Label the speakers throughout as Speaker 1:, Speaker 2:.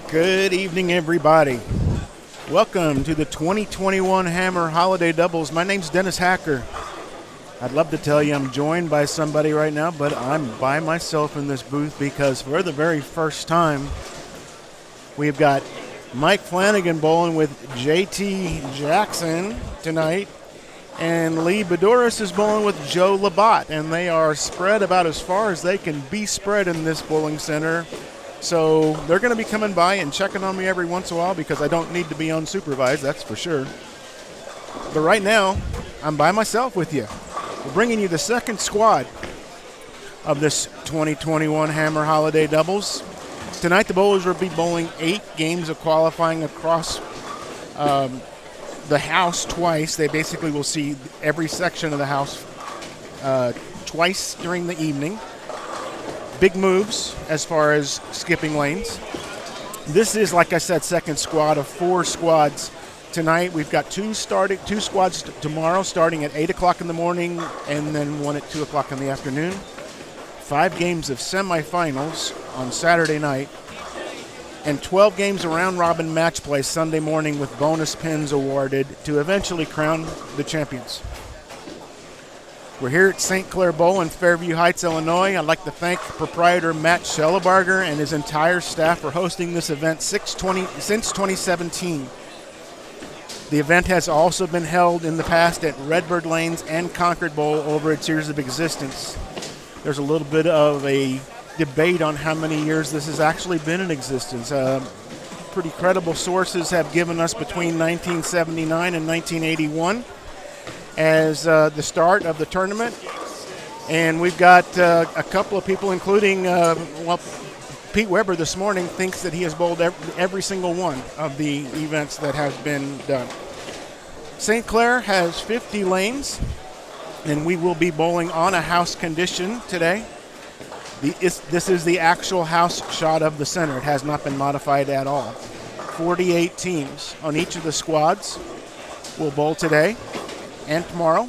Speaker 1: Good evening, everybody. Welcome to the 2021 Hammer Holiday Doubles. My name's Dennis Hacker. I'd love to tell you I'm joined by somebody right now, but I'm by myself in this booth because for the very first time, we've got Mike Flanagan bowling with JT Jackson tonight, and Lee Bedoris is bowling with Joe Labatt, and they are spread about as far as they can be spread in this bowling center. So they're going to be coming by and checking on me every once in a while because I don't need to be unsupervised, that's for sure. But right now, I'm by myself with you. We're bringing you the second squad of this 2021 Hammer Holiday Doubles. Tonight, the bowlers will be bowling 8 games of qualifying across the house twice. They basically will see every section of the house twice during the evening. Big moves as far as skipping lanes. This is, like I said, second squad of 4 squads. Tonight we've got two squads tomorrow starting at 8 o'clock in the morning and then one at 2 o'clock in the afternoon. 5 games of semifinals on Saturday night and 12 games of round-robin match play Sunday morning with bonus pins awarded to eventually crown the champions. We're here at St. Clair Bowl in Fairview Heights, Illinois. I'd like to thank proprietor Matt Schellebarger and his entire staff for hosting this event since 2017. The event has also been held in the past at Redbird Lanes and Concord Bowl over its years of existence. There's a little bit of a debate on how many years this has actually been in existence. Pretty credible sources have given us between 1979 and 1981. As the start of the tournament. And we've got a couple of people, including, Pete Weber this morning thinks that he has bowled every single one of the events that have been done. St. Clair has 50 lanes, and we will be bowling on a house condition today. This is the actual house shot of the center. It has not been modified at all. 48 teams on each of the squads will bowl today and tomorrow.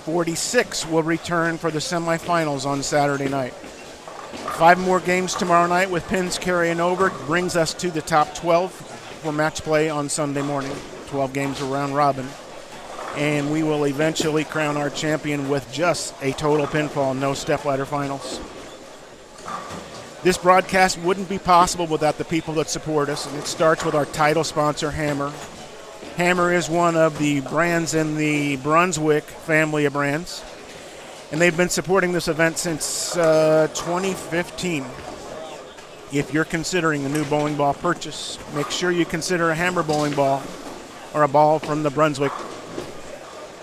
Speaker 1: 46 will return for the semifinals on Saturday night. 5 more games tomorrow night with pins carrying over brings us to the top 12 for match play on Sunday morning. 12 games of round robin. And we will eventually crown our champion with just a total pinfall, no stepladder finals. This broadcast wouldn't be possible without the people that support us, and it starts with our title sponsor, Hammer. Hammer is one of the brands in the Brunswick family of brands, and they've been supporting this event since 2015. If you're considering a new bowling ball purchase, make sure you consider a Hammer bowling ball or a ball from the Brunswick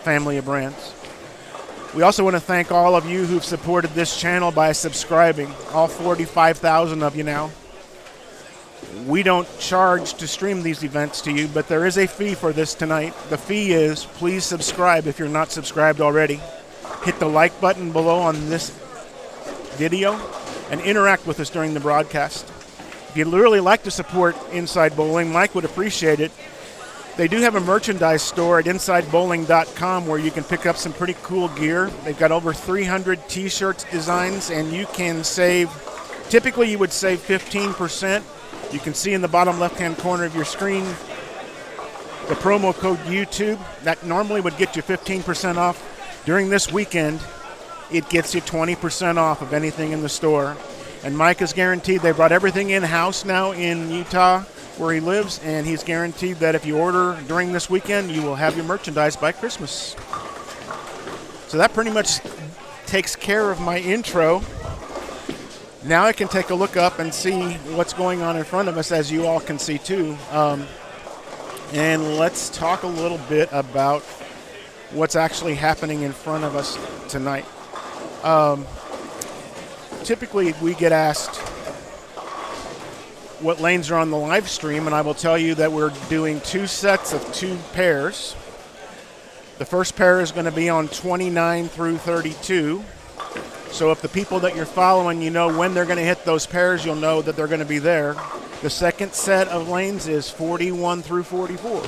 Speaker 1: family of brands. We also want to thank all of you who've supported this channel by subscribing, all 45,000 of you now. We don't charge to stream these events to you, but there is a fee for this tonight. The fee is, please subscribe if you're not subscribed already. Hit the like button below on this video and interact with us during the broadcast. If you'd really like to support Inside Bowling, Mike would appreciate it. They do have a merchandise store at InsideBowling.com where you can pick up some pretty cool gear. They've got over 300 t-shirts designs, and you can save, typically you would save 15%. You can see in the bottom left-hand corner of your screen the promo code YouTube. That normally would get you 15% off. During this weekend, it gets you 20% off of anything in the store. And Mike is guaranteed. They brought everything in-house now in Utah where he lives, and he's guaranteed that if you order during this weekend, you will have your merchandise by Christmas. So that pretty much takes care of my intro. Now I can take a look up and see what's going on in front of us, as you all can see too. And let's talk a little bit about what's actually happening in front of us tonight. Typically we get asked what lanes are on the live stream, and I will tell you that we're doing 2 sets of 2 pairs. The first pair is going to be on 29 through 32. So if the people that you're following, you know when they're going to hit those pairs, you'll know that they're going to be there. The second set of lanes is 41 through 44.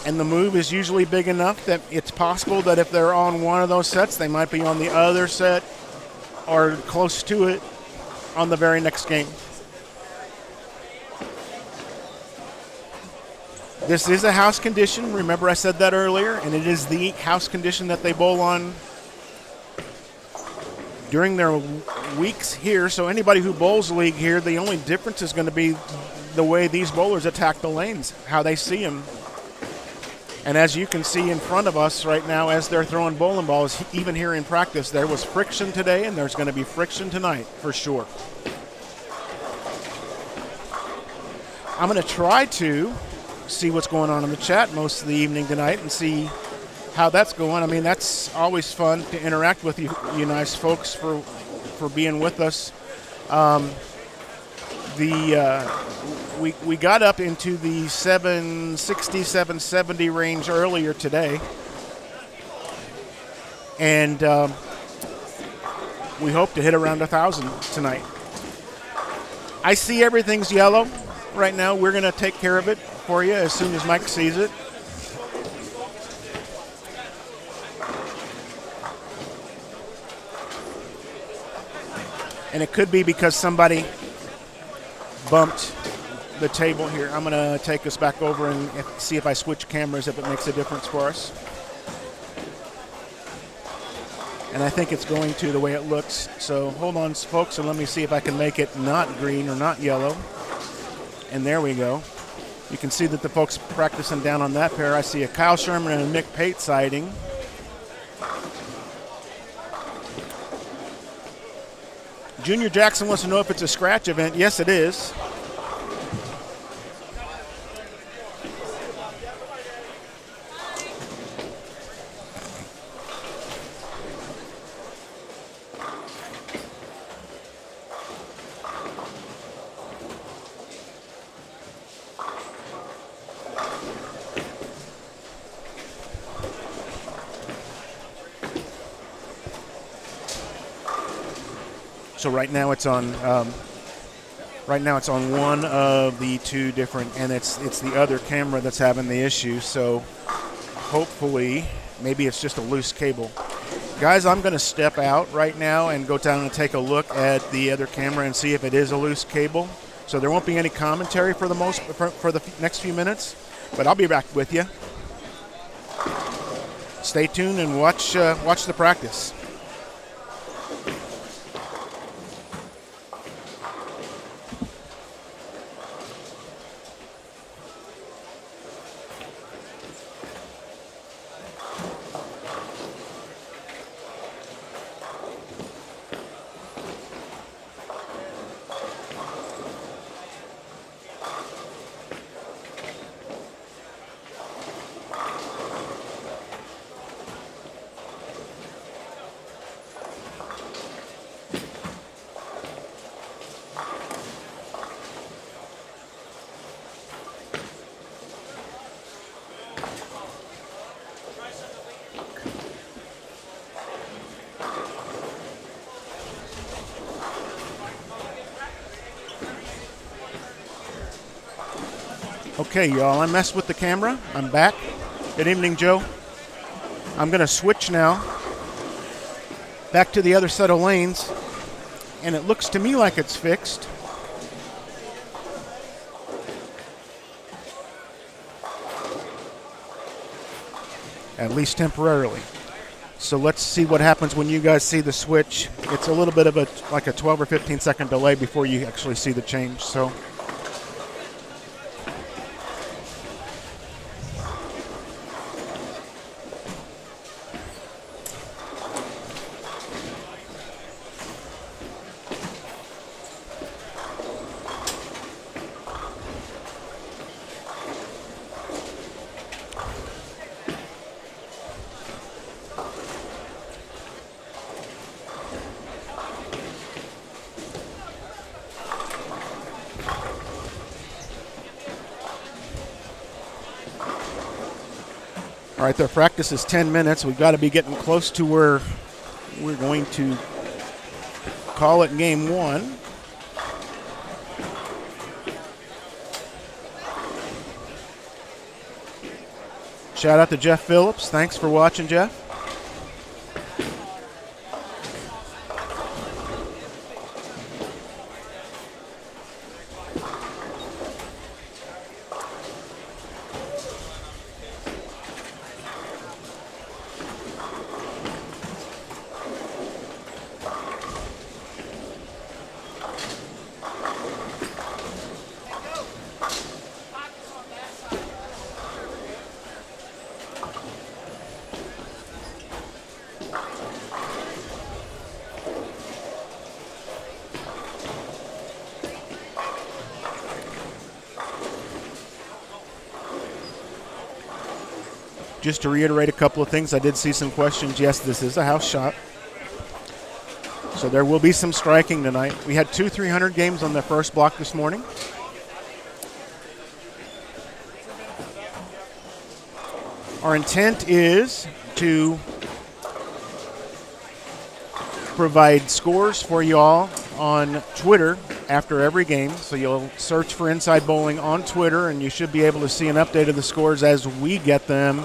Speaker 1: And the move is usually big enough that it's possible that if they're on one of those sets, they might be on the other set or close to it. on the very next game. This is a house condition. Remember I said that earlier, and it is the house condition that they bowl on during their weeks here. So anybody who bowls league here, the only difference is going to be the way these bowlers attack the lanes, how they see them. And as you can see in front of us right now as they're throwing bowling balls, even here in practice, there was friction today and there's going to be friction tonight for sure. I'm going to try to see what's going on in the chat most of the evening tonight and see how that's going. I mean, that's always fun to interact with you nice folks for being with us. We got up into the 760, 770 range earlier today, and we hope to hit around 1,000 tonight. I see everything's yellow right now. We're going to take care of it for you as soon as Mike sees it. And it could be because somebody bumped the table here. I'm going to take us back over and see if I switch cameras, if it makes a difference for us. And I think it's going to the way it looks. So hold on, folks, and let me see if I can make it not green or not yellow. And there we go. You can see that the folks practicing down on that pair. I see a Kyle Sherman and a Nick Pate sighting. Junior Jackson wants to know if it's a scratch event. Yes, it is. So right now it's on. It's on one of the two different, and it's the other camera that's having the issue. So hopefully, maybe it's just a loose cable. Guys, I'm going to step out right now and go down and take a look at the other camera and see if it is a loose cable. So there won't be any commentary for the next few minutes, but I'll be back with you. Stay tuned and watch the practice. Okay, y'all, I messed with the camera. I'm back. Good evening, Joe. I'm going to switch now back to the other set of lanes, and it looks to me like it's fixed. At least temporarily. So let's see what happens when you guys see the switch. It's a little bit of like a 12 or 15 second delay before you actually see the change. So all right, their practice is 10 minutes. We've got to be getting close to where we're going to call it game one. Shout out to Jeff Phillips. Thanks for watching, Jeff. Just to reiterate a couple of things, I did see some questions. Yes, this is a house shop. So there will be some striking tonight. We had 2 300 games on the first block this morning. Our intent is to provide scores for y'all on Twitter after every game. So you'll search for Inside Bowling on Twitter, and you should be able to see an update of the scores as we get them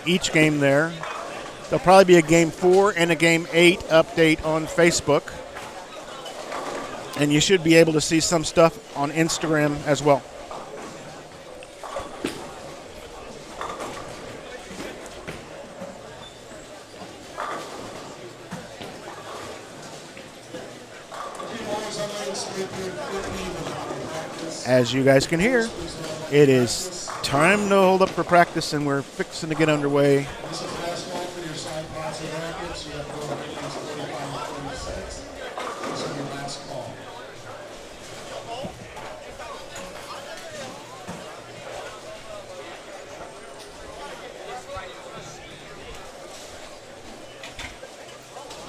Speaker 1: each game there. There'll probably be a Game 4 and a Game 8 update on Facebook. And you should be able to see some stuff on Instagram as well. As you guys can hear, it is time to hold up for practice, and we're fixing to get underway.
Speaker 2: This is basketball for your side pass and rackets. You have to go against 45 and 46. This is your last call.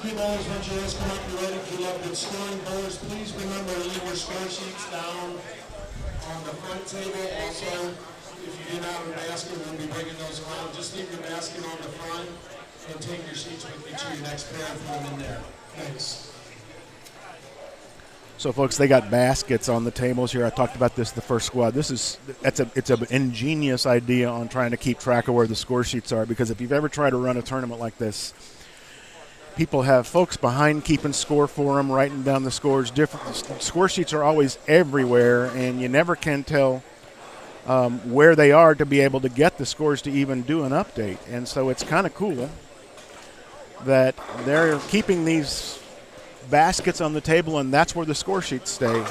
Speaker 2: Hey bowlers, once your eyes come up, you're ready to love good scoring. Bowlers, please remember to leave your score sheets down on the front table. Also, if you get out of the basket, we'll be bringing those around. Just leave your basket on the front and take your sheets with you to your next pair and throw them in there. Thanks.
Speaker 1: So, folks, they got baskets on the tables here. I talked about this the first squad. It's an ingenious idea on trying to keep track of where the score sheets are, because if you've ever tried to run a tournament like this, people have folks behind keeping score for them, writing down the scores. Different score sheets are always everywhere, and you never can tell where they are to be able to get the scores to even do an update. And so it's kind of cool that they're keeping these baskets on the table, and that's where the score sheets stay.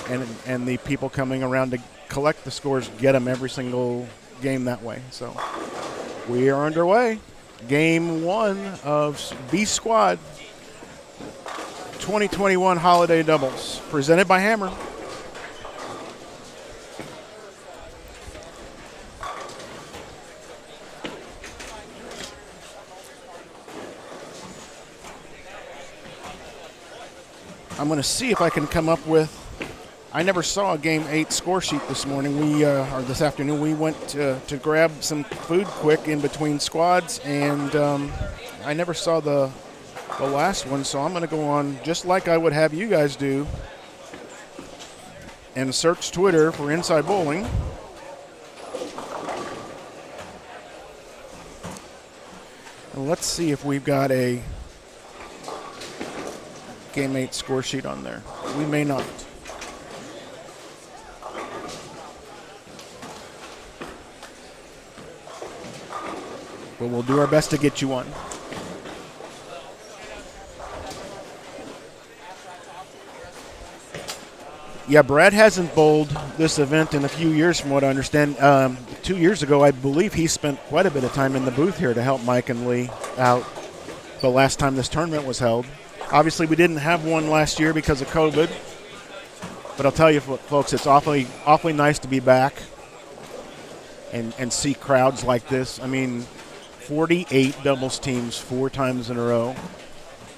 Speaker 1: And the people coming around to collect the scores get them every single game that way. So we are underway. Game 1 of B Squad 2021 Holiday Doubles, presented by Hammer. I'm going to see if I can come up with. I never saw a Game 8 score sheet this morning. Or this afternoon, we went to grab some food quick in between squads, and I never saw the last one, so I'm going to go on just like I would have you guys do and search Twitter for Inside Bowling. And let's see if we've got a Game 8 score sheet on there. We may not. But we'll do our best to get you one. Yeah, Brad hasn't bowled this event in a few years from what I understand. 2 years ago, I believe he spent quite a bit of time in the booth here to help Mike and Lee out the last time this tournament was held. Obviously, we didn't have one last year because of COVID. But I'll tell you, folks, it's awfully nice to be back and see crowds like this. I mean, 48 doubles teams 4 times in a row,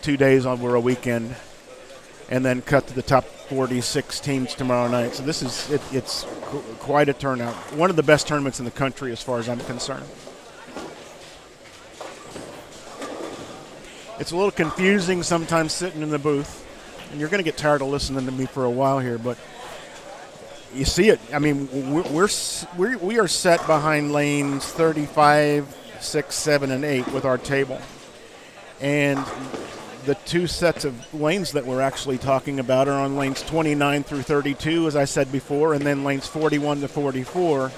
Speaker 1: 2 days over a weekend, and then cut to the top 46 teams tomorrow night. So it's quite a turnout. One of the best tournaments in the country as far as I'm concerned. It's a little confusing sometimes sitting in the booth, and you're going to get tired of listening to me for a while here, but you see it. I mean, we are set behind lanes 35, 6, 7, and 8 with our table. And the 2 sets of lanes that we're actually talking about are on lanes 29 through 32, as I said before, and then lanes 41 to 44.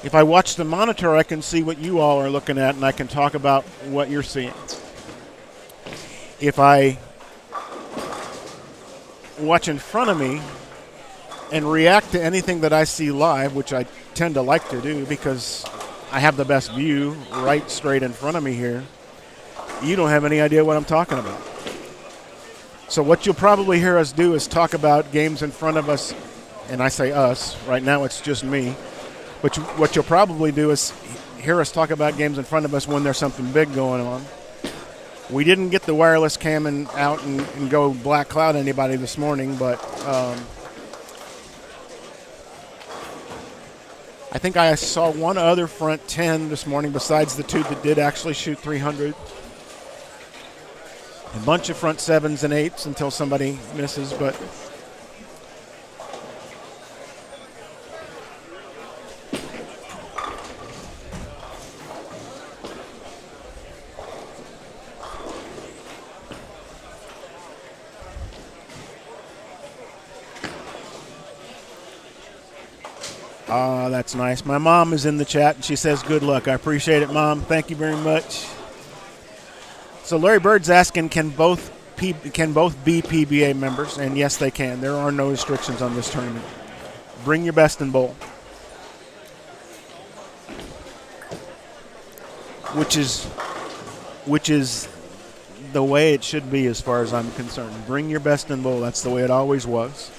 Speaker 1: If I watch the monitor, I can see what you all are looking at, and I can talk about what you're seeing. If I watch in front of me and react to anything that I see live, which I tend to like to do because I have the best view right straight in front of me here, you don't have any idea what I'm talking about. So what you'll probably hear us do is talk about games in front of us, and I say us. Right now it's just me. But what you'll probably do is hear us talk about games in front of us when there's something big going on. We didn't get the wireless cam out and go black cloud anybody this morning, but I think I saw one other front 10 this morning besides the two that did actually shoot 300. A bunch of front 7s and 8s until somebody misses, but that's nice. My mom is in the chat, and she says, good luck. I appreciate it, Mom. Thank you very much. So Larry Bird's asking, can both be PBA members? And yes, they can. There are no restrictions on this tournament. Bring your best in bowl. Which is the way it should be as far as I'm concerned. Bring your best in bowl. That's the way it always was.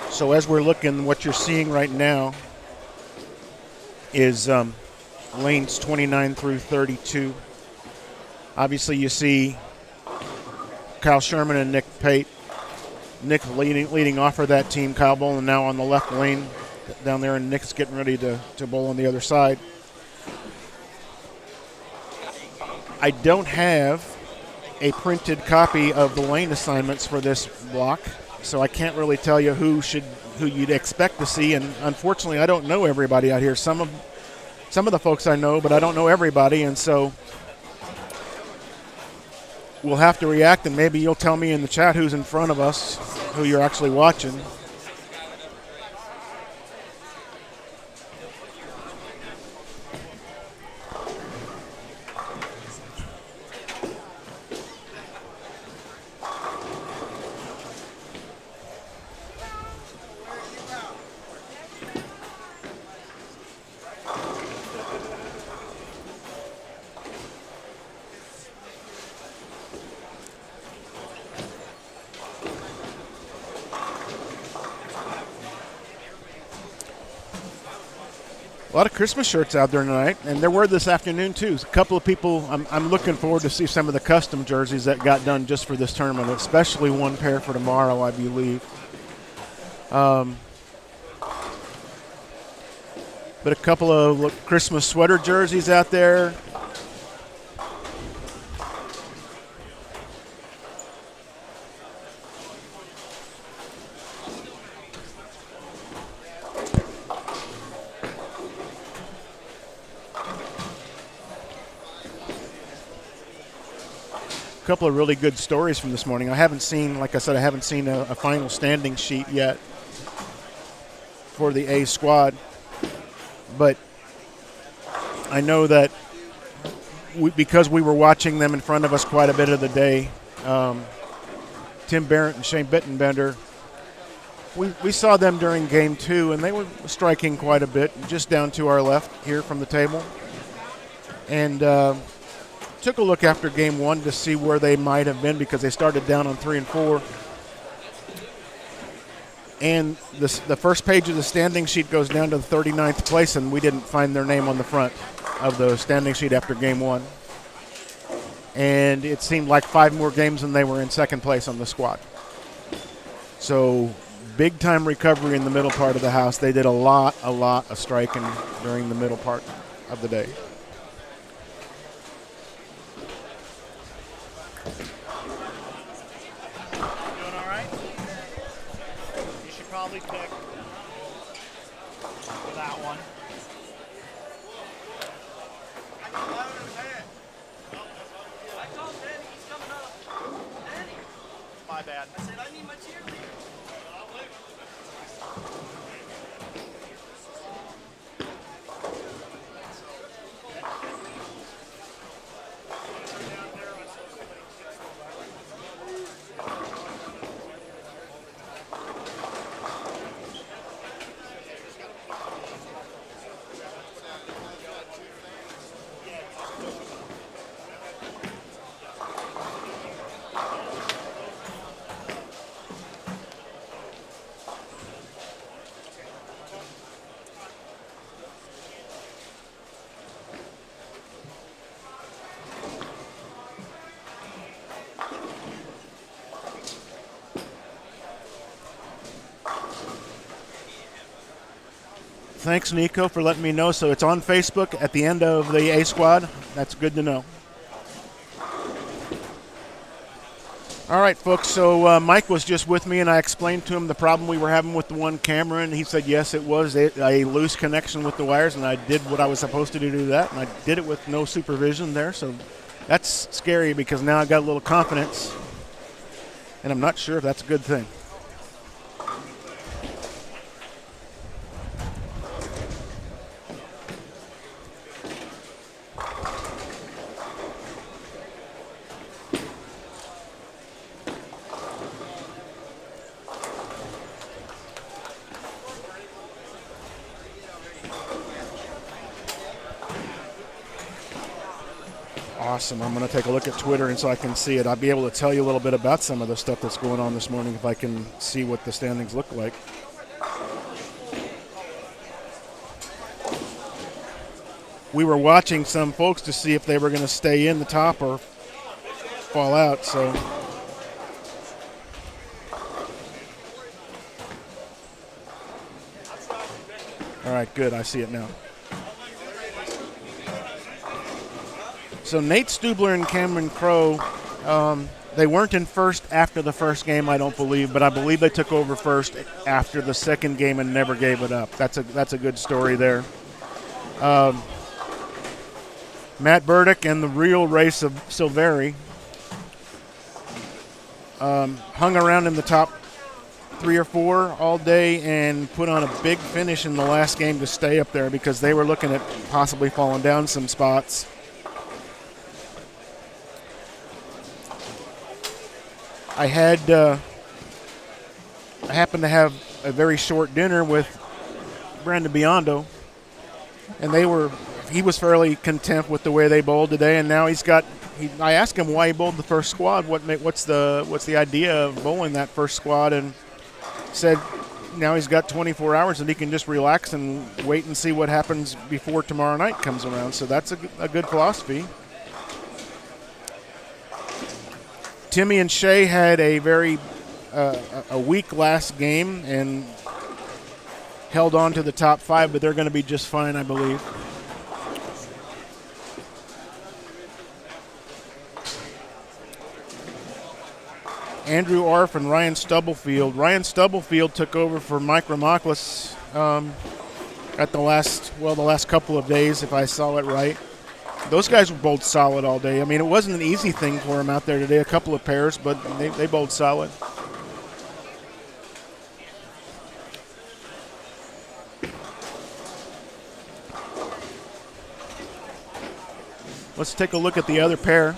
Speaker 1: So as we're looking, what you're seeing right now is lanes 29 through 32. Obviously, you see Kyle Sherman and Nick Pate. Nick leading off for that team. Kyle bowling now on the left lane down there, and Nick's getting ready to bowl on the other side. I don't have a printed copy of the lane assignments for this block, so I can't really tell you who you'd expect to see. And unfortunately, I don't know everybody out here. Some of the folks I know, but I don't know everybody, and so we'll have to react, and maybe you'll tell me in the chat who's in front of us, who you're actually watching. A lot of Christmas shirts out there tonight, and there were this afternoon too. A couple of people, I'm looking forward to see some of the custom jerseys that got done just for this tournament, especially one pair for tomorrow, I believe. But a couple of Christmas sweater jerseys out there. A couple of really good stories from this morning. I haven't seen, like I said, a final standing sheet yet for the A squad. But I know that because we were watching them in front of us quite a bit of the day, Tim Barrett and Shane Bittenbender, we saw them during game 2, and they were striking quite a bit, just down to our left here from the table. And took a look after game 1 to see where they might have been, because they started down on 3 and 4. And the first page of the standing sheet goes down to the 39th place, and we didn't find their name on the front of the standing sheet after game 1. And it seemed like 5 more games than they were in second place on the squad. So big time recovery in the middle part of the house. They did a lot of striking during the middle part of the day.
Speaker 3: Probably pick that one. My bad. I said I need my cheerleader.
Speaker 1: Thanks, Nico, for letting me know. So it's on Facebook at the end of the A squad. That's good to know. All right, folks, so Mike was just with me, and I explained to him the problem we were having with the one camera, and he said, yes, it was a loose connection with the wires, and I did what I was supposed to do that, and I did it with no supervision there, so that's scary because now I've got a little confidence, and I'm not sure if that's a good thing. Awesome. I'm going to take a look at Twitter and so I can see it. I'll be able to tell you a little bit about some of the stuff that's going on this morning if I can see what the standings look like. We were watching some folks to see if they were going to stay in the top or fall out, so. All right, good. I see it now. So Nate Stubler and Cameron Crow, they weren't in first after the first game, I don't believe, but I believe they took over first after the second game and never gave it up. That's a good story there. Matt Burdick and the real race of Silveri hung around in the top 3 or 4 all day and put on a big finish in the last game to stay up there because they were looking at possibly falling down some spots. I happened to have a very short dinner with Brandon Biondo, and he was fairly content with the way they bowled today, and now I asked him why he bowled the first squad, what's the idea of bowling that first squad, and said now he's got 24 hours and he can just relax and wait and see what happens before tomorrow night comes around, so that's a good philosophy. Timmy and Shea had a very weak last game and held on to the top 5, but they're going to be just fine, I believe. Andrew Arf and Ryan Stubblefield. Ryan Stubblefield took over for Mike Ramaklis at the last couple of days, if I saw it right. Those guys were bowled solid all day. I mean, it wasn't an easy thing for them out there today, a couple of pairs, but they bowled solid. Let's take a look at the other pair.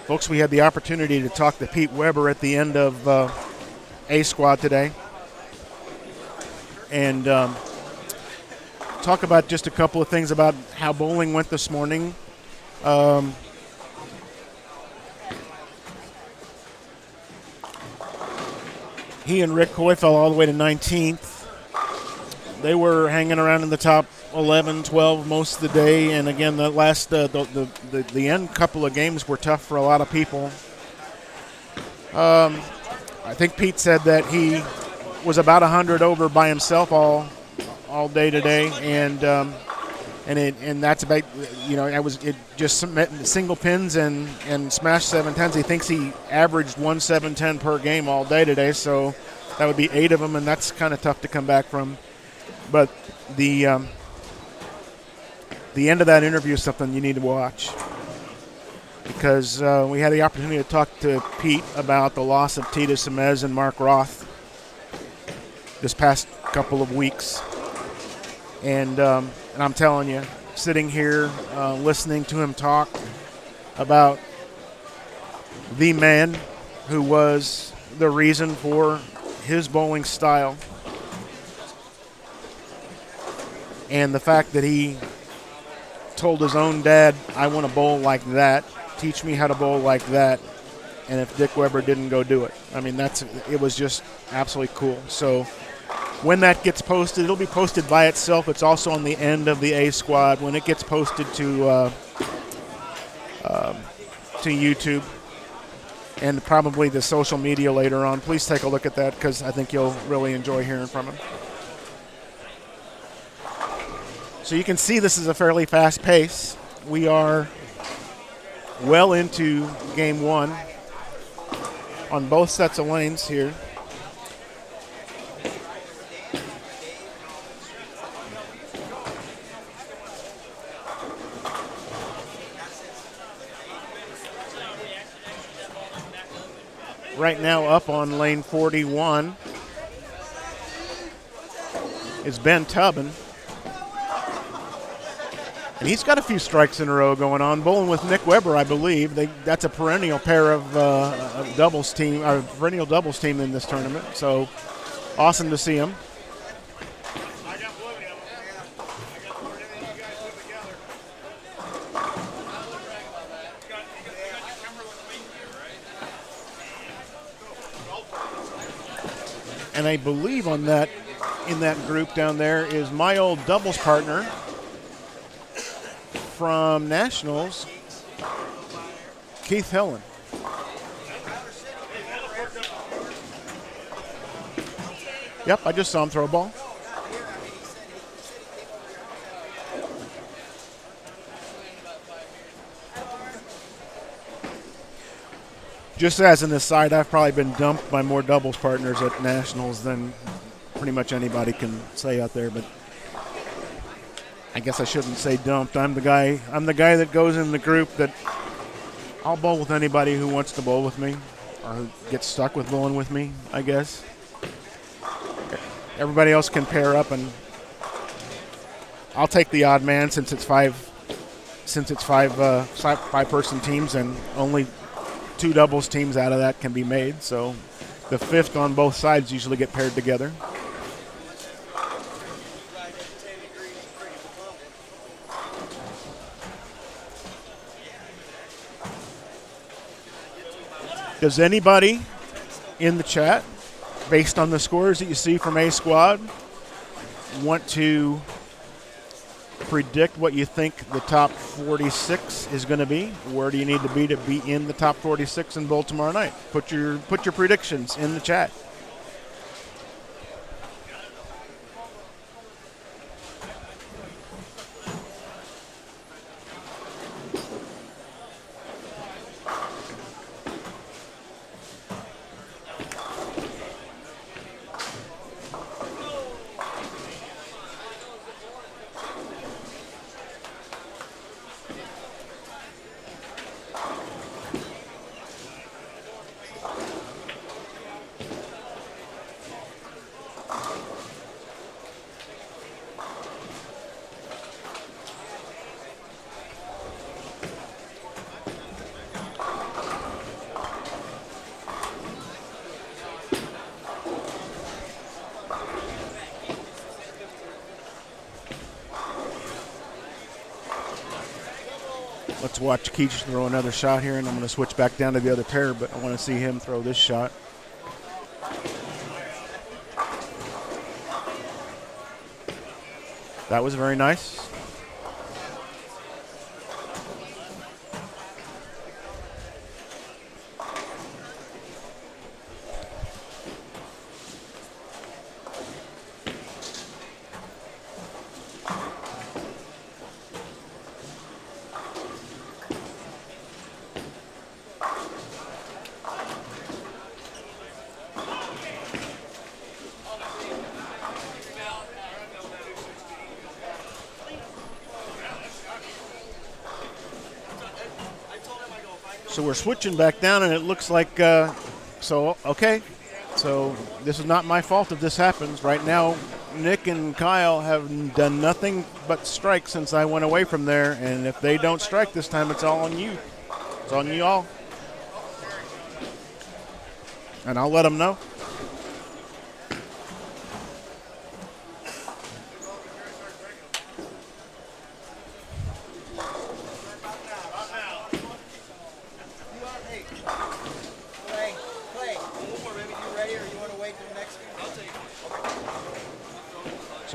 Speaker 1: Folks, we had the opportunity to talk to Pete Weber at the end of A Squad today and talk about just a couple of things about how bowling went this morning. He and Rick Coy fell all the way to 19th. They were hanging around in the top 11, 12 most of the day, and again, the last the end couple of games were tough for a lot of people. I think Pete said that he was about 100 over by himself all day today, and that's about, it just single pins and smash 710s. He thinks he averaged 1 710 per game all day today, so that would be 8 of them, and that's kind of tough to come back from. But the end of that interview is something you need to watch because we had the opportunity to talk to Pete about the loss of Tita Semez and Mark Roth this past couple of weeks. And I'm telling you, sitting here listening to him talk about the man who was the reason for his bowling style and the fact that he told his own dad, I want to bowl like that. Teach me how to bowl like that. And if Dick Weber didn't go do it. I mean, it was just absolutely cool. So when that gets posted, it'll be posted by itself. It's also on the end of the A Squad. When it gets posted to YouTube and probably the social media later on, please take a look at that because I think you'll really enjoy hearing from him. So you can see this is a fairly fast pace. We are well into game one on both sets of lanes here. Right now up on lane 41 is Ben Tubbin. And he's got a few strikes in a row going on, bowling with Nick Weber, I believe. That's a perennial pair of doubles team, or perennial doubles team in this tournament. So awesome to see him. And I believe in that group down there is my old doubles partner from Nationals, Keith Helen. Yep, I just saw him throw a ball. Just as an aside, I've probably been dumped by more doubles partners at Nationals than pretty much anybody can say out there, but I guess I shouldn't say dumped. I'm the guy that goes in the group that I'll bowl with anybody who wants to bowl with me or who gets stuck with bowling with me, I guess. Everybody else can pair up, and I'll take the odd man since it's five person teams, and only 2 doubles teams out of that can be made. So the fifth on both sides usually get paired together. Does anybody in the chat, based on the scores that you see from A Squad, want to predict what you think the top 46 is going to be? Where do you need to be in the top 46 in bowl tomorrow night? Put your predictions in the chat. Let's watch Keach throw another shot here, and I'm going to switch back down to the other pair, but I want to see him throw this shot. That was very nice. So we're switching back down, and it looks like, okay. So this is not my fault if this happens. Right now, Nick and Kyle have done nothing but strike since I went away from there, and if they don't strike this time, it's all on you. It's on you all. And I'll let them know.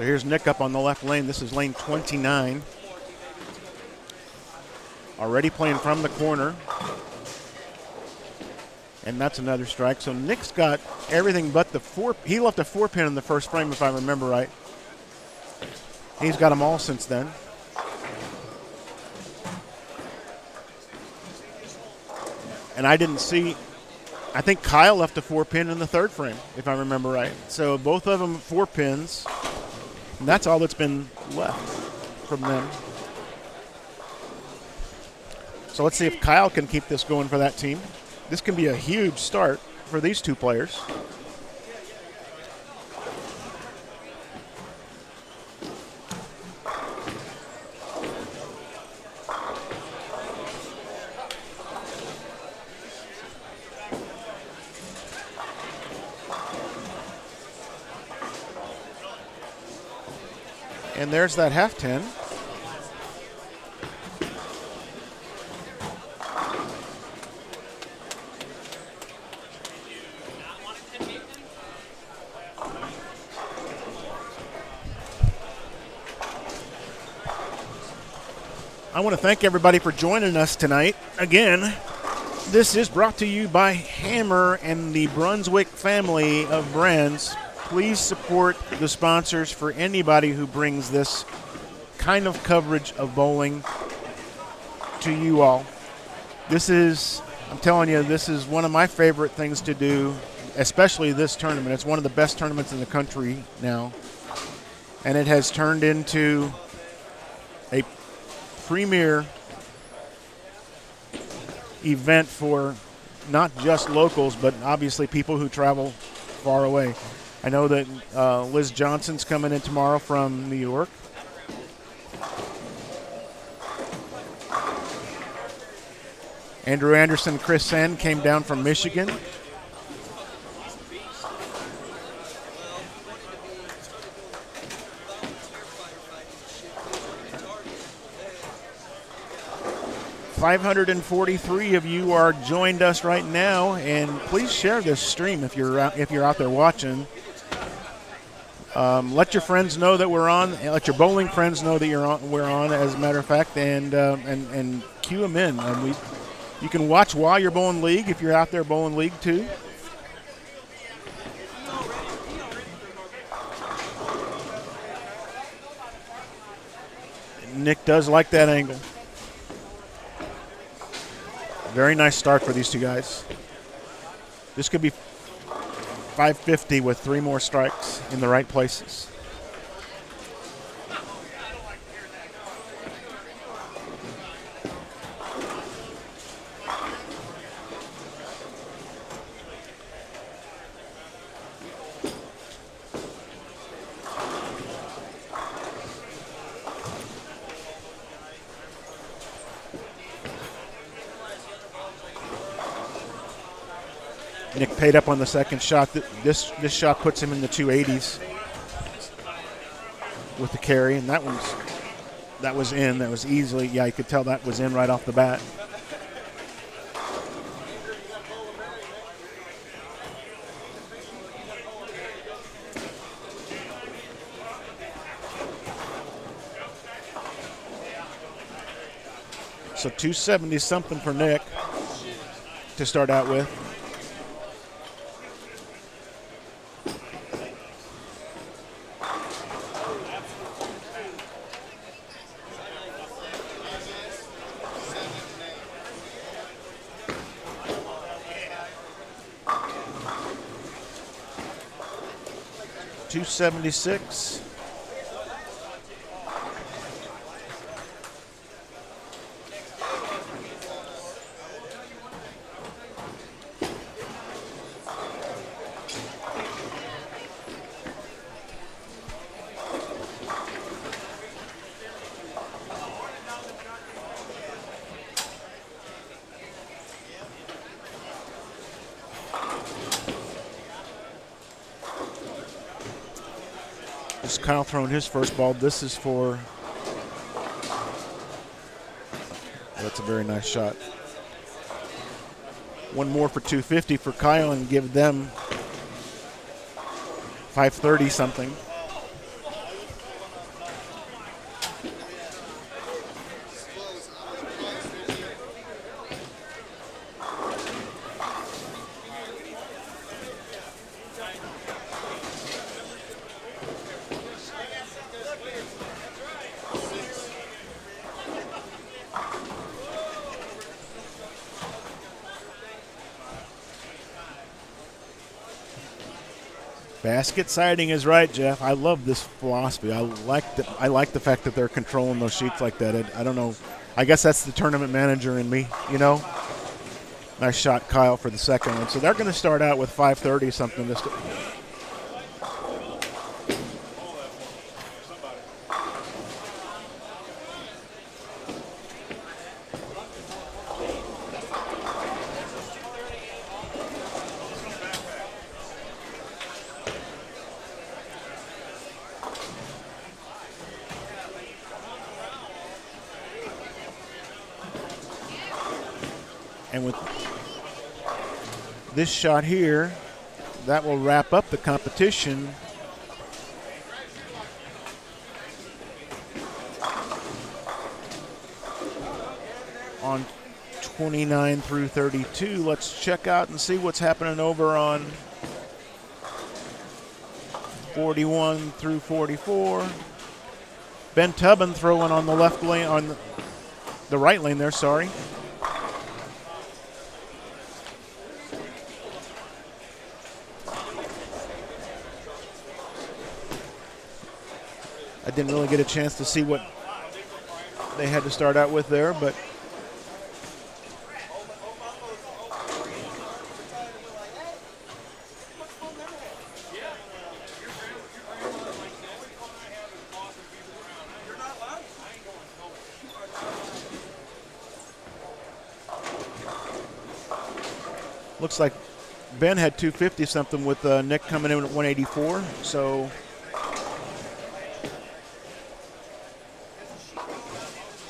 Speaker 1: So here's Nick up on the left lane. This is lane 29. Already playing from the corner. And that's another strike. So Nick's got everything but the 4. He left a 4-pin in the first frame, if I remember right. He's got them all since then. And I didn't see, I think Kyle left a 4-pin in the third frame, if I remember right. So both of them 4 pins. And that's all that's been left from them. So let's see if Kyle can keep this going for that team. This can be a huge start for these two players. And there's that half 10. I want to thank everybody for joining us tonight. Again, this is brought to you by Hammer and the Brunswick family of brands. Please support the sponsors for anybody who brings this kind of coverage of bowling to you all. This is, I'm telling you, this is one of my favorite things to do, especially this tournament. It's one of the best tournaments in the country now. And it has turned into a premier event for not just locals, but obviously people who travel far away. I know that Liz Johnson's coming in tomorrow from New York. Andrew Anderson and Chris Senn came down from Michigan. .543 of you are joined us right now, and please share this stream if you're out there watching. Let your friends know that we're on. Let your bowling friends know that we're on. As a matter of fact, and cue them in. And you can watch while you're bowling league if you're out there bowling league too. Nick does like that angle. Very nice start for these two guys. This could be 550 with 3 more strikes in the right places. Nick paid up on the second shot. This shot puts him in the 280s with the carry, and that was in. That was easily, yeah, you could tell that was in right off the bat. So 270 something for Nick to start out with. .276. Kyle throwing his first ball. This is for, that's a very nice shot. One more for 250 for Kyle and give them 530 something. Basket siding is right, Jeff. I love this philosophy. I like the fact that they're controlling those sheets like that. I don't know. I guess that's the tournament manager in me, you know. Nice shot, Kyle, for the second one. So they're going to start out with 5:30 something. And with this shot here, that will wrap up the competition. On 29 through 32. Let's check out and see what's happening over on 41 through 44. Ben Tubman throwing on the left lane, on the right lane there, sorry. I didn't really get a chance to see what they had to start out with there, but looks like Ben had 250 something with Nick coming in at 184. So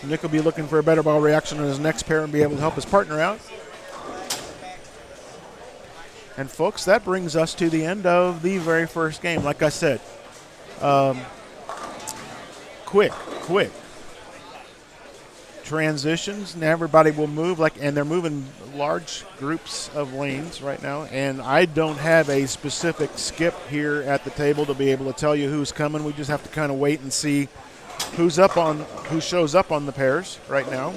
Speaker 1: Nick will be looking for a better ball reaction on his next pair and be able to help his partner out. And folks, that brings us to the end of the very first game. Like I said, quick transitions, and everybody will move and they're moving large groups of lanes right now. And I don't have a specific skip here at the table to be able to tell you who's coming. We just have to kind of wait and see who shows up on the pairs right now.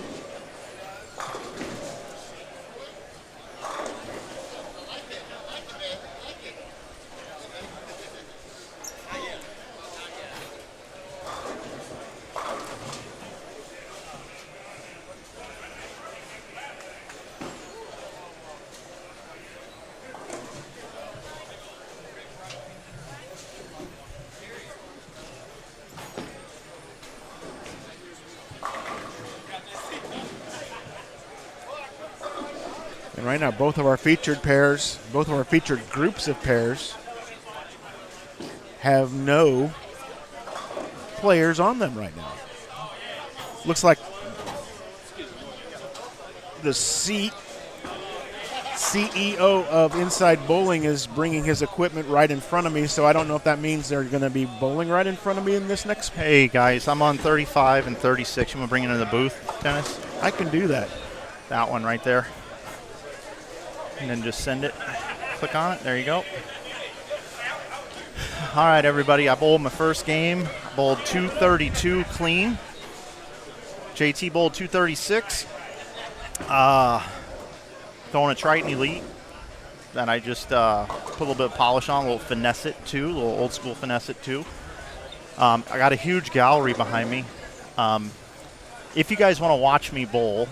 Speaker 1: And right now, both of our featured groups of pairs have no players on them right now. Looks like the CEO of Inside Bowling is bringing his equipment right in front of me, so I don't know if that means they're going to be bowling right in front of me in this next.
Speaker 4: Hey, guys, I'm on 35 and 36. You want to bring it into the booth, Dennis?
Speaker 1: I can do that.
Speaker 4: That one right there. And then just send it. Click on it. There you go. All right, everybody. I bowled my first game. Bowled 232 clean. JT bowled 236. Throwing a Triton Elite. Then I just put a little bit of polish on, a little finesse it too, a little old school finesse it too. I got a huge gallery behind me. If you guys want to watch me bowl,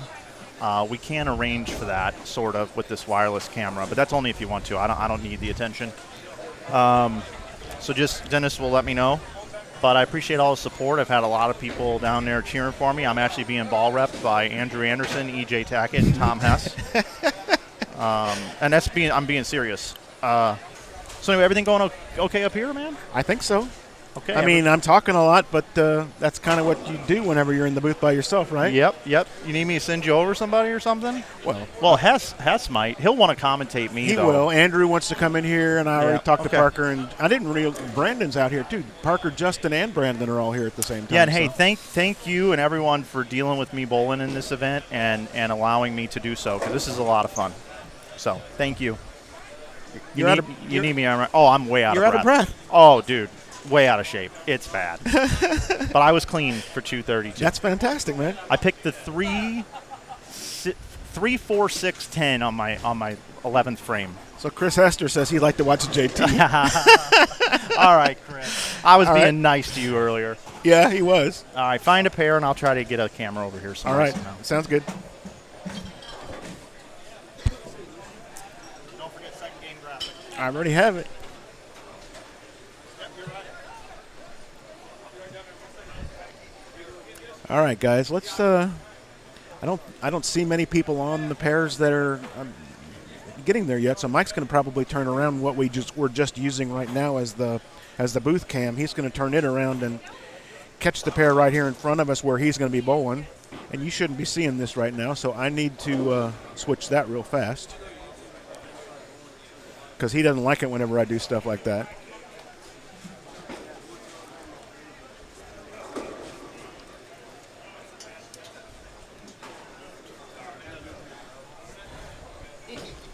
Speaker 4: we can arrange for that, sort of, with this wireless camera, but that's only if you want to. I don't need the attention. So just Dennis will let me know. But I appreciate all the support. I've had a lot of people down there cheering for me. I'm actually being ball repped by Andrew Anderson, EJ Tackett, and Tom Hess. And I'm being serious. So anyway, everything going okay up here, man?
Speaker 1: I think so.
Speaker 4: Okay.
Speaker 1: I mean, I'm talking a lot, but that's kind of what you do whenever you're in the booth by yourself, right?
Speaker 4: Yep. You need me to send you over somebody or something?
Speaker 1: Well,
Speaker 4: Hess might. He'll want to commentate me,
Speaker 1: he
Speaker 4: though.
Speaker 1: will. Andrew wants to come in here, and I already talked to
Speaker 4: okay.
Speaker 1: Parker, and I didn't realize Brandon's out here, too. Parker, Justin, and Brandon are all here at the same time.
Speaker 4: Yeah, and hey, thank you and everyone for dealing with me bowling in this event and allowing me to do so, because this is a lot of fun. So, thank you. You need me on. Oh, I'm way out of breath.
Speaker 1: You're out of breath.
Speaker 4: Oh, dude. Way out of shape. It's bad. But I was clean for 232.
Speaker 1: That's fantastic, man.
Speaker 4: I picked the 3, 4, 6, 10 on my 11th frame.
Speaker 1: So Chris Hester says he'd like to watch JT.
Speaker 4: All right, Chris. I was
Speaker 1: All
Speaker 4: being
Speaker 1: right.
Speaker 4: nice to you earlier.
Speaker 1: Yeah, he was.
Speaker 4: All right, find a pair, and I'll try to get a camera over here.
Speaker 1: All right, sounds good.
Speaker 4: Don't forget second game graphic.
Speaker 1: I already have it. All right, guys. Let's. I don't see many people on the pairs that are getting there yet. So Mike's going to probably turn around what we're just using right now as the booth cam. He's going to turn it around and catch the pair right here in front of us where he's going to be bowling. And you shouldn't be seeing this right now, so I need to switch that real fast because he doesn't like it whenever I do stuff like that.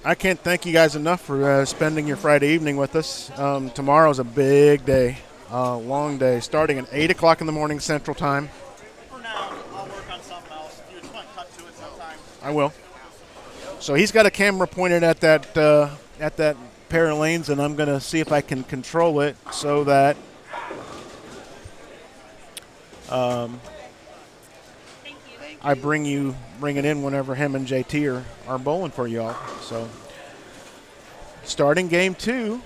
Speaker 1: I can't thank you guys enough for spending your Friday evening with us. Tomorrow's a big day, long day, starting at 8 o'clock in the morning Central Time.
Speaker 4: For now, I'll work on something else. If you just want to cut to it sometime.
Speaker 1: I will. So he's got a camera pointed at that pair of lanes, and I'm going to see if I can control it so that I bring it in whenever him and JT are bowling for y'all. So starting game 2.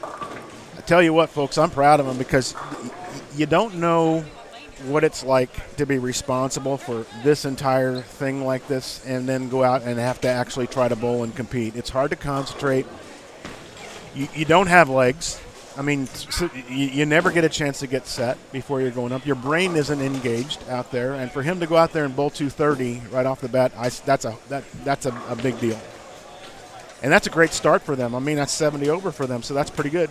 Speaker 1: I tell you what, folks, I'm proud of him because you don't know what it's like to be responsible for this entire thing like this and then go out and have to actually try to bowl and compete. It's hard to concentrate. You don't have legs. I mean, so you never get a chance to get set before you're going up. Your brain isn't engaged out there, and for him to go out there and bowl 230 right off the bat, that's a big deal. And that's a great start for them. I mean, that's 70 over for them, so that's pretty good.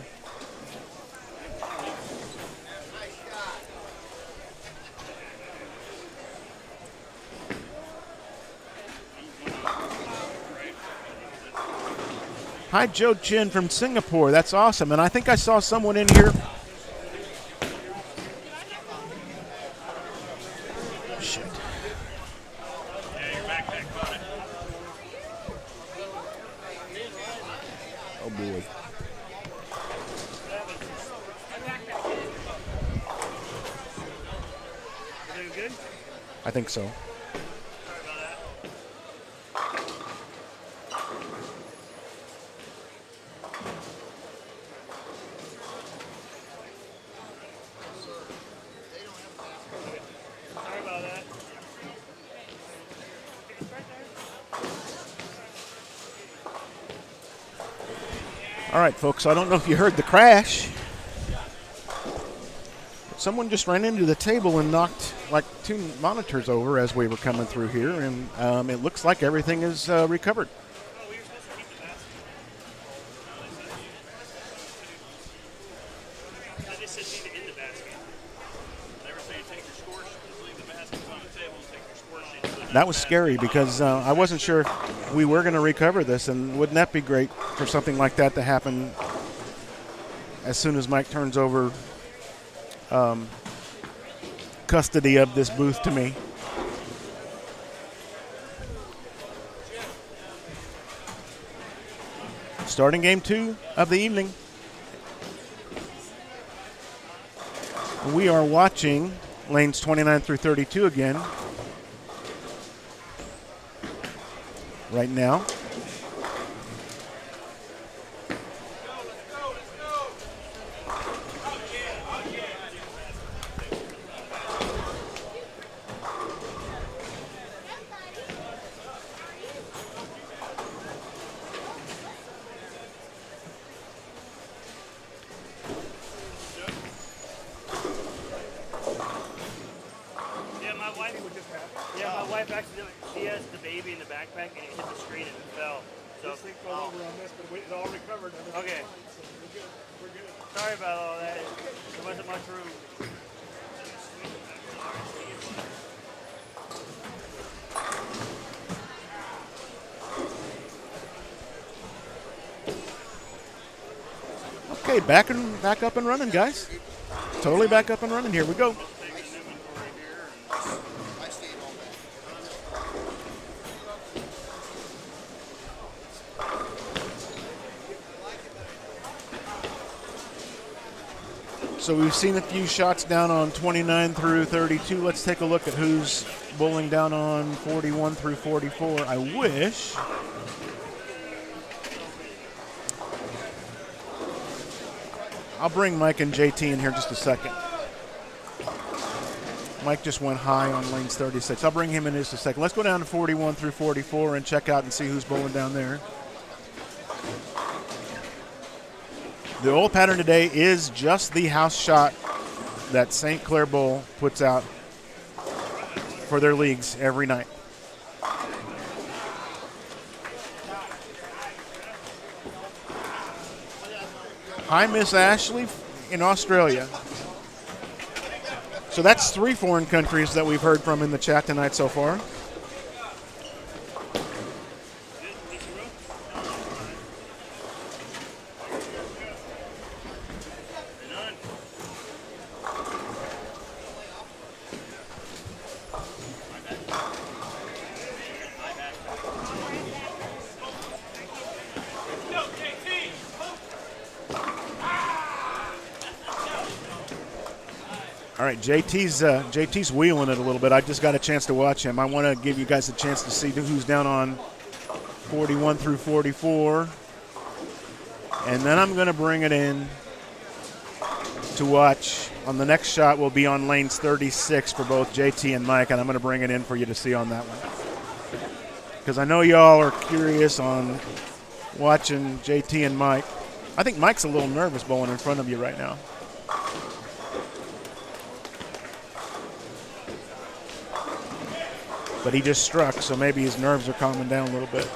Speaker 1: Hi, Joe Chin from Singapore. That's awesome. And I think I saw someone in here. Shit. Oh, boy. I think so. All right, folks, I don't know if you heard the crash. Someone just ran into the table and knocked like 2 monitors over as we were coming through here, and it looks like everything is recovered. That was scary because I wasn't sure if we were going to recover this, and wouldn't that be great for something like that to happen as soon as Mike turns over custody of this booth to me. Starting game 2 of the evening. We are watching lanes 29 through 32 again right now.
Speaker 3: My wife accidentally, she has the baby in the backpack and it hit the screen and it fell. So
Speaker 5: This thing fell over on this, but it all recovered.
Speaker 3: Okay.
Speaker 5: So we're good. We're good.
Speaker 3: Sorry about all that. There wasn't much room.
Speaker 1: Okay, back up and running, guys. Totally back up and running. Here we go. So we've seen a few shots down on 29 through 32. Let's take a look at who's bowling down on 41 through 44. I wish. I'll bring Mike and JT in here just a second. Mike just went high on lanes 36. I'll bring him in just a second. Let's go down to 41 through 44 and check out and see who's bowling down there. The old pattern today is just the house shot that St. Clair Bowl puts out for their leagues every night. Hi, Miss Ashley in Australia. So that's 3 foreign countries that we've heard from in the chat tonight so far. All right, JT's wheeling it a little bit. I just got a chance to watch him. I want to give you guys a chance to see who's down on 41 through 44. And then I'm going to bring it in to watch. On the next shot will be on lanes 36 for both JT and Mike, and I'm going to bring it in for you to see on that one. Because I know y'all are curious on watching JT and Mike. I think Mike's a little nervous bowling in front of you right now. But he just struck, so maybe his nerves are calming down a little bit.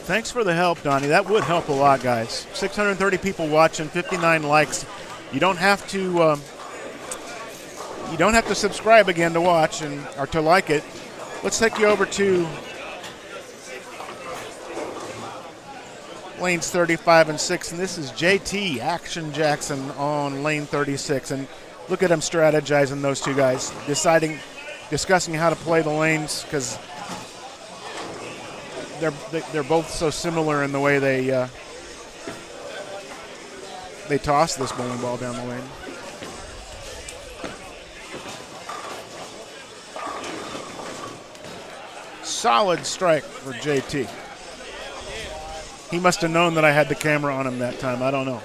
Speaker 1: Thanks for the help, Donnie. That would help a lot, guys. 630 people watching, 59 likes. You don't have to subscribe again to watch or to like it. Let's take you over to lanes 35 and 6, and this is JT Action Jackson on lane 36. And look at him strategizing, those two guys, discussing how to play the lanes, because they're both so similar in the way they toss this bowling ball down the lane. Solid strike for JT. He must have known that I had the camera on him that time. I don't know.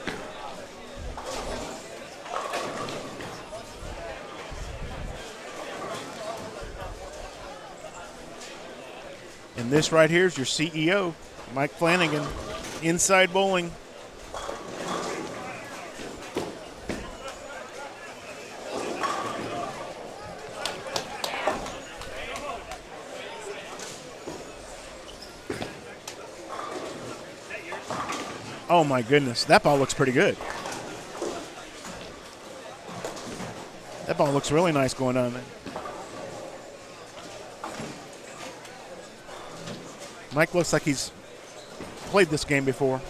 Speaker 1: And this right here is your CEO, Mike Flanagan, inside bowling. Oh my goodness, that ball looks pretty good. That ball looks really nice going on there. Mike looks like he's played this game before.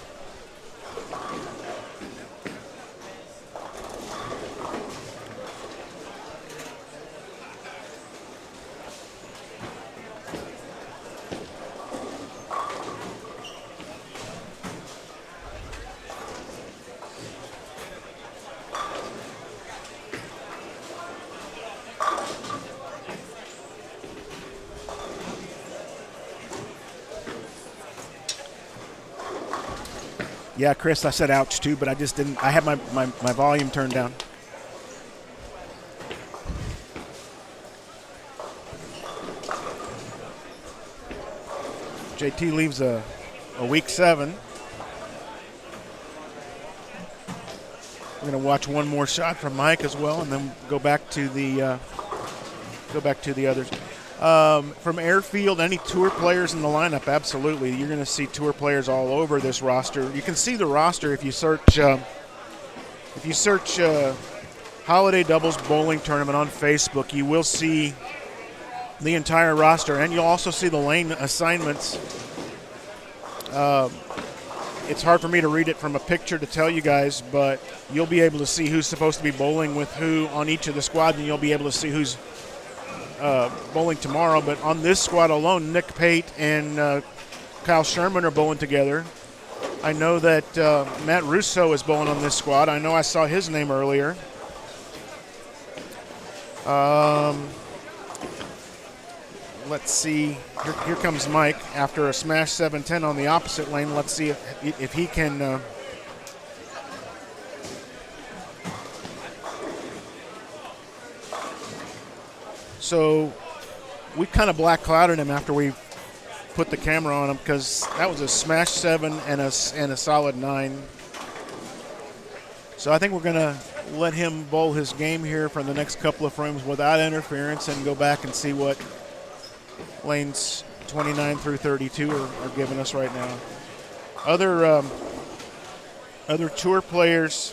Speaker 1: Yeah, Chris, I said ouch too, but I just didn't. I had my volume turned down. JT leaves a week 7. We're going to watch one more shot from Mike as well, and then go back to the others. From Airfield, any tour players in the lineup? Absolutely, you're going to see tour players all over this roster. You can see the roster if you search. Holiday Doubles Bowling Tournament on Facebook. You will see the entire roster, and you'll also see the lane assignments. It's hard for me to read it from a picture to tell you guys, but you'll be able to see who's supposed to be bowling with who on each of the squads, and you'll be able to see who's bowling tomorrow. But on this squad alone, Nick Pate and Kyle Sherman are bowling together. I know that Matt Russo is bowling on this squad. I know I saw his name earlier. Let's see. Here comes Mike after a smash 710 on the opposite lane. Let's see if he can. So we kind of black clouded him after we put the camera on him because that was a smash 7 and a solid 9. So I think we're going to let him bowl his game here for the next couple of frames without interference and go back and see what lanes 29 through 32 are giving us right now. Other tour players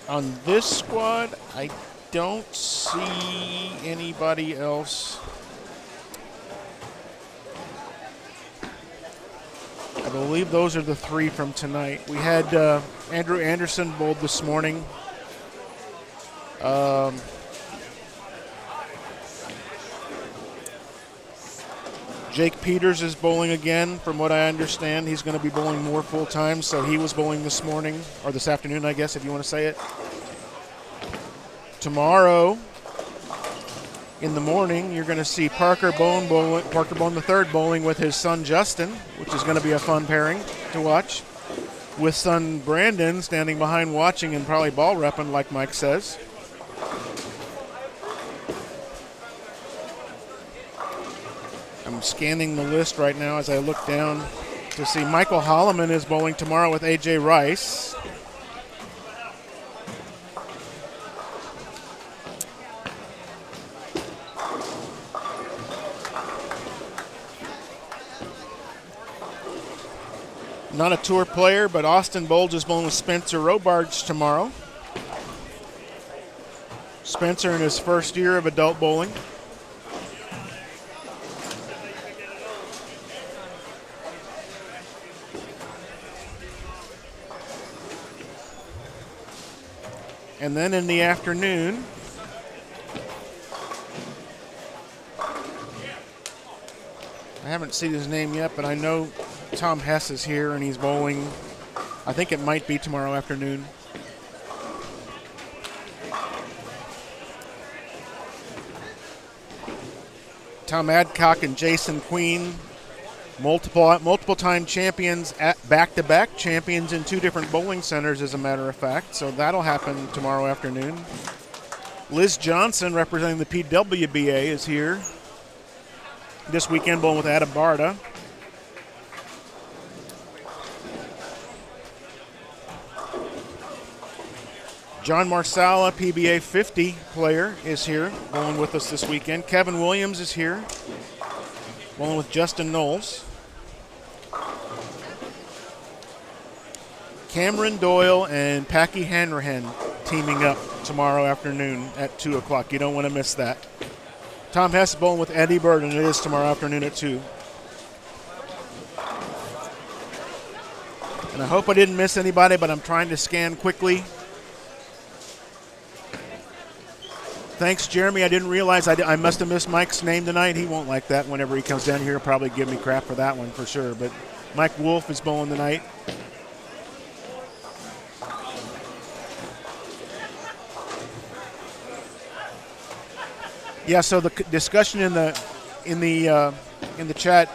Speaker 1: on this squad, I don't see anybody else. I believe those are the 3 from tonight. We had Andrew Anderson bowled this morning. Jake Peters is bowling again, from what I understand. He's going to be bowling more full-time, so he was bowling this morning, or this afternoon, I guess, if you want to say it. Tomorrow, in the morning, you're going to see Parker Bone III bowling with his son Justin, which is going to be a fun pairing to watch, with son Brandon standing behind watching and probably ball repping, like Mike says. I'm scanning the list right now as I look down to see Michael Holloman is bowling tomorrow with A.J. Rice. Not a tour player, but Austin Bolge is bowling with Spencer Robards tomorrow. Spencer in his first year of adult bowling. And then in the afternoon, I haven't seen his name yet, but I know Tom Hess is here and he's bowling. I think it might be tomorrow afternoon. Tom Adcock and Jason Queen, multiple time champions, back-to-back champions in 2 different bowling centers, as a matter of fact. So that'll happen tomorrow afternoon. Liz Johnson, representing the PWBA, is here this weekend bowling with Adam Barta. John Marsala, PBA 50 player, is here bowling with us this weekend. Keven Williams is here bowling with Justin Knowles. Cameron Doyle and Packy Hanrahan teaming up tomorrow afternoon at 2 o'clock. You don't want to miss that. Tom Hess bowling with Eddie Bird, and it is tomorrow afternoon at 2. And I hope I didn't miss anybody, but I'm trying to scan quickly. Thanks, Jeremy. I didn't realize I must have missed Mike's name tonight. He won't like that. Whenever he comes down here, he'll probably give me crap for that one for sure. But Mike Wolf is bowling tonight. Yeah, so the discussion in the chat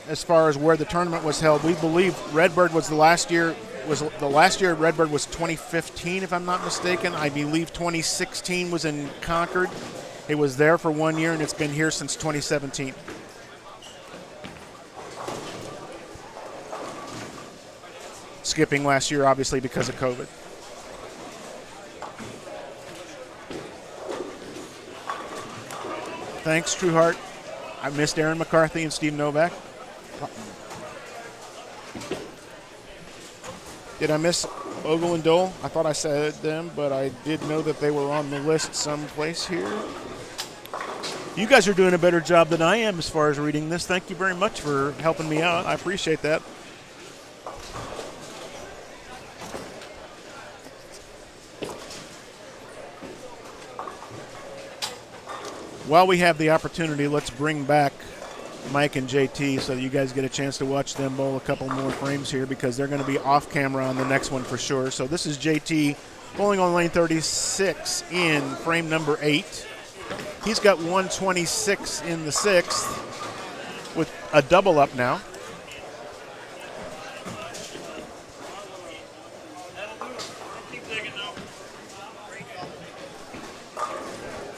Speaker 1: as far as where the tournament was held, we believe Redbird was the last year at Redbird was 2015, if I'm not mistaken. I believe 2016 was in Concord. It was there for 1 year, and it's been here since 2017. skipping last year, obviously, because of COVID. Thanks, Trueheart. I missed Aaron McCarthy and Steve Novak. Did I miss Ogle and Dole? I thought I said them, but I did know that they were on the list someplace here. You guys are doing a better job than I am as far as reading this. Thank you very much for helping me out. I appreciate that. While we have the opportunity, let's bring back Mike and JT so that you guys get a chance to watch them bowl a couple more frames here, because they're going to be off camera on the next one for sure. So this is JT bowling on lane 36 in frame number 8. He's got 126 in the 6th with a double up now.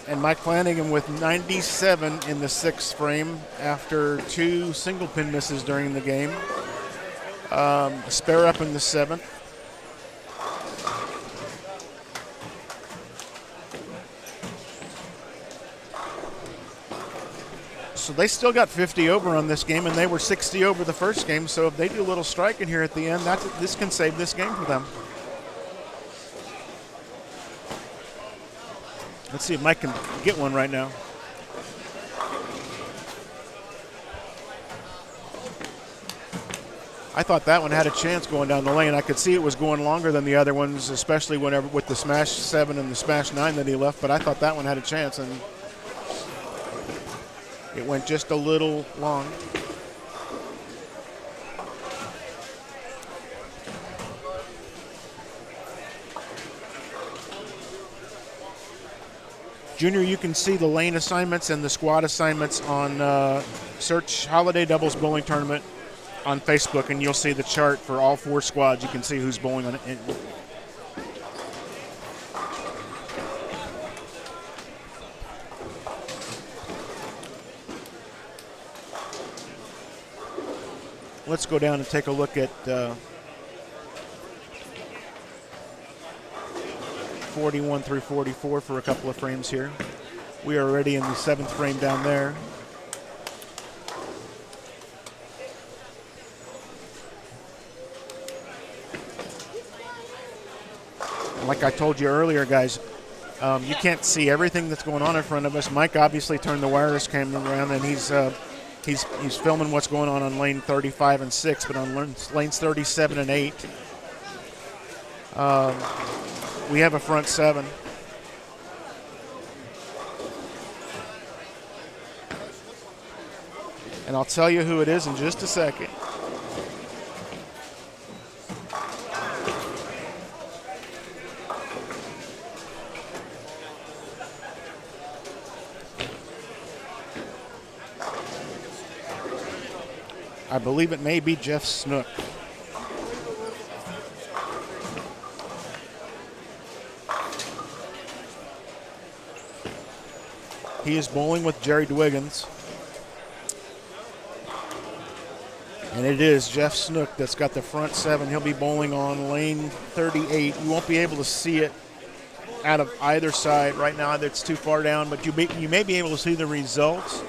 Speaker 1: And Mike Flanagan with 97 in the 6th frame after 2 single pin misses during the game. A spare up in the 7th. So they still got 50 over on this game, and they were 60 over the first game. So if they do a little striking here at the end, this can save this game for them. Let's see if Mike can get one right now. I thought that one had a chance going down the lane. I could see it was going longer than the other ones, especially whenever with the smash 7 and the smash 9 that he left, but I thought that one had a chance, and it went just a little long. Junior, you can see the lane assignments and the squad assignments on search Holiday Doubles Bowling Tournament on Facebook, and you'll see the chart for all 4 squads. You can see who's bowling on it. Let's go down and take a look at 41 through 44 for a couple of frames here. We are already in the 7th frame down there. Like I told you earlier, guys, you can't see everything that's going on in front of us. Mike obviously turned the wireless camera around, and he's filming what's going on lane 35 and 6, but on lanes 37 and 8, we have a front 7. And I'll tell you who it is in just a second. I believe it may be Jeff Snook. He is bowling with Jerry Dwiggins. And it is Jeff Snook that's got the front 7. He'll be bowling on lane 38. You won't be able to see it out of either side right now. It's too far down, but you may be able to see the results.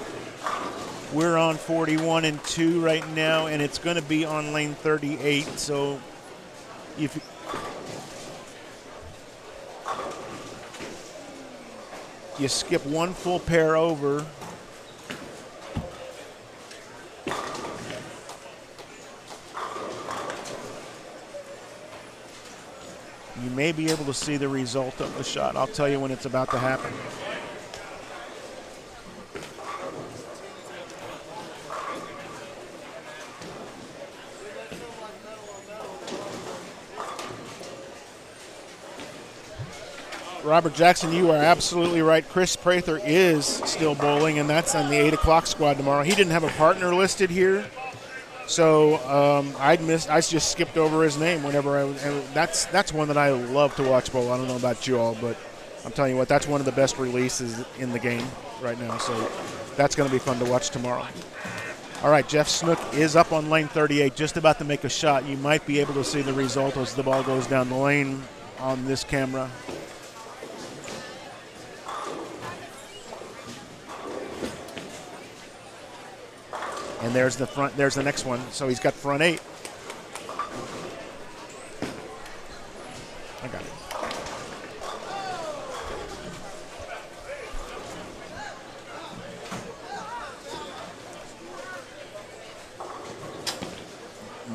Speaker 1: We're on 41 and 2 right now, and it's going to be on lane 38. So if you skip one full pair over, you may be able to see the result of the shot. I'll tell you when it's about to happen. Robert Jackson, you are absolutely right. Chris Prather is still bowling, and that's on the 8 o'clock squad tomorrow. He didn't have a partner listed here, so I just skipped over his name whenever that's one that I love to watch bowl. I don't know about you all, but I'm telling you what, that's one of the best releases in the game right now, so that's going to be fun to watch tomorrow. All right, Jeff Snook is up on lane 38, just about to make a shot. You might be able to see the result as the ball goes down the lane on this camera. And there's the next one. So he's got front 8. I got it.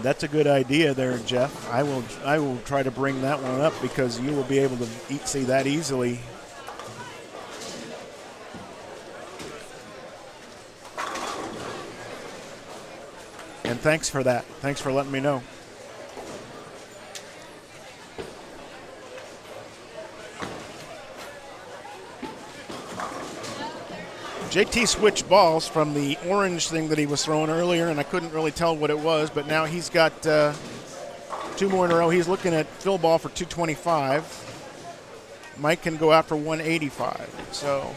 Speaker 1: That's a good idea there, Jeff. I will try to bring that one up because you will be able to see that easily. And thanks for that. Thanks for letting me know. JT switched balls from the orange thing that he was throwing earlier, and I couldn't really tell what it was, but now he's got 2 more in a row. He's looking at fill ball for 225. Mike can go out for 185. So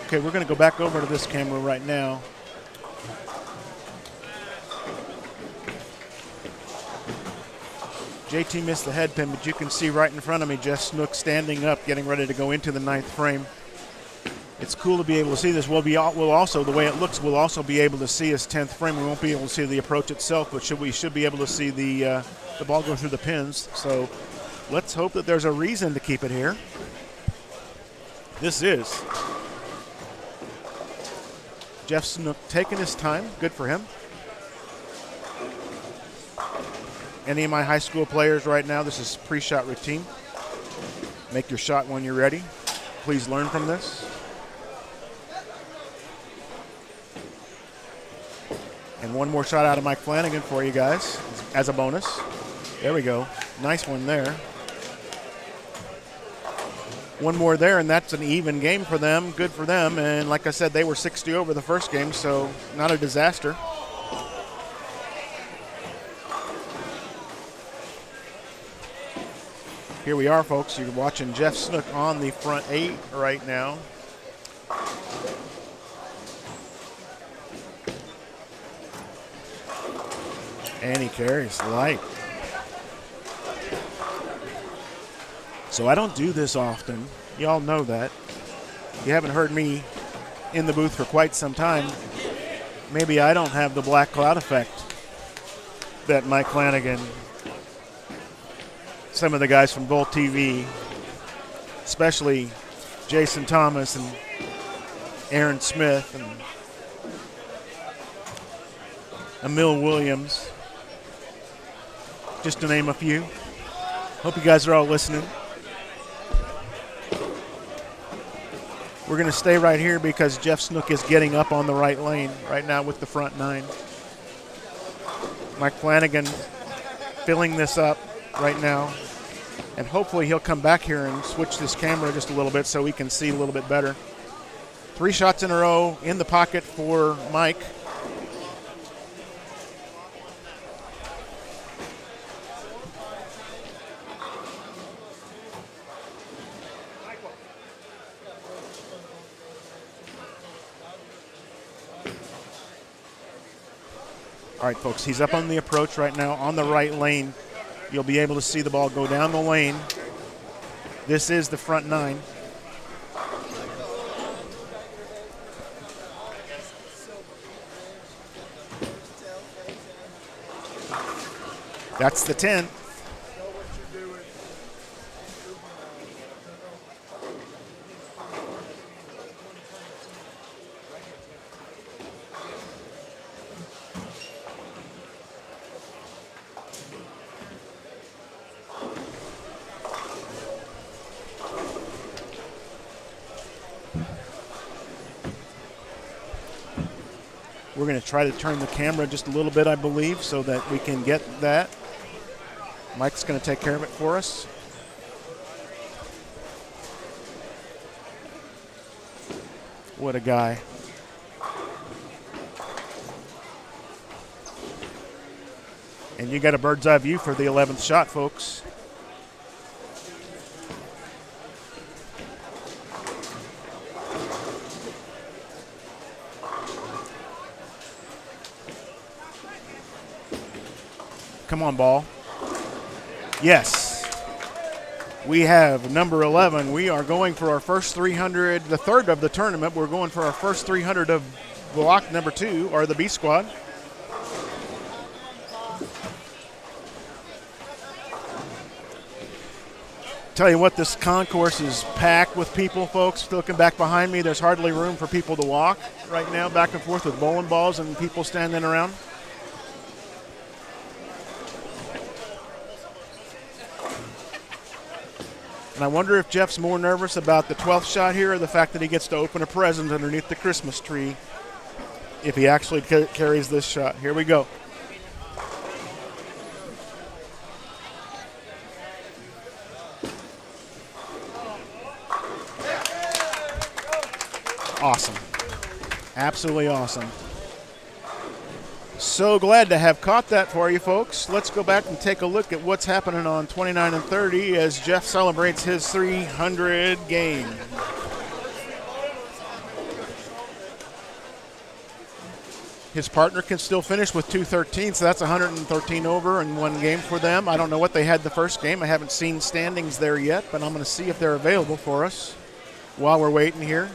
Speaker 1: okay, we're going to go back over to this camera right now. JT missed the head pin, but you can see right in front of me Jeff Snook standing up, getting ready to go into the 9th frame. It's cool to be able to see this. We'll also, the way it looks, we'll also be able to see his 10th frame. We won't be able to see the approach itself, but we should be able to see the ball go through the pins. So let's hope that there's a reason to keep it here. This is Jeff Snook taking his time. Good for him. Any of my high school players right now, this is pre-shot routine. Make your shot when you're ready. Please learn from this. And one more shot out of Mike Flanagan for you guys as a bonus. There we go. Nice one there. One more there, and that's an even game for them. Good for them. And like I said, they were 60 over the first game, so not a disaster. Here we are, folks. You're watching Jeff Snook on the front 8 right now. And he carries light. So I don't do this often. Y'all know that. You haven't heard me in the booth for quite some time. Maybe I don't have the black cloud effect that Mike Flanagan, some of the guys from Bolt TV, especially Jason Thomas and Aaron Smith and Emil Williams, just to name a few. Hope you guys are all listening. We're going to stay right here because Jeff Snook is getting up on the right lane right now with the front 9. Mike Flanagan filling this up right now. And hopefully he'll come back here and switch this camera just a little bit so we can see a little bit better. 3 shots in a row in the pocket for Mike. All right, folks, he's up on the approach right now on the right lane. You'll be able to see the ball go down the lane. This is the front 9. That's the 10. We're going to try to turn the camera just a little bit, I believe, so that we can get that. Mike's going to take care of it for us. What a guy. And you got a bird's eye view for the 11th shot, folks. Come on, ball. Yes. We have number 11. We are going for our first 300, the third of the tournament. We're going for our first 300 of block number 2, or the B squad. Tell you what, this concourse is packed with people, folks. Looking back behind me, there's hardly room for people to walk right now, back and forth with bowling balls and people standing around. And I wonder if Jeff's more nervous about the 12th shot here or the fact that he gets to open a present underneath the Christmas tree if he actually carries this shot. Here we go. Awesome. Absolutely awesome. So glad to have caught that for you folks. Let's go back and take a look at what's happening on 29 and 30 as Jeff celebrates his 300 game. His partner can still finish with 213, so that's 113 over in one game for them. I don't know what they had the first game. I haven't seen standings there yet, but I'm going to see if they're available for us while we're waiting here.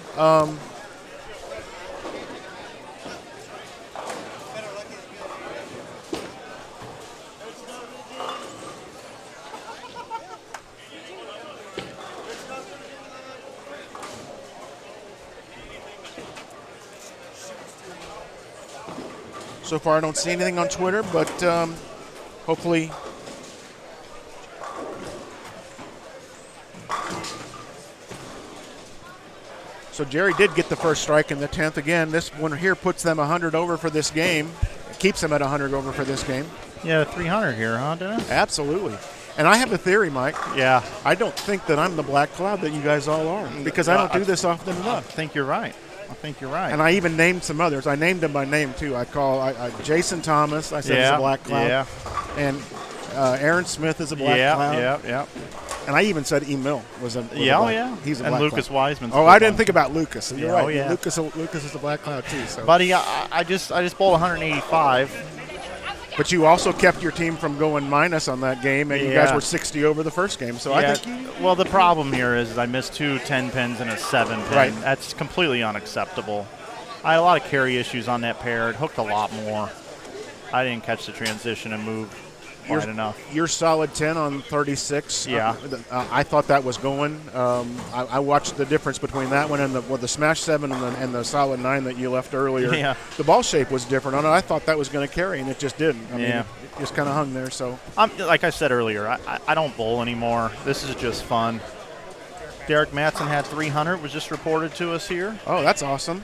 Speaker 1: So far, I don't see anything on Twitter, but hopefully. So Jerry did get the first strike in the 10th. Again, this one here puts them 100 over for this game. It keeps them at 100 over for this game.
Speaker 4: Yeah, 300 here, huh, Dennis?
Speaker 1: Absolutely. And I have a theory, Mike.
Speaker 4: Yeah.
Speaker 1: I don't think that I'm the black cloud that you guys all are because I don't do this often enough.
Speaker 4: I think you're right.
Speaker 1: And I even named some others. I named them by name, too. I Jason Thomas, I said is a black cloud.
Speaker 4: Yeah.
Speaker 1: And Aaron Smith is a black cloud.
Speaker 4: Yeah.
Speaker 1: And I even said Emil was a black.
Speaker 4: Yeah.
Speaker 1: He's a
Speaker 4: and
Speaker 1: black
Speaker 4: Lucas
Speaker 1: cloud.
Speaker 4: Wiseman's
Speaker 1: Oh, I didn't think about Lucas. You're right.
Speaker 4: Yeah.
Speaker 1: Lucas is a black cloud, too. So.
Speaker 4: Buddy, I just bowled 185.
Speaker 1: But you also kept your team from going minus on that game, and you guys were 60 over the first game. So I think
Speaker 4: well, the problem here is I missed 2 10 pins and a 7 pin.
Speaker 1: Right.
Speaker 4: That's completely unacceptable. I had a lot of carry issues on that pair. It hooked a lot more. I didn't catch the transition and move wide enough.
Speaker 1: You're solid 10 on 36.
Speaker 4: Yeah.
Speaker 1: I thought that was going. I watched the difference between that one and the smash 7 and the solid 9 that you left earlier.
Speaker 4: Yeah.
Speaker 1: The ball shape was different on it. I thought that was going to carry, and it just didn't. I mean, it just kind of hung there. So,
Speaker 4: like I said earlier, I don't bowl anymore. This is just fun. Derek Matson had 300, was just reported to us here.
Speaker 1: Oh, that's awesome.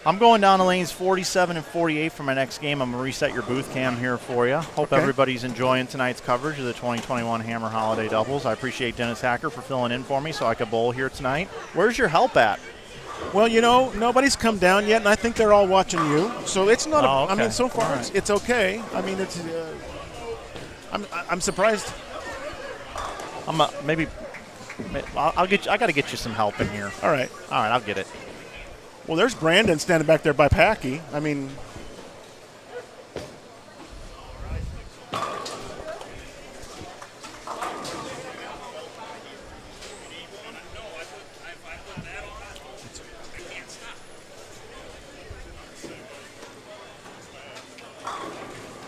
Speaker 4: I'm going down the lanes 47 and 48 for my next game. I'm going to reset your booth cam here for you. Hope everybody's enjoying tonight's coverage of the 2021 Hammer Holiday Doubles. I appreciate Dennis Hacker for filling in for me so I could bowl here tonight. Where's your help at?
Speaker 1: Well, nobody's come down yet, and I think they're all watching you. So it's not.
Speaker 4: Okay.
Speaker 1: I mean, so far
Speaker 4: All right.
Speaker 1: it's okay. I mean, it's. I'm surprised.
Speaker 4: I'll get you. I got to get you some help in here.
Speaker 1: All right,
Speaker 4: I'll get it.
Speaker 1: Well, there's Brandon standing back there by Packy. I mean.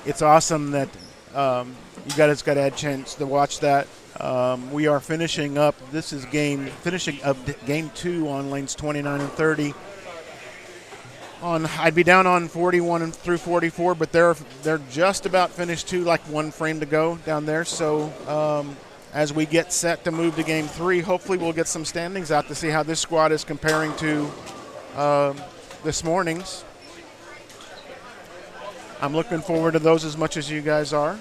Speaker 1: It's awesome that you guys got a chance to watch that. We are finishing up. This is finishing up game 2 on lanes 29 and 30. I'd be down on 41 and through 44, but they're just about finished too, like one frame to go down there. So as we get set to move to game 3, hopefully we'll get some standings out to see how this squad is comparing to this morning's. I'm looking forward to those as much as you guys are.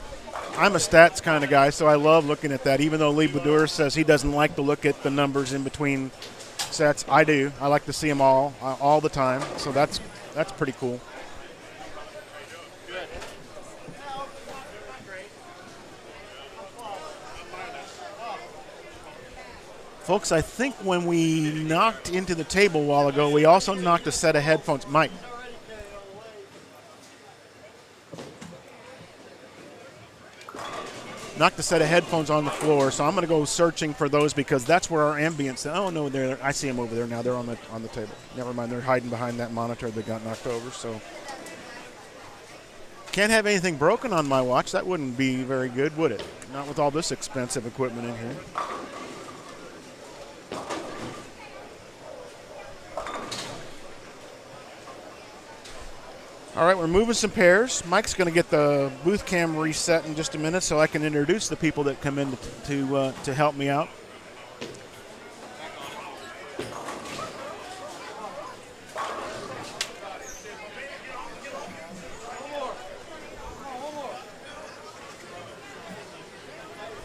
Speaker 1: I'm a stats kind of guy, so I love looking at that. Even though Lee Badur says he doesn't like to look at the numbers in between sets, I do. I like to see them all the time. So that's pretty cool. Folks, I think when we knocked into the table a while ago, we also knocked a set of headphones. Mike. Knocked a set of headphones on the floor, so I'm going to go searching for those because that's where our ambience. Oh no, I see them over there now. They're on the table. Never mind, they're hiding behind that monitor that got knocked over. So can't have anything broken on my watch. That wouldn't be very good, would it? Not with all this expensive equipment in here. All right, we're moving some pairs. Mike's going to get the booth cam reset in just a minute so I can introduce the people that come in to help me out.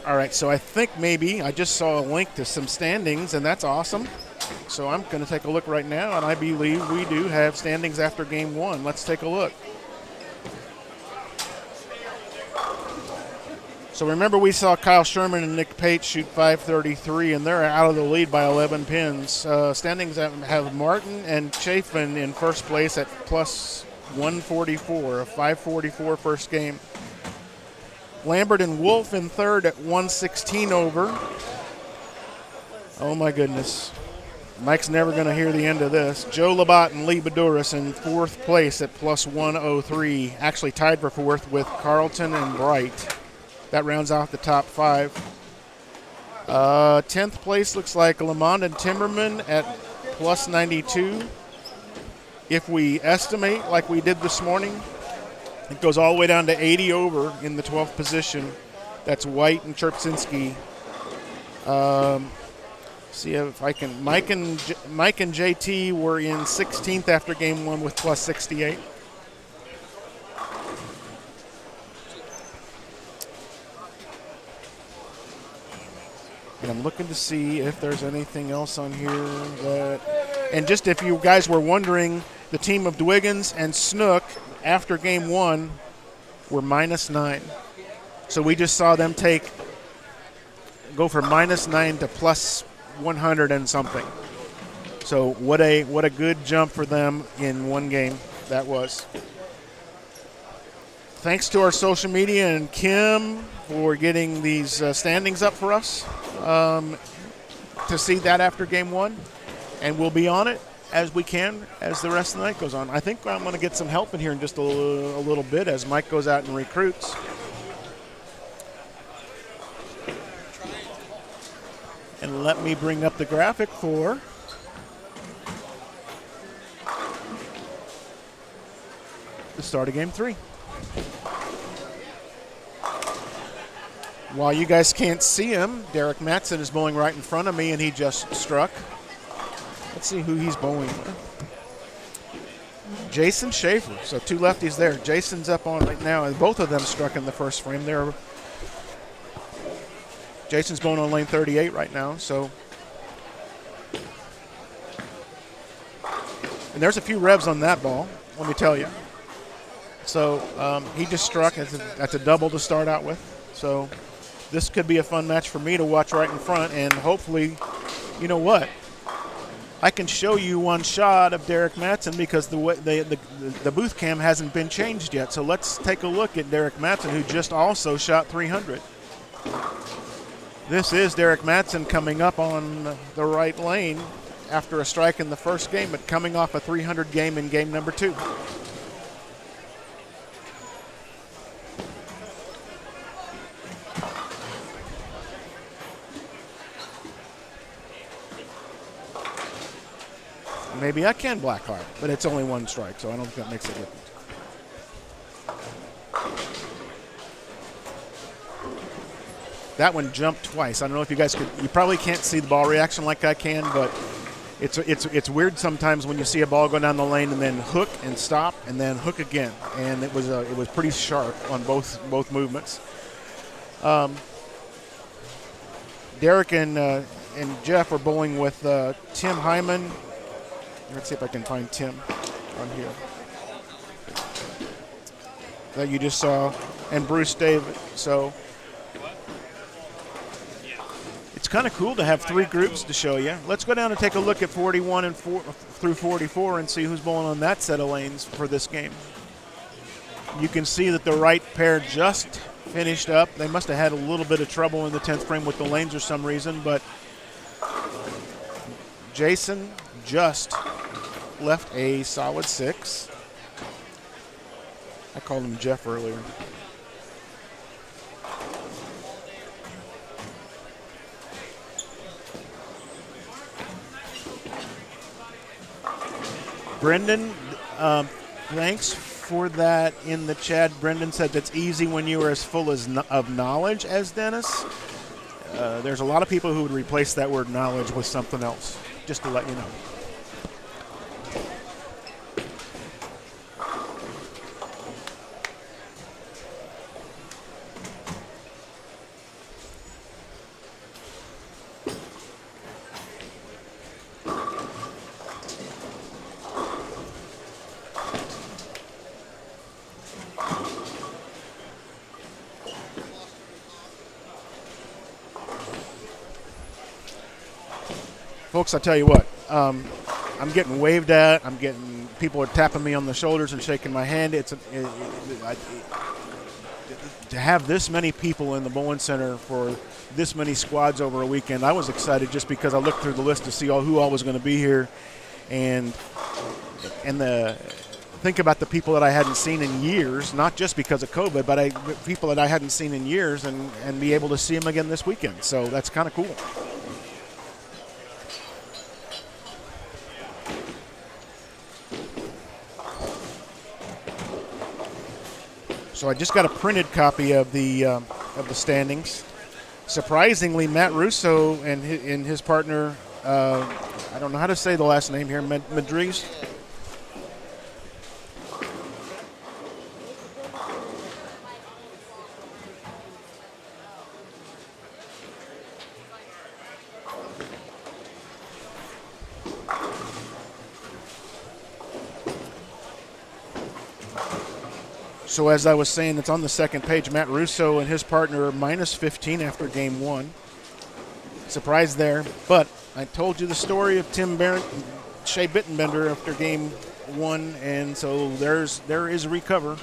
Speaker 1: All right, so I think maybe I just saw a link to some standings, and that's awesome. So I'm going to take a look right now, and I believe we do have standings after game one. Let's take a look. So remember, we saw Kyle Sherman and Nick Pate shoot 533, and they're out of the lead by 11 pins. Standings have Martin and Chafin in first place at plus 144, a 544 first game. Lambert and Wolf in third at 116 over. Oh, my goodness. Mike's never going to hear the end of this. Joe Labatt and Lee Baduris in fourth place at plus 103. Actually tied for fourth with Carlton and Bright. That rounds out the top five. 10th place looks like Lamont and Timmerman at plus 92. If we estimate like we did this morning, it goes all the way down to 80 over in the 12th position. That's White and Cherpsinski. See if I can. Mike and JT were in 16th after game one with plus 68. And I'm looking to see if there's anything else on here that. And just if you guys were wondering, the team of Dwiggins and Snook after game one were -9. So we just saw them go from -9 to plus 100 and something. So what a good jump for them in one game that was. Thanks to our social media and Kim for getting these standings up for us to see that after game one. And we'll be on it as we can as the rest of the night goes on. I think I'm going to get some help in here in just a little bit as Mike goes out and recruits. And let me bring up the graphic for the start of game three. While you guys can't see him, Derek Mattson is bowling right in front of me, and he just struck. Let's see who he's bowling with. Jason Schaefer. So two lefties there. Jason's up on right now, and both of them struck in the first frame. Jason's going on lane 38 right now, so. And there's a few revs on that ball, let me tell you. So he just struck. That's a double to start out with. So this could be a fun match for me to watch right in front, and hopefully, you know what? I can show you one shot of Derek Mattson because the booth cam hasn't been changed yet. So let's take a look at Derek Mattson, who just also shot 300. This is Derek Mattson coming up on the right lane after a strike in the first game, but coming off a 300 game in game number 2. Maybe I can black heart, but it's only one strike, so I don't think that makes a difference. That one jumped twice. I don't know if you guys you probably can't see the ball reaction like I can, but it's weird sometimes when you see a ball go down the lane and then hook and stop and then hook again. And it was pretty sharp on both movements. Derek and Jeff are bowling with Tim Hyman. Let's see if I can find Tim on here. That you just saw, and Bruce David. So it's kind of cool to have 3 groups to show you. Let's go down and take a look at 41 and through 44 and see who's bowling on that set of lanes for this game. You can see that the right pair just finished up. They must have had a little bit of trouble in the 10th frame with the lanes for some reason, but Jason just left a solid 6. I called him Jeff earlier. Brendan, thanks for that in the chat. Brendan said that's easy when you are as full of knowledge as Dennis. There's a lot of people who would replace that word knowledge with something else, just to let you know. Folks, I tell you what, I'm getting waved at. People are tapping me on the shoulders and shaking my hand. To have this many people in the bowling center for this many squads over a weekend, I was excited just because I looked through the list to see who all was going to be here, and think about the people that I hadn't seen in years, not just because of COVID, but people that I hadn't seen in years, and be able to see them again this weekend. So that's kind of cool. So I just got a printed copy of the standings. Surprisingly, Matt Russo and his partner, I don't know how to say the last name here, Madriz. So as I was saying, it's on the second page. Matt Russo and his partner are minus 15 after game 1. Surprise there. But I told you the story of Shea Bittenbender after game 1, and so there is a recover.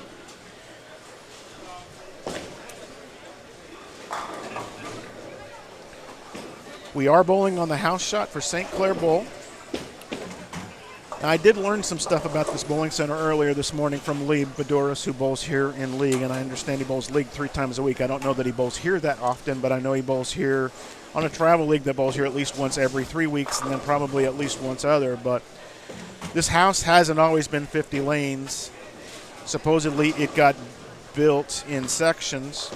Speaker 1: We are bowling on the house shot for St. Clair Bowl. Now, I did learn some stuff about this bowling center earlier this morning from Lee Bedoris, who bowls here in league, and I understand he bowls league 3 times a week. I don't know that he bowls here that often, but I know he bowls here on a travel league that bowls here at least once every 3 weeks, and then probably at least once other. But this house hasn't always been 50 lanes. Supposedly it got built in sections,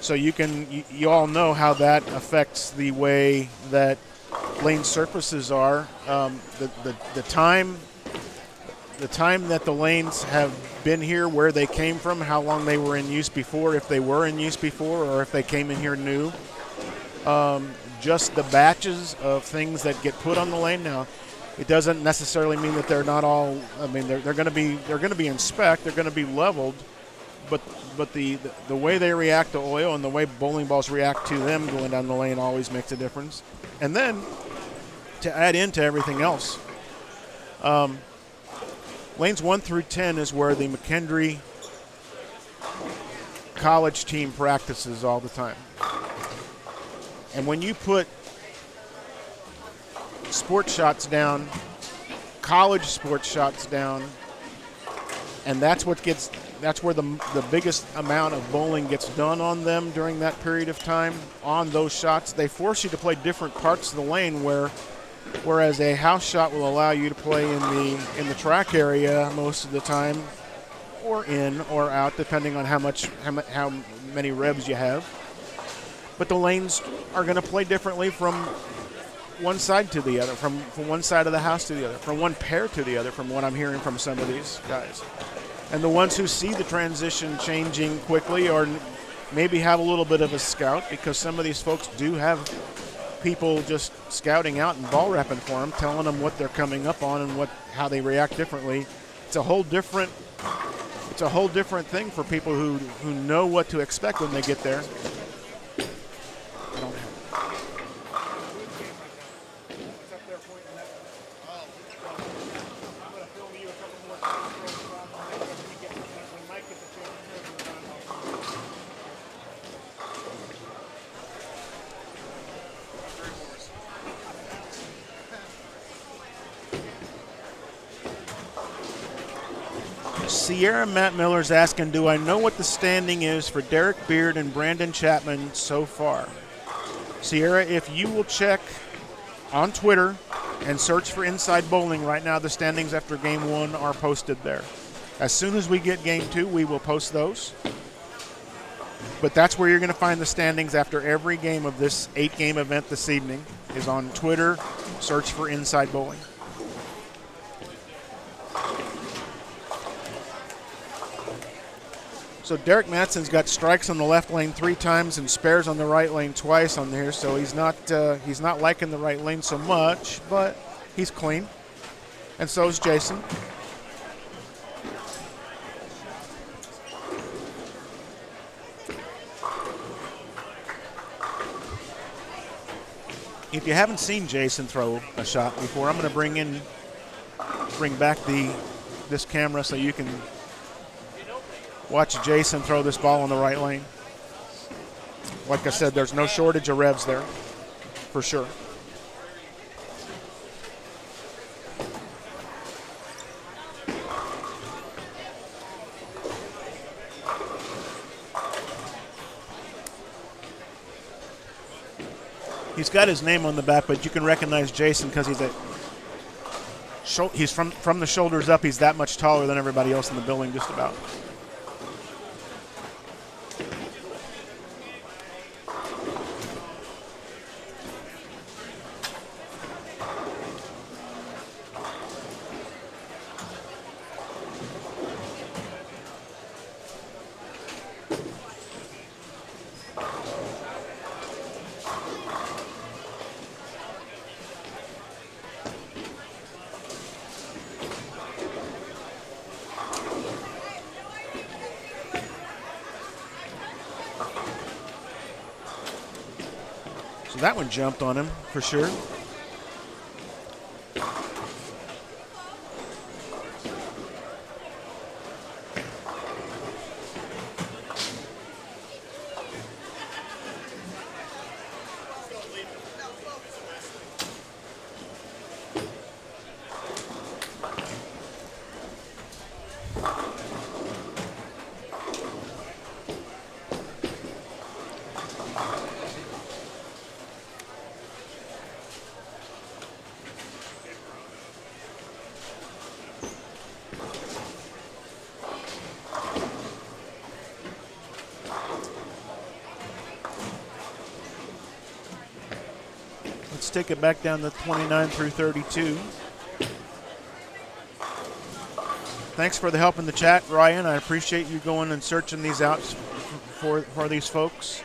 Speaker 1: so you all know how that affects the way that lane surfaces are. The time that the lanes have been here, where they came from, how long they were in use before, if they were in use before, or if they came in here new. Just the batches of things that get put on the lane. Now, it doesn't necessarily mean that they're not all. I mean, they're going to be in spec. They're going to be leveled, but the way they react to oil and the way bowling balls react to them going down the lane always makes a difference. And then to add into everything else, lanes 1 through 10 is where the McKendree college team practices all the time. And when you put sports shots down, college sports shots down, and that's where the biggest amount of bowling gets done on them during that period of time. On those shots, they force you to play different parts of the lane, whereas a house shot will allow you to play in the track area most of the time, or in or out, depending on how many revs you have. But the lanes are going to play differently from one side to the other, from one side of the house to the other, from one pair to the other, from what I'm hearing from some of these guys. And the ones who see the transition changing quickly maybe have a little bit of a scout, because some of these folks do have people just scouting out and ball repping for them, telling them what they're coming up on and how they react differently. It's a whole different thing for people who know what to expect when they get there. I don't have
Speaker 5: It's up there pointing that. I'm going to film you a couple more times when Mike gets a chance to throw the run.
Speaker 1: Sierra Matt Miller's asking, do I know what the standing is for Derek Beard and Brandon Chapman so far? Sierra, if you will check on Twitter and search for Inside Bowling right now, the standings after Game 1 are posted there. As soon as we get Game 2, we will post those. But that's where you're going to find the standings after every game of this 8-game event this evening is on Twitter. Search for Inside Bowling. So Derek Matson's got strikes on the left lane 3 times and spares on the right lane twice on there. So he's not liking the right lane so much, but he's clean. And so is Jason. If you haven't seen Jason throw a shot before, I'm going to bring back this camera so you can watch Jason throw this ball in the right lane. Like I said, there's no shortage of revs there, for sure. He's got his name on the back, but you can recognize Jason because he's from the shoulders up. He's that much taller than everybody else in the building, just about. So that one jumped on him for sure. Let's take it back down to 29 through 32. Thanks for the help in the chat, Ryan. I appreciate you going and searching these out for these folks.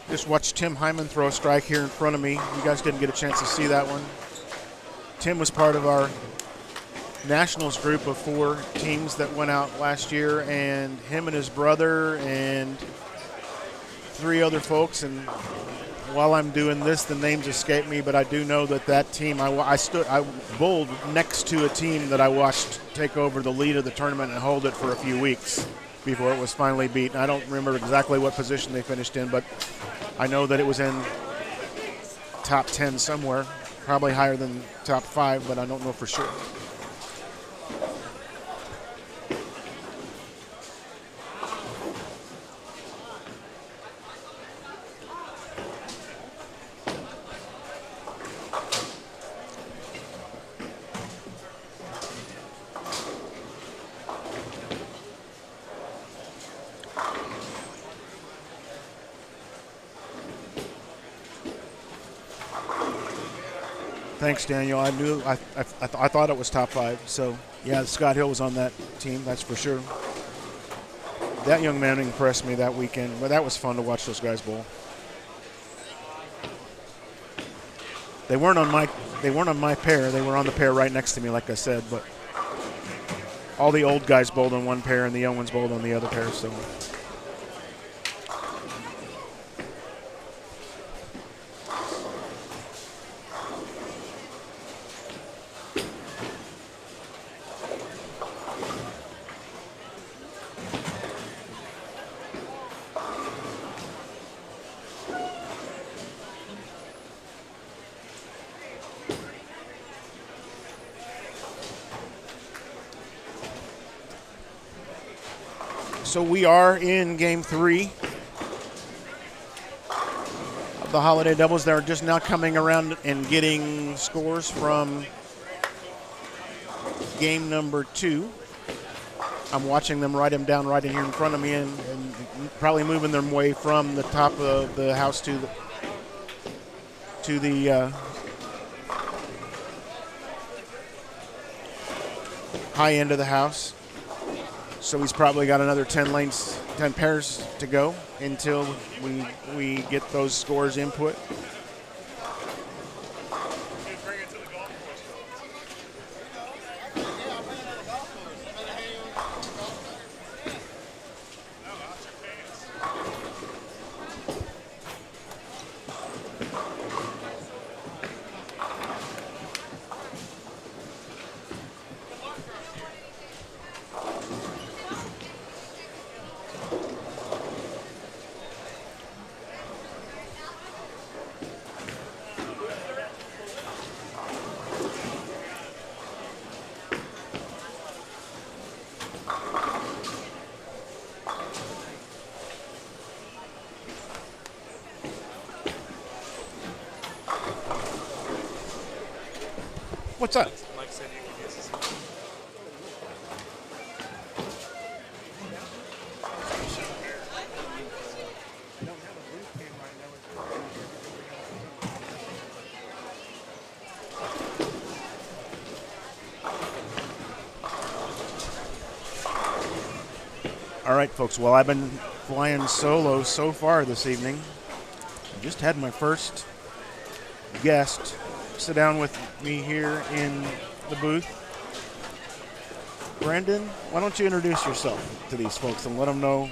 Speaker 1: Just watched Tim Hyman throw a strike here in front of me. You guys didn't get a chance to see that one. Tim was part of our Nationals group of 4 teams that went out last year, and him and his brother and 3 other folks. And while I'm doing this, the names escape me, but I do know that team, I bowled next to a team that I watched take over the lead of the tournament and hold it for a few weeks before it was finally beaten. I don't remember exactly what position they finished in, but I know that it was in top 10 somewhere, probably higher than top 5, but I don't know for sure. Thanks, Daniel. I knew I thought it was top 5. So yeah, Scott Hill was on that team. That's for sure. That young man impressed me that weekend. But that was fun to watch those guys bowl. They weren't on my pair. They were on the pair right next to me, like I said. But all the old guys bowled on one pair, and the young ones bowled on the other pair. So. So we are in Game 3 of the Holiday Doubles. They're just now coming around and getting scores from game number 2. I'm watching them write them down right in here in front of me and probably moving them way from the top of the house to the high end of the house. So he's probably got another 10 pairs to go until we get those scores input. What's up?
Speaker 6: Mike said you could use this.
Speaker 1: All right, folks. Well, I've been flying solo so far this evening. I just had my first guest sit down with me here in the booth. Brandon, why don't you introduce yourself to these folks and let them know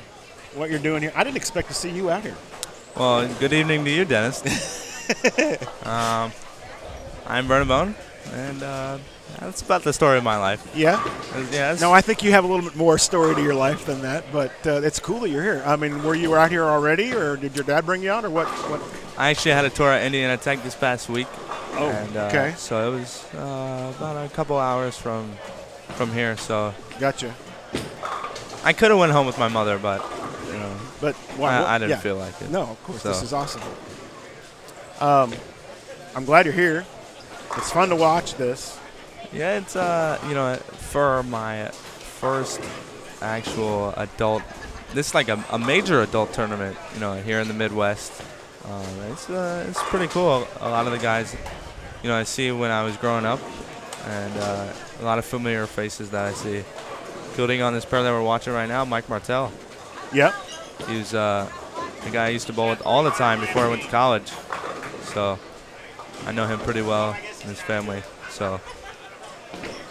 Speaker 1: what you're doing here? I didn't expect to see you out here.
Speaker 6: Well, good evening to you, Dennis. I'm Vernon Bone, and that's about the story of my life.
Speaker 1: Yeah?
Speaker 6: Yeah.
Speaker 1: No, I think you have a little bit more story to your life than that, but it's cool that you're here. I mean, were you out here already, or did your dad bring you out, or what?
Speaker 6: I actually had a tour at Indiana Tech this past week.
Speaker 1: Oh,
Speaker 6: and,
Speaker 1: okay.
Speaker 6: So it was about a couple hours from here. So
Speaker 1: Gotcha.
Speaker 6: I could have went home with my mother, but you know,
Speaker 1: But
Speaker 6: I didn't feel like it.
Speaker 1: No, of course.
Speaker 6: So.
Speaker 1: This is awesome. I'm glad you're here. It's fun to watch this.
Speaker 6: Yeah, it's for my first actual adult. This is like a major adult tournament, here in the Midwest. It's pretty cool. A lot of the guys, I see when I was growing up, and a lot of familiar faces that I see. Including on this pair that we're watching right now, Mike Martell.
Speaker 1: Yep.
Speaker 6: He was the guy I used to bowl with all the time before I went to college. So I know him pretty well and his family. So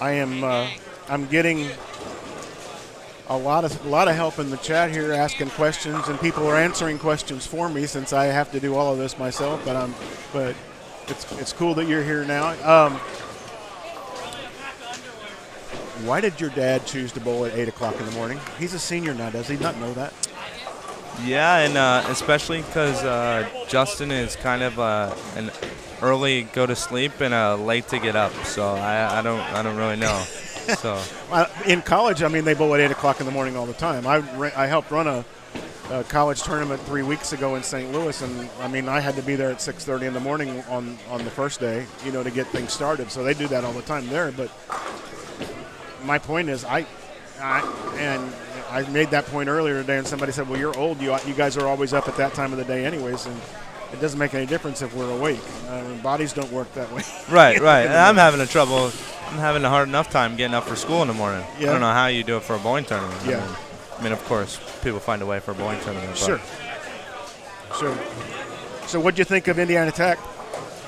Speaker 1: I'm getting a lot of help in the chat here, asking questions, and people are answering questions for me since I have to do all of this myself. But it's cool that you're here now. Why did your dad choose to bowl at 8 o'clock in the morning? He's a senior now. Does he not know that?
Speaker 6: yeah, and especially because Justin is kind of an early go to sleep and a late to get up. So I don't really know. So
Speaker 1: in college, I mean, they bowl at 8 o'clock in the morning all the time. I helped run a college tournament 3 weeks ago in St. Louis, and I mean, I had to be there at 6:30 in the morning on the first day, to get things started. So they do that all the time there. But my point is, I made that point earlier today, and somebody said, "Well, you're old. You guys are always up at that time of the day, anyways." And it doesn't make any difference if we're awake. Bodies don't work that way.
Speaker 6: Right. And I'm having a hard enough time getting up for school in the morning.
Speaker 1: Yeah.
Speaker 6: I don't know how you do it for a bowling tournament.
Speaker 1: Yeah.
Speaker 6: I mean, of course, people find a way for a bowling tournament. But
Speaker 1: Sure. So what'd you think of Indiana Tech?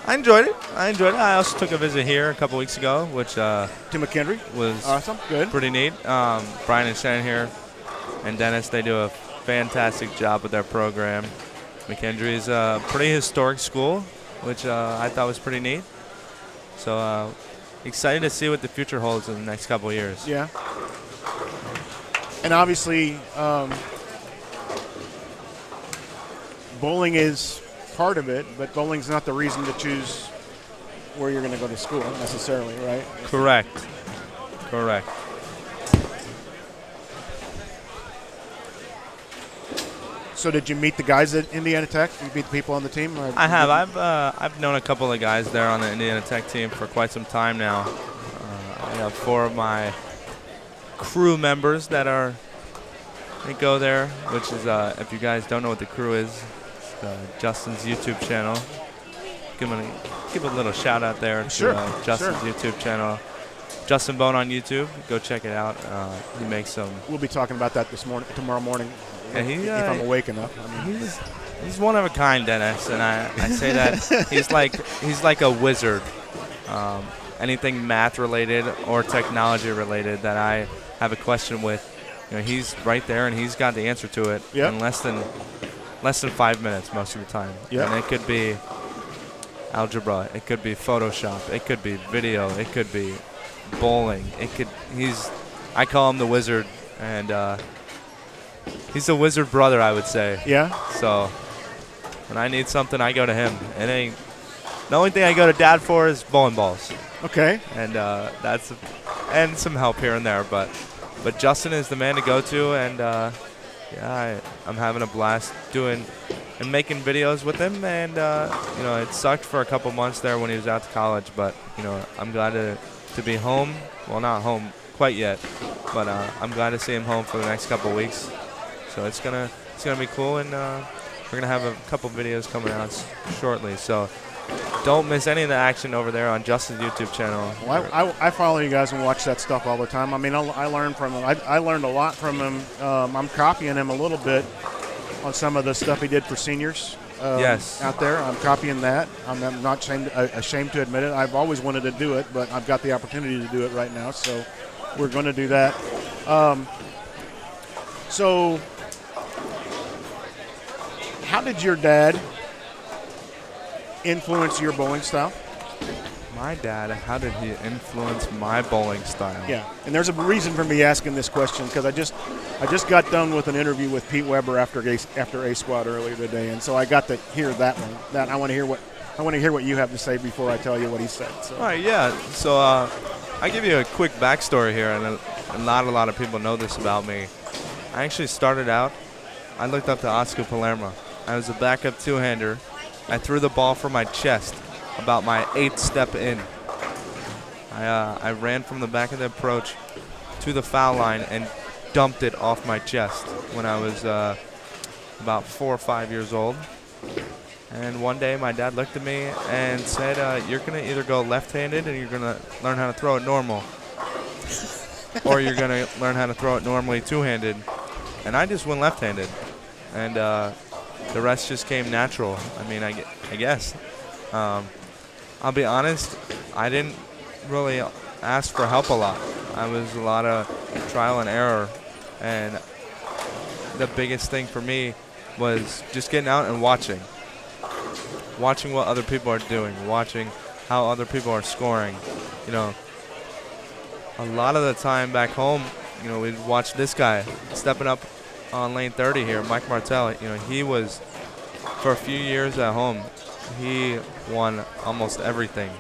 Speaker 6: I enjoyed it. I also took a visit here a couple weeks ago, which
Speaker 1: To McKendree?
Speaker 6: was
Speaker 1: Awesome. Good.
Speaker 6: pretty neat. Brian and Shannon here and Dennis, they do a fantastic job with their program. McKendree is a pretty historic school, which I thought was pretty neat. So excited to see what the future holds in the next couple of years.
Speaker 1: Yeah. And obviously, bowling is part of it, but bowling's not the reason to choose where you're going to go to school necessarily, right?
Speaker 6: Correct.
Speaker 1: So did you meet the guys at Indiana Tech? Did you meet the people on the team? Or
Speaker 6: I have. I've known a couple of guys there on the Indiana Tech team for quite some time now. I have 4 of my crew members that go there, which is, if you guys don't know what the crew is, it's Justin's YouTube channel. Give a little shout out there
Speaker 1: Sure,
Speaker 6: to Justin's YouTube channel. Justin Bone on YouTube. Go check it out. He makes some.
Speaker 1: We'll be talking about that tomorrow morning.
Speaker 6: Yeah,
Speaker 1: if I'm awake enough. I mean,
Speaker 6: he's one of a kind, Dennis, and I say that he's like a wizard. Anything math related or technology related that I have a question with, he's right there and he's got the answer to it in less than 5 minutes most of the time.
Speaker 1: Yep.
Speaker 6: And it could be algebra, it could be Photoshop, it could be video, it could be bowling. I call him the wizard, and he's a wizard brother, I would say.
Speaker 1: Yeah.
Speaker 6: So when I need something, I go to him. The only thing I go to Dad for is bowling balls.
Speaker 1: Okay.
Speaker 6: And and some help here and there, but Justin is the man to go to, and I'm having a blast doing and making videos with him. And it sucked for a couple months there when he was out to college, but I'm glad to be home. Well, not home quite yet, but I'm glad to see him home for the next couple weeks. So it's gonna be cool, and we're gonna have a couple videos coming out shortly. So don't miss any of the action over there on Justin's YouTube channel.
Speaker 1: Well, I follow you guys and watch that stuff all the time. I mean, I learn from him. I learned a lot from him. I'm copying him a little bit on some of the stuff he did for seniors.
Speaker 6: Yes.
Speaker 1: Out there, I'm copying that. I'm not ashamed to admit it. I've always wanted to do it, but I've got the opportunity to do it right now. So we're going to do that. So how did your dad influence your bowling style?
Speaker 6: My dad, how did he influence my bowling style?
Speaker 1: Yeah, and there's a reason for me asking this question, because I just got done with an interview with Pete Weber after A Squad earlier today, and so I got to hear that one. That I want to hear what you have to say before I tell you what he said. So.
Speaker 6: All right, yeah. So I give you a quick backstory here, and not a lot of people know this about me. I actually started out. I looked up to Oscar Palermo. I was a backup two-hander. I threw the ball from my chest about my 8th step in. I ran from the back of the approach to the foul line and dumped it off my chest when I was about 4 or 5 years old. And one day my dad looked at me and said, you're going to either go left-handed and you're going to learn how to throw it normal, or you're going to learn how to throw it normally two-handed. And I just went left-handed. And the rest just came natural. I mean, I guess. I'll be honest, I didn't really ask for help a lot. I was a lot of trial and error. And the biggest thing for me was just getting out and watching. Watching what other people are doing. Watching how other people are scoring. A lot of the time back home, we'd watch this guy stepping up on lane 30 here, Mike Martell. He was, for a few years at home, he won almost everything.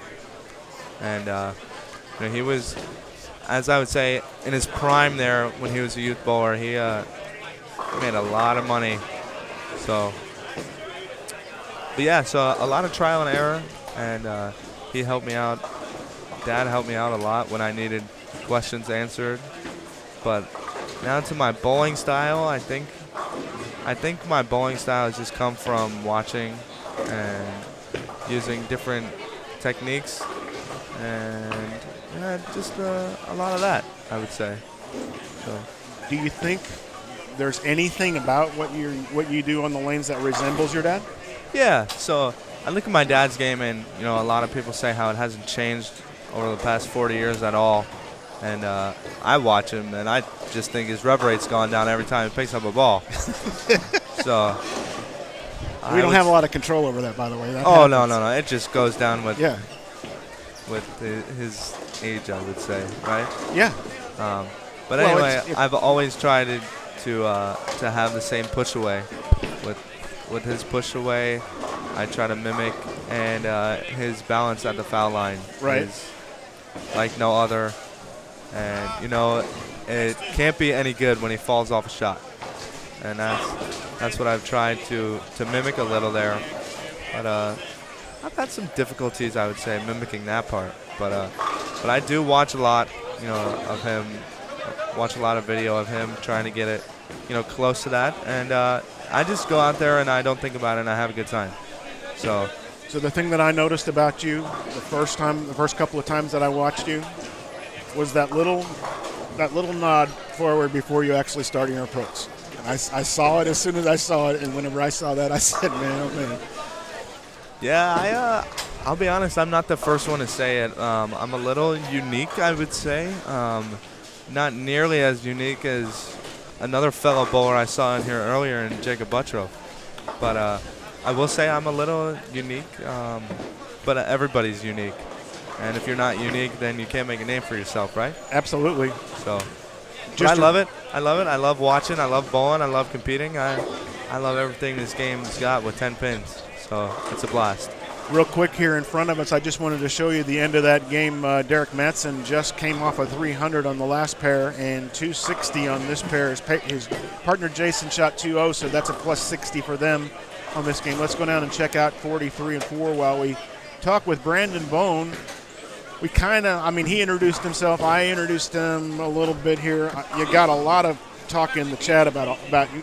Speaker 6: And he was, as I would say, in his prime there when he was a youth bowler. He made a lot of money. So a lot of trial and error, and he helped me out. Dad helped me out a lot when I needed questions answered. But now to my bowling style, I think my bowling style has just come from watching and using different techniques, and just a lot of that, I would say. So.
Speaker 1: Do you think there's anything about what you do on the lanes that resembles your dad?
Speaker 6: Yeah, so I look at my dad's game, and a lot of people say how it hasn't changed over the past 40 years at all. And I watch him, and I just think his rev rate's gone down every time he picks up a ball. So
Speaker 1: we don't have a lot of control over that, by the way. That
Speaker 6: oh
Speaker 1: happens.
Speaker 6: no, it just goes down with
Speaker 1: his
Speaker 6: age, I would say, right?
Speaker 1: Yeah.
Speaker 6: But
Speaker 1: well,
Speaker 6: anyway, I've always tried to have the same push away. With his push away, I try to mimic, and his balance at the foul line is like no other. And it can't be any good when he falls off a shot, and that's what I've tried to mimic a little there. But I've had some difficulties, I would say, mimicking that part. But I do watch a lot, of him. Watch a lot of video of him trying to get it, close to that, and I just go out there and I don't think about it and I have a good time. So
Speaker 1: the thing that I noticed about you the first couple of times that I watched you was that little nod forward before you actually started your approach. I saw it as soon as I saw it, and whenever I saw that, I said, man, oh man.
Speaker 6: Yeah, I'll be honest, I'm not the first one to say it. I'm a little unique, I would say. Not nearly as unique as another fellow bowler I saw in here earlier, in Jacob Buttrow. But I will say I'm a little unique, but everybody's unique. And if you're not unique, then you can't make a name for yourself, right?
Speaker 1: Absolutely.
Speaker 6: So I love it. I love watching. I love bowling. I love competing. I love everything this game's got with 10 pins. So it's a blast.
Speaker 1: Real quick here in front of us, I just wanted to show you the end of that game. Derek Mattson just came off a 300 on the last pair and 260 on this pair. His partner Jason shot 2-0, so that's a plus 60 for them on this game. Let's go down and check out 43 and 4 while we talk with Brandon Bone. We he introduced himself. I introduced him a little bit here. You got a lot of talk in the chat about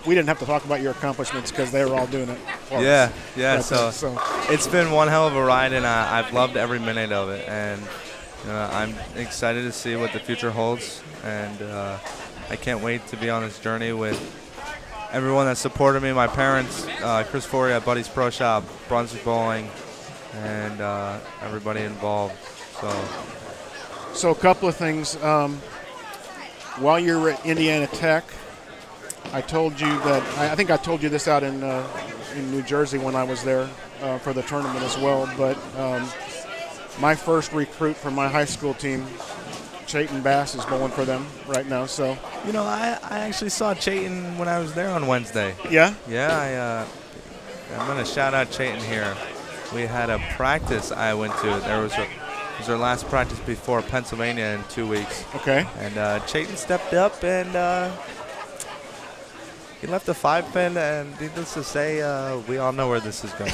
Speaker 1: we didn't have to talk about your accomplishments because they were all doing it for us.
Speaker 6: Yeah. So it's been one hell of a ride, and I've loved every minute of it. And I'm excited to see what the future holds. And I can't wait to be on this journey with everyone that supported me, my parents, Chris Forey at Buddy's Pro Shop, Brunswick Bowling, and everybody involved. So
Speaker 1: a couple of things. While you're at Indiana Tech, I told you that I think I told you this out in New Jersey when I was there for the tournament as well. But my first recruit from my high school team, Chayton Bass, is bowling for them right now. So
Speaker 6: I actually saw Chayton when I was there on Wednesday.
Speaker 1: Yeah.
Speaker 6: Yeah. I'm gonna shout out Chayton here. We had a practice I went to. It was our last practice before Pennsylvania in 2 weeks.
Speaker 1: Okay.
Speaker 6: And Chayton stepped up and he left a 5-pin, and needless to say, we all know where this is going.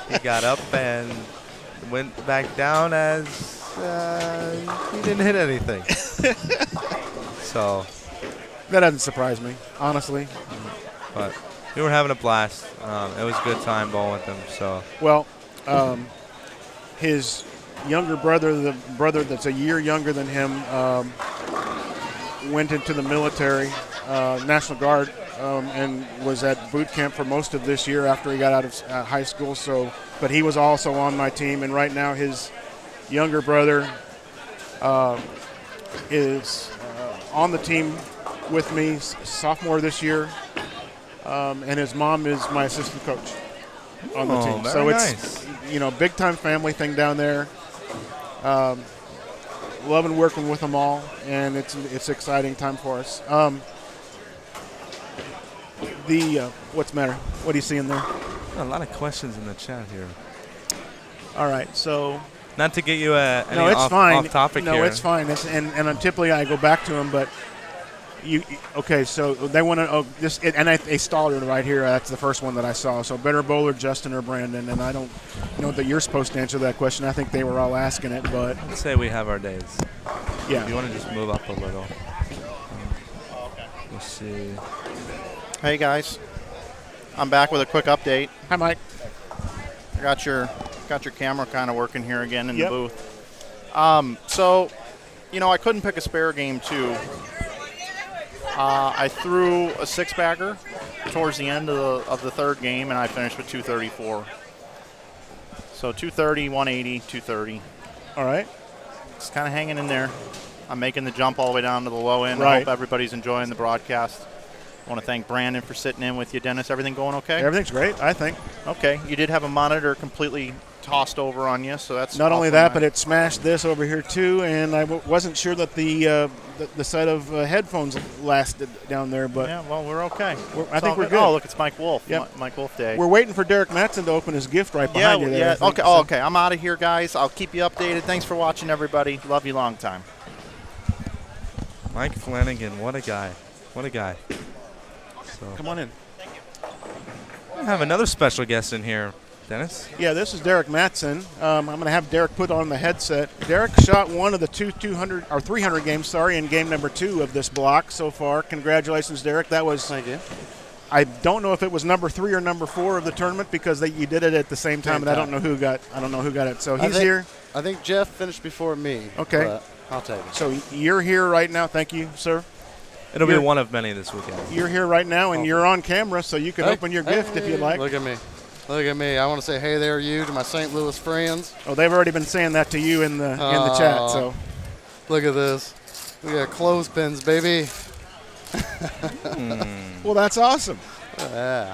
Speaker 6: He got up and went back down as he didn't hit anything. So
Speaker 1: that doesn't surprise me, honestly.
Speaker 6: But we were having a blast. It was a good time bowling with him. So
Speaker 1: his younger brother, the brother that's a year younger than him, went into the military, National Guard, and was at boot camp for most of this year after he got out of high school. So, but he was also on my team, and right now his younger brother is on the team with me, sophomore this year, and his mom is my assistant coach on the team. So it's big time family thing down there. Loving working with them all, and it's an exciting time for us. What's the matter? What are you seeing there?
Speaker 6: A lot of questions in the chat here.
Speaker 1: All right, so
Speaker 6: not to get you any
Speaker 1: off
Speaker 6: topic here.
Speaker 1: No, it's fine. And typically I go back to them, but so they want to they stalled it right here. That's the first one that I saw. So better bowler, Justin or Brandon? And I don't know that you're supposed to answer that question. I think they were all asking it, but
Speaker 6: I'd say we have our days.
Speaker 1: Yeah.
Speaker 6: If you want to just move up a little. Let's see.
Speaker 4: Hey guys, I'm back with a quick update.
Speaker 1: Hi, Mike.
Speaker 4: got your camera kind of working here again in
Speaker 1: Yep.
Speaker 4: the booth. So, I couldn't pick a spare game too. I threw a six-bagger towards the end of the third game, and I finished with 234. So 230, 180, 230.
Speaker 1: All right.
Speaker 4: It's kind of hanging in there. I'm making the jump all the way down to the low end. I
Speaker 1: Right.
Speaker 4: hope everybody's enjoying the broadcast. I want to thank Brandon for sitting in with you. Dennis, everything going okay?
Speaker 1: Everything's great, I think.
Speaker 4: Okay. You did have a monitor completely tossed over on you, so that's
Speaker 1: Not only
Speaker 4: awesome.
Speaker 1: that, but it smashed this over here too, and I wasn't sure that the set of headphones lasted down there, but
Speaker 4: Yeah, well, we're okay.
Speaker 1: I think we're good.
Speaker 4: Oh, look, it's Mike Wolf.
Speaker 1: Yep.
Speaker 4: Mike Wolf Day.
Speaker 1: we're waiting for Derek Matson to open his gift right behind you there. I
Speaker 4: Yeah.
Speaker 1: think.
Speaker 4: Okay.
Speaker 1: So-
Speaker 4: Oh, okay. I'm out of here, guys. I'll keep you updated. Thanks for watching, everybody. Love you long time.
Speaker 6: Mike Flanagan, what a guy. What a guy. So
Speaker 1: Come on in.
Speaker 6: we have another special guest in here, Dennis.
Speaker 1: Yeah, this is Derek Matson. I'm going to have Derek put on the headset. Derek shot one of the 300 games, in game number 2 of this block so far. Congratulations, Derek. That was.
Speaker 7: Thank you.
Speaker 1: I don't know if it was number 3 or number 4 of the tournament because you did it at the same time, and I don't know who got it. So he's here.
Speaker 7: I think Jeff finished before me.
Speaker 1: Okay.
Speaker 7: But I'll take it.
Speaker 1: So you're here right now. Thank you, sir.
Speaker 6: It'll be
Speaker 1: You're-
Speaker 6: one of many this weekend.
Speaker 1: You're here right now, and you're on camera, so you can open your gift if you like.
Speaker 7: Look at me. Look at me. I want to say hey there, you, to my St. Louis friends.
Speaker 1: Oh, they've already been saying that to you in the chat. So
Speaker 7: Look at this. We got clothespins, baby.
Speaker 1: well, that's awesome.
Speaker 7: Yeah.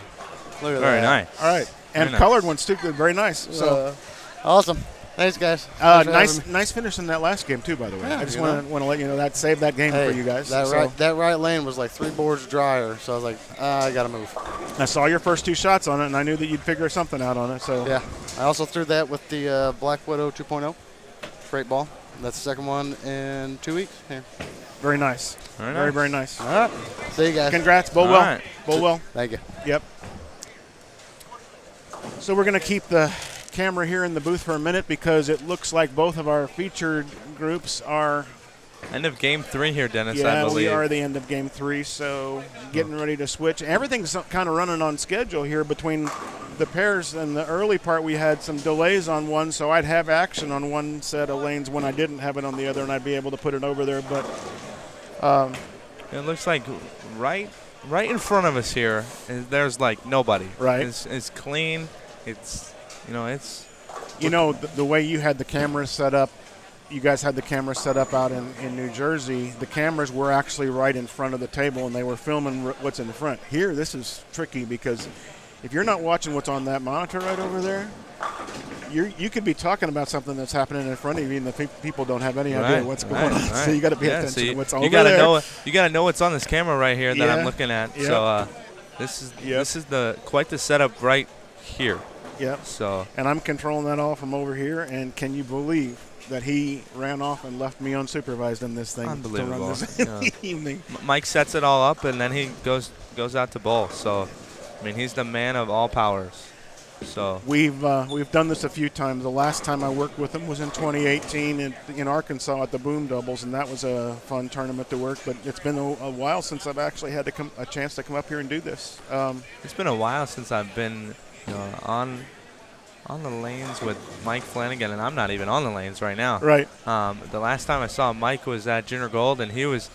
Speaker 7: Look at
Speaker 6: Very
Speaker 7: that.
Speaker 6: nice.
Speaker 1: All right, and
Speaker 6: Very nice.
Speaker 1: colored ones too. Good, very nice. So
Speaker 7: Awesome. Thanks, guys. Thanks for having me.
Speaker 1: nice finish in that last game too. By the way,
Speaker 7: Yeah,
Speaker 1: I just
Speaker 7: you
Speaker 1: want to let you know that saved that game
Speaker 7: Hey,
Speaker 1: for you guys.
Speaker 7: That
Speaker 1: So,
Speaker 7: right lane was like 3 boards drier, so I was like, I got to move.
Speaker 1: I saw your first 2 shots on it, and I knew that you'd figure something out on it. So
Speaker 7: Yeah. I also threw that with the Black Widow 2.0 freight ball. That's the second one in 2 weeks. Here.
Speaker 1: very nice.
Speaker 6: Very
Speaker 1: Very,
Speaker 6: nice.
Speaker 1: very nice.
Speaker 7: All right. See you guys.
Speaker 1: Congrats, bowl
Speaker 6: All
Speaker 1: well.
Speaker 6: right.
Speaker 1: Bowl well.
Speaker 7: Thank you.
Speaker 1: Yep. So we're going to keep the camera here in the booth for a minute because it looks like both of our featured groups are.
Speaker 6: End of game 3 here, Dennis, I
Speaker 1: Yeah,
Speaker 6: believe.
Speaker 1: we are the end of game 3, so getting ready to switch. Everything's kind of running on schedule here between the pairs. In the early part, we had some delays on one, so I'd have action on one set of lanes when I didn't have it on the other, and I'd be able to put it over there. But
Speaker 6: It looks like right in front of us here, there's like nobody.
Speaker 1: Right.
Speaker 6: It's clean. It's, it's.
Speaker 1: the way you had the cameras set up, you guys had the cameras set up out in New Jersey. The cameras were actually right in front of the table, and they were filming what's in the front. Here, this is tricky because if you're not watching what's on that monitor right over there, you could be talking about something that's happening in front of you, and the people don't have any idea what's going on.
Speaker 6: Right.
Speaker 1: So you got to pay
Speaker 6: Yeah,
Speaker 1: attention
Speaker 6: so
Speaker 1: to what's over
Speaker 6: you gotta
Speaker 1: there.
Speaker 6: You got to know what's on this camera right here that
Speaker 1: Yeah.
Speaker 6: I'm looking at.
Speaker 1: Yep.
Speaker 6: So this is quite the setup right here.
Speaker 1: Yep.
Speaker 6: So
Speaker 1: And I'm controlling that all from over here. And can you believe that he ran off and left me unsupervised in this thing to
Speaker 6: Unbelievable.
Speaker 1: run this in
Speaker 6: Yeah.
Speaker 1: the evening?
Speaker 6: Mike sets it all up, and then he goes out to bowl. So, I mean, he's the man of all powers. So
Speaker 1: We've done this a few times. The last time I worked with him was in 2018 in Arkansas at the Boom Doubles, and that was a fun tournament to work. But it's been a while since I've actually had a chance to come up here and do this.
Speaker 6: it's been a while since I've been on the lanes with Mike Flanagan, and I'm not even on the lanes right now.
Speaker 1: Right.
Speaker 6: The last time I saw Mike was at Junior Gold, and he was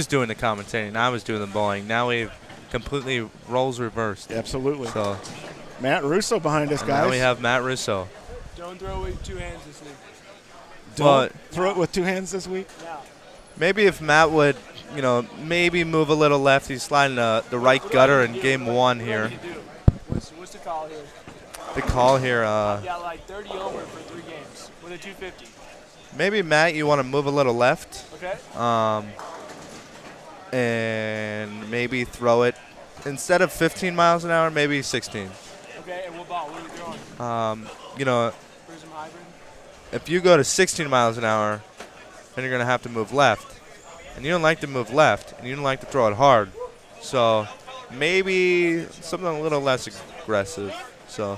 Speaker 6: doing the commentating, and I was doing the bowling. Now we've completely roles reversed.
Speaker 1: Absolutely.
Speaker 6: So
Speaker 1: Matt Russo behind us,
Speaker 6: and
Speaker 1: guys.
Speaker 6: now we have Matt Russo.
Speaker 5: Don't throw away 2 hands this week.
Speaker 1: Don't throw it with 2 hands this week.
Speaker 5: Yeah.
Speaker 6: Maybe if Matt would, maybe move a little left. He's sliding the right gutter in game 1 here.
Speaker 5: What's the call here?
Speaker 6: The call here,
Speaker 5: Yeah, like 30 over for 3 games with a 250.
Speaker 6: maybe Matt, you want to move a little left,
Speaker 5: Okay.
Speaker 6: and maybe throw it instead of 15 miles an hour, maybe 16.
Speaker 5: Okay, and what ball? What are we throwing? Prism hybrid?
Speaker 6: If you go to 16 miles an hour, then you're going to have to move left. And you don't like to move left, and you don't like to throw it hard. So maybe something a little less aggressive. So,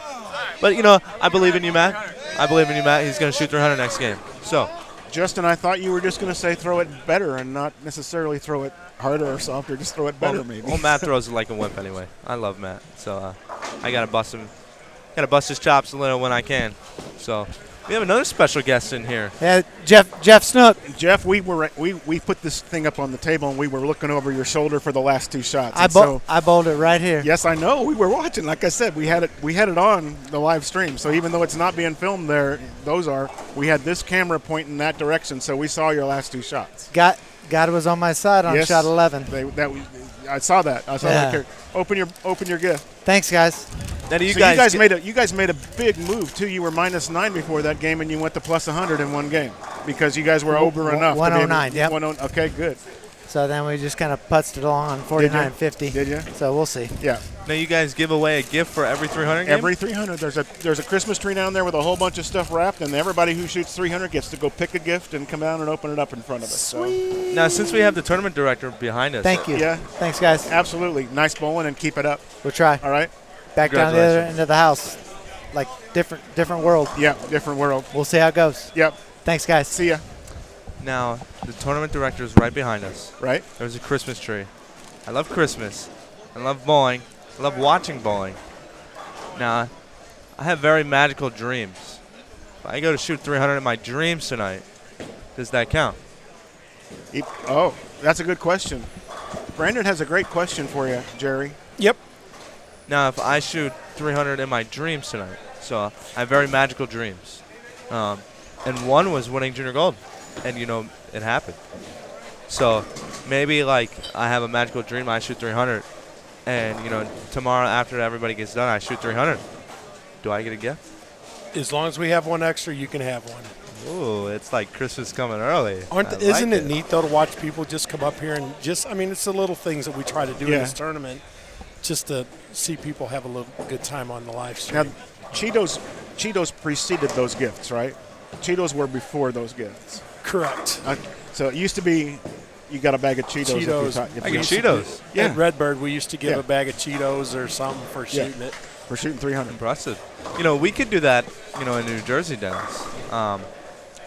Speaker 6: but, I believe in you, Matt. I believe in you, Matt. He's going to shoot 300 next game. So,
Speaker 1: Justin, I thought you were just going to say throw it better and not necessarily throw it harder or softer, just throw it better maybe.
Speaker 6: Well, Matt throws it like a wimp anyway. I love Matt. So, I got to bust him Gotta bust his chops a little when I can. So we have another special guest in here.
Speaker 8: Yeah, Jeff Snook.
Speaker 1: Jeff, we put this thing up on the table and we were looking over your shoulder for the last 2 shots.
Speaker 8: I bowled it right here.
Speaker 1: Yes, I know. We were watching. Like I said, we had it on the live stream. So even though it's not being filmed there, we had this camera pointing that direction, so we saw your last 2 shots.
Speaker 8: God was on my side on
Speaker 1: Yes,
Speaker 8: shot 11.
Speaker 1: I saw that. I saw
Speaker 8: Yeah.
Speaker 1: that. Open your gift.
Speaker 8: Thanks, guys.
Speaker 6: Now, do you
Speaker 1: So
Speaker 6: guys
Speaker 1: you guys made a big move too. You were -9 before that game, and you went to +100 in one game because you guys were over enough.
Speaker 8: 109. Yep.
Speaker 1: Okay, good.
Speaker 8: So then we just kind of putzed it along on 49.50.
Speaker 1: Did you?
Speaker 8: So we'll see.
Speaker 1: Yeah.
Speaker 6: now you guys give away a gift for every 300 game?
Speaker 1: Every 300, there's a Christmas tree down there with a whole bunch of stuff wrapped, and everybody who shoots 300 gets to go pick a gift and come down and open it up in front of us. So,
Speaker 6: Now, since we have the tournament director behind us,
Speaker 8: Thank you.
Speaker 1: yeah,
Speaker 8: Thanks, guys.
Speaker 1: absolutely. Nice bowling and keep it up.
Speaker 8: We'll try.
Speaker 1: All right.
Speaker 8: Back down the other end of the house. Like different world.
Speaker 1: Yeah, different world.
Speaker 8: We'll see how it goes.
Speaker 1: Yep.
Speaker 8: Thanks, guys.
Speaker 1: See ya.
Speaker 6: now the tournament director is right behind us.
Speaker 1: Right.
Speaker 6: There's a Christmas tree. I love Christmas. I love bowling. I love watching bowling. Now, I have very magical dreams. If I go to shoot 300 in my dreams tonight, does that count?
Speaker 1: Oh, that's a good question. Brandon has a great question for you, Jerry.
Speaker 5: Yep.
Speaker 6: Now, if I shoot 300 in my dreams tonight, so I have very magical dreams. And one was winning junior gold. And, it happened. So maybe, I have a magical dream, I shoot 300. And, tomorrow after everybody gets done, I shoot 300. Do I get a gift?
Speaker 5: As long as we have one extra, you can have one.
Speaker 6: Ooh, it's like Christmas coming early.
Speaker 5: Isn't it neat, though, to watch people just come up here and it's the little things that we try to do in this tournament just to see people have a little good time on the live stream.
Speaker 1: Now, Cheetos preceded those gifts, right? Cheetos were before those gifts.
Speaker 5: Correct.
Speaker 1: So it used to be you got a bag of Cheetos.
Speaker 6: I get Cheetos.
Speaker 1: Yeah.
Speaker 5: At Redbird, we used to give a bag of Cheetos or something for shooting it.
Speaker 1: For shooting 300.
Speaker 6: Impressive. We could do that, in New Jersey, Dennis.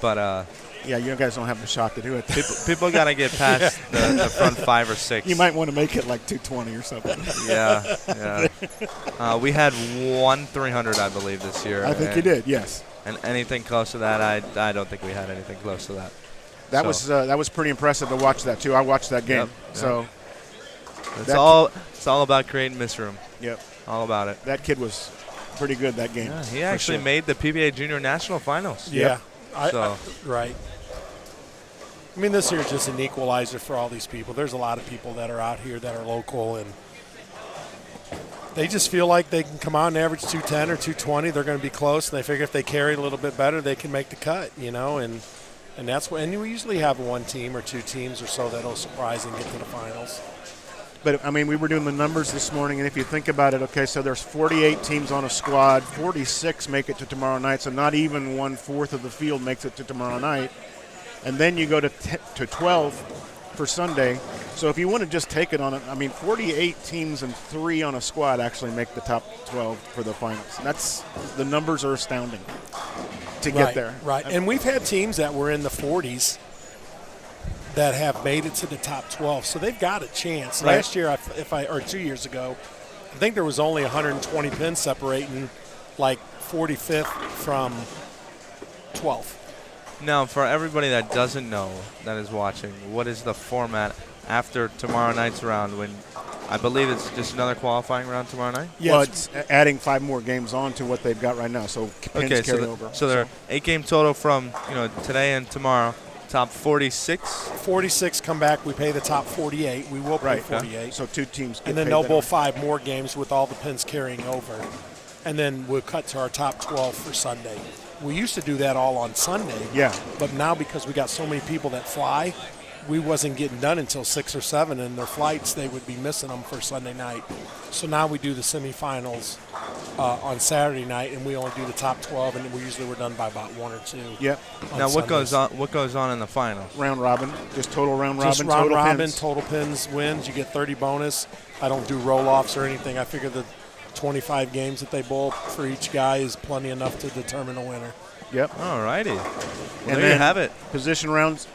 Speaker 6: But
Speaker 1: yeah, you guys don't have the shot to do it.
Speaker 6: people got to get past the front 5 or 6.
Speaker 1: You might want to make it like 220 or something.
Speaker 6: Yeah. We had one 300, I believe, this year.
Speaker 1: I think you did, yes.
Speaker 6: And anything close to that, I don't think we had anything close to that.
Speaker 1: That was pretty impressive to watch that too. I watched that game.
Speaker 6: Yep.
Speaker 1: So
Speaker 6: it's all about creating misroom.
Speaker 1: Yep.
Speaker 6: All about it.
Speaker 1: That kid was pretty good that game.
Speaker 6: Yeah, he actually made the PBA Junior National Finals.
Speaker 5: Yeah.
Speaker 6: Yep.
Speaker 5: Right. I mean, this year is just an equalizer for all these people. There's a lot of people that are out here that are local, and they just feel like they can come out and average 210 or 220. They're going to be close, and they figure if they carry a little bit better, they can make the cut, and that's when. And we usually have one team or 2 teams or so that'll surprise and get to the finals.
Speaker 1: But, I mean, we were doing the numbers this morning, and if you think about it, okay, so there's 48 teams on a squad. 46 make it to tomorrow night, so not even 1/4 of the field makes it to tomorrow night. And then you go to 12 for Sunday. So if you want to just take it on it, 48 teams and 3 on a squad actually make the top 12 for the finals. The numbers are astounding to get there.
Speaker 5: Right, and we've had teams that were in the 40s that have made it to the top 12, so they've got a chance.
Speaker 1: Right.
Speaker 5: Last year, or 2 years ago, I think there was only 120 pins separating, 45th from 12th.
Speaker 6: Now, for everybody that doesn't know, that is watching, what is the format after tomorrow night's round? When I believe it's just another qualifying round tomorrow night.
Speaker 5: Yes.
Speaker 1: Well, it's adding 5 more games on to what they've got right now, so pins carry over.
Speaker 6: So there are 8 game total from today and tomorrow. Top 46.
Speaker 5: 46 come back. We pay the top 48. We will pay 48.
Speaker 1: So 2 teams get
Speaker 5: and then
Speaker 1: paid
Speaker 5: they'll
Speaker 1: that
Speaker 5: bowl
Speaker 1: way.
Speaker 5: 5 more games with all the pins carrying over. And then we'll cut to our top 12 for Sunday. We used to do that all on Sunday.
Speaker 1: Yeah.
Speaker 5: But now because we got so many people that fly, we wasn't getting done until 6 or 7, and their flights, they would be missing them for Sunday night. So now we do the semifinals on Saturday night, and we only do the top 12, and we usually we're done by about 1 or 2.
Speaker 1: Yep.
Speaker 6: Now what goes on in the finals?
Speaker 1: Round robin, just total round robin.
Speaker 5: Just round
Speaker 1: total
Speaker 5: robin,
Speaker 1: pins.
Speaker 5: total pins wins. You get 30 bonus. I don't do roll-offs or anything. I figure the 25 games that they bowl for each guy is plenty enough to determine a winner.
Speaker 1: Yep.
Speaker 6: All righty. Well,
Speaker 1: And
Speaker 6: there you
Speaker 1: then
Speaker 6: have it.
Speaker 1: Position rounds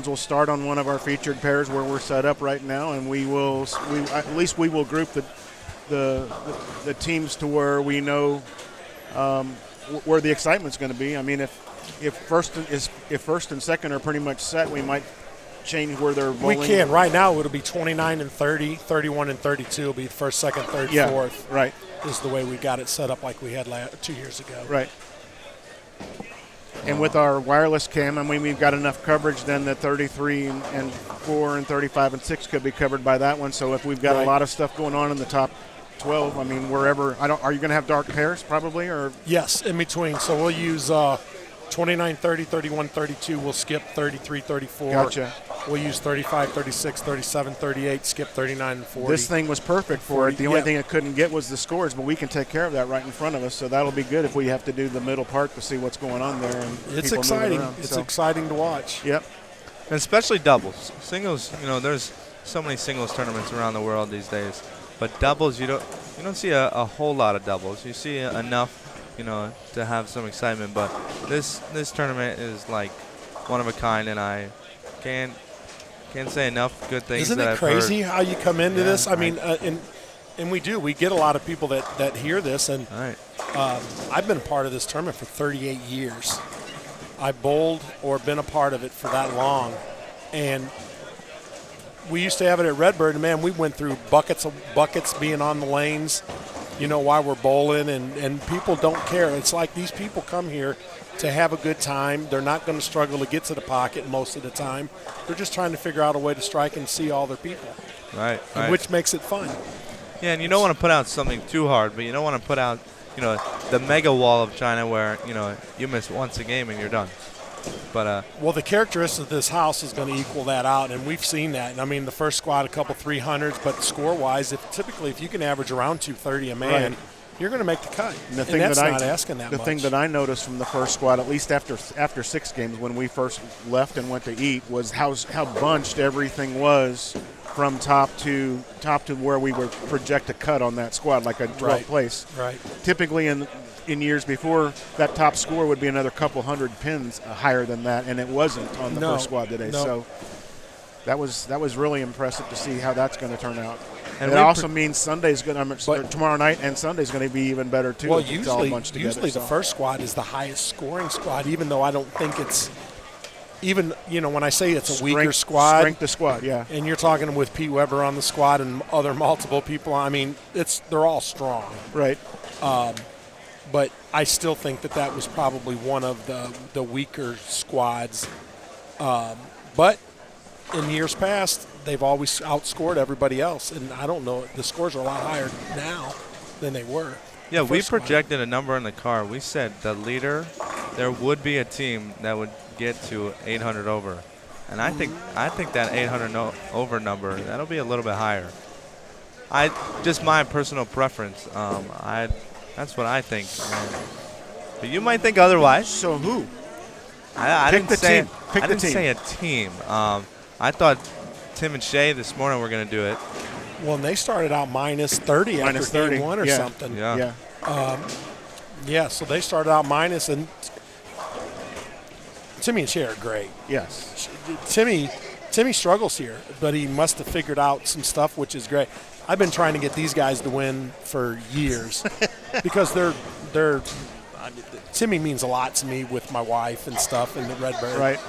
Speaker 1: will start on one of our featured pairs where we're set up right now, and we will group the teams to where we know where the excitement's going to be. I mean, if first and second are pretty much set, we might change where they're bowling.
Speaker 5: We can. Right now, it'll be 29 and 30, 31 and 32 will be first, second, third, fourth.
Speaker 1: Right.
Speaker 5: Is the way we got it set up like we had 2 years ago.
Speaker 1: Right. And with our wireless cam, I mean, we've got enough coverage then that 33 and 4 and 35 and 6 could be covered by that one. So if we've got a lot of stuff going on in the top 12, I mean, wherever, are you going to have dark pairs probably? Or
Speaker 5: Yes, in between. So we'll use 29, 30, 31, 32. We'll skip 33, 34.
Speaker 1: Gotcha.
Speaker 5: We'll use 35, 36, 37, 38, skip 39 and 40.
Speaker 1: This thing was perfect for it. The only thing it couldn't get was the scores, but we can take care of that right in front of us. So that'll be good if we have to do the middle part to see what's going on there. And
Speaker 5: it's exciting. It's exciting to watch.
Speaker 1: Yep.
Speaker 6: And especially doubles. Singles, there's so many singles tournaments around the world these days. But doubles, you don't see a whole lot of doubles. You see enough, to have some excitement. But this tournament is like one of a kind, and I can't say enough good things.
Speaker 5: Isn't
Speaker 6: that
Speaker 5: it
Speaker 6: I've
Speaker 5: crazy
Speaker 6: heard.
Speaker 5: how you come into this? I mean, and we do. We get a lot of people that hear this, and I've been a part of this tournament for 38 years. I bowled or been a part of it for that long, and we used to have it at Redbird, and man, we went through buckets being on the lanes, while we're bowling, and people don't care. It's like these people come here to have a good time. They're not going to struggle to get to the pocket most of the time. They're just trying to figure out a way to strike and see all their people.
Speaker 6: Right.
Speaker 5: Which makes it fun.
Speaker 6: Yeah, and you don't want to put out something too hard, but you don't want to put out, the mega wall of China where, you miss once a game and you're done. But
Speaker 5: well, the characteristics of this house is going to equal that out, and we've seen that. And I mean, the first squad, a couple 300s, but score-wise, if you can average around 230 a man, you're going to make the cut.
Speaker 1: And the
Speaker 5: thing
Speaker 1: thing
Speaker 5: that's
Speaker 1: that
Speaker 5: not asking that
Speaker 1: the
Speaker 5: much.
Speaker 1: thing that I noticed from the first squad, at least after 6 games when we first left and went to eat, was how bunched everything was from top to where we were project to cut on that squad, like a 12th place.
Speaker 5: Right.
Speaker 1: Typically in years before, that top score would be another couple hundred pins higher than that, and it wasn't on the first squad today.
Speaker 5: No.
Speaker 1: So that was really impressive to see how that's going to turn out. And
Speaker 6: it
Speaker 1: also means Sunday's going to tomorrow night, and Sunday's going to be even better too.
Speaker 5: Well,
Speaker 1: it's all bunched together,
Speaker 5: usually the first squad is the highest scoring squad, even though I don't think it's even. When I say it's a weaker squad,
Speaker 1: strength of squad, yeah.
Speaker 5: And you're talking with Pete Weber on the squad and other multiple people. I mean, they're all strong,
Speaker 1: right?
Speaker 5: But I still think that was probably one of the weaker squads. But in years past, they've always outscored everybody else. And I don't know, the scores are a lot higher now than they were.
Speaker 6: Yeah, we projected a number in the car. We said the leader, there would be a team that would get to 800 over. And I think that 800 over number, that'll be a little bit higher. Just my personal preference. That's what I think. But you might think otherwise.
Speaker 1: So who?
Speaker 6: I
Speaker 1: Pick
Speaker 6: didn't say
Speaker 1: the team. Pick
Speaker 6: I
Speaker 1: the
Speaker 6: didn't
Speaker 1: team.
Speaker 6: say a team. I thought Tim and Shay this morning were going to do it.
Speaker 5: Well, and they started out minus 30 after
Speaker 1: Minus 30,
Speaker 5: game one or
Speaker 1: yeah.
Speaker 5: something.
Speaker 6: Yeah.
Speaker 5: Yeah, so they started out minus, and Timmy and Shay are great.
Speaker 1: Yes.
Speaker 5: Timmy struggles here, but he must have figured out some stuff, which is great. I've been trying to get these guys to win for years because Timmy means a lot to me with my wife and stuff in the Redbird.
Speaker 1: Right.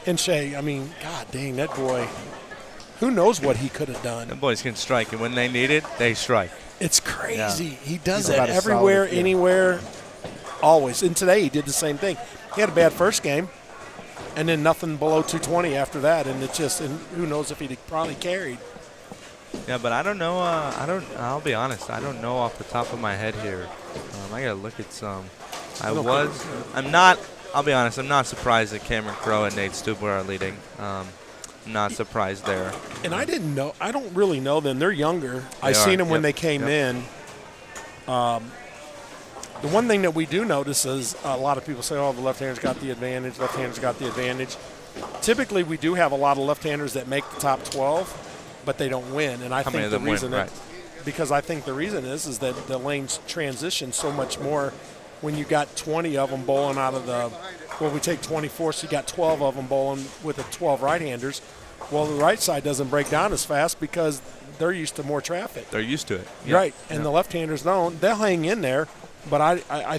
Speaker 5: And Shay, I mean, God dang, that boy, who knows what he could have done.
Speaker 6: The boys can strike, and when they need it, they strike.
Speaker 5: It's crazy.
Speaker 6: Yeah.
Speaker 5: He does
Speaker 1: He's
Speaker 5: that
Speaker 1: about as
Speaker 5: everywhere,
Speaker 1: solid, yeah.
Speaker 5: anywhere, always. And today he did the same thing. He had a bad first game, and then nothing below 220 after that. And and who knows if he'd probably carried.
Speaker 6: Yeah, but I don't know. I'll be honest. I don't know off the top of my head here. I gotta look at some. I'll be honest. I'm not surprised that Cameron Crowe and Nate Stubler are leading. I'm not surprised there.
Speaker 5: And I didn't know. I don't really know them. They're younger. I
Speaker 6: They
Speaker 5: seen
Speaker 6: are,
Speaker 5: them when
Speaker 6: yep,
Speaker 5: they came
Speaker 6: yep.
Speaker 5: in. The one thing that we do notice is a lot of people say, "Oh, the left-handers got the advantage. Left-handers got the advantage." Typically, we do have a lot of left-handers that make the top 12, but they don't win. And I
Speaker 6: How many
Speaker 5: think
Speaker 6: of
Speaker 5: the
Speaker 6: them win?
Speaker 5: reason
Speaker 6: Right.
Speaker 5: because I think the reason is that the lanes transition so much more when you got 20 of them bowling out of the. Well, we take 24, so you got 12 of them bowling with the 12 right-handers. Well, the right side doesn't break down as fast because they're used to more traffic.
Speaker 6: They're used to it. Yep.
Speaker 5: Right, and the left-handers don't. They'll hang in there, But I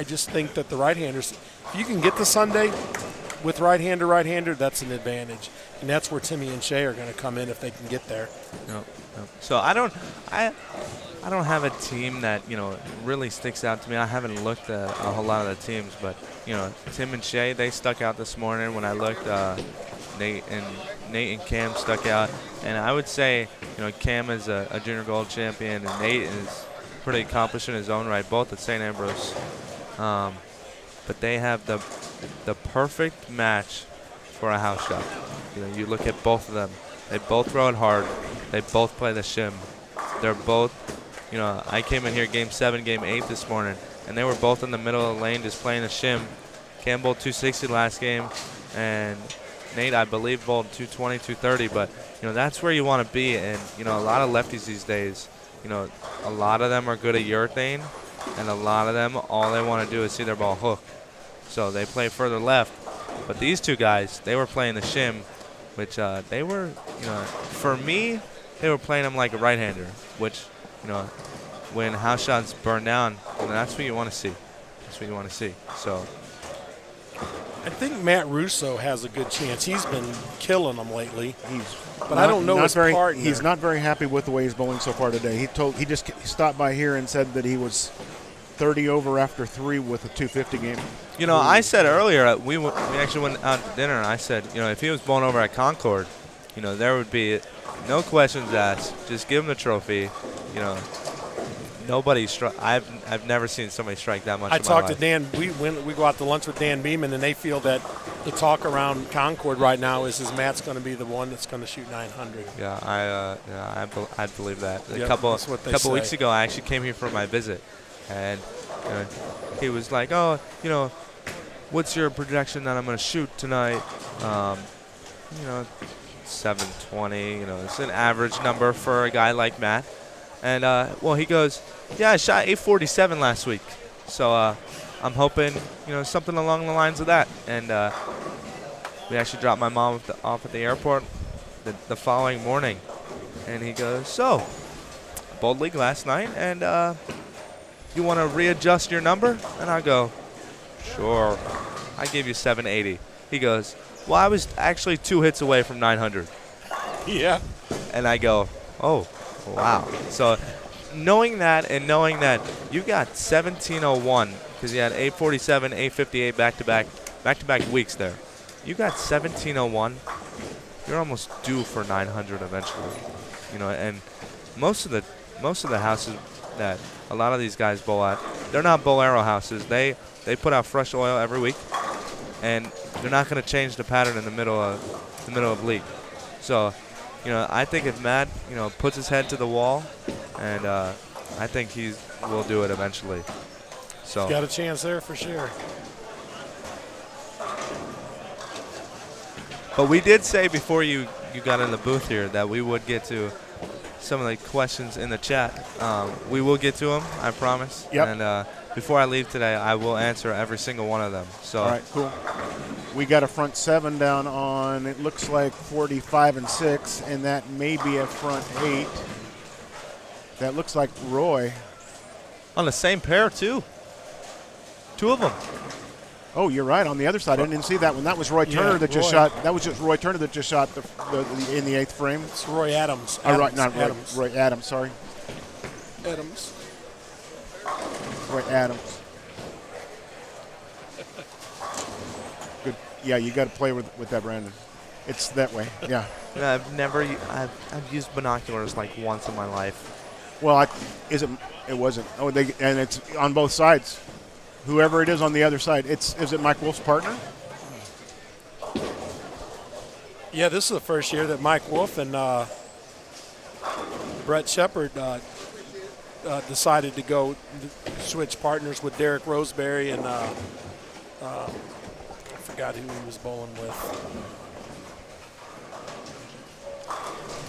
Speaker 5: just think that the right-handers, if you can get to Sunday with right-hander, that's an advantage. And that's where Timmy and Shea are going to come in if they can get there.
Speaker 6: Yep. So I don't have a team that really sticks out to me. I haven't looked at a whole lot of the teams, but Tim and Shea, they stuck out this morning. When I looked, Nate and Cam stuck out, and I would say Cam is a junior gold champion, and Nate is pretty accomplished in his own right, both at St. Ambrose. But they have the perfect match for a house shot. You look at both of them. They both throw it hard. They both play the shim. They're both, I came in here game 7, game 8 this morning, and they were both in the middle of the lane just playing the shim. Cam bowled 260 last game, and Nate, I believe, bowled 220, 230. But, that's where you want to be. And, a lot of lefties these days, a lot of them are good at urethane, and a lot of them, all they want to do is see their ball hook. So they play further left. But these two guys, they were playing the shim, which they were, for me, they were playing them like a right-hander, which, when house shots burn down, that's what you want to see. That's what you want to see. So
Speaker 5: I think Matt Russo has a good chance. He's been killing them lately. But
Speaker 1: I
Speaker 5: don't know his partner.
Speaker 1: He's not very happy with the way he's bowling so far today. He just stopped by here and said that he was 30 over after 3 with a 250 game.
Speaker 6: I said earlier, we actually went out to dinner, and I said, if he was bowling over at Concord, there would be no questions asked. Just give him the trophy. Nobody struck. I've never seen somebody strike that much.
Speaker 5: I
Speaker 6: in my
Speaker 5: talked
Speaker 6: life.
Speaker 5: to Dan. We go out to lunch with Dan Beeman, and they feel that the talk around Concord right now is Matt's going to be the one that's going to shoot 900.
Speaker 6: Yeah, I believe that.
Speaker 5: Yep,
Speaker 6: a couple
Speaker 5: say.
Speaker 6: weeks ago, I actually came here for my visit, and he was like, "Oh, what's your projection that I'm going to shoot tonight?" 720. It's an average number for a guy like Matt. And, he goes, yeah, I shot 847 last week. So I'm hoping, something along the lines of that. And we actually dropped my mom off at the airport the following morning. And he goes, so, bowled league last night, and you want to readjust your number? And I go, sure. I gave you 780. He goes, well, I was actually 2 hits away from 900.
Speaker 5: Yeah.
Speaker 6: And I go, oh. Wow. So knowing that you got 1701 because you had 847, 858 back-to-back weeks there. You got 1701. You're almost due for 900 eventually. And most of the houses that a lot of these guys bowl at, they're not bowl arrow houses. They put out fresh oil every week, and they're not going to change the pattern in the middle of league. So I think if Matt, puts his head to the wall, and I think he will do it eventually. So
Speaker 5: he's got a chance there for sure.
Speaker 6: But we did say before you got in the booth here that we would get to some of the questions in the chat. We will get to them, I promise.
Speaker 1: Yep.
Speaker 6: And before I leave today, I will answer every single one of them. So.
Speaker 1: All right, cool. We got a front 7 down on, it looks like 45 and 6, and that may be a front 8. That looks like Roy.
Speaker 6: On the same pair, too. 2 of them.
Speaker 1: Oh, you're right. On the other side, I didn't see that one. That was Roy Turner that just shot. That was just Roy Turner that just shot in the 8th frame.
Speaker 5: It's Roy Adams.
Speaker 1: Right, not Adams. Roy Adams. Sorry.
Speaker 5: Adams.
Speaker 1: Roy Adams. Good. Yeah, you got to play with that, Brandon. It's that way. Yeah.
Speaker 6: I've used binoculars like once in my life.
Speaker 1: Well, it wasn't. Oh, and it's on both sides. Whoever it is on the other side. Is it Mike Wolf's partner?
Speaker 5: Yeah, this is the first year that Mike Wolf and Brett Shepard decided to go switch partners with Derek Roseberry and I forgot who he was bowling with.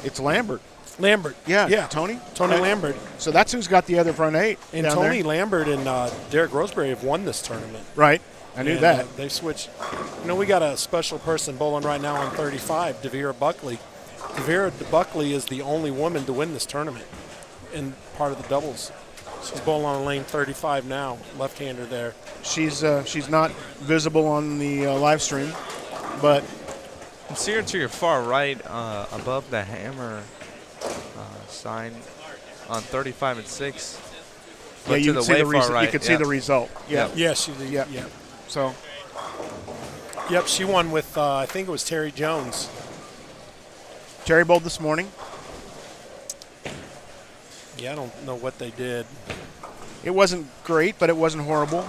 Speaker 1: It's Lambert.
Speaker 5: Yeah.
Speaker 1: Tony
Speaker 5: Lambert.
Speaker 1: So that's who's got the other front 8.
Speaker 5: And Tony Lambert and Derek Roseberry have won this tournament.
Speaker 1: Right. I knew that.
Speaker 5: They've switched. We got a special person bowling right now on 35, Devira Buckley. Devira Buckley is the only woman to win this tournament in part of the doubles. She's bowling on lane 35 now, left-hander there.
Speaker 1: She's not visible on the live stream, but
Speaker 6: You see her to your far right, above the hammer sign on 35 and 6.
Speaker 1: yeah,
Speaker 6: But
Speaker 1: you
Speaker 6: to
Speaker 1: can
Speaker 6: the
Speaker 1: see
Speaker 6: way
Speaker 1: the
Speaker 6: far
Speaker 1: result.
Speaker 6: right.
Speaker 1: You can see the result. Yeah.
Speaker 5: Yes, she did.
Speaker 1: Yep.
Speaker 5: Yep.
Speaker 1: So
Speaker 5: Yep, she won with, I think it was Terry Jones.
Speaker 1: Terry bowled this morning.
Speaker 5: Yeah, I don't know what they did.
Speaker 1: It wasn't great, but it wasn't horrible.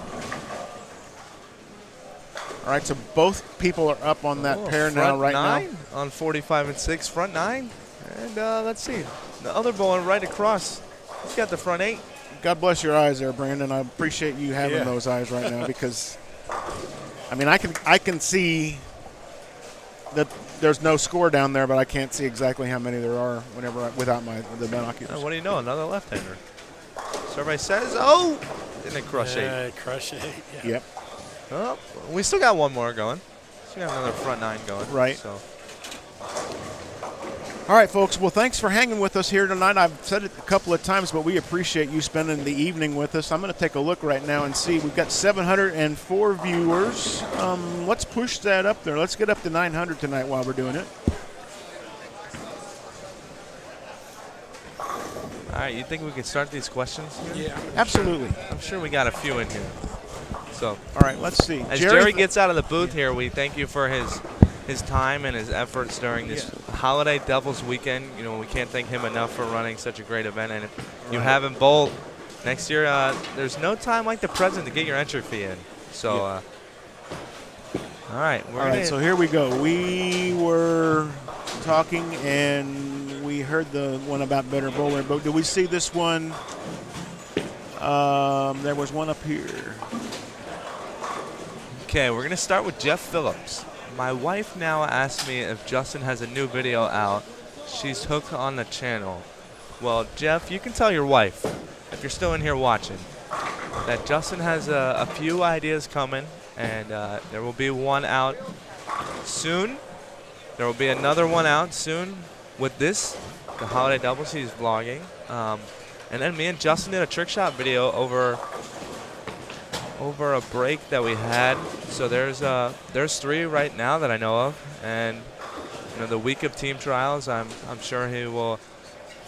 Speaker 1: All right, so both people are up on that pair now, right
Speaker 6: nine
Speaker 1: now.
Speaker 6: on 45 and 6, front 9. And let's see, the other bowler right across, he's got the front 8.
Speaker 1: God bless your eyes there, Brandon. I appreciate you having
Speaker 5: Yeah.
Speaker 1: those eyes right now because, I mean, I can see that there's no score down there, but I can't see exactly how many there are without the binoculars.
Speaker 6: What do you know, another left-hander. So everybody says, oh, and then crush 8.
Speaker 5: Yeah, crush 8. Yeah.
Speaker 1: Yep.
Speaker 6: Oh, we still got one more going. Still got another front 9 going.
Speaker 1: Right.
Speaker 6: So.
Speaker 1: All right, folks. Well, thanks for hanging with us here tonight. I've said it a couple of times, but we appreciate you spending the evening with us. I'm going to take a look right now and see. We've got 704 viewers. Let's push that up there. Let's get up to 900 tonight while we're doing it.
Speaker 6: All right, you think we can start these questions here?
Speaker 5: Yeah.
Speaker 1: Absolutely.
Speaker 6: I'm sure we got a few in here. So,
Speaker 1: All right, let's see.
Speaker 6: as Jerry gets out of the booth here, we thank you for his time and his efforts during this holiday Devils weekend. You know, we can't thank him enough for running such a great event. And if you haven't bowled next year, there's no time like the present to get your entry fee in. So, all right.
Speaker 1: All right, so here we go. We were talking and we heard the one about better bowler, but do we see this one? There was one up here.
Speaker 6: Okay, we're going to start with Jeff Phillips. My wife now asks me if Justin has a new video out. She's hooked on the channel. Well, Jeff, you can tell your wife, if you're still in here watching, that Justin has a few ideas coming, and there will be one out soon. There will be another one out soon with this, the Holiday Doubles he's vlogging. And then me and Justin did a trick shot video over a break that we had. So there's 3 right now that I know of, and you know, the week of team trials, I'm sure he will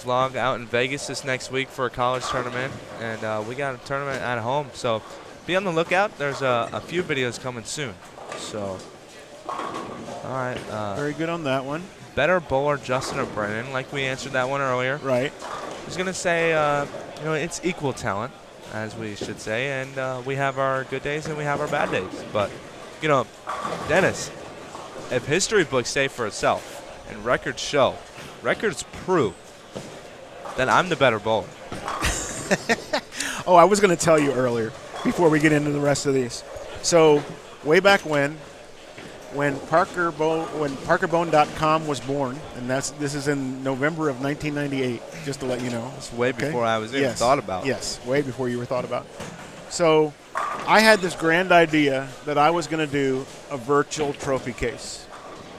Speaker 6: vlog out in Vegas this next week for a college tournament, and we got a tournament at home. So be on the lookout. There's a few videos coming soon. So all right,
Speaker 1: Very good on that one.
Speaker 6: better bowler, Justin or Brennan? Like we answered that one earlier.
Speaker 1: Right.
Speaker 6: I was gonna say, you know, it's equal talent, as we should say, and we have our good days and we have our bad days. But, you know, Dennis, if history books say for itself and records show, records prove that I'm the better bowler.
Speaker 1: Oh, I was going to tell you earlier before we get into the rest of these. So way back when ParkerBone.com was born, and this is in November of 1998, just to let you know.
Speaker 6: It's way before I was even thought about.
Speaker 1: Yes, way before you were thought about. So I had this grand idea that I was going to do a virtual trophy case.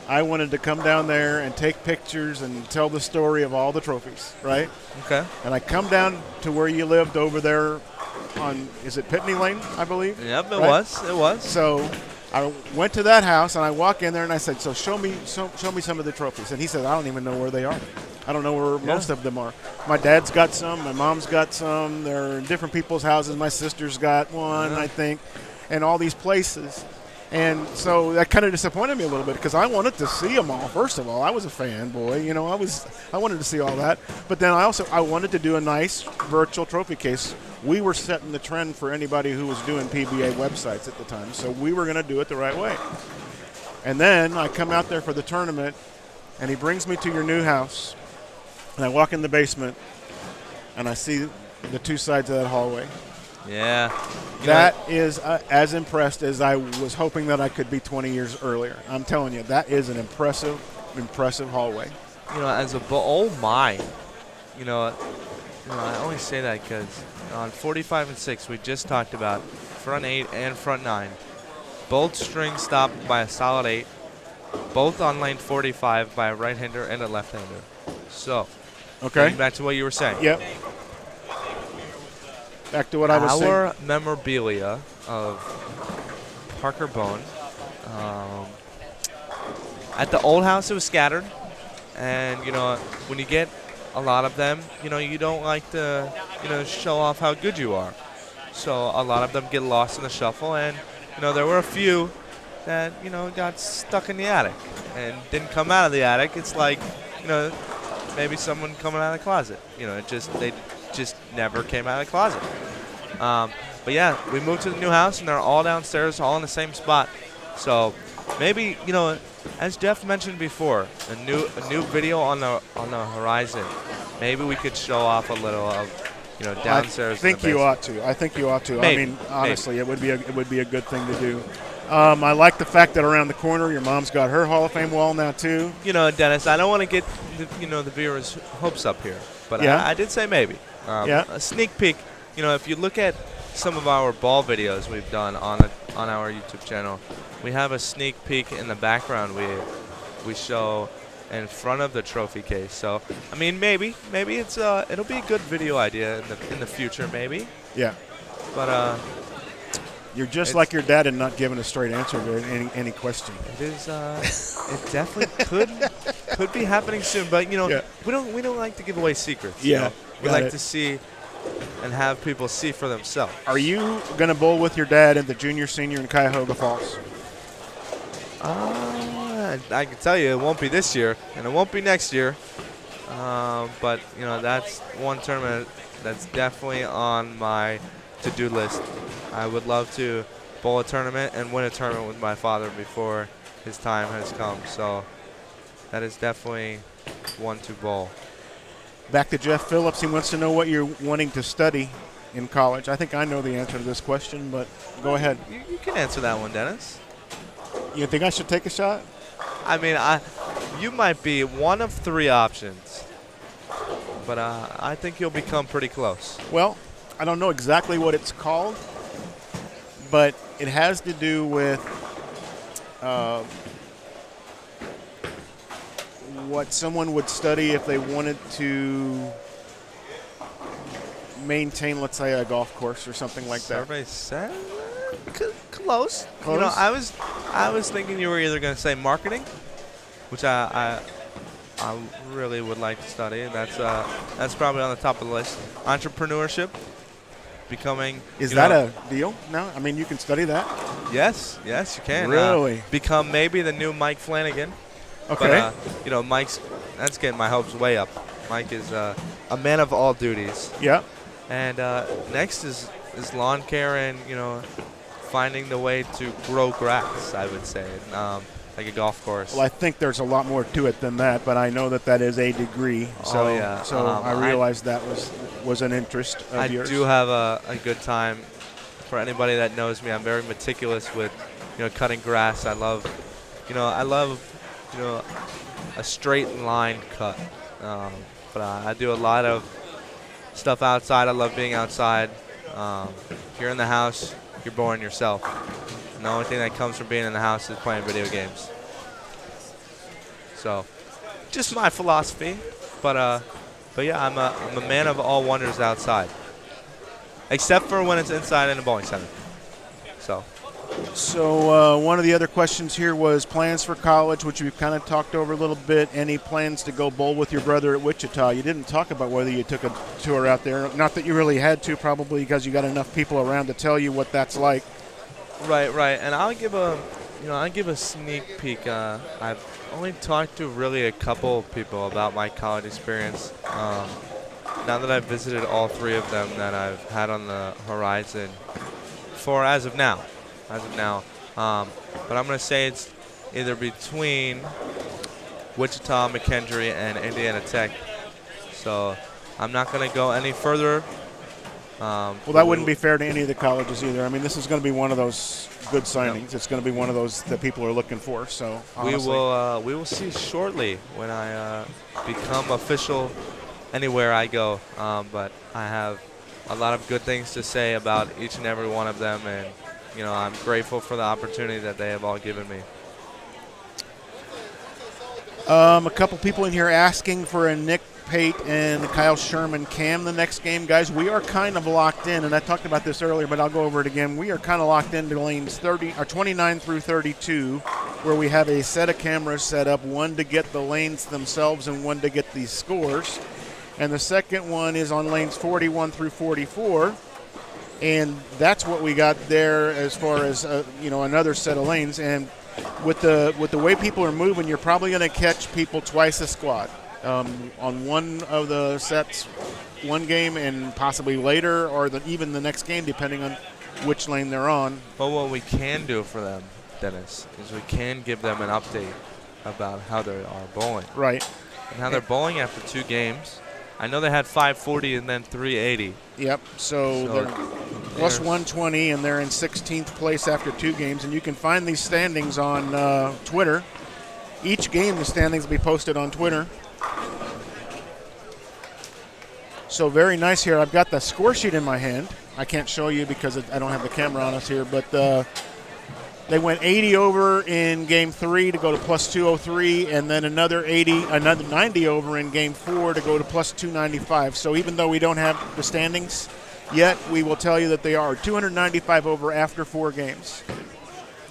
Speaker 1: I wanted to come down there and take pictures and tell the story of all the trophies, right?
Speaker 6: Okay.
Speaker 1: And I come down to where you lived over there on, is it Pitney Lane, I believe?
Speaker 6: Yep, it
Speaker 1: Right?
Speaker 6: was. It was.
Speaker 1: So I went to that house and I walk in there and I said, so show me some of the trophies. And he said, I don't even know where they are. I don't know where most of them are. My dad's got some. My mom's got some. They're in different people's houses. My sister's got one, I think, and all these places. And so that kind of disappointed me a little bit because I wanted to see them all. First of all, I was a fanboy, you know. I wanted to see all that, but then I wanted to do a nice virtual trophy case. We were setting the trend for anybody who was doing PBA websites at the time, so we were going to do it the right way. And then I come out there for the tournament, and he brings me to your new house, and I walk in the basement, and I see the two sides of that hallway.
Speaker 6: Yeah.
Speaker 1: That is as impressed as I was hoping that I could be 20 years earlier. I'm telling you, that is an impressive hallway.
Speaker 6: You know, as a oh my, you know, I always say that because on 45 and 6 we just talked about front 8 and front 9, both strings stopped by a solid 8, both on lane 45 by a right-hander and a left-hander. So,
Speaker 1: Okay.
Speaker 6: getting back to what you were saying.
Speaker 1: Yep. Back to what I was saying.
Speaker 6: Our memorabilia of Parker Bone. At the old house, it was scattered. And, when you get a lot of them, you don't like to, show off how good you are. So a lot of them get lost in the shuffle. And, there were a few that, got stuck in the attic and didn't come out of the attic. It's like, maybe someone coming out of the closet. They just never came out of the closet. But yeah, we moved to the new house and they're all downstairs, all in the same spot. So maybe, as Jeff mentioned before, a new video on the horizon. Maybe we could show off a little of, downstairs.
Speaker 1: I think you ought to.
Speaker 6: Maybe.
Speaker 1: I mean, honestly, it would be a good thing to do. I like the fact that around the corner, your mom's got her Hall of Fame wall now too.
Speaker 6: Dennis, I don't want to get the viewers' hopes up here, but
Speaker 1: Yeah.
Speaker 6: I did say maybe. A sneak peek. If you look at some of our ball videos we've done on our YouTube channel, we have a sneak peek in the background. We show in front of the trophy case. So I mean, maybe it's it'll be a good video idea in the future, maybe.
Speaker 1: Yeah.
Speaker 6: But
Speaker 1: you're just like your dad and not giving a straight answer to any question.
Speaker 6: it is it definitely could be happening soon. But
Speaker 1: Yeah.
Speaker 6: we don't like to give away secrets.
Speaker 1: Yeah,
Speaker 6: We
Speaker 1: got
Speaker 6: like
Speaker 1: it.
Speaker 6: to see and have people see for themselves.
Speaker 1: Are you going to bowl with your dad at the junior, senior in Cuyahoga Falls?
Speaker 6: I can tell you it won't be this year, and it won't be next year. But that's one tournament that's definitely on my to-do list. I would love to bowl a tournament and win a tournament with my father before his time has come. So that is definitely one to bowl.
Speaker 1: Back to Jeff Phillips. He wants to know what you're wanting to study in college. I think I know the answer to this question, but go ahead.
Speaker 6: You can answer that one, Dennis.
Speaker 1: You think I should take a shot?
Speaker 6: I mean, you might be one of three options, but I think you'll become pretty close.
Speaker 1: Well, I don't know exactly what it's called, but it has to do with what someone would study if they wanted to maintain, let's say, a golf course or something like that.
Speaker 6: Survey said close.
Speaker 1: Close?
Speaker 6: I was thinking you were either going to say marketing, which I really would like to study. That's probably on the top of the list. Entrepreneurship, becoming.
Speaker 1: Is that a deal? No? I mean, you can study that?
Speaker 6: Yes, you can.
Speaker 1: Really?
Speaker 6: Become maybe the new Mike Flanagan.
Speaker 1: Okay.
Speaker 6: But, Mike's, that's getting my hopes way up. Mike is a man of all duties.
Speaker 1: Yeah.
Speaker 6: And next is lawn care and, finding the way to grow grass, I would say, like a golf course.
Speaker 1: Well, I think there's a lot more to it than that, but I know that is a degree. So,
Speaker 6: yeah.
Speaker 1: So I realized that was an interest of yours.
Speaker 6: I do have a good time. For anybody that knows me, I'm very meticulous with, cutting grass. I love a straight line cut. But I do a lot of stuff outside. I love being outside. If you're in the house, you're boring yourself. And the only thing that comes from being in the house is playing video games. So, just my philosophy. But yeah, I'm a man of all wonders outside, except for when it's inside in a bowling center.
Speaker 1: So one of the other questions here was plans for college, which we've kind of talked over a little bit. Any plans to go bowl with your brother at Wichita? You didn't talk about whether you took a tour out there. Not that you really had to, probably because you got enough people around to tell you what that's like.
Speaker 6: Right. And I'll give a sneak peek. I've only talked to really a couple people about my college experience. Now that I've visited all three of them that I've had on the horizon for as of now. But I'm going to say it's either between Wichita, McKendree, and Indiana Tech. So I'm not going to go any further.
Speaker 1: Well, that wouldn't be fair to any of the colleges either. I mean, this is going to be one of those good signings. It's going to be one of those that people are looking for. So honestly.
Speaker 6: we will see shortly when I become official anywhere I go. But I have a lot of good things to say about each and every one of them, and I'm grateful for the opportunity that they have all given me.
Speaker 1: A couple people in here asking for a Nick Pate and Kyle Sherman Cam the next game. Guys, we are kind of locked in, and I talked about this earlier, but I'll go over it again. We are kind of locked into lanes 29 through 32, where we have a set of cameras set up, one to get the lanes themselves and one to get these scores. And the second one is on lanes 41 through 44. And that's what we got there as far as another set of lanes. And with the way people are moving, you're probably going to catch people twice a squad on one of the sets, one game, and possibly later, or even the next game, depending on which lane they're on.
Speaker 6: But what we can do for them, Dennis, is we can give them an update about how they are bowling.
Speaker 1: Right.
Speaker 6: And how they're bowling after 2 games. I know they had 540 and then 380.
Speaker 1: Yep. So they're plus 120, and they're in 16th place after 2 games. And you can find these standings on Twitter. Each game, the standings will be posted on Twitter. So very nice here. I've got the score sheet in my hand. I can't show you because I don't have the camera on us here, but they went 80 over in game 3 to go to plus 203, and then another 90 over in game 4 to go to plus 295. So even though we don't have the standings yet, we will tell you that they are 295 over after 4 games.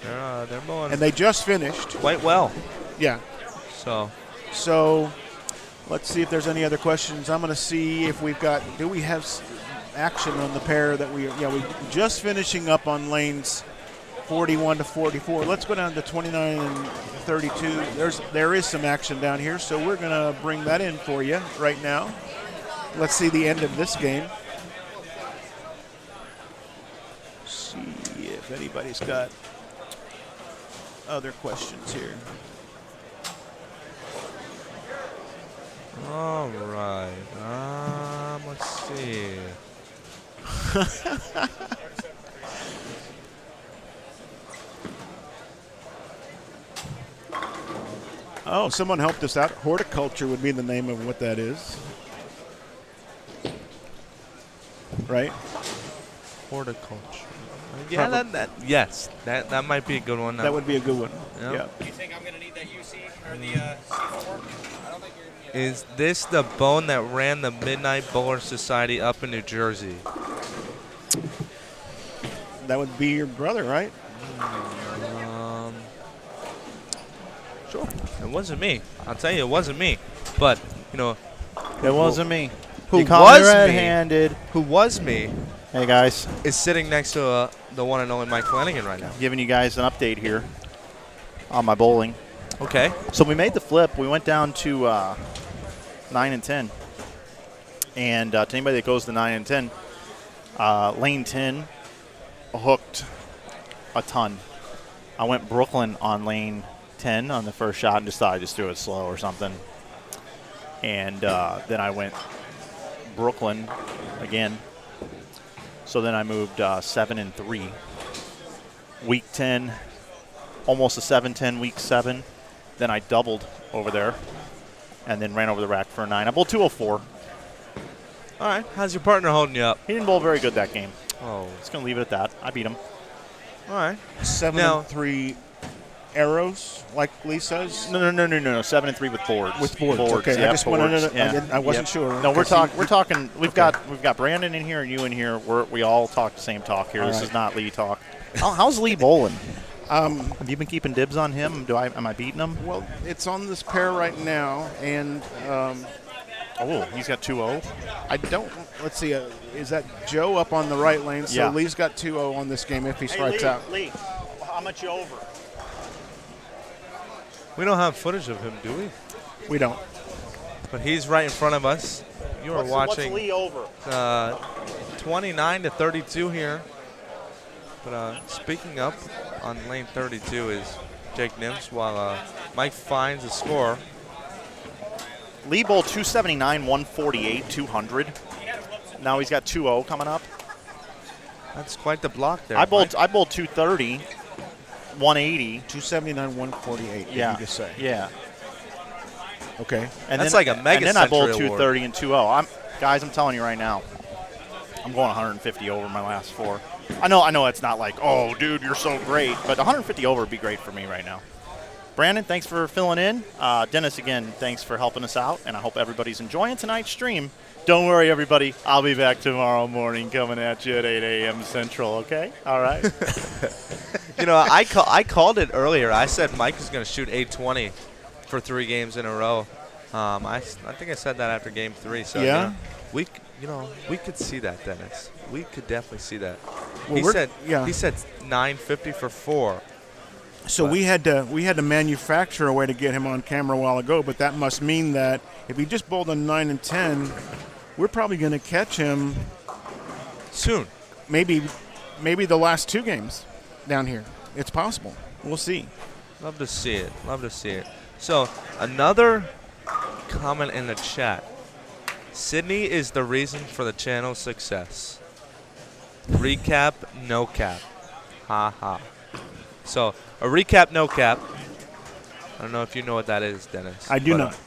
Speaker 6: They're bowling.
Speaker 1: And they just finished.
Speaker 6: Quite well.
Speaker 1: Yeah. So let's see if there's any other questions. I'm going to see if do we have action on the pair that we just finishing up on lanes 41 to 44. Let's go down to 29 and 32. There is some action down here, so we're going to bring that in for you right now. Let's see the end of this game. See if anybody's got other questions here.
Speaker 6: All right. Let's see.
Speaker 1: Oh, someone helped us out. Horticulture would be the name of what that is. Right?
Speaker 6: Horticulture. Yeah, yes. That might be a good one.
Speaker 1: That would be a good one.
Speaker 6: Yeah.
Speaker 1: Yeah.
Speaker 9: Do you think I'm going to need that UC or the C4? I don't think you're going to need
Speaker 6: Is this the bone that ran the Midnight Bowler Society up in New Jersey?
Speaker 1: That would be your brother, right?
Speaker 6: Sure. It wasn't me. I'll tell you, it wasn't me. But,
Speaker 8: It wasn't me.
Speaker 6: Who
Speaker 8: You caught me
Speaker 6: was me?
Speaker 8: red-handed.
Speaker 6: Who was me
Speaker 8: Hey, guys.
Speaker 6: is sitting next to the one and only Mike Flanagan right now.
Speaker 4: Giving you guys an update here on my bowling.
Speaker 6: Okay.
Speaker 4: So we made the flip. We went down to 9 and 10. And to anybody that goes to 9 and 10, lane 10 hooked a ton. I went Brooklyn on lane 10 on the first shot and decided to just do it slow or something. And then I went Brooklyn again. So then I moved 7 and 3. Week 10, almost a 7-10 week 7. Then I doubled over there and then ran over the rack for a 9. I bowled 204.
Speaker 6: All right. How's your partner holding you up?
Speaker 4: He didn't bowl very good that game.
Speaker 6: Oh.
Speaker 4: Just going to leave it at that. I beat him.
Speaker 6: All right.
Speaker 1: 7
Speaker 6: Now-
Speaker 1: and 3 arrows, like Lee says.
Speaker 4: No. 7 and 3 with boards.
Speaker 1: With boards. Okay.
Speaker 4: Yeah,
Speaker 1: I just wanted to.
Speaker 4: boards.
Speaker 1: I wasn't sure.
Speaker 4: No, we're
Speaker 1: Because
Speaker 4: talking. We're talking. We've got Brandon in here and you in here. We all talk the same talk here.
Speaker 1: All
Speaker 4: This
Speaker 1: right.
Speaker 4: is not Lee talk. How's Lee bowling? Have you been keeping dibs on him? Am I beating him?
Speaker 1: Well, it's on this pair right now, and
Speaker 4: Oh, he's got 2-0.
Speaker 1: I don't. Let's see. Is that Joe up on the right lane? So
Speaker 4: Yeah.
Speaker 1: Lee's got 2-0 on this game if he strikes out.
Speaker 4: Lee, how much you over?
Speaker 6: We don't have footage of him, do we?
Speaker 1: We don't.
Speaker 6: But he's right in front of us. You are watching
Speaker 4: What's Lee over?
Speaker 6: 29 to 32 here. But speaking up on lane 32 is Jake Nims, while Mike finds the score.
Speaker 4: Lee bowled 279, 148, 200. Now he's got 2-0 coming up.
Speaker 6: That's quite the block there.
Speaker 4: I bowled 230, 180.
Speaker 1: 279, 148.
Speaker 4: Yeah.
Speaker 1: Did you just say?
Speaker 4: Yeah.
Speaker 1: Okay.
Speaker 4: And
Speaker 6: That's
Speaker 4: then,
Speaker 6: like a mega
Speaker 4: And then I bowled
Speaker 6: Century
Speaker 4: 230 and 2-0. Guys, I'm telling you right now, I'm going 150 over my last 4. I know it's not like, oh, dude, you're so great, but 150 over would be great for me right now. Brandon, thanks for filling in. Dennis, again, thanks for helping us out, and I hope everybody's enjoying tonight's stream. Don't worry, everybody. I'll be back tomorrow morning coming at you at 8 a.m. Central, okay? All right?
Speaker 6: I called it earlier. I said Mike was going to shoot 820 for 3 games in a row. I think I said that after game 3. So
Speaker 1: yeah,
Speaker 6: we could see that, Dennis. We could definitely see that.
Speaker 1: Well,
Speaker 6: He said 950 for 4.
Speaker 1: So we had to manufacture a way to get him on camera a while ago, but that must mean that if he just bowled a 9 and 10, we're probably going to catch him
Speaker 6: soon.
Speaker 1: Maybe the last 2 games down here. It's possible. We'll see.
Speaker 6: Love to see it. Love to see it. So another comment in the chat. Sydney is the reason for the channel's success. Recap, no cap. Ha ha. So a recap, no cap. I don't know if you know what that is, Dennis.
Speaker 1: I do not.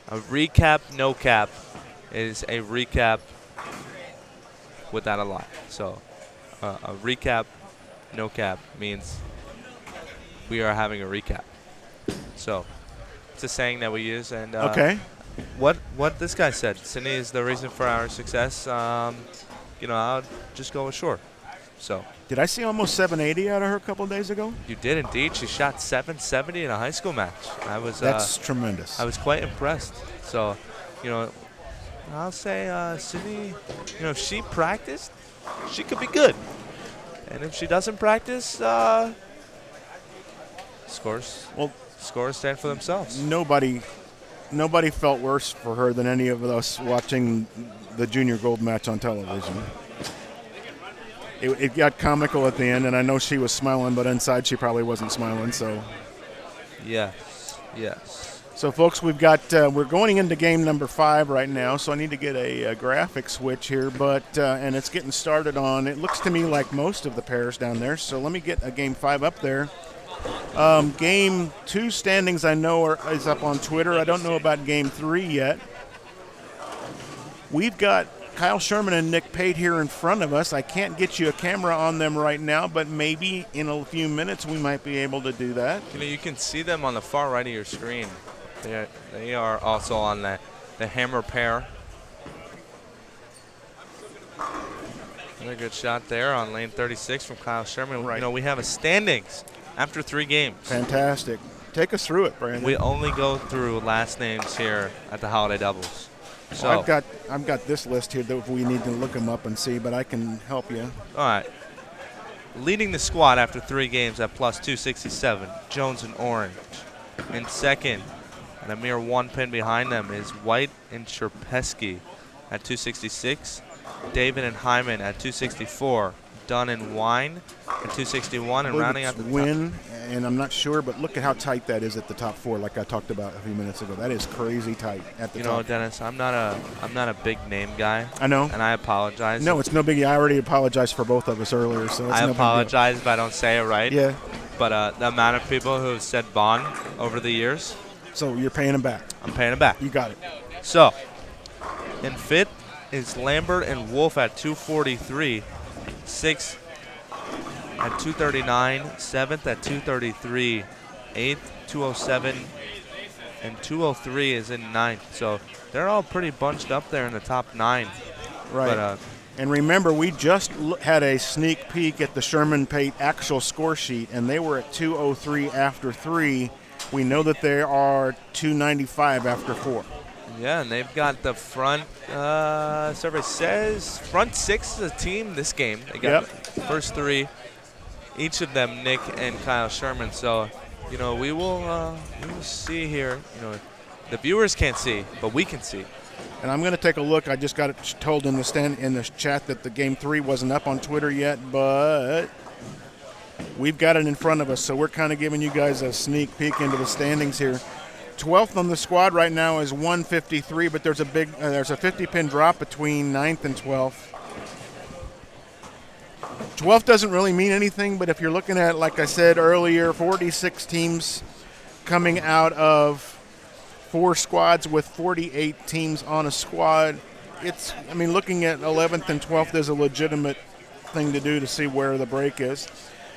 Speaker 6: A recap, no cap is a recap without a lie. So a recap, no cap means we are having a recap. So it's a saying that we use. And
Speaker 1: okay.
Speaker 6: What this guy said, Sydney is the reason for our success. I'll just go with sure. So.
Speaker 1: Did I see almost 780 out of her a couple of days ago?
Speaker 6: You did indeed. She shot 770 in a high school match.
Speaker 1: That's tremendous.
Speaker 6: I was quite impressed. So, I'll say Sydney, if she practiced, she could be good. And if she doesn't practice, scores stand for themselves.
Speaker 1: Nobody felt worse for her than any of us watching the junior gold match on television. It got comical at the end, and I know she was smiling, but inside she probably wasn't smiling. So,
Speaker 6: yes.
Speaker 1: So, folks, we're going into game number 5 right now. So I need to get a graphic switch here, and it's getting started on. It looks to me like most of the pairs down there. So let me get a game 5 up there. Game 2 standings I know is up on Twitter. I don't know about game 3 yet. We've got Kyle Sherman and Nick Pate here in front of us. I can't get you a camera on them right now, but maybe in a few minutes we might be able to do that.
Speaker 6: You can see them on the far right of your screen. They are also on the hammer pair. Another good shot there on lane 36 from Kyle Sherman.
Speaker 1: Right.
Speaker 6: We have a standings after 3 games.
Speaker 1: Fantastic. Take us through it, Brandon.
Speaker 6: We only go through last names here at the Holiday Doubles. So
Speaker 1: I've got this list here that we need to look them up and see, but I can help you.
Speaker 6: All right. Leading the squad after 3 games at plus 267, Jones and Orange. In second, and a mere 1 pin behind them, is White and Sherpesky at 266, David and Hyman at 264, Dunn and Wine at 261, and rounding out the
Speaker 1: win. And I'm not sure, but look at how tight that is at the top 4, like I talked about a few minutes ago. That is crazy tight at the top.
Speaker 6: Dennis, I'm not a big name guy.
Speaker 1: I know.
Speaker 6: And I apologize.
Speaker 1: No, it's no biggie. I already apologized for both of us earlier, so it's
Speaker 6: I
Speaker 1: no
Speaker 6: apologize if I don't say it right.
Speaker 1: Yeah.
Speaker 6: But the amount of people who have said Bond over the years.
Speaker 1: So you're paying them back.
Speaker 6: I'm paying them back.
Speaker 1: You got it.
Speaker 6: So, in 5th is Lambert and Wolf at 243. 6th at 239, 7th at 233, 8th 207, and 203 is in 9th. So they're all pretty bunched up there in the top 9.
Speaker 1: Right.
Speaker 6: But,
Speaker 1: and remember, we just had a sneak peek at the Sherman Pate actual score sheet, and they were at 203 after 3. We know that they are 295 after 4.
Speaker 6: Yeah, and they've got the front, survey says, front 6 is a team this game. They got the first 3. Each of them, Nick and Kyle Sherman. So, we will see here. The viewers can't see, but we can see.
Speaker 1: And I'm going to take a look. I just got it told in the chat that the game 3 wasn't up on Twitter yet, but we've got it in front of us. So we're kind of giving you guys a sneak peek into the standings here. 12th on the squad right now is 153, but there's a 50-pin drop between 9th and 12th. 12th doesn't really mean anything, but if you're looking at, like I said earlier, 46 teams coming out of 4 squads with 48 teams on a squad, looking at 11th and 12th is a legitimate thing to do to see where the break is.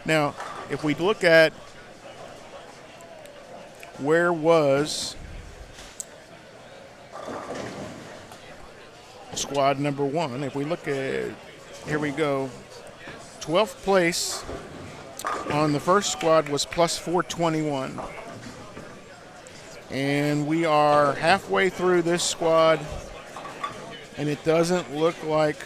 Speaker 1: Now, if we look at where was squad number 1? If we look at, here we go, 12th place on the first squad was plus 421. And we are halfway through this squad, and it doesn't look like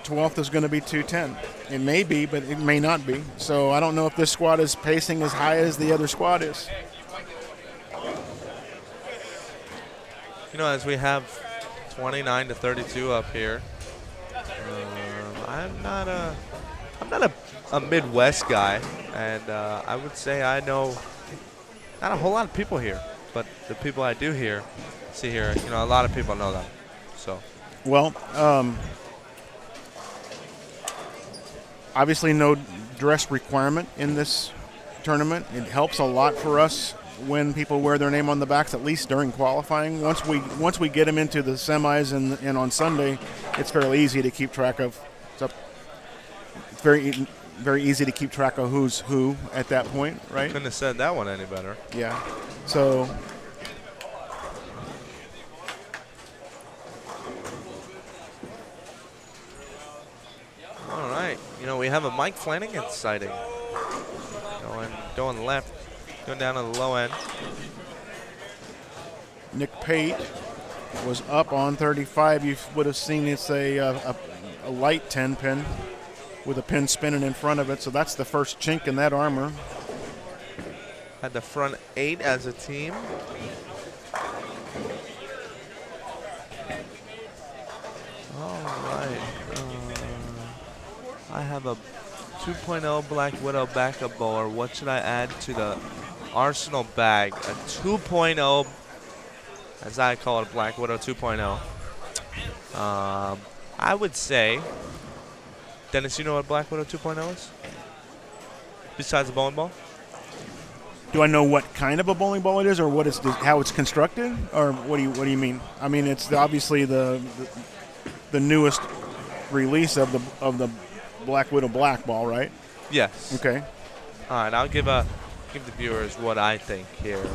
Speaker 1: 12th is going to be 210. It may be, but it may not be. So I don't know if this squad is pacing as high as the other squad is.
Speaker 6: You know, as we have 29 to 32 up here, I'm not a Midwest guy, and I would say I know not a whole lot of people here, but the people I do see here, you know, a lot of people know them. So,
Speaker 1: well, obviously no dress requirement in this tournament. It helps a lot for us when people wear their name on the backs, at least during qualifying. Once we get them into the semis and on Sunday, it's fairly easy to keep track of. It's very easy to keep track of who's who at that point, right?
Speaker 6: Couldn't have said that one any better.
Speaker 1: Yeah. So
Speaker 6: all right. You know, we have a Mike Flanagan sighting. Going left, going down to the low end.
Speaker 1: Nick Pate was up on 35. You would have seen it's a light 10 pin with a pin spinning in front of it. So that's the first chink in that armor.
Speaker 6: Had the front 8 as a team. All right. I have a 2.0 Black Widow backup bowler. What should I add to the arsenal bag? A 2.0, as I call it, Black Widow 2.0. I would say, Dennis, you know what Black Widow 2.0 is? Besides the bowling ball?
Speaker 1: Do I know what kind of a bowling ball it is, or what is how it's constructed, or what do you mean? I mean, it's obviously the newest release of the Black Widow black ball, right?
Speaker 6: Yes.
Speaker 1: Okay.
Speaker 6: All right, I'll give the viewers what I think here.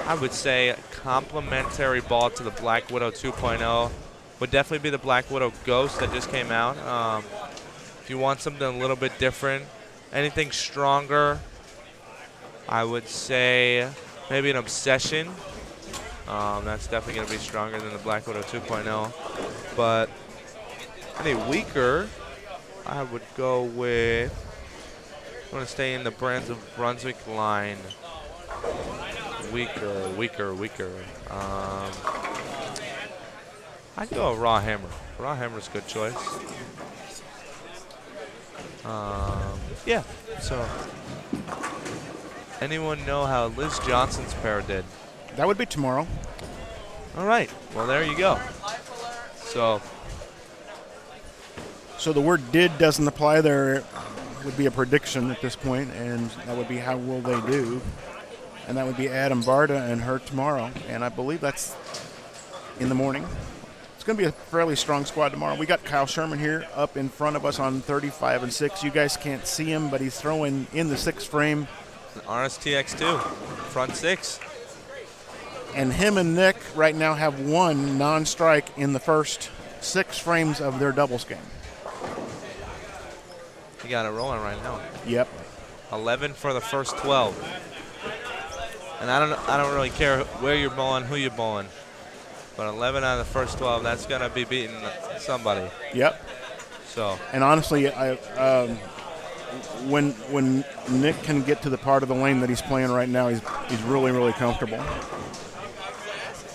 Speaker 6: I would say a complementary ball to the Black Widow 2.0 would definitely be the Black Widow Ghost that just came out. If you want something a little bit different, anything stronger, I would say maybe an Obsession. That's definitely going to be stronger than the Black Widow 2.0. But any weaker, I would go with, I'm going to stay in the Brands of Brunswick line. Weaker. I'd go a Raw Hammer. Raw Hammer's a good choice. Yeah, so anyone know how Liz Johnson's pair did?
Speaker 1: That would be tomorrow.
Speaker 6: All right, well, there you go.
Speaker 1: So the word did doesn't apply. There would be a prediction at this point, and that would be how will they do. And that would be Adam Barta and her tomorrow. And I believe that's in the morning. It's going to be a fairly strong squad tomorrow. We got Kyle Sherman here up in front of us on 35 and 6. You guys can't see him, but he's throwing in the 6 frame.
Speaker 6: RSTX2, front 6.
Speaker 1: And him and Nick right now have one non-strike in the first 6 frames of their doubles game.
Speaker 6: You got it rolling right now.
Speaker 1: Yep.
Speaker 6: 11 for the first 12. And I don't really care where you're bowling, who you're bowling. But 11 out of the first 12, that's going to be beating somebody.
Speaker 1: Yep.
Speaker 6: So.
Speaker 1: And honestly, when Nick can get to the part of the lane that he's playing right now, he's really, really comfortable.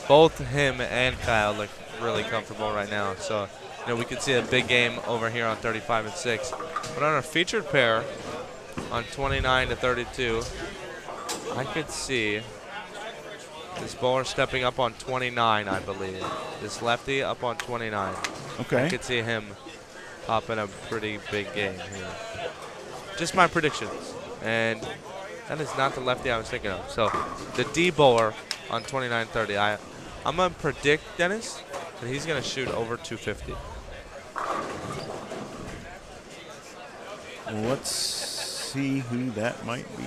Speaker 6: Both him and Kyle look really comfortable right now. So, you know, we could see a big game over here on 35 and 6. But on our featured pair on 29 to 32, I could see this bowler stepping up on 29, I believe. This lefty up on 29.
Speaker 1: Okay.
Speaker 6: I could see him popping a pretty big game here. Just my predictions. And that is not the lefty I was thinking of. So the D bowler on 29-30. I'm going to predict, Dennis, that he's going to shoot over 250.
Speaker 1: Let's see who that might be.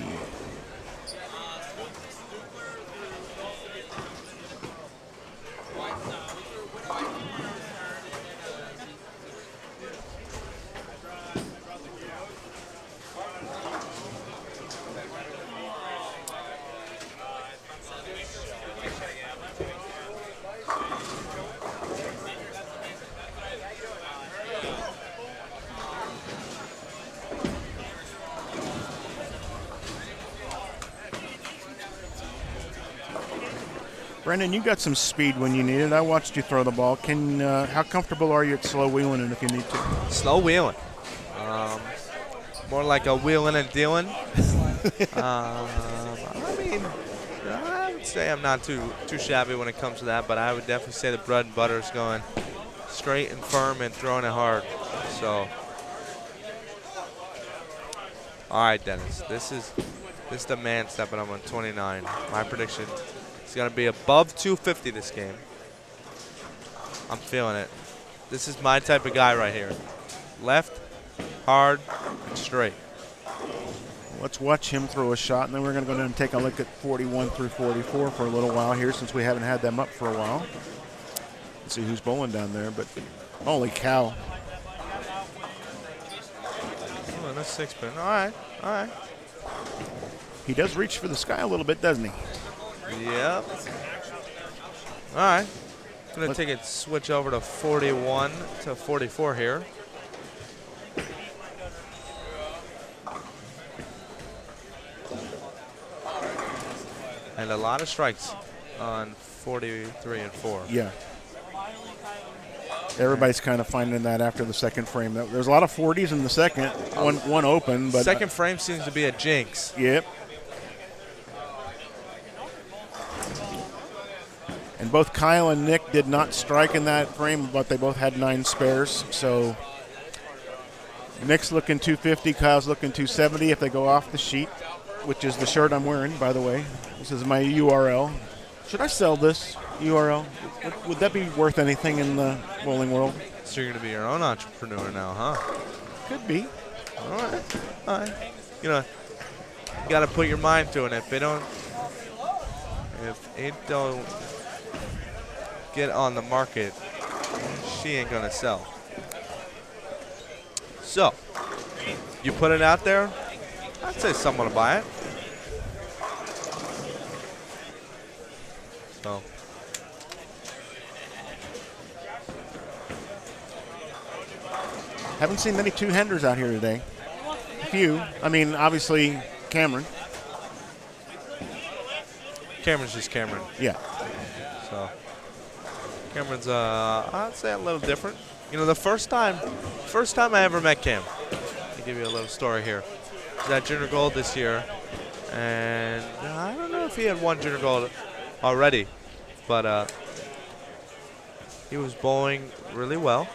Speaker 1: Brendan, you got some speed when you need it. I watched you throw the ball. How comfortable are you at slow wheeling it if you need to?
Speaker 6: Slow wheeling. More like a wheeling and dealing. I mean, I would say I'm not too shabby when it comes to that, but I would definitely say the bread and butter is going straight and firm and throwing it hard. So, all right, Dennis, this is the man stepping up on 29. My prediction is going to be above 250 this game. I'm feeling it. This is my type of guy right here. Left, hard, and straight.
Speaker 1: Let's watch him throw a shot, and then we're going to go down and take a look at 41 through 44 for a little while here since we haven't had them up for a while. Let's see who's bowling down there, but holy cow.
Speaker 6: Oh, that's 6 pin. All right.
Speaker 1: He does reach for the sky a little bit, doesn't he?
Speaker 6: Yep. All right. Going to switch over to 41 to 44 here. And a lot of strikes on 43 and 4.
Speaker 1: Yeah. Everybody's kind of finding that after the second frame. There's a lot of 40s in the second, one open. But
Speaker 6: second frame seems to be a jinx.
Speaker 1: Yep. And both Kyle and Nick did not strike in that frame, but they both had 9 spares. So Nick's looking 250, Kyle's looking 270 if they go off the sheet, which is the shirt I'm wearing, by the way. This is my URL. Should I sell this URL? Would that be worth anything in the bowling world?
Speaker 6: So you're going to be your own entrepreneur now, huh?
Speaker 1: Could be.
Speaker 6: All right. You got to put your mind to it. If it don't get on the market, she ain't going to sell. So, you put it out there, I'd say someone will buy it. So.
Speaker 1: Haven't seen many two-handers out here today. A few. I mean, obviously, Cameron.
Speaker 6: Cameron's just Cameron.
Speaker 1: Yeah.
Speaker 6: So, Cameron's, I'd say a little different. You know, the first time I ever met Cam, I'll give you a little story here. He was at Junior Gold this year, and I don't know if he had won Junior Gold already, but he was bowling really well,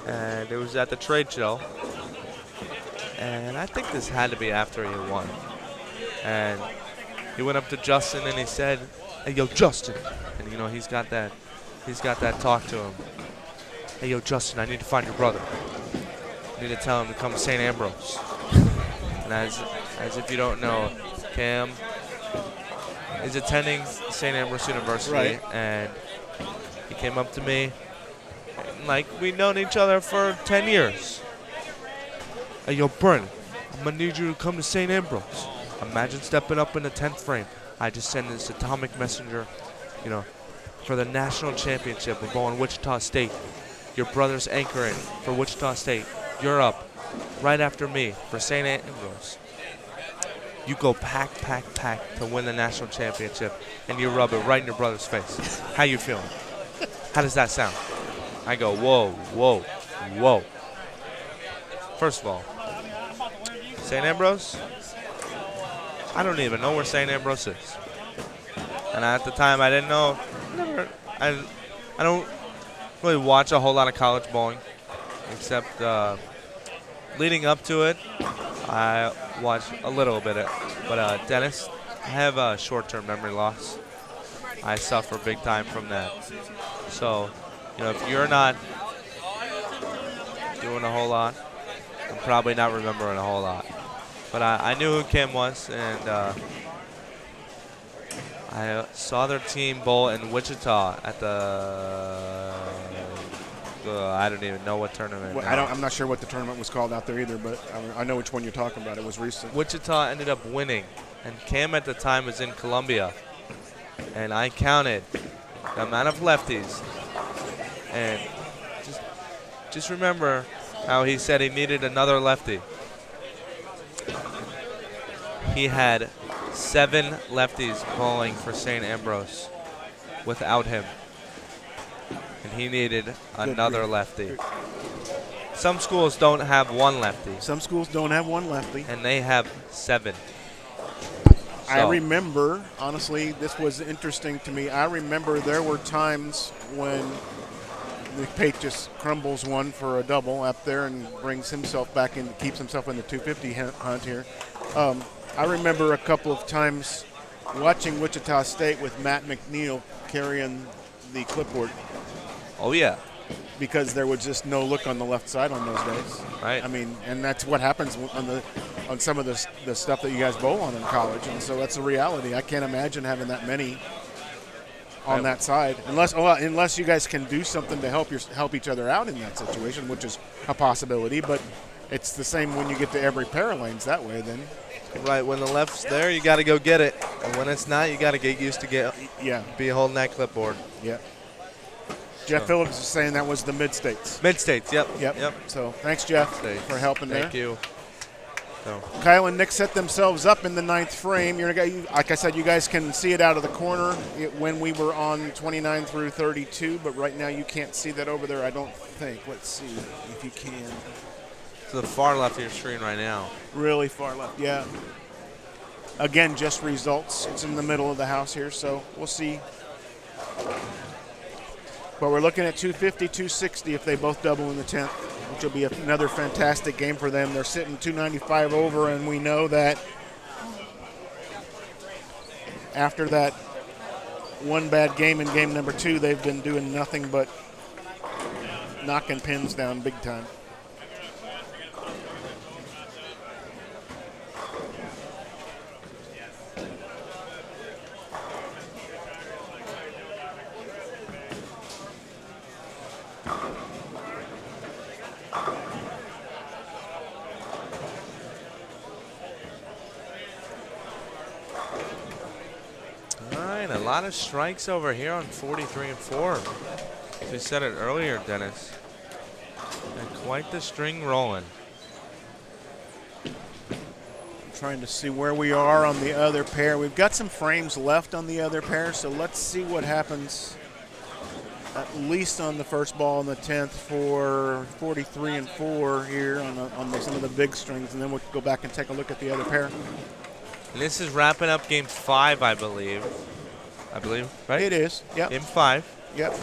Speaker 6: and it was at the trade show, and I think this had to be after he had won. And he went up to Justin and he said, "Hey, yo, Justin," and you know he's got that talk to him. "Hey, yo, Justin, I need to find your brother. I need to tell him to come to St. Ambrose." And as if you don't know, Cam is attending St. Ambrose University,
Speaker 1: right.
Speaker 6: And he came up to me, and like we'd known each other for 10 years. "Hey, yo, Brent, I'm gonna need you to come to St. Ambrose. Imagine stepping up in the 10th frame. I just sent this atomic messenger, you know, for the national championship. We're going Wichita State. Your brother's anchoring for Wichita State. You're up right after me for St. Ambrose. You go pack to win the national championship, and you rub it right in your brother's face. How you feeling? How does that sound?" I go, whoa. First of all, St. Ambrose, I don't even know where St. Ambrose is. And at the time, I didn't know. I don't really watch a whole lot of college bowling, except leading up to it, I watched a little bit of it. But Dennis, I have a short-term memory loss. I suffer big time from that. So, you know, if you're not doing a whole lot, I'm probably not remembering a whole lot. But I knew who Kim was, and I saw their team bowl in Wichita at the I don't even know what tournament.
Speaker 1: Well, I'm not sure what the tournament was called out there either, but I know which one you're talking about. It was recent.
Speaker 6: Wichita ended up winning, and Cam at the time was in Columbia, and I counted the amount of lefties, and just remember how he said he needed another lefty. He had 7 lefties bowling for St. Ambrose without him. And he needed another lefty. Some schools don't have one lefty.
Speaker 1: Some schools don't have one lefty.
Speaker 6: And they have 7.
Speaker 1: I remember, honestly, this was interesting to me. I remember there were times when McPate just crumbles one for a double up there and brings himself back in, keeps himself in the 250 hunt here. I remember a couple of times watching Wichita State with Matt McNeil carrying the clipboard.
Speaker 6: Oh, yeah.
Speaker 1: Because there was just no look on the left side on those days.
Speaker 6: Right.
Speaker 1: I mean, and that's what happens on some of the stuff that you guys bowl on in college, and so that's a reality. I can't imagine having that many on that side, unless you guys can do something to help each other out in that situation, which is a possibility. But it's the same when you get to every pair of lanes that way. Then,
Speaker 10: right, when the left's there, you got to go get it, and when it's not, you got to get used to be holding that clipboard.
Speaker 1: Yeah. Jeff Phillips is saying that was the mid-states.
Speaker 10: Mid-states, yep.
Speaker 1: So thanks, Jeff, for helping there.
Speaker 10: Thank you.
Speaker 1: So. Kyle and Nick set themselves up in the 9th frame. Like I said, you guys can see it out of the corner when we were on 29 through 32, but right now you can't see that over there, I don't think. Let's see if you can.
Speaker 10: To the far left of your screen right now.
Speaker 1: Really far left, yeah. Again, just results. It's in the middle of the house here, so we'll see. But we're looking at 250, 260 if they both double in the 10th, which will be another fantastic game for them. They're sitting 295 over, and we know that after that one bad game in game number 2, they've been doing nothing but knocking pins down big time.
Speaker 6: A lot of strikes over here on 43 and 4. As we said it earlier, Dennis. And quite the string rolling.
Speaker 1: I'm trying to see where we are on the other pair. We've got some frames left on the other pair, so let's see what happens at least on the first ball in the 10th for 43 and 4 here on some of the big strings, and then we'll go back and take a look at the other pair.
Speaker 6: And this is wrapping up game 5, I believe. Right?
Speaker 1: It is, yep.
Speaker 6: Game 5.
Speaker 1: Yep.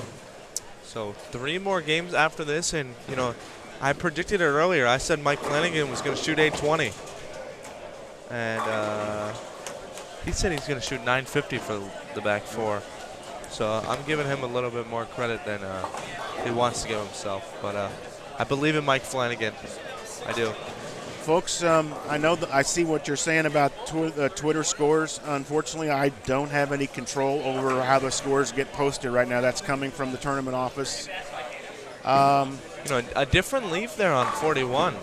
Speaker 6: So 3 more games after this, and, I predicted it earlier. I said Mike Flanagan was going to shoot 820. And he said he's going to shoot 950 for the back 4. So I'm giving him a little bit more credit than he wants to give himself. But I believe in Mike Flanagan. I do.
Speaker 1: Folks, I know that I see what you're saying about Twitter scores. Unfortunately, I don't have any control over how the scores get posted right now. That's coming from the tournament office.
Speaker 6: A different leaf there on 41.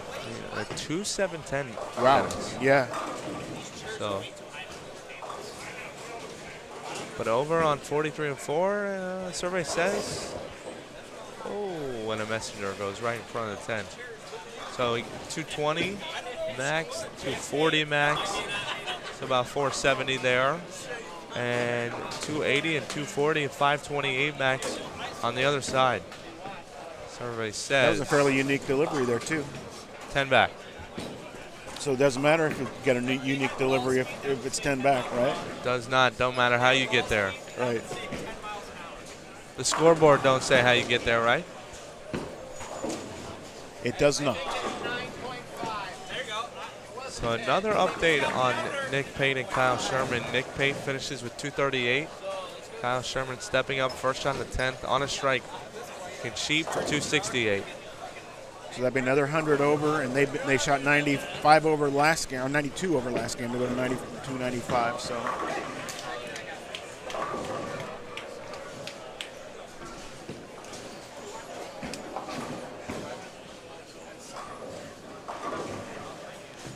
Speaker 6: A 2-7-10.
Speaker 1: Wow. Yeah.
Speaker 6: So, but over on 43 and 4, survey says, when a messenger goes right in front of the 10. So 220 max, 240 max, so about 470 there, and 280 and 240 and 528 max on the other side. Survey says
Speaker 1: that was a fairly unique delivery there too.
Speaker 6: 10 back.
Speaker 1: So it doesn't matter if you get a unique delivery if it's 10 back, right?
Speaker 6: Does not. Don't matter how you get there.
Speaker 1: Right.
Speaker 6: The scoreboard don't say how you get there, right?
Speaker 1: It does not.
Speaker 6: So another update on Nick Pate and Kyle Sherman. Nick Pate finishes with 238. Kyle Sherman stepping up first shot in the 10th on a strike. Can cheat for 268.
Speaker 1: So that'd be another 100 over, and they shot 95 over last game, or 92 over last game to go to 92, 95. So.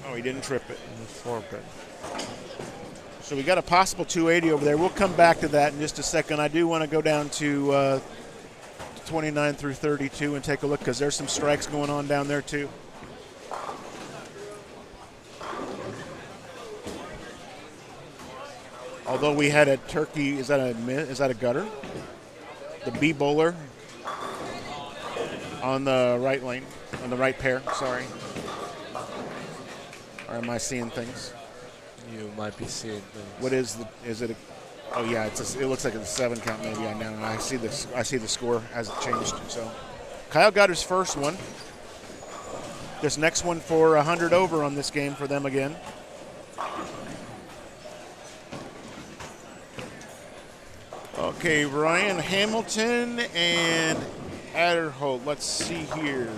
Speaker 1: Oh, he didn't trip it. So we got a possible 280 over there. We'll come back to that in just a second. I do want to go down to 29 through 32 and take a look because there's some strikes going on down there too. Although we had a turkey, is that a gutter? The B bowler on the right lane, on the right pair, sorry. Or am I seeing things?
Speaker 10: You might be seeing things.
Speaker 1: What is it oh yeah, it looks like it's a 7 count maybe. I see the score as it changed. So Kyle got his first one. This next one for 100 over on this game for them again. Okay, Ryan Hamilton and Adderholt. Let's see here.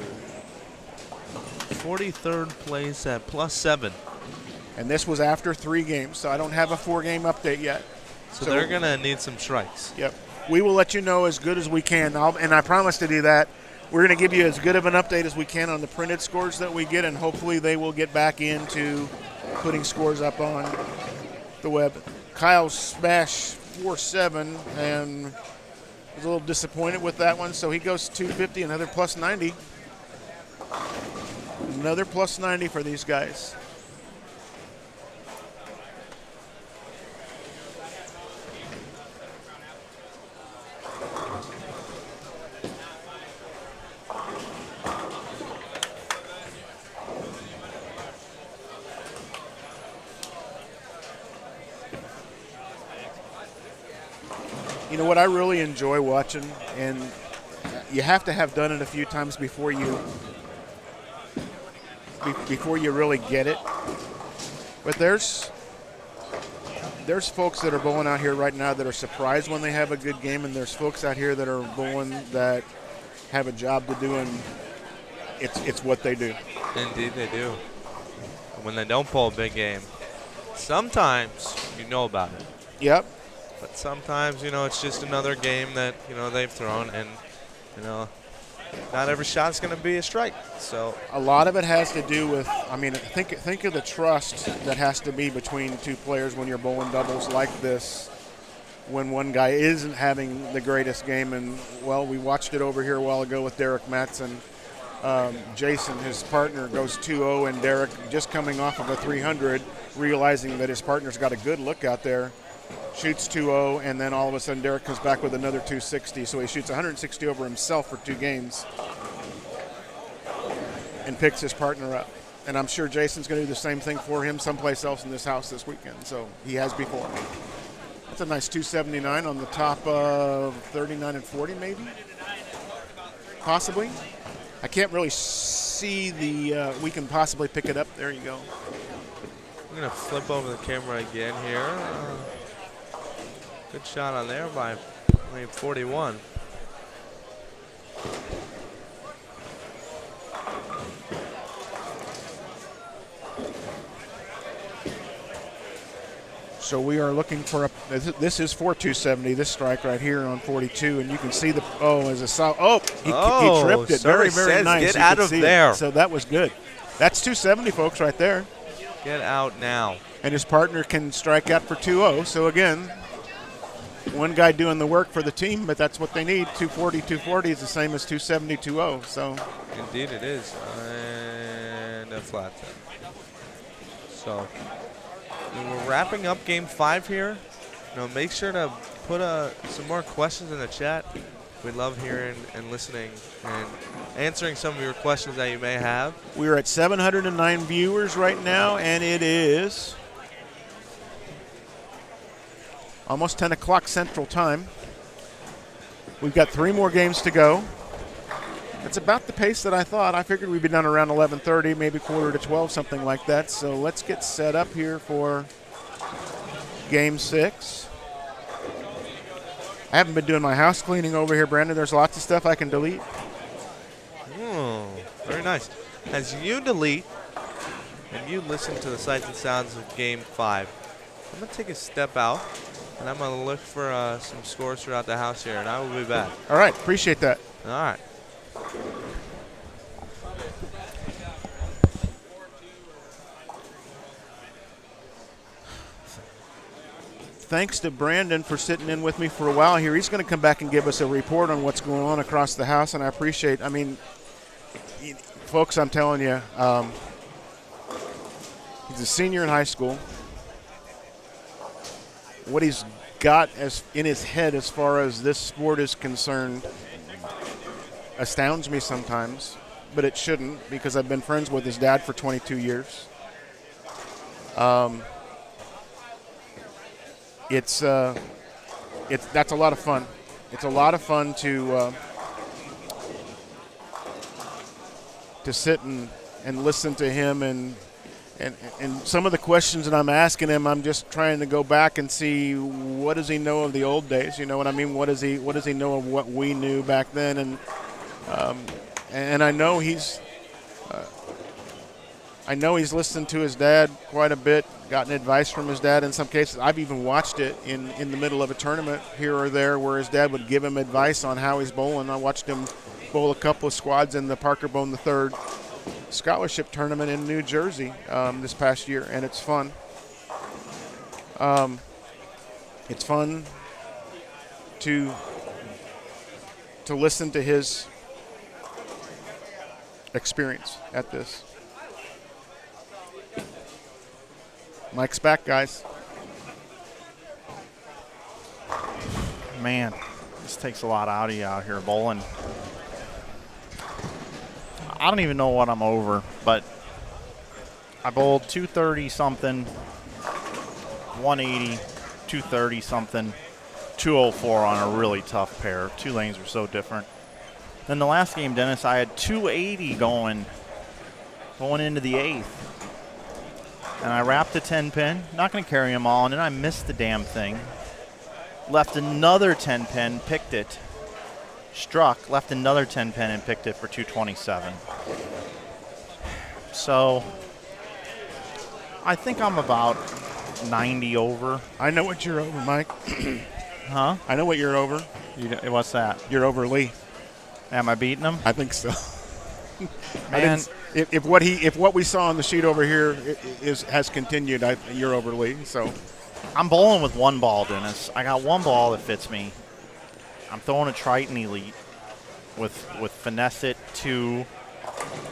Speaker 6: 43rd place at +7.
Speaker 1: And this was after 3 games, so I don't have a 4-game update yet.
Speaker 6: So they're going to need some strikes.
Speaker 1: Yep. We will let you know as good as we can, and I promise to do that. We're going to give you as good of an update as we can on the printed scores that we get, and hopefully they will get back into putting scores up on the web. Kyle smashed 4-7 and was a little disappointed with that one, so he goes 250, another +90. Another +90 for these guys. You know what I really enjoy watching, and you have to have done it a few times before you really get it. But there's folks that are bowling out here right now that are surprised when they have a good game, and there's folks out here that are bowling that have a job to do, and it's what they do.
Speaker 6: Indeed, they do. And when they don't bowl a big game, sometimes you know about it.
Speaker 1: Yep.
Speaker 6: But sometimes, it's just another game that, they've thrown, and, not every shot's going to be a strike. So
Speaker 1: a lot of it has to do with, think of the trust that has to be between two players when you're bowling doubles like this, when one guy isn't having the greatest game. And, well, we watched it over here a while ago with Derek Mattson. Jason, his partner, goes 2-0, and Derek, just coming off of a 300, realizing that his partner's got a good look out there, shoots 2-0, and then all of a sudden Derek comes back with another 260. So he shoots 160 over himself for 2 games and picks his partner up. And I'm sure Jason's going to do the same thing for him someplace else in this house this weekend. So he has before. That's a nice 279 on the top of 39 and 40 maybe, possibly. I can't really see we can possibly pick it up. There you go.
Speaker 6: I'm going to flip over the camera again here. Good shot on there by 41.
Speaker 1: So we are looking for this is for 270, this strike right here on 42, and you can see he tripped it. Very, very nice.
Speaker 6: Get out of there.
Speaker 1: So that was good. That's 270, folks, right there.
Speaker 6: Get out now.
Speaker 1: And his partner can strike out for 2-0. So again, one guy doing the work for the team, but that's what they need. 240 is the same as 270, So
Speaker 6: indeed it is. And a flat 10. So we're wrapping up game 5 here. Make sure to put some more questions in the chat. We love hearing and listening and answering some of your questions that you may have.
Speaker 1: We're at 709 viewers right now, and it is almost 10 o'clock Central Time. We've got 3 more games to go. It's about the pace that I thought. I figured we'd be done around 11:30, maybe quarter to 12, something like that. So let's get set up here for Game 6. I haven't been doing my house cleaning over here, Brandon. There's lots of stuff I can delete.
Speaker 6: Very nice. As you delete and you listen to the sights and sounds of Game 5, I'm going to take a step out, and I'm going to look for some scores throughout the house here, and I will be back.
Speaker 1: All right. Appreciate that.
Speaker 6: All right.
Speaker 1: Thanks to Brandon for sitting in with me for a while here. He's going to come back and give us a report on what's going on across the house, and I appreciate, folks, I'm telling you, he's a senior in high school. got as in his head as far as this sport is concerned astounds me sometimes, but it shouldn't because I've been friends with his dad for 22 years. That's a lot of fun. It's a lot of fun to sit and listen to him and some of the questions that I'm asking him, I'm just trying to go back and see what does he know of the old days. You know what I mean? What does he know of what we knew back then? And I know he's listened to his dad quite a bit, gotten advice from his dad in some cases. I've even watched it in the middle of a tournament here or there where his dad would give him advice on how he's bowling. I watched him bowl a couple of squads in the Parker Bone III scholarship tournament in New Jersey this past year, and it's fun. It's fun to listen to his experience at this. Mike's back, guys.
Speaker 4: Man, this takes a lot out of you out here bowling. I don't even know what I'm over, but I bowled 230 something, 180, 230 something, 204 on a really tough pair. Two lanes were so different. Then the last game, Dennis, I had 280 going into the 8th. And I wrapped a 10 pin, not going to carry them all, and then I missed the damn thing. Left another 10 pin, picked it. Struck, left another 10 pin and picked it for 227. So I think I'm about 90 over.
Speaker 1: I know what you're over, Mike.
Speaker 4: Huh?
Speaker 1: I know what you're over.
Speaker 4: What's that?
Speaker 1: You're over Lee.
Speaker 4: Am I beating him?
Speaker 1: I think so.
Speaker 4: Man,
Speaker 1: if what we saw on the sheet over here has continued, you're over Lee. So
Speaker 4: I'm bowling with one ball, Dennis. I got one ball that fits me. I'm throwing a Triton Elite with Finesse It 2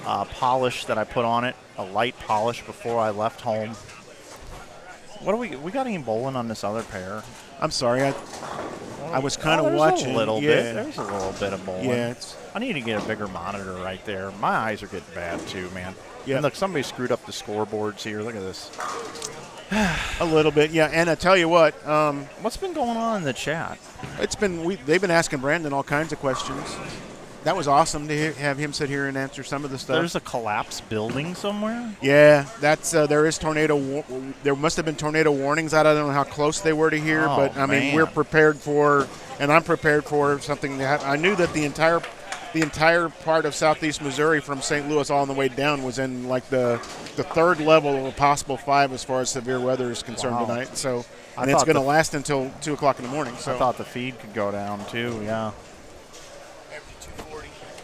Speaker 4: polish that I put on it, a light polish before I left home. What do we got any bowling on this other pair?
Speaker 1: I'm sorry, I was kind of watching.
Speaker 4: A little bit. There's a little bit of bowling.
Speaker 1: Yeah,
Speaker 4: I need to get a bigger monitor right there. My eyes are getting bad too, man.
Speaker 1: Yeah.
Speaker 4: And look, somebody screwed up the scoreboards here. Look at this.
Speaker 1: A little bit, yeah. And I tell you what,
Speaker 4: what's been going on in the chat?
Speaker 1: They've been asking Brandon all kinds of questions. That was awesome to have him sit here and answer some of the stuff.
Speaker 4: There's a collapsed building somewhere?
Speaker 1: Yeah, that's there is tornado. There must have been tornado warnings out. I don't know how close they were to here, but I mean we're prepared for, and I'm prepared for something to happen. I knew that the entire part of southeast Missouri from St. Louis all the way down was in like the third level of a possible 5 as far as severe weather is concerned tonight. So, and it's going to last until 2 o'clock in the morning. So
Speaker 4: I thought the feed could go down too. Yeah.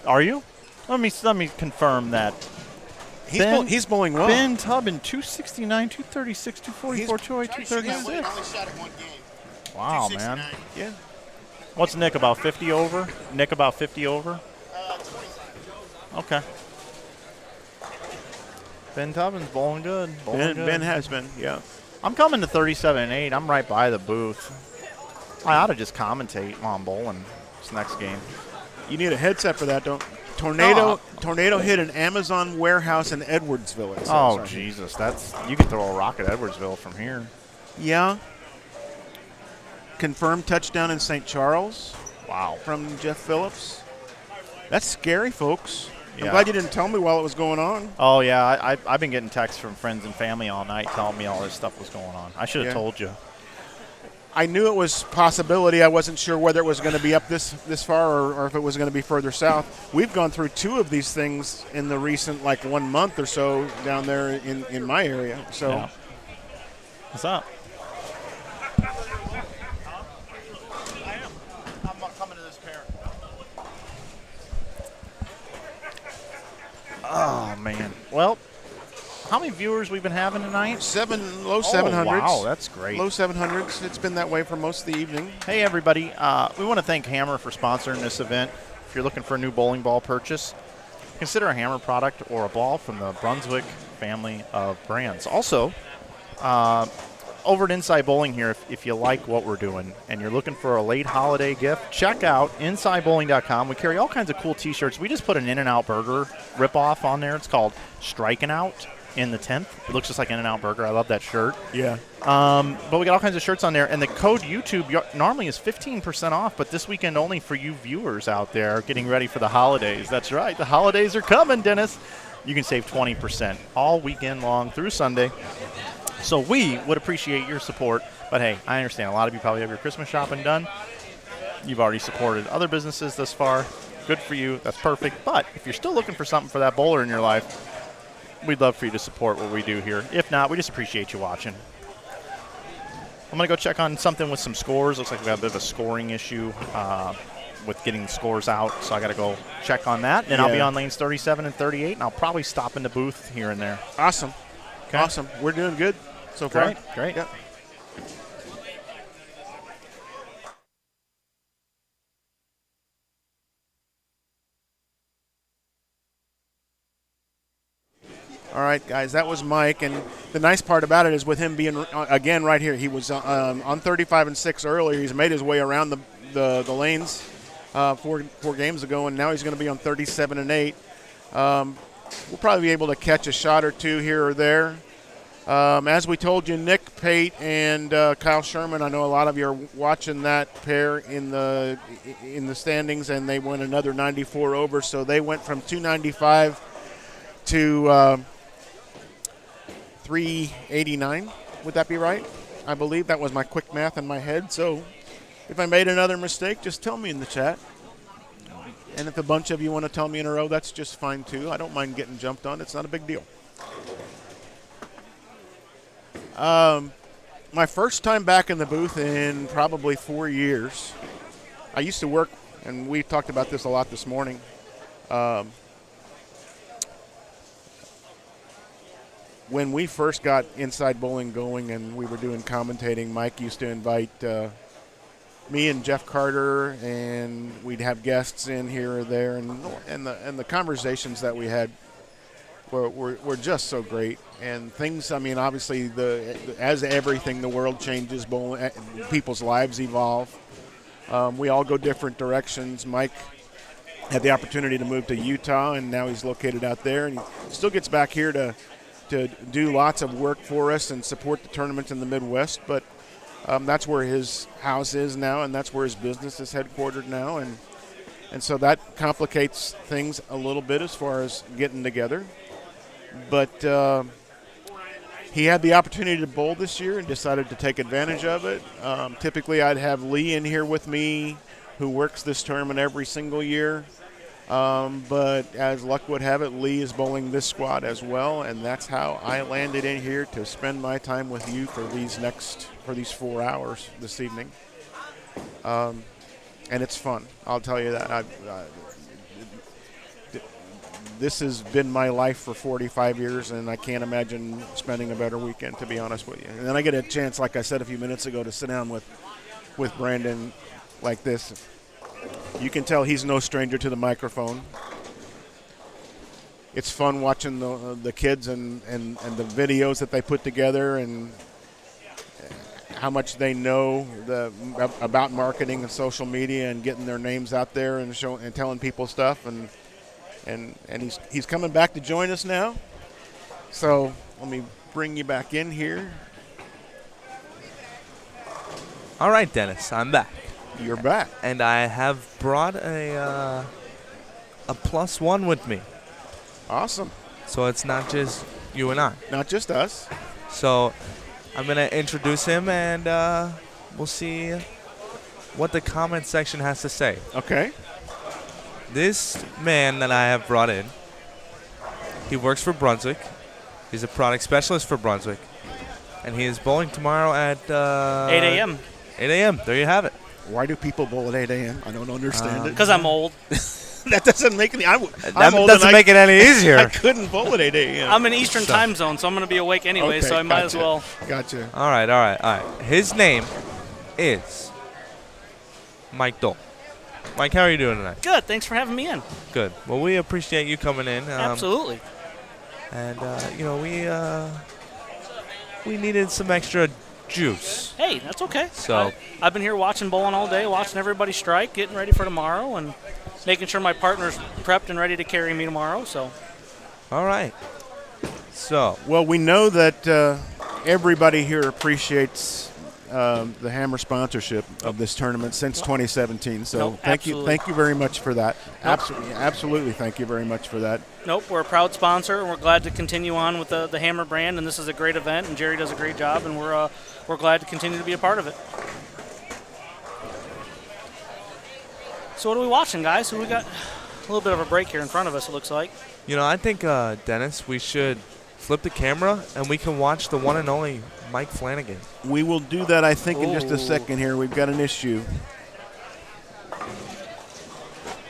Speaker 4: Are you? Let me confirm that.
Speaker 1: He's bowling well.
Speaker 4: Ben Tubbin, 269, 236, 244, 208, 236.
Speaker 2: Only shot at one game.
Speaker 4: Wow, man.
Speaker 1: Yeah.
Speaker 4: What's Nick, about 50 over? Nick, about 50 over?
Speaker 2: 25.
Speaker 4: Okay. Ben Tubbin's bowling good.
Speaker 1: Ben has been, yeah.
Speaker 4: I'm coming to 37-8. I'm right by the booth. I ought to just commentate while I'm bowling this next game.
Speaker 1: You need a headset for that, don't? Tornado hit an Amazon warehouse in Edwardsville.
Speaker 4: Oh, Jesus. You can throw a rock at Edwardsville from here.
Speaker 1: Yeah. Confirmed touchdown in St. Charles.
Speaker 4: Wow.
Speaker 1: From Jeff Phillips. That's scary, folks.
Speaker 4: Yeah.
Speaker 1: I'm glad you didn't tell me while it was going on.
Speaker 4: Oh, yeah. I've been getting texts from friends and family all night telling me all this stuff was going on. I should have told you.
Speaker 1: I knew it was a possibility. I wasn't sure whether it was going to be up this far or if it was going to be further south. We've gone through 2 of these things in the recent 1 month or so down there in my area. So,
Speaker 4: yeah. What's up? I'm coming to this pair. Oh man. Well, how many viewers we've been having tonight?
Speaker 1: Low 700s.
Speaker 4: Wow, that's great.
Speaker 1: Low 700s. It's been that way for most of the evening.
Speaker 4: Hey, everybody. We want to thank Hammer for sponsoring this event. If you're looking for a new bowling ball purchase, consider a Hammer product or a ball from the Brunswick family of brands. Also, over at Inside Bowling here, if you like what we're doing and you're looking for a late holiday gift, check out InsideBowling.com. We carry all kinds of cool T-shirts. We just put an In-N-Out Burger ripoff on there. It's called Striking Out in the 10th. It looks just like In-N-Out Burger. I love that shirt.
Speaker 1: Yeah.
Speaker 4: But we got all kinds of shirts on there. And the code YouTube normally is 15% off, but this weekend only for you viewers out there getting ready for the holidays. That's right. The holidays are coming, Dennis. You can save 20% all weekend long through Sunday. So we would appreciate your support. But, hey, I understand. A lot of you probably have your Christmas shopping done. You've already supported other businesses thus far. Good for you. That's perfect. But if you're still looking for something for that bowler in your life, we'd love for you to support what we do here. If not, we just appreciate you watching. I'm going to go check on something with some scores. Looks like we got a bit of a scoring issue with getting the scores out, so I got to go check on that. Then I'll be on lanes 37 and 38, and I'll probably stop in the booth here and there.
Speaker 1: Awesome.
Speaker 4: Okay.
Speaker 1: Awesome. We're doing good so far.
Speaker 4: Great.
Speaker 1: Yep. All right, guys, that was Mike, and the nice part about it is with him being, again, right here, he was on 35 and 6 earlier. He's made his way around the lanes four games ago, and now he's going to be on 37 and 8. We'll probably be able to catch a shot or two here or there. As we told you, Nick Pate and Kyle Sherman, I know a lot of you are watching that pair in the standings, and they went another 94 over, so they went from 295 to 389. Would that be right? I believe that was my quick math in my head. So if I made another mistake, just tell me in the chat. And if a bunch of you want to tell me in a row, that's just fine too. I don't mind getting jumped on. It's not a big deal. My first time back in the booth in probably 4 years. I used to work, and we talked about this a lot this morning. When we first got Inside Bowling going and we were doing commentating, Mike used to invite me and Jeff Carter, and we'd have guests in here or there, and the conversations that we had were just so great. And things, I mean, obviously, as everything, the world changes, bowling, people's lives evolve. We all go different directions. Mike had the opportunity to move to Utah, and now he's located out there, and he still gets back here to do lots of work for us and support the tournaments in the Midwest, but that's where his house is now, and that's where his business is headquartered now, and so that complicates things a little bit as far as getting together. But he had the opportunity to bowl this year and decided to take advantage of it. Typically, I'd have Lee in here with me, who works this tournament every single year. But as luck would have it, Lee is bowling this squad as well, and that's how I landed in here to spend my time with you for these 4 hours this evening. And it's fun, I'll tell you that. This has been my life for 45 years, and I can't imagine spending a better weekend, to be honest with you. And then I get a chance, like I said a few minutes ago, to sit down with Brandon like this. You can tell he's no stranger to the microphone. It's fun watching the kids and the videos that they put together and how much they know about marketing and social media and getting their names out there and showing and telling people stuff. And he's coming back to join us now. So let me bring you back in here.
Speaker 6: All right, Dennis, I'm back.
Speaker 1: You're back.
Speaker 6: And I have brought a +1 with me.
Speaker 1: Awesome.
Speaker 6: So it's not just you and I.
Speaker 1: Not just us.
Speaker 6: So I'm going to introduce him, and we'll see what the comment section has to say.
Speaker 1: Okay.
Speaker 6: This man that I have brought in, he works for Brunswick. He's a product specialist for Brunswick. And he is bowling tomorrow at
Speaker 11: 8 a.m.
Speaker 6: 8 a.m. There you have it.
Speaker 1: Why do people bowl at 8 a.m.? I don't understand it.
Speaker 11: Because I'm old.
Speaker 1: That doesn't make any.
Speaker 6: That doesn't make it any easier.
Speaker 1: I couldn't bowl at 8 a.m.
Speaker 11: I'm in Eastern time zone, so I'm going to be awake anyway,
Speaker 1: Okay,
Speaker 11: so I might as well.
Speaker 1: Gotcha.
Speaker 6: All right. His name is Mike Dole. Mike, how are you doing tonight?
Speaker 11: Good. Thanks for having me in.
Speaker 6: Good. Well, we appreciate you coming in.
Speaker 11: Absolutely.
Speaker 6: And we needed some extra
Speaker 11: juice. Hey, that's okay.
Speaker 6: So
Speaker 11: I've been here watching bowling all day, watching everybody strike, getting ready for tomorrow, and making sure my partner's prepped and ready to carry me tomorrow. So.
Speaker 6: All right. So.
Speaker 1: Well, we know that everybody here appreciates the Hammer sponsorship of this tournament since 2017. So thank you very much for that. Absolutely, thank you very much for that.
Speaker 11: Nope, we're a proud sponsor, and we're glad to continue on with the Hammer brand. And this is a great event, and Jerry does a great job, and we're glad to continue to be a part of it. So what are we watching, guys? So we got a little bit of a break here in front of us, it looks like.
Speaker 6: You know, I think, Dennis, we should flip the camera, and we can watch the one and only Mike Flanagan.
Speaker 1: We will do that, I think, in just a second here. We've got an issue.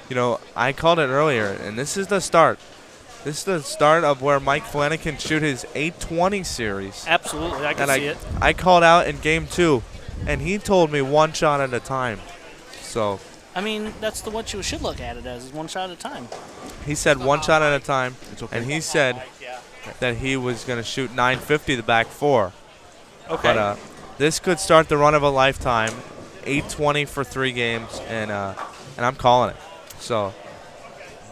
Speaker 6: You know, I called it earlier, and this is the start. This is the start of where Mike Flanagan shoot his 820 series.
Speaker 11: Absolutely, I can see it.
Speaker 6: I called out in game 2, and he told me one shot at a time. So.
Speaker 11: I mean, that's what you should look at it as, is one shot at a time.
Speaker 6: He said one shot at a time,
Speaker 1: okay.
Speaker 6: And he said that he was going to shoot 950 the back 4.
Speaker 11: Okay.
Speaker 6: But this could start the run of a lifetime. 820 for 3 games, and I'm calling it. So,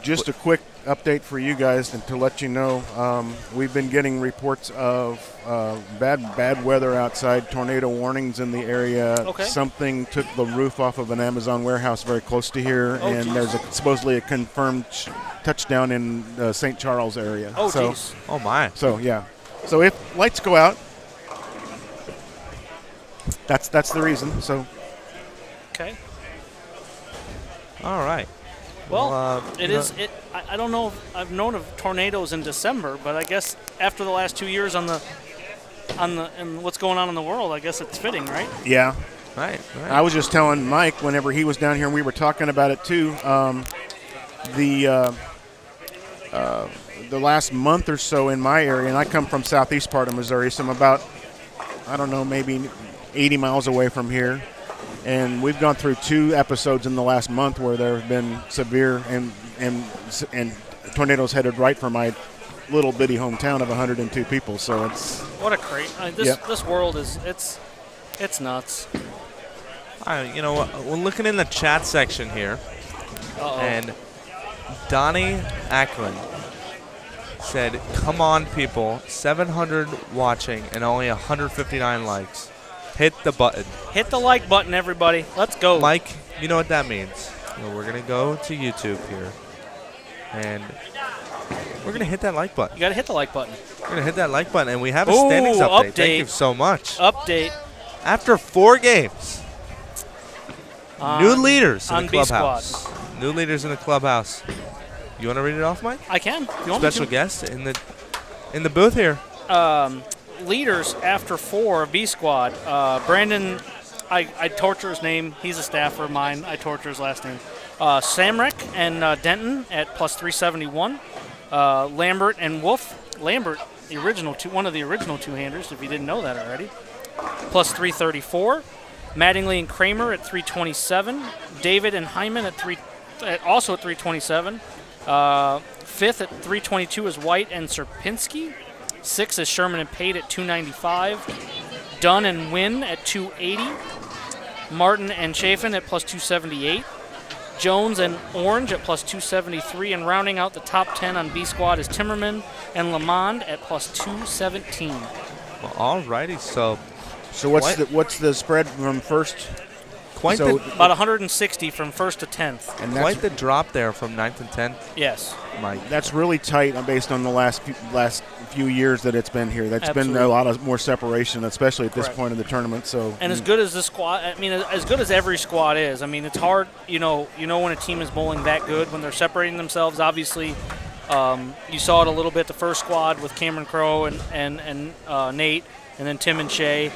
Speaker 1: just a quick update for you guys and to let you know, we've been getting reports of bad weather outside, tornado warnings in the area.
Speaker 11: Okay.
Speaker 1: Something took the roof off of an Amazon warehouse very close to here, and there's supposedly a confirmed touchdown in the St. Charles area.
Speaker 11: Oh, jeez.
Speaker 6: Oh, my.
Speaker 1: So, yeah. So if lights go out, that's the reason. So.
Speaker 11: Okay.
Speaker 6: All right.
Speaker 11: Well, I don't know if I've known of tornadoes in December, but I guess after the last 2 years and what's going on in the world, I guess it's fitting, right?
Speaker 1: Yeah.
Speaker 6: Right.
Speaker 1: I was just telling Mike whenever he was down here and we were talking about it too. The last month or so in my area, and I come from southeast part of Missouri, so I'm about, I don't know, maybe 80 miles away from here. And we've gone through 2 episodes in the last month where there have been severe and tornadoes headed right for my little bitty hometown of 102 people. So it's
Speaker 11: what a crazy. This world is it's nuts.
Speaker 6: You know, we're looking in the chat section here, and Donnie Ackland said, "Come on, people! 700 watching and only 159 likes." Hit the button.
Speaker 11: Hit the like button, everybody. Let's go.
Speaker 6: Mike, you know what that means. You know, we're going to go to YouTube here, and we're going to hit that like button.
Speaker 11: You got to hit the like button.
Speaker 6: We're going to hit that like button, and we have a standings update. Thank you so much.
Speaker 11: Update.
Speaker 6: After 4 games, new leaders in the clubhouse.
Speaker 11: B-Squad.
Speaker 6: New leaders in the clubhouse. You want to read it off, Mike?
Speaker 11: I can.
Speaker 6: Special guest in the booth here.
Speaker 11: Leaders after 4 of B Squad. Brandon, I torture his name. He's a staffer of mine. I torture his last name. Samrick and Denton at plus 371. Lambert and Wolf. Lambert, one of the original two-handers, if you didn't know that already. Plus 334. Mattingly and Kramer at 327. David and Hyman also at 327. 5th at 322 is White and Serpinski. 6th is Sherman and Pate at 295. Dunn and Wynn at 280. Martin and Chafin at plus 278. Jones and Orange at plus 273. And rounding out the top 10 on B Squad is Timmerman and Lamond at plus 217.
Speaker 6: Well, all righty. So
Speaker 1: what's the spread from first?
Speaker 11: About 160 from 1st to 10th.
Speaker 6: And quite the drop there from 9th and 10th.
Speaker 11: Yes.
Speaker 6: Mike.
Speaker 1: That's really tight based on the last few years that it's been here. That's been a lot more separation, especially at this point of the tournament. So.
Speaker 11: And as good as the squad, I mean, as good as every squad is. I mean, it's hard. You know when a team is bowling that good when they're separating themselves. Obviously, you saw it a little bit the first squad with Cameron Crowe and Nate, and then Tim and Shea.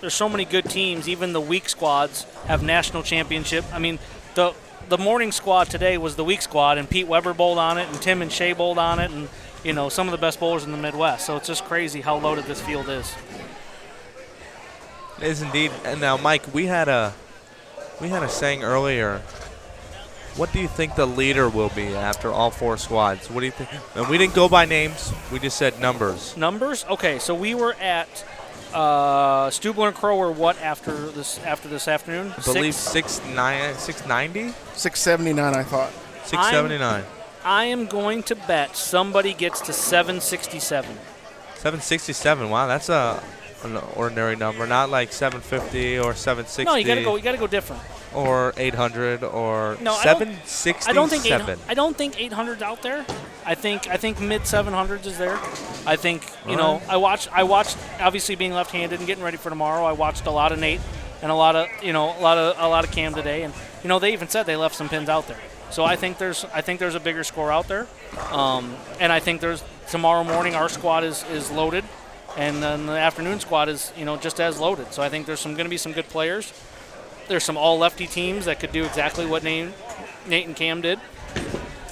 Speaker 11: There's so many good teams. Even the weak squads have national championship. I mean, the morning squad today was the weak squad, and Pete Weber bowled on it, and Tim and Shea bowled on it, and some of the best bowlers in the Midwest. So it's just crazy how loaded this field is.
Speaker 6: It is indeed. And now, Mike, we had a saying earlier What do you think the leader will be after all 4 squads? What do you think? And we didn't go by names. We just said numbers.
Speaker 11: Numbers? Okay, so we were at Stubler and Crow were what after this afternoon?
Speaker 6: I believe 690?
Speaker 1: 679, I thought.
Speaker 6: 679.
Speaker 11: I am going to bet somebody gets to 767.
Speaker 6: 767. Wow, that's an ordinary number. Not like 750 or 760.
Speaker 11: No, you gotta go different.
Speaker 6: Or 800 or
Speaker 11: no,
Speaker 6: 767.
Speaker 11: I don't think 800's out there. I think mid 700s is there. I think I watched obviously being left-handed and getting ready for tomorrow. I watched a lot of Nate and a lot of Cam today, and they even said they left some pins out there. So I think there's a bigger score out there, and I think there's tomorrow morning our squad is loaded, and then the afternoon squad is just as loaded. So I think there's going to be some good players. There's some all lefty teams that could do exactly what Nate and Cam did.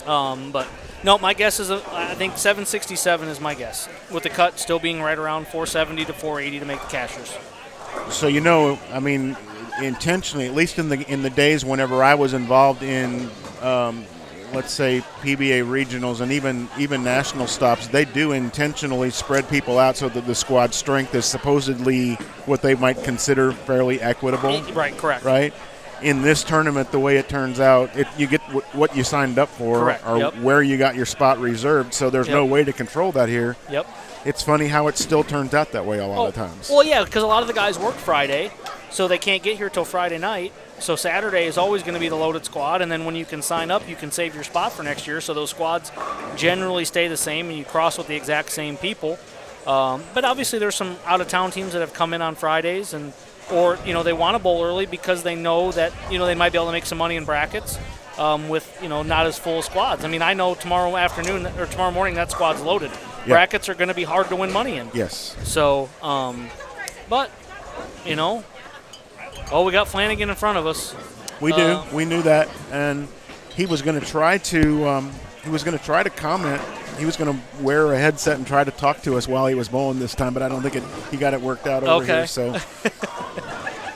Speaker 11: But no, my guess is I think 767 is my guess, with the cut still being right around 470 to 480 to make the cashers.
Speaker 1: So intentionally, at least in the days whenever I was involved in, let's say PBA regionals and even national stops, they do intentionally spread people out so that the squad strength is supposedly what they might consider fairly equitable.
Speaker 11: Right, correct.
Speaker 1: Right. In this tournament, the way it turns out, you get what you signed up for,
Speaker 11: correct.
Speaker 1: or where you got your spot reserved. So there's no way to control that here.
Speaker 11: Yep.
Speaker 1: It's funny how it still turns out that way a lot of times.
Speaker 11: Well, yeah, because a lot of the guys work Friday, so they can't get here till Friday night. So Saturday is always going to be the loaded squad, and then when you can sign up, you can save your spot for next year. So those squads generally stay the same, and you cross with the exact same people. But obviously there's some out-of-town teams that have come in on Fridays, or they want to bowl early because they know that they might be able to make some money in brackets with not as full squads. I mean, I know tomorrow afternoon or tomorrow morning that squad's loaded. Yep. Brackets are going to be hard to win money in.
Speaker 1: Yes.
Speaker 11: So, but we got Flanagan in front of us.
Speaker 1: We do. We knew that, and he was going to try to. He was going to try to comment. He was going to wear a headset and try to talk to us while he was bowling this time, but I don't think he got it worked out over here. So,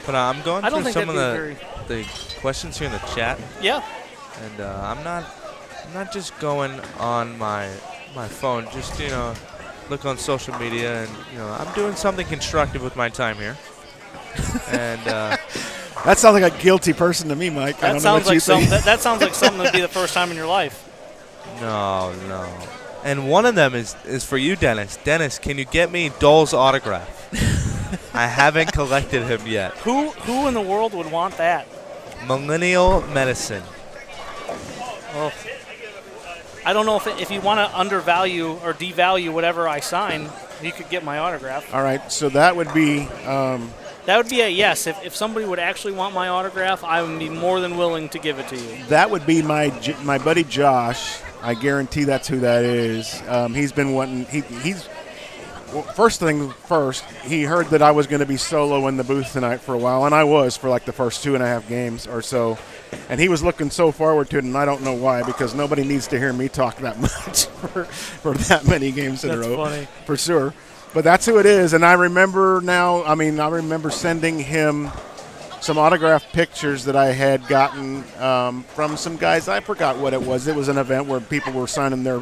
Speaker 6: but I'm going through some of the questions here in the chat.
Speaker 11: Yeah.
Speaker 6: And I'm not just going on my phone. Just look on social media, and I'm doing something constructive with my time here. And
Speaker 1: that sounds like a guilty person to me, Mike.
Speaker 11: That sounds like something that'd be the first time in your life.
Speaker 6: No. And one of them is for you, Dennis. Dennis, can you get me Dole's autograph? I haven't collected him yet.
Speaker 11: Who in the world would want that?
Speaker 6: Millennial Medicine.
Speaker 11: Well, I don't know if you want to undervalue or devalue whatever I sign, you could get my autograph.
Speaker 1: All right, so that would be
Speaker 11: that would be a yes. If somebody would actually want my autograph, I would be more than willing to give it to you.
Speaker 1: That would be my buddy Josh. I guarantee that's who that is. He's been wanting. Well, first thing first, he heard that I was going to be solo in the booth tonight for a while, and I was for like the first 2.5 games or so. And he was looking so forward to it, and I don't know why, because nobody needs to hear me talk that much for that many games in a row.
Speaker 11: That's funny.
Speaker 1: For sure. But that's who it is, and I remember sending him some autographed pictures that I had gotten from some guys. I forgot what it was. It was an event where people were signing their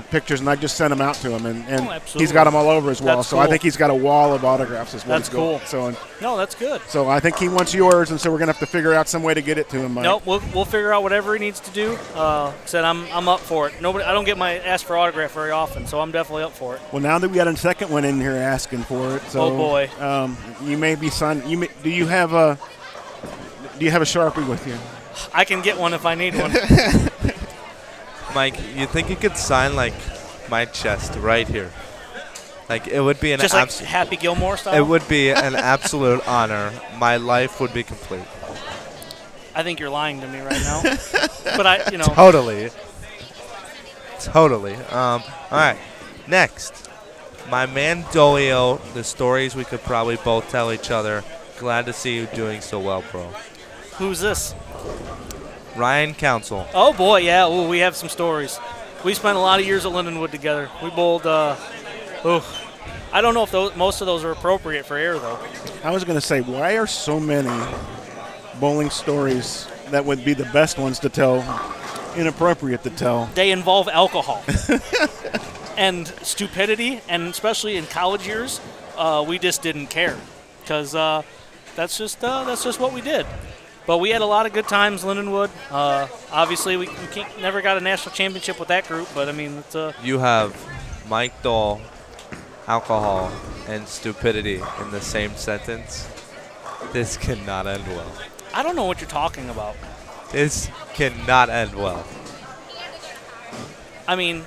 Speaker 1: pictures, and I just sent them out to him, and he's got them all over his wall.
Speaker 11: That's
Speaker 1: so
Speaker 11: cool.
Speaker 1: I think he's got a wall of autographs as well.
Speaker 11: That's cool.
Speaker 1: So
Speaker 11: no, that's good.
Speaker 1: So I think he wants yours, and so we're gonna have to figure out some way to get it to him, Mike.
Speaker 11: Nope, we'll figure out whatever he needs to do. Said I'm up for it. I don't get asked for autograph very often, so I'm definitely up for it.
Speaker 1: Well, now that we got a second one in here asking for it, so
Speaker 11: oh boy,
Speaker 1: you may be signing. Do you have a Sharpie with you?
Speaker 11: I can get one if I need one.
Speaker 6: Mike, you think you could sign like my chest right here? Like it would be an
Speaker 11: just like Happy Gilmore style.
Speaker 6: It would be an absolute honor. My life would be complete.
Speaker 11: I think you're lying to me right now. But
Speaker 6: Totally. All right. Next, my man Dolio. The stories we could probably both tell each other. Glad to see you doing so well, bro.
Speaker 11: Who's this?
Speaker 6: Ryan Council.
Speaker 11: Oh boy, yeah. Ooh, we have some stories. We spent a lot of years at Lindenwood together. We bowled. I don't know if most of those are appropriate for air though.
Speaker 1: I was going to say, why are so many bowling stories that would be the best ones to tell, inappropriate to tell.
Speaker 11: They involve alcohol and stupidity, and especially in college years, we just didn't care because that's just what we did. But we had a lot of good times, Lindenwood. Obviously, we never got a national championship with that group, but I mean, it's
Speaker 6: You have Mike Dahl, alcohol, and stupidity in the same sentence. This cannot end well.
Speaker 11: I don't know what you're talking about.
Speaker 6: This cannot end well.
Speaker 11: I mean,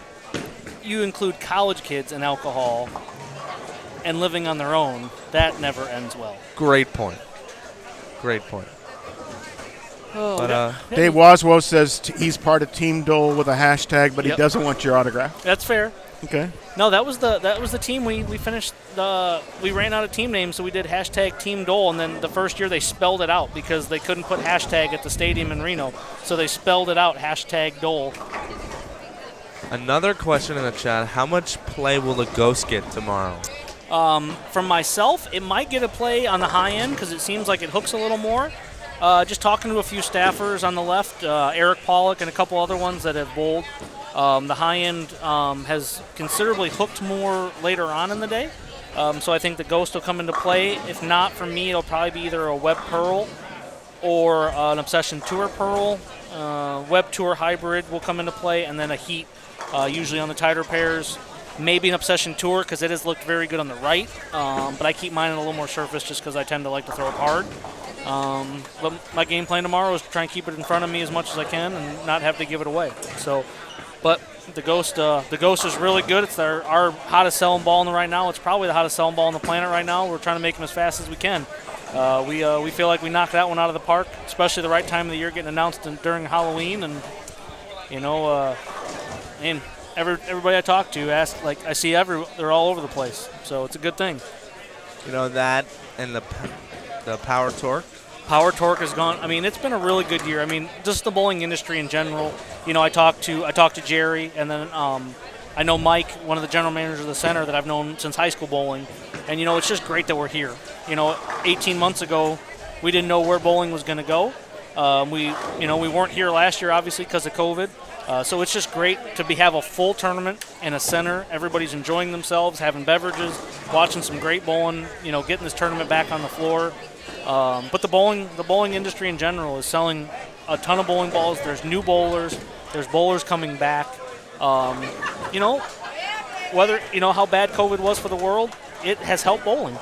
Speaker 11: you include college kids and alcohol and living on their own. That never ends well.
Speaker 6: Great point. Great point.
Speaker 11: Oh,
Speaker 6: But
Speaker 1: Dave Waswo says he's part of Team Dole with a hashtag, but he doesn't want your autograph.
Speaker 11: That's fair.
Speaker 1: Okay.
Speaker 11: No, that was the team we finished. We ran out of team names, so we did hashtag Team Dole, and then the first year they spelled it out because they couldn't put hashtag at the stadium in Reno, so they spelled it out, hashtag Dole.
Speaker 6: Another question in the chat: how much play will the Ghost get tomorrow?
Speaker 11: From myself, it might get a play on the high end because it seems like it hooks a little more. Just talking to a few staffers on the left, Eric Pollock and a couple other ones that have bowled. The high end has considerably hooked more later on in the day. So I think the Ghost will come into play. If not, for me, it'll probably be either a Web Pearl or an Obsession Tour Pearl. Web Tour Hybrid will come into play, and then a Heat, usually on the tighter pairs. Maybe an Obsession Tour because it has looked very good on the right. But I keep mine in a little more surface just because I tend to like to throw it hard. But my game plan tomorrow is to try and keep it in front of me as much as I can and not have to give it away. So, but the Ghost is really good. It's our hottest selling ball right now. It's probably the hottest selling ball on the planet right now. We're trying to make them as fast as we can. We feel like we knocked that one out of the park, especially the right time of the year, getting announced during Halloween. And and everybody I talk to asks, like, I see they're all over the place. So it's a good thing.
Speaker 6: You know that and the Power Torque.
Speaker 11: Power Torque has gone. I mean, it's been a really good year. I mean, just the bowling industry in general. I talked to Jerry, and then I know Mike, one of the general managers of the center that I've known since high school bowling. And it's just great that we're here. 18 months ago, we didn't know where bowling was going to go. We weren't here last year, obviously, because of COVID. So it's just great to have a full tournament in a center. Everybody's enjoying themselves, having beverages, watching some great bowling. Getting this tournament back on the floor. But the bowling industry in general is selling a ton of bowling balls. There's new bowlers. There's bowlers coming back. Whether how bad COVID was for the world, it has helped bowling.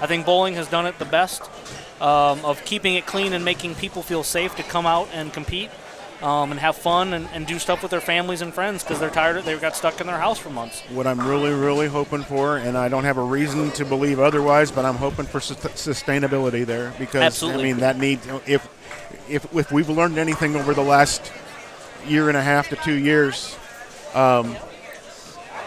Speaker 11: I think bowling has done it the best of keeping it clean and making people feel safe to come out and compete. And have fun and do stuff with their families and friends because they're tired. They got stuck in their house for months.
Speaker 1: What I'm really, really hoping for, and I don't have a reason to believe otherwise, but I'm hoping for sustainability there because
Speaker 11: Absolutely.
Speaker 1: I mean that needs. If we've learned anything over the last year and a half to 2 years,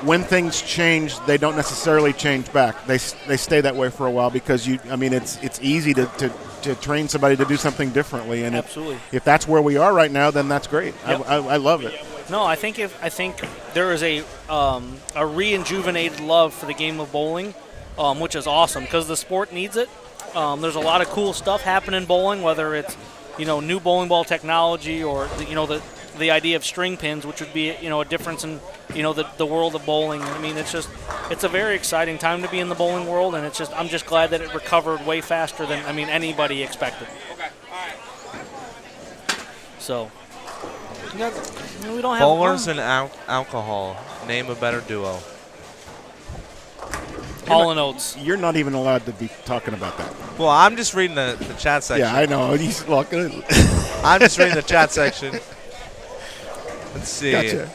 Speaker 1: when things change, they don't necessarily change back. They stay that way for a while because it's easy to train somebody to do something differently, and
Speaker 11: Absolutely.
Speaker 1: If that's where we are right now, then that's great.
Speaker 11: Yep.
Speaker 1: I love it.
Speaker 11: No, I think there is a rejuvenated love for the game of bowling, which is awesome because the sport needs it. There's a lot of cool stuff happening in bowling, whether it's new bowling ball technology or the idea of string pins, which would be a difference in the world of bowling. I mean, it's a very exciting time to be in the bowling world, and I'm just glad that it recovered way faster than anybody expected.
Speaker 9: Okay, all right.
Speaker 11: So we don't have
Speaker 6: Bowlers and alcohol. Name a better duo.
Speaker 11: Hall and Oates.
Speaker 1: You're not even allowed to be talking about that.
Speaker 6: Well, I'm just reading the chat section.
Speaker 1: Yeah, I know. He's walking.
Speaker 6: I'm just reading the chat section. Let's see.
Speaker 1: Gotcha.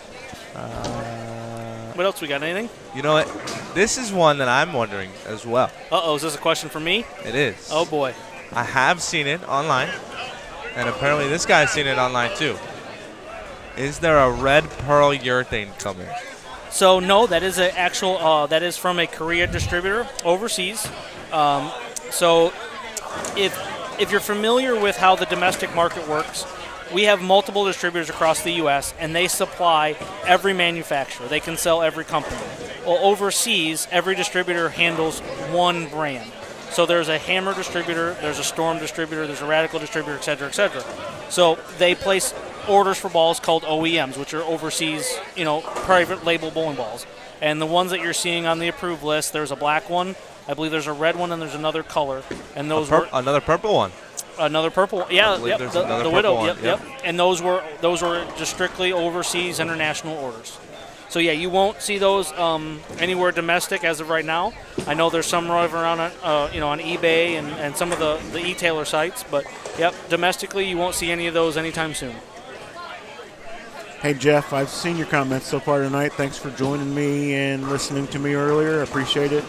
Speaker 11: What else we got? Anything?
Speaker 6: You know what? This is one that I'm wondering as well.
Speaker 11: Uh-oh, is this a question for me?
Speaker 6: It is.
Speaker 11: Oh, boy.
Speaker 6: I have seen it online, and apparently this guy's seen it online too. Is there a red pearl urethane coming?
Speaker 11: So no, that is that is from a Korea distributor overseas. So if you're familiar with how the domestic market works, we have multiple distributors across the U.S., and they supply every manufacturer. They can sell every company. Well, overseas, every distributor handles one brand. So there's a Hammer distributor, there's a Storm distributor, there's a Radical distributor, et cetera, et cetera. So they place orders for balls called OEMs, which are overseas, private label bowling balls. And the ones that you're seeing on the approved list, there's a black one, I believe there's a red one, and there's another color. And those were
Speaker 10: another purple one.
Speaker 11: Another purple, yeah,
Speaker 10: yep,
Speaker 11: the Widow, yep. And those were just strictly overseas international orders. So yeah, you won't see those anywhere domestic as of right now. I know there's some over on on eBay and some of the e-tailer sites, but yep, domestically you won't see any of those anytime soon.
Speaker 1: Hey Jeff, I've seen your comments so far tonight. Thanks for joining me and listening to me earlier. I appreciate it.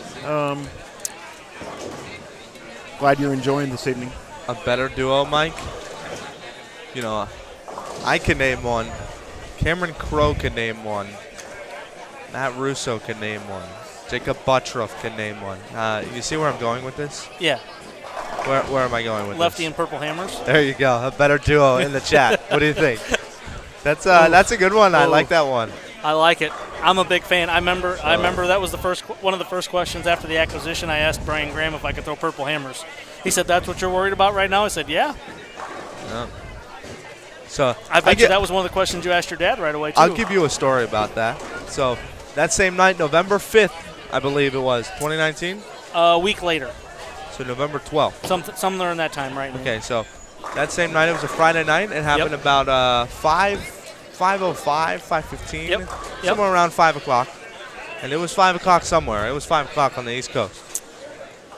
Speaker 1: Glad you're enjoying this evening.
Speaker 10: A better duo, Mike? I can name one. Cameron Crowe can name one. Matt Russo can name one. Jacob Buttroff can name one. You see where I'm going with this?
Speaker 11: Yeah.
Speaker 10: Where am I going with
Speaker 11: Lefty
Speaker 10: this?
Speaker 11: and Purple Hammers.
Speaker 10: There you go. A better duo in the chat. What do you think? That's a good one. I like that one.
Speaker 11: I like it. I'm a big fan. I remember that was one of the first questions after the acquisition. I asked Brian Graham if I could throw Purple Hammers. He said, "That's what you're worried about right now?" I said, "Yeah."
Speaker 10: So
Speaker 11: I bet you that was one of the questions you asked your dad right away too.
Speaker 10: I'll give you a story about that. So that same night, November 5th, I believe it was, 2019.
Speaker 11: A week later.
Speaker 10: So November 12th.
Speaker 11: Somewhere in that time, right?
Speaker 10: Okay, so that same night, it was a Friday night. It happened about 5:05, 5:15, somewhere around 5 o'clock. And it was 5 o'clock somewhere. It was 5 o'clock on the East Coast.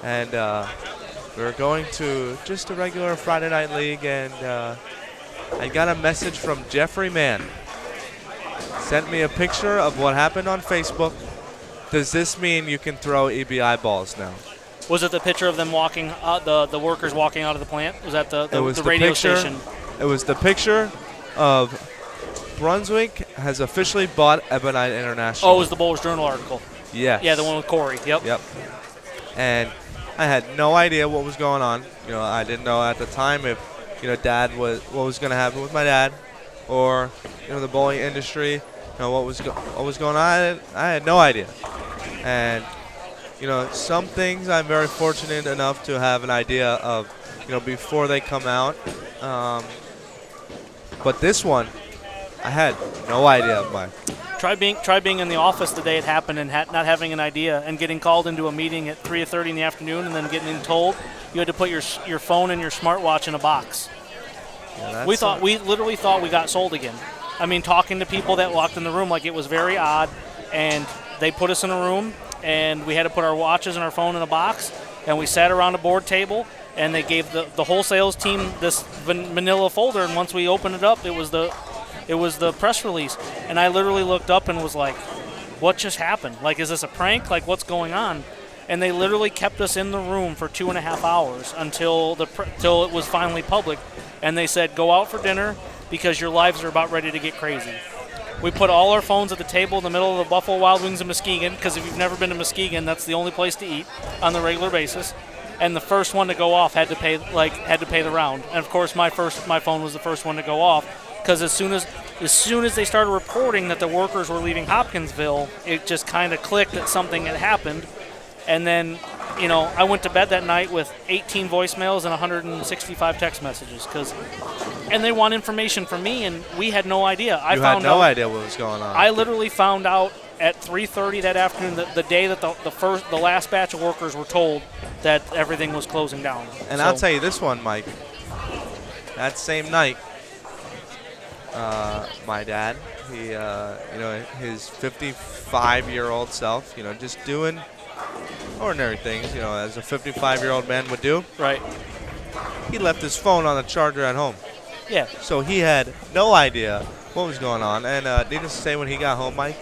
Speaker 10: And we were going to just a regular Friday night league, and I got a message from Jeffrey Mann. Sent me a picture of what happened on Facebook. Does this mean you can throw EBI balls now?
Speaker 11: Was it the picture of them walking, the workers walking out of the plant? Was that the radio
Speaker 10: picture,
Speaker 11: station?
Speaker 10: It was the picture of Brunswick has officially bought Ebonite International.
Speaker 11: Oh, it was the Bowler's Journal article.
Speaker 10: Yes.
Speaker 11: Yeah, the one with Corey. Yep.
Speaker 10: And I had no idea what was going on. I didn't know at the time if, what was going to happen with my dad, or the bowling industry. What was going on. I had no idea. And some things I'm very fortunate enough to have an idea of, before they come out. But this one, I had no idea of mine.
Speaker 11: Try being in the office the day it happened and not having an idea, and getting called into a meeting at 3:30 in the afternoon, and then getting told you had to put your phone and your smartwatch in a box.
Speaker 10: Yeah,
Speaker 11: we literally thought we got sold again. I mean, talking to people that walked in the room, like, it was very odd, and they put us in a room, and we had to put our watches and our phone in a box, and we sat around a board table, and they gave the whole sales team this manila folder, and once we opened it up, it was the press release. And I literally looked up and was like, what just happened? Like, is this a prank? Like, what's going on? And they literally kept us in the room for 2.5 hours until it was finally public. And they said, go out for dinner because your lives are about ready to get crazy. We put all our phones at the table in the middle of the Buffalo Wild Wings in Muskegon, because if you've never been to Muskegon, that's the only place to eat on the regular basis. And the first one to go off had to pay the round. And of course, my phone was the first one to go off, because as soon as they started reporting that the workers were leaving Hopkinsville, it just kind of clicked that something had happened. And then, I went to bed that night with 18 voicemails and 165 text messages, and they want information from me, and we had no idea.
Speaker 10: You had no idea what was going on.
Speaker 11: I literally found out at 3:30 that afternoon, the day that the last batch of workers were told that everything was closing down.
Speaker 10: And I'll tell you this one, Mike. That same night, my dad, he, his 55-year-old self, just doing ordinary things, as a 55-year-old man would do.
Speaker 11: Right.
Speaker 10: He left his phone on the charger at home.
Speaker 11: Yeah.
Speaker 10: So he had no idea what was going on. And needless to say, when he got home, Mike,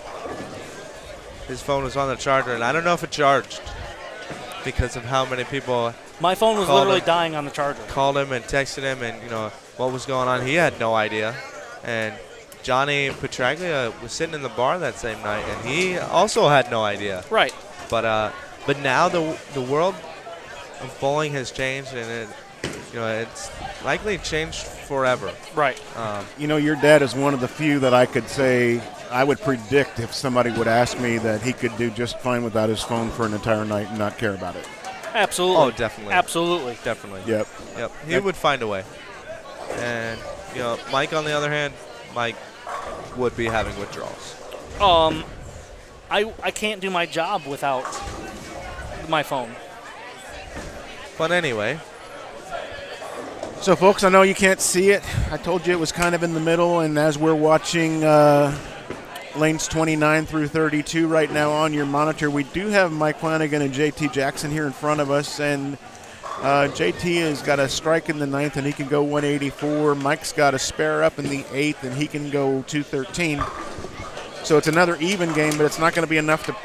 Speaker 10: his phone was on the charger, and I don't know if it charged because of how many people.
Speaker 11: My phone was literally dying on the charger.
Speaker 10: Called him and texted him, and what was going on. He had no idea. And Johnny Petraglia was sitting in the bar that same night, and he also had no idea.
Speaker 11: Right.
Speaker 10: But now the world of bowling has changed, and it's likely changed forever.
Speaker 11: Right.
Speaker 1: Your dad is one of the few that I could say I would predict if somebody would ask me that he could do just fine without his phone for an entire night and not care about it.
Speaker 11: Absolutely.
Speaker 10: Oh, definitely.
Speaker 11: Absolutely.
Speaker 10: Definitely.
Speaker 1: Yep.
Speaker 10: He would find a way. And Mike, on the other hand, Mike would be having withdrawals.
Speaker 11: I can't do my job without my phone.
Speaker 10: But anyway.
Speaker 1: So, folks, I know you can't see it. I told you it was kind of in the middle, and as we're watching lanes 29 through 32 right now on your monitor, we do have Mike Flanagan and JT Jackson here in front of us, and JT has got a strike in the 9th, and he can go 184. Mike's got a spare up in the 8th, and he can go 213. So it's another even game, but it's not going to be enough to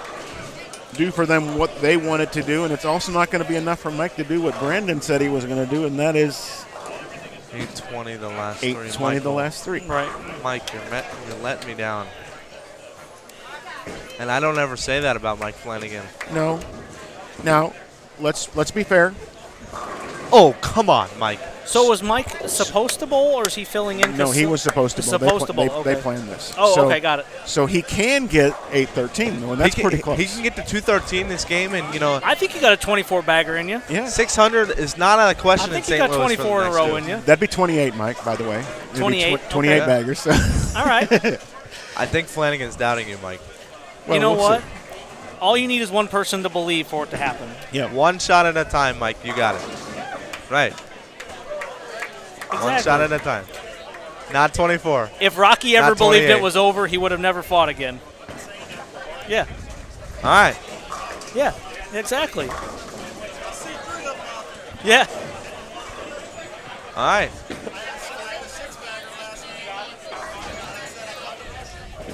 Speaker 1: do for them what they wanted to do, and it's also not going to be enough for Mike to do what Brandon said he was going to do, and that is
Speaker 10: 820 the last
Speaker 1: 820 the last three.
Speaker 11: Right.
Speaker 10: Mike, you're letting me down. And I don't ever say that about Mike Flanagan.
Speaker 1: No. Now, let's be fair.
Speaker 10: Oh, come on, Mike.
Speaker 11: So was Mike supposed to bowl, or is he filling in?
Speaker 1: No, he was supposed to bowl.
Speaker 11: Supposed to bowl.
Speaker 1: They planned this.
Speaker 11: Oh, okay, got it.
Speaker 1: So he can get 813, though, and that's pretty close.
Speaker 10: He can get to 213 this game, and
Speaker 11: I think you got a 24 bagger in you.
Speaker 1: Yeah.
Speaker 10: 600 is not out of question in St. Louis.
Speaker 11: I think you got 24 in a row in you.
Speaker 1: That'd be 28, Mike. By the way.
Speaker 11: 28.
Speaker 1: 28 baggers. So.
Speaker 11: All right.
Speaker 10: I think Flanagan's doubting you, Mike.
Speaker 11: Well, you know
Speaker 1: we'll
Speaker 11: what?
Speaker 1: see.
Speaker 11: All you need is one person to believe for it to happen.
Speaker 10: Yeah, one shot at a time, Mike. You got it. Right.
Speaker 11: Exactly.
Speaker 10: One shot at a time. Not 24.
Speaker 11: If Rocky ever believed it was over, he would have never fought again. Yeah.
Speaker 10: All right.
Speaker 11: Yeah, exactly. Yeah.
Speaker 10: All right.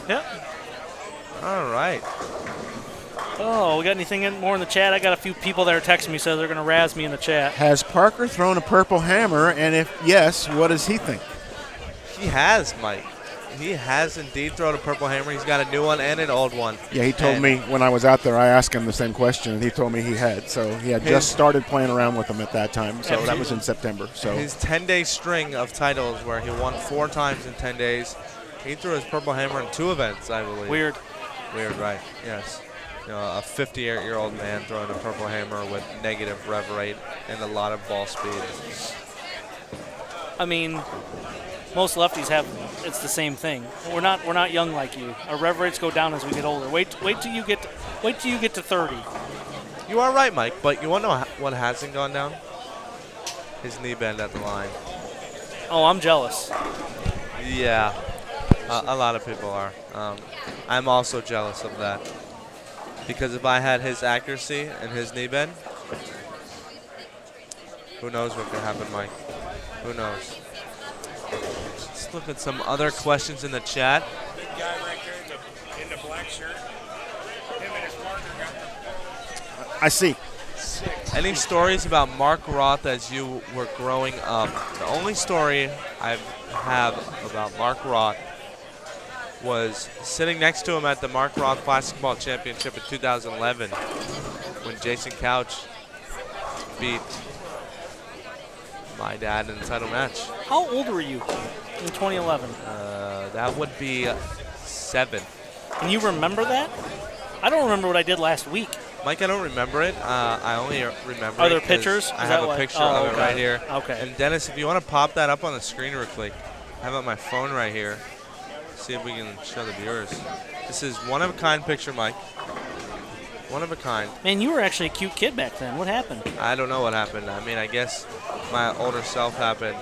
Speaker 11: Yep.
Speaker 10: All right.
Speaker 11: Oh, we got anything more in the chat? I got a few people that are texting me, so they're going to razz me in the chat.
Speaker 1: Has Parker thrown a purple hammer? And if yes, what does he think?
Speaker 10: He has, Mike. He has indeed thrown a purple hammer. He's got a new one and an old one.
Speaker 1: Yeah, he told me when I was out there, I asked him the same question, and he told me he had. So he had just started playing around with them at that time. So that was in September. So
Speaker 10: his 10-day string of titles where he won 4 times in 10 days, he threw his purple hammer in 2 events, I believe.
Speaker 11: Weird,
Speaker 10: right, yes. A 58-year-old man throwing a purple hammer with negative rev rate and a lot of ball speed.
Speaker 11: I mean, most lefties have it's the same thing. We're not young like you. Our rev rates go down as we get older. Wait till you get to 30.
Speaker 10: You are right, Mike. But you want to know what hasn't gone down? His knee bend at the line.
Speaker 11: Oh, I'm jealous.
Speaker 10: Yeah, a lot of people are. I'm also jealous of that. Because if I had his accuracy and his knee bend, who knows what could happen, Mike? Who knows? Let's look at some other questions in the chat.
Speaker 9: Big guy right there in the black shirt. Him and his partner got the
Speaker 1: I see.
Speaker 10: Any stories about Mark Roth as you were growing up? The only story I have about Mark Roth was sitting next to him at the Mark Roth Basketball Championship in 2011 when Jason Couch beat my dad in the title match.
Speaker 11: How old were you in 2011?
Speaker 10: That would be 7.
Speaker 11: Can you remember that? I don't remember what I did last week.
Speaker 10: Mike, I don't remember it. I only remember
Speaker 11: Are there
Speaker 10: it 'cause
Speaker 11: pictures?
Speaker 10: I have a picture of it right here.
Speaker 11: Okay.
Speaker 10: And Dennis, if you want to pop that up on the screen real quick, I have it on my phone right here. See if we can show the viewers. This is one-of-a-kind picture, Mike. One of a kind.
Speaker 11: Man, you were actually a cute kid back then. What happened?
Speaker 10: I don't know what happened. I mean, I guess my older self happened.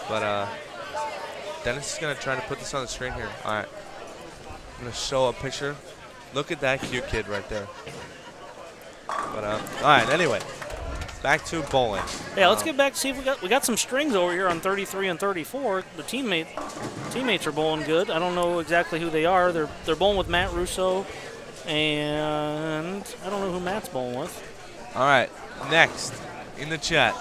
Speaker 10: But Dennis is going to try to put this on the screen here. All right. I'm going to show a picture. Look at that cute kid right there. But all right, anyway. Back to bowling.
Speaker 11: Yeah, let's get back to see if we got some strings over here on 33 and 34. The teammates are bowling good. I don't know exactly who they are. They're bowling with Matt Russo, and I don't know who Matt's bowling with.
Speaker 10: All right, next in the chat.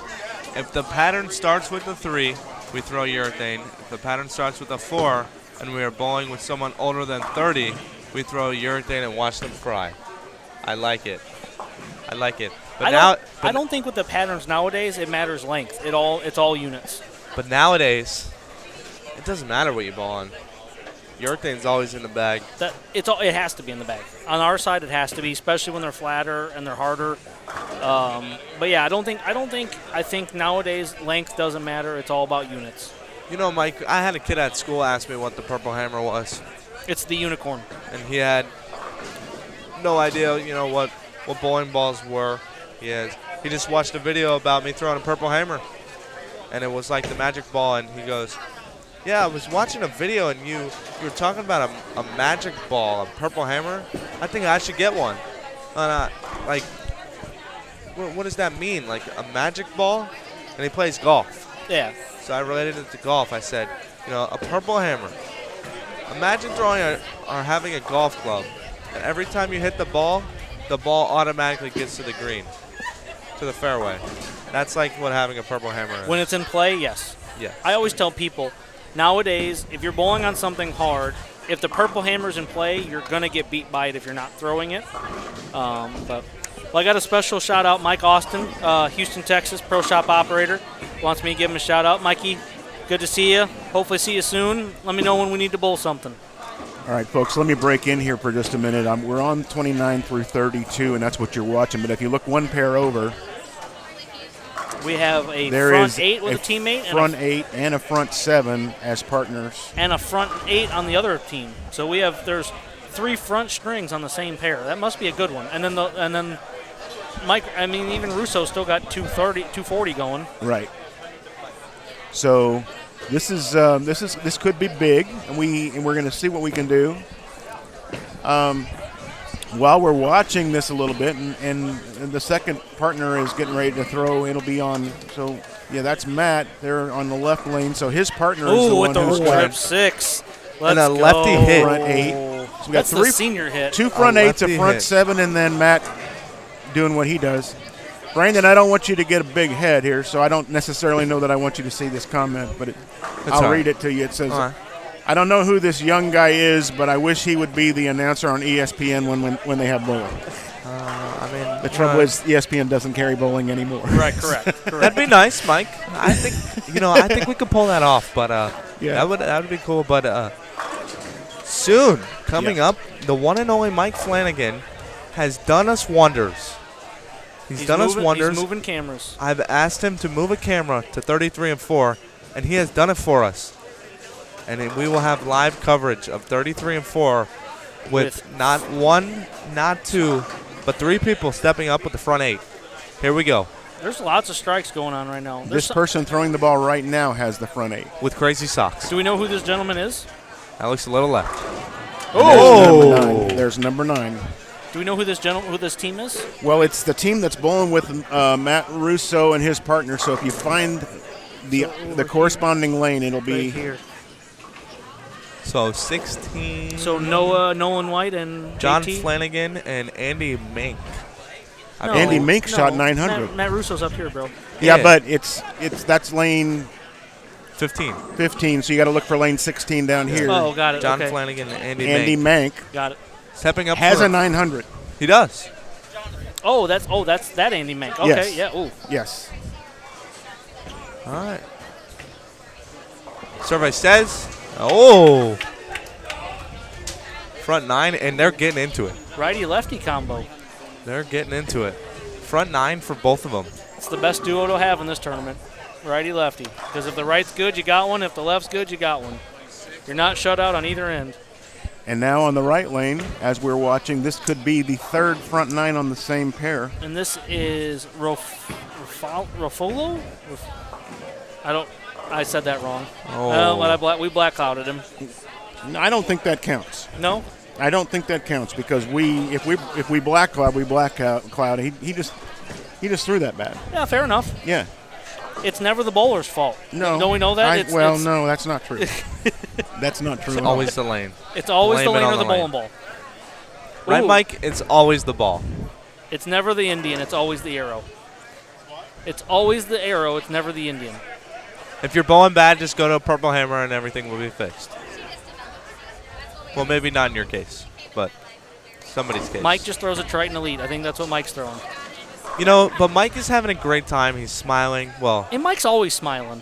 Speaker 10: If the pattern starts with a 3, we throw urethane. If the pattern starts with a 4 and we are bowling with someone older than 30, we throw urethane and watch them cry. I like it. I like it. But
Speaker 11: I don't think with the patterns nowadays it matters length. It's all units.
Speaker 10: But nowadays, it doesn't matter what you bowl on. Urethane's always in the bag.
Speaker 11: It has to be in the bag. On our side, it has to be, especially when they're flatter and they're harder. But yeah, I think nowadays length doesn't matter. It's all about units.
Speaker 10: You know, Mike, I had a kid at school ask me what the Purple Hammer was.
Speaker 11: It's the unicorn.
Speaker 10: And he had no idea, what bowling balls were. He just watched a video about me throwing a Purple Hammer. And it was like the magic ball. And he goes, yeah, I was watching a video and you were talking about a magic ball, a Purple Hammer. I think I should get one. Like, what does that mean? Like a magic ball? And he plays golf.
Speaker 11: Yeah.
Speaker 10: So I related it to golf. I said, a Purple Hammer. Imagine throwing or having a golf club, and every time you hit the ball automatically gets to the green, to the fairway. That's like what having a Purple Hammer is.
Speaker 11: When it's in play, yes.
Speaker 10: Yeah.
Speaker 11: I always tell people, nowadays, if you're bowling on something hard, if the Purple Hammer's in play, you're going to get beat by it if you're not throwing it. But I got a special shout-out, Mike Austin, Houston, Texas, pro shop operator. Wants me to give him a shout-out. Mikey, good to see you. Hopefully see you soon. Let me know when we need to bowl something.
Speaker 1: All right, folks, let me break in here for just a minute. We're on 29 through 32, and that's what you're watching. But if you look one pair over,
Speaker 11: we have a
Speaker 1: there
Speaker 11: front
Speaker 1: is
Speaker 11: 8 with a teammate.
Speaker 1: Front 8 and a front 7 as partners.
Speaker 11: And a front 8 on the other team. So there's 3 front strings on the same pair. That must be a good one. And then Mike, even Russo still got 240 going.
Speaker 1: Right. So this could be big, and we're going to see what we can do. While we're watching this a little bit, and the second partner is getting ready to throw, it'll be on. So yeah, that's Matt. They're on the left lane. So his partner is the one who's got
Speaker 11: trip 6.
Speaker 10: And a lefty hit.
Speaker 1: Front 8. So we
Speaker 11: That's
Speaker 1: got 3
Speaker 11: the senior hit.
Speaker 1: 2 front 8s, a front
Speaker 10: hit.
Speaker 1: 7, and then Matt doing what he does. Brandon, I don't want you to get a big head here, so I don't necessarily know that I want you to see this comment, but I'll read it to you. It says, I don't know who this young guy is, but I wish he would be the announcer on ESPN when they have bowling. The trouble is ESPN doesn't carry bowling anymore.
Speaker 11: Right, correct.
Speaker 10: That'd be nice, Mike. I think we could pull that off, but that would be cool. But soon coming up, the one and only Mike Flanagan has done us wonders. He's done us wonders.
Speaker 11: He's moving cameras.
Speaker 10: I've asked him to move a camera to 33 and 4, and he has done it for us. And we will have live coverage of 33 and 4 with not 1, not 2, but 3 people stepping up with the front 8. Here we go.
Speaker 11: There's lots of strikes going on right now.
Speaker 1: This person throwing the ball right now has the front 8.
Speaker 10: With crazy socks.
Speaker 11: Do we know who this gentleman is?
Speaker 10: That looks a little left.
Speaker 1: There's number 9.
Speaker 11: Do we know who this team is?
Speaker 1: Well, it's the team that's bowling with Matt Russo and his partner. So if you find the corresponding lane, it'll be
Speaker 11: right here.
Speaker 10: So 16.
Speaker 11: So Nolan White and
Speaker 10: John
Speaker 11: JT?
Speaker 10: Flanagan and Andy Mink.
Speaker 1: No, Andy Mink shot 900.
Speaker 11: Matt Russo's up here, bro.
Speaker 1: Yeah, but that's lane
Speaker 10: 15.
Speaker 1: 15. So you got to look for lane 16 down here.
Speaker 11: Oh, got it.
Speaker 10: John
Speaker 11: okay.
Speaker 10: Flanagan and
Speaker 1: Andy Mank.
Speaker 11: Got it.
Speaker 10: Stepping up
Speaker 1: has a 900.
Speaker 10: He does.
Speaker 11: Oh, that's that Andy Mank. Okay,
Speaker 1: yes.
Speaker 11: yeah. Oh,
Speaker 1: yes.
Speaker 10: All right. Survey says, front 9, and they're getting into it.
Speaker 11: Righty-lefty combo.
Speaker 10: They're getting into it. Front 9 for both of them.
Speaker 11: It's the best duo to have in this tournament, righty-lefty. Because if the right's good, you got one. If the left's good, you got one. You're not shut out on either end.
Speaker 1: And now on the right lane, as we're watching, this could be the 3rd front 9 on the same pair.
Speaker 11: And this is Rofolo? I said that wrong. We black clouded him.
Speaker 1: I don't think that counts.
Speaker 11: No?
Speaker 1: I don't think that counts because if we black cloud, we black cloud. He just threw that bad.
Speaker 11: Yeah, fair enough.
Speaker 1: Yeah.
Speaker 11: It's never the bowler's fault.
Speaker 1: No.
Speaker 11: Don't we know that?
Speaker 1: No, that's not true. That's not true.
Speaker 10: It's always the lane.
Speaker 11: It's always
Speaker 10: Blame
Speaker 11: the lane
Speaker 10: it
Speaker 11: or
Speaker 10: on
Speaker 11: the
Speaker 10: the
Speaker 11: bowling
Speaker 10: lane.
Speaker 11: ball.
Speaker 10: Right,
Speaker 11: Ooh.
Speaker 10: Mike? It's always the ball.
Speaker 11: It's never the Indian. It's always the arrow. It's always the arrow. It's never the Indian.
Speaker 10: If you're bowling bad, just go to a Purple Hammer and everything will be fixed. Well, maybe not in your case, but somebody's case.
Speaker 11: Mike just throws a Triton Elite. I think that's what Mike's throwing.
Speaker 10: But Mike is having a great time. He's smiling. Well,
Speaker 11: And Mike's always smiling.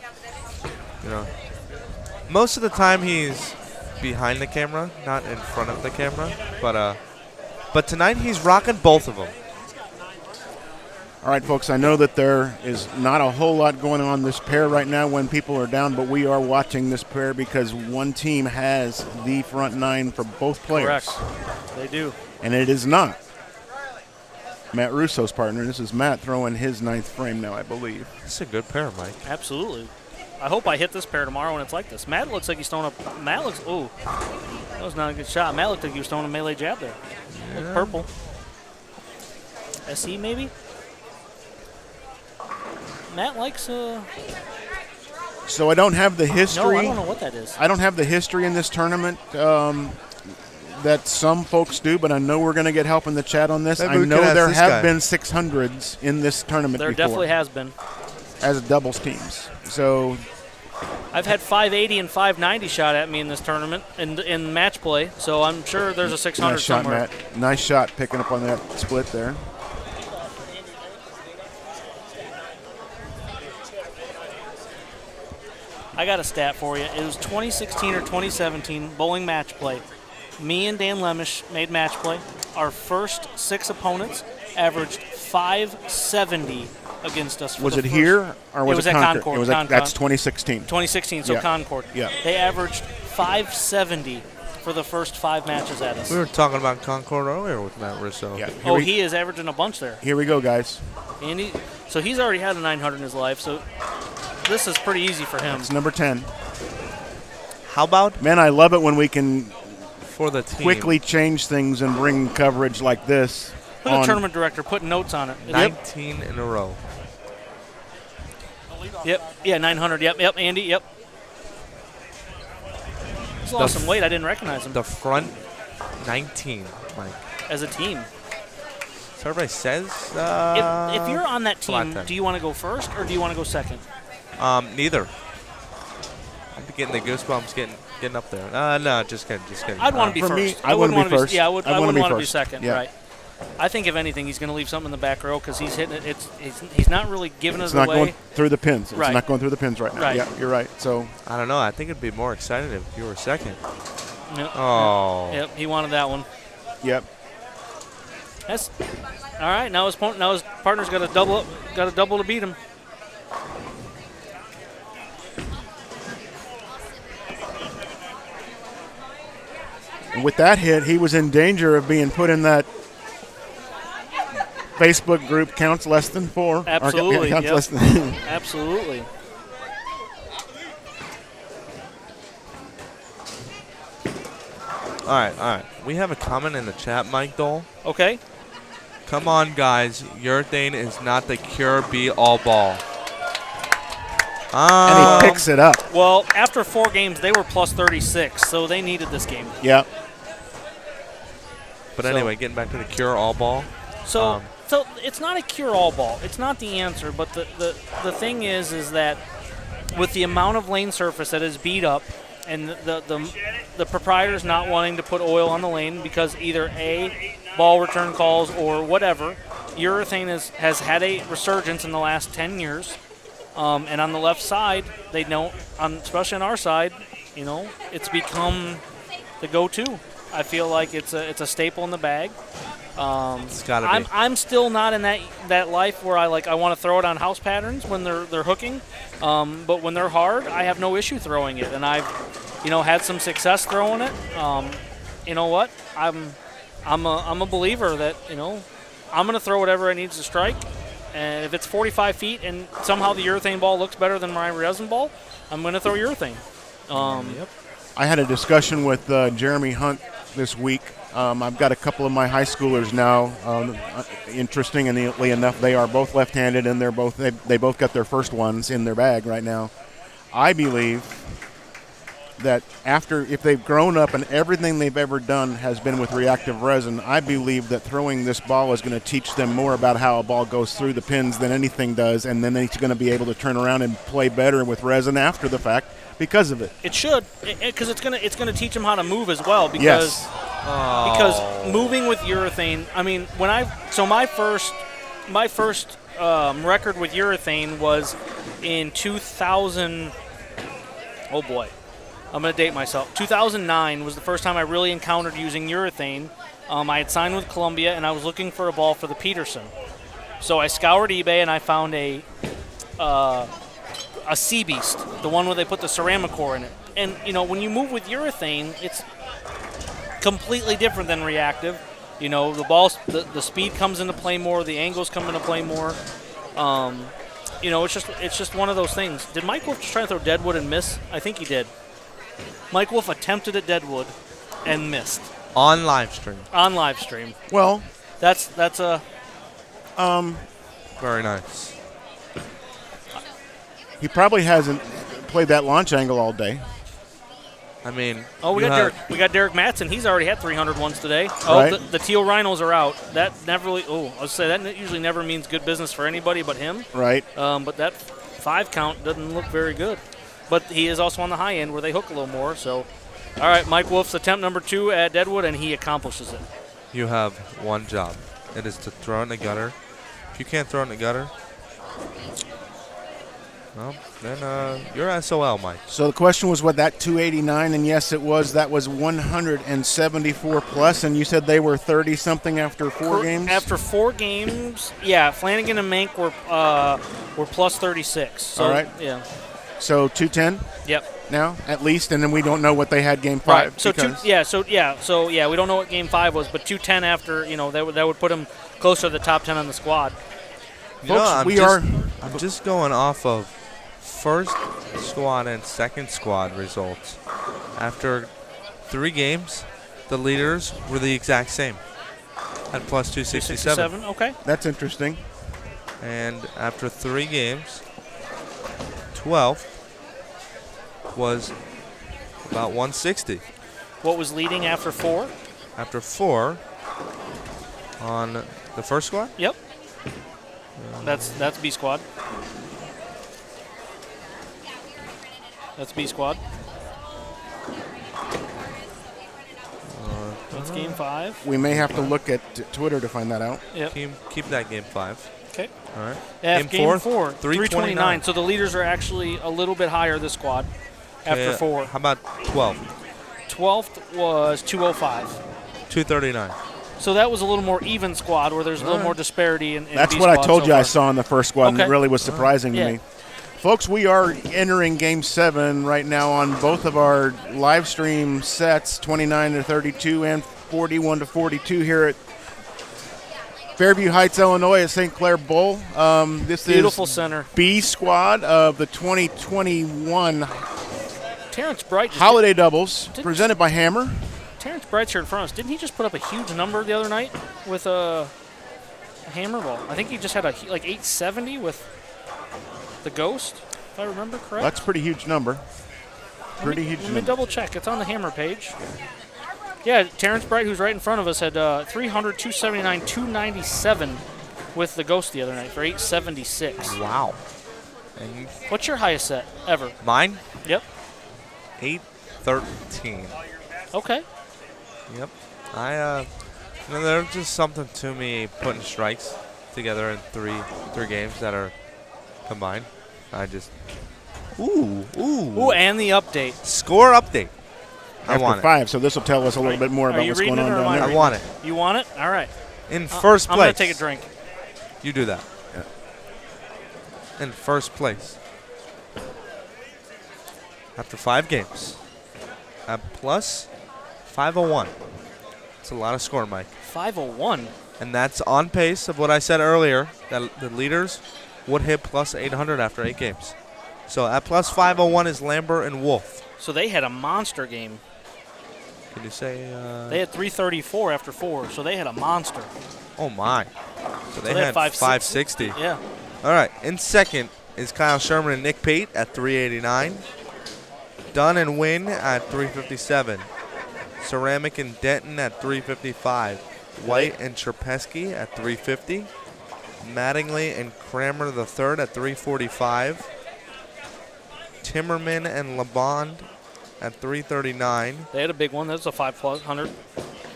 Speaker 10: most of the time he's behind the camera, not in front of the camera. But tonight he's rocking both of them.
Speaker 1: All right, folks, I know that there is not a whole lot going on this pair right now when people are down, but we are watching this pair because one team has the front nine for both players.
Speaker 11: Correct. They do.
Speaker 1: And it is not Matt Russo's partner. This is Matt throwing his ninth frame now, I believe.
Speaker 10: It's a good pair, Mike.
Speaker 11: Absolutely. I hope I hit this pair tomorrow when it's like this. Matt looks like he's throwing a – Matt looks – ooh, that was not a good shot. Matt looked like he was throwing a melee jab there. Looked purple. SE maybe? Matt likes
Speaker 1: So I don't have the history.
Speaker 11: No, I don't know what that is.
Speaker 1: I don't have the history in this tournament that some folks do, but I know we're going to get help in the chat on this.
Speaker 10: Maybe
Speaker 1: I
Speaker 10: we
Speaker 1: know
Speaker 10: could ask
Speaker 1: there
Speaker 10: this
Speaker 1: have
Speaker 10: guy.
Speaker 1: been 600s in this tournament
Speaker 11: There
Speaker 1: before.
Speaker 11: definitely has been.
Speaker 1: As doubles teams. So
Speaker 11: I've had 580 and 590 shot at me in this tournament in match play, so I'm sure there's a 600
Speaker 1: nice shot,
Speaker 11: somewhere.
Speaker 1: Matt. Nice shot picking up on that split there.
Speaker 11: I got a stat for you. It was 2016 or 2017 bowling match play. Me and Dan Lemish made match play. Our first 6 opponents averaged 570 against us.
Speaker 1: Was it here or was it
Speaker 11: at
Speaker 1: Concord?
Speaker 11: Concord.
Speaker 1: That's 2016.
Speaker 11: 2016, so
Speaker 1: Yeah.
Speaker 11: Concord.
Speaker 1: Yeah.
Speaker 11: They averaged 570 for the first 5 matches at us.
Speaker 10: We were talking about Concord earlier with Matt Russo.
Speaker 1: Yeah.
Speaker 11: Oh, he is averaging a bunch there.
Speaker 1: Here we go, guys.
Speaker 11: And so he's already had a 900 in his life, so this is pretty easy for him.
Speaker 1: It's number 10.
Speaker 10: How about
Speaker 1: Man, I love it when we can
Speaker 10: for the team?
Speaker 1: quickly change things and bring coverage like this.
Speaker 11: Look at the tournament director putting notes on it.
Speaker 10: 19 in a row.
Speaker 11: Yep. Yeah, 900. Yep. Andy. Yep. He's lost some weight. I didn't recognize him.
Speaker 10: The front 19, Mike.
Speaker 11: As a team.
Speaker 10: So everybody says.
Speaker 11: If you're on that team,
Speaker 10: flat
Speaker 11: do you want to go first or do you want to go second?
Speaker 10: Neither. I'm getting the goosebumps getting up there. No, just kidding.
Speaker 11: I'd want to be
Speaker 1: For
Speaker 11: first.
Speaker 1: me, I wouldn't
Speaker 11: wouldn't
Speaker 1: be
Speaker 11: wanna
Speaker 1: first.
Speaker 11: Yeah, I
Speaker 1: I
Speaker 11: wouldn't
Speaker 1: wanna be
Speaker 11: want to be
Speaker 1: first.
Speaker 11: second.
Speaker 1: Yeah.
Speaker 11: Right. I think if anything, he's going to leave something in the back row because he's hitting it. He's not really giving
Speaker 1: It's
Speaker 11: it
Speaker 1: not
Speaker 11: away.
Speaker 1: going through the pins. It's
Speaker 11: Right.
Speaker 1: not going through the pins right now.
Speaker 11: Right.
Speaker 1: Yeah, you're right. So
Speaker 10: I don't know. I think it'd be more exciting if you were second.
Speaker 11: Yep.
Speaker 10: Oh.
Speaker 11: Yep. He wanted that one.
Speaker 1: Yep.
Speaker 11: That's all right. Now his partner's got a double up. Got a double to beat him.
Speaker 1: And with that hit, he was in danger of being put in that Facebook group counts less than 4.
Speaker 11: Absolutely.
Speaker 1: Counts
Speaker 11: Yep.
Speaker 1: less than
Speaker 11: Absolutely.
Speaker 10: All right. We have a comment in the chat, Mike Dole.
Speaker 11: Okay.
Speaker 10: Come on, guys. Urethane is not the cure be-all ball.
Speaker 1: and he picks it up.
Speaker 11: Well, after 4 games, they were plus 36, so they needed this game.
Speaker 1: Yeah.
Speaker 10: But anyway, getting back to the cure-all ball.
Speaker 11: So it's not a cure-all ball. It's not the answer. But the thing is that with the amount of lane surface that is beat up, and the proprietors not wanting to put oil on the lane because either A, ball return calls or whatever, urethane has had a resurgence in the last 10 years. And on the left side, they don't, especially on our side, it's become the go-to. I feel like it's a staple in the bag.
Speaker 10: It's gotta be.
Speaker 11: I'm still not in that life where I want to throw it on house patterns when they're hooking, but when they're hard, I have no issue throwing it, and I've had some success throwing it. You know what? I'm a believer that I'm going to throw whatever it needs to strike. And if it's 45 feet and somehow the urethane ball looks better than my resin ball, I'm going to throw urethane.
Speaker 10: Yep.
Speaker 1: I had a discussion with Jeremy Hunt this week. I've got a couple of my high schoolers now. Interestingly enough, they are both left-handed, and they both got their first ones in their bag right now. I believe that if they've grown up and everything they've ever done has been with reactive resin, I believe that throwing this ball is going to teach them more about how a ball goes through the pins than anything does, and then they're going to be able to turn around and play better with resin after the fact because of it.
Speaker 11: It should, because it's gonna teach them how to move as well. Because because moving with urethane, I mean, my first record with urethane was in 2000. Oh boy. I'm going to date myself. 2009 was the first time I really encountered using urethane. I had signed with Columbia, and I was looking for a ball for the Peterson. So I scoured eBay and I found a Sea Beast, the one where they put the ceramic core in it. And when you move with urethane, it's completely different than reactive. The speed comes into play more, the angles come into play more. It's just one of those things. Did Mike Wolf just try to throw Deadwood and miss? I think he did. Mike Wolf attempted at Deadwood and missed.
Speaker 10: On live stream.
Speaker 11: On live stream.
Speaker 1: Well,
Speaker 11: that's a
Speaker 10: very nice.
Speaker 1: He probably hasn't played that launch angle all day.
Speaker 10: I mean,
Speaker 11: we got Derek Mattson. He's already had 300 ones today.
Speaker 1: Right.
Speaker 11: The teal rhinos are out. That never really. I was say that usually never means good business for anybody but him.
Speaker 1: Right.
Speaker 11: But that 5 count doesn't look very good. But he is also on the high end where they hook a little more. So, all right, Mike Wolf's attempt number 2 at Deadwood, and he accomplishes it.
Speaker 10: You have one job. It is to throw it in the gutter. If you can't throw it in the gutter, well, then you're SOL, Mike.
Speaker 1: So the question was what, that 289, and yes, it was. That was 174 plus, and you said they were 30-something after 4 games?
Speaker 11: After 4 games, yeah, Flanagan and Mank were plus 36. So,
Speaker 1: all right.
Speaker 11: Yeah.
Speaker 1: So 210?
Speaker 11: Yep.
Speaker 1: Now, at least, and then we don't know what they had game 5.
Speaker 11: Right. So we don't know what game 5 was, but 210 after, that would put him closer to the top 10 on the squad.
Speaker 10: Folks, I'm just going off of first squad and second squad results. After 3 games, the leaders were the exact same at plus 267.
Speaker 11: Okay.
Speaker 1: That's interesting.
Speaker 10: And after 3 games, 12th was about 160.
Speaker 11: What was leading after 4?
Speaker 10: After 4 on the first squad?
Speaker 11: Yep. That's B squad. That's B squad. That's game 5.
Speaker 1: We may have to look at Twitter to find that out.
Speaker 10: Yep. Keep that game 5.
Speaker 11: Okay.
Speaker 10: All right.
Speaker 11: Game 4, 329. So the leaders are actually a little bit higher this squad after 4.
Speaker 10: How about 12?
Speaker 11: 12th was 205.
Speaker 10: 239.
Speaker 11: So that was a little more even squad where there's a little more disparity in
Speaker 1: That's
Speaker 11: B
Speaker 1: what I
Speaker 11: squad
Speaker 1: told
Speaker 11: so
Speaker 1: you
Speaker 11: far.
Speaker 1: I saw in the first squad, and it really was surprising to me. Folks, we are entering Game 7 right now on both of our live stream sets, 29-32 and 41-42 here at Fairview Heights, Illinois at St. Clair Bowl. This
Speaker 11: Beautiful
Speaker 1: is
Speaker 11: center.
Speaker 1: B squad of the 2021
Speaker 11: Terrence Bright
Speaker 1: Holiday Doubles presented by Hammer.
Speaker 11: Terrence Bright's here in front of us. Didn't he just put up a huge number the other night with a hammer ball? I think he just had like 870 with the Ghost, if I remember correct.
Speaker 1: That's a pretty huge number.
Speaker 11: Let me double check. It's on the Hammer page. Yeah, Terrence Bright, who's right in front of us, had 300, 279, 297 with the Ghost the other night for 876.
Speaker 10: Wow. And
Speaker 11: what's your highest set ever?
Speaker 10: Mine?
Speaker 11: Yep.
Speaker 10: 813.
Speaker 11: Okay.
Speaker 10: Yep. There's just something to me putting strikes together in three games that are combined. I just ooh,
Speaker 11: and the update.
Speaker 10: Score update. I
Speaker 1: After
Speaker 10: want
Speaker 1: 5, so this will tell us a little bit more about what's going on down there.
Speaker 10: I want it.
Speaker 11: You want it? All right.
Speaker 10: In first place.
Speaker 11: I'm going to take a drink.
Speaker 10: You do that. Yeah. In first place. After 5 games. At plus 501. It's a lot of score, Mike.
Speaker 11: 501?
Speaker 10: And that's on pace of what I said earlier, that the leaders would hit plus 800 after 8 games. So at plus 501 is Lambert and Wolf.
Speaker 11: So they had a monster game.
Speaker 10: Can you say?
Speaker 11: They had 334 after 4, so they had a monster.
Speaker 10: Oh, my. So they had 560.
Speaker 11: Yeah.
Speaker 10: All right. In second is Kyle Sherman and Nick Pate at 389. Dunn and Wynn at 357. Ceramic and Denton at 355. White and Cherpesky at 350. Mattingly and Kramer III at 345. Timmerman and LeBond at 339.
Speaker 11: They had a big one. That was a 500.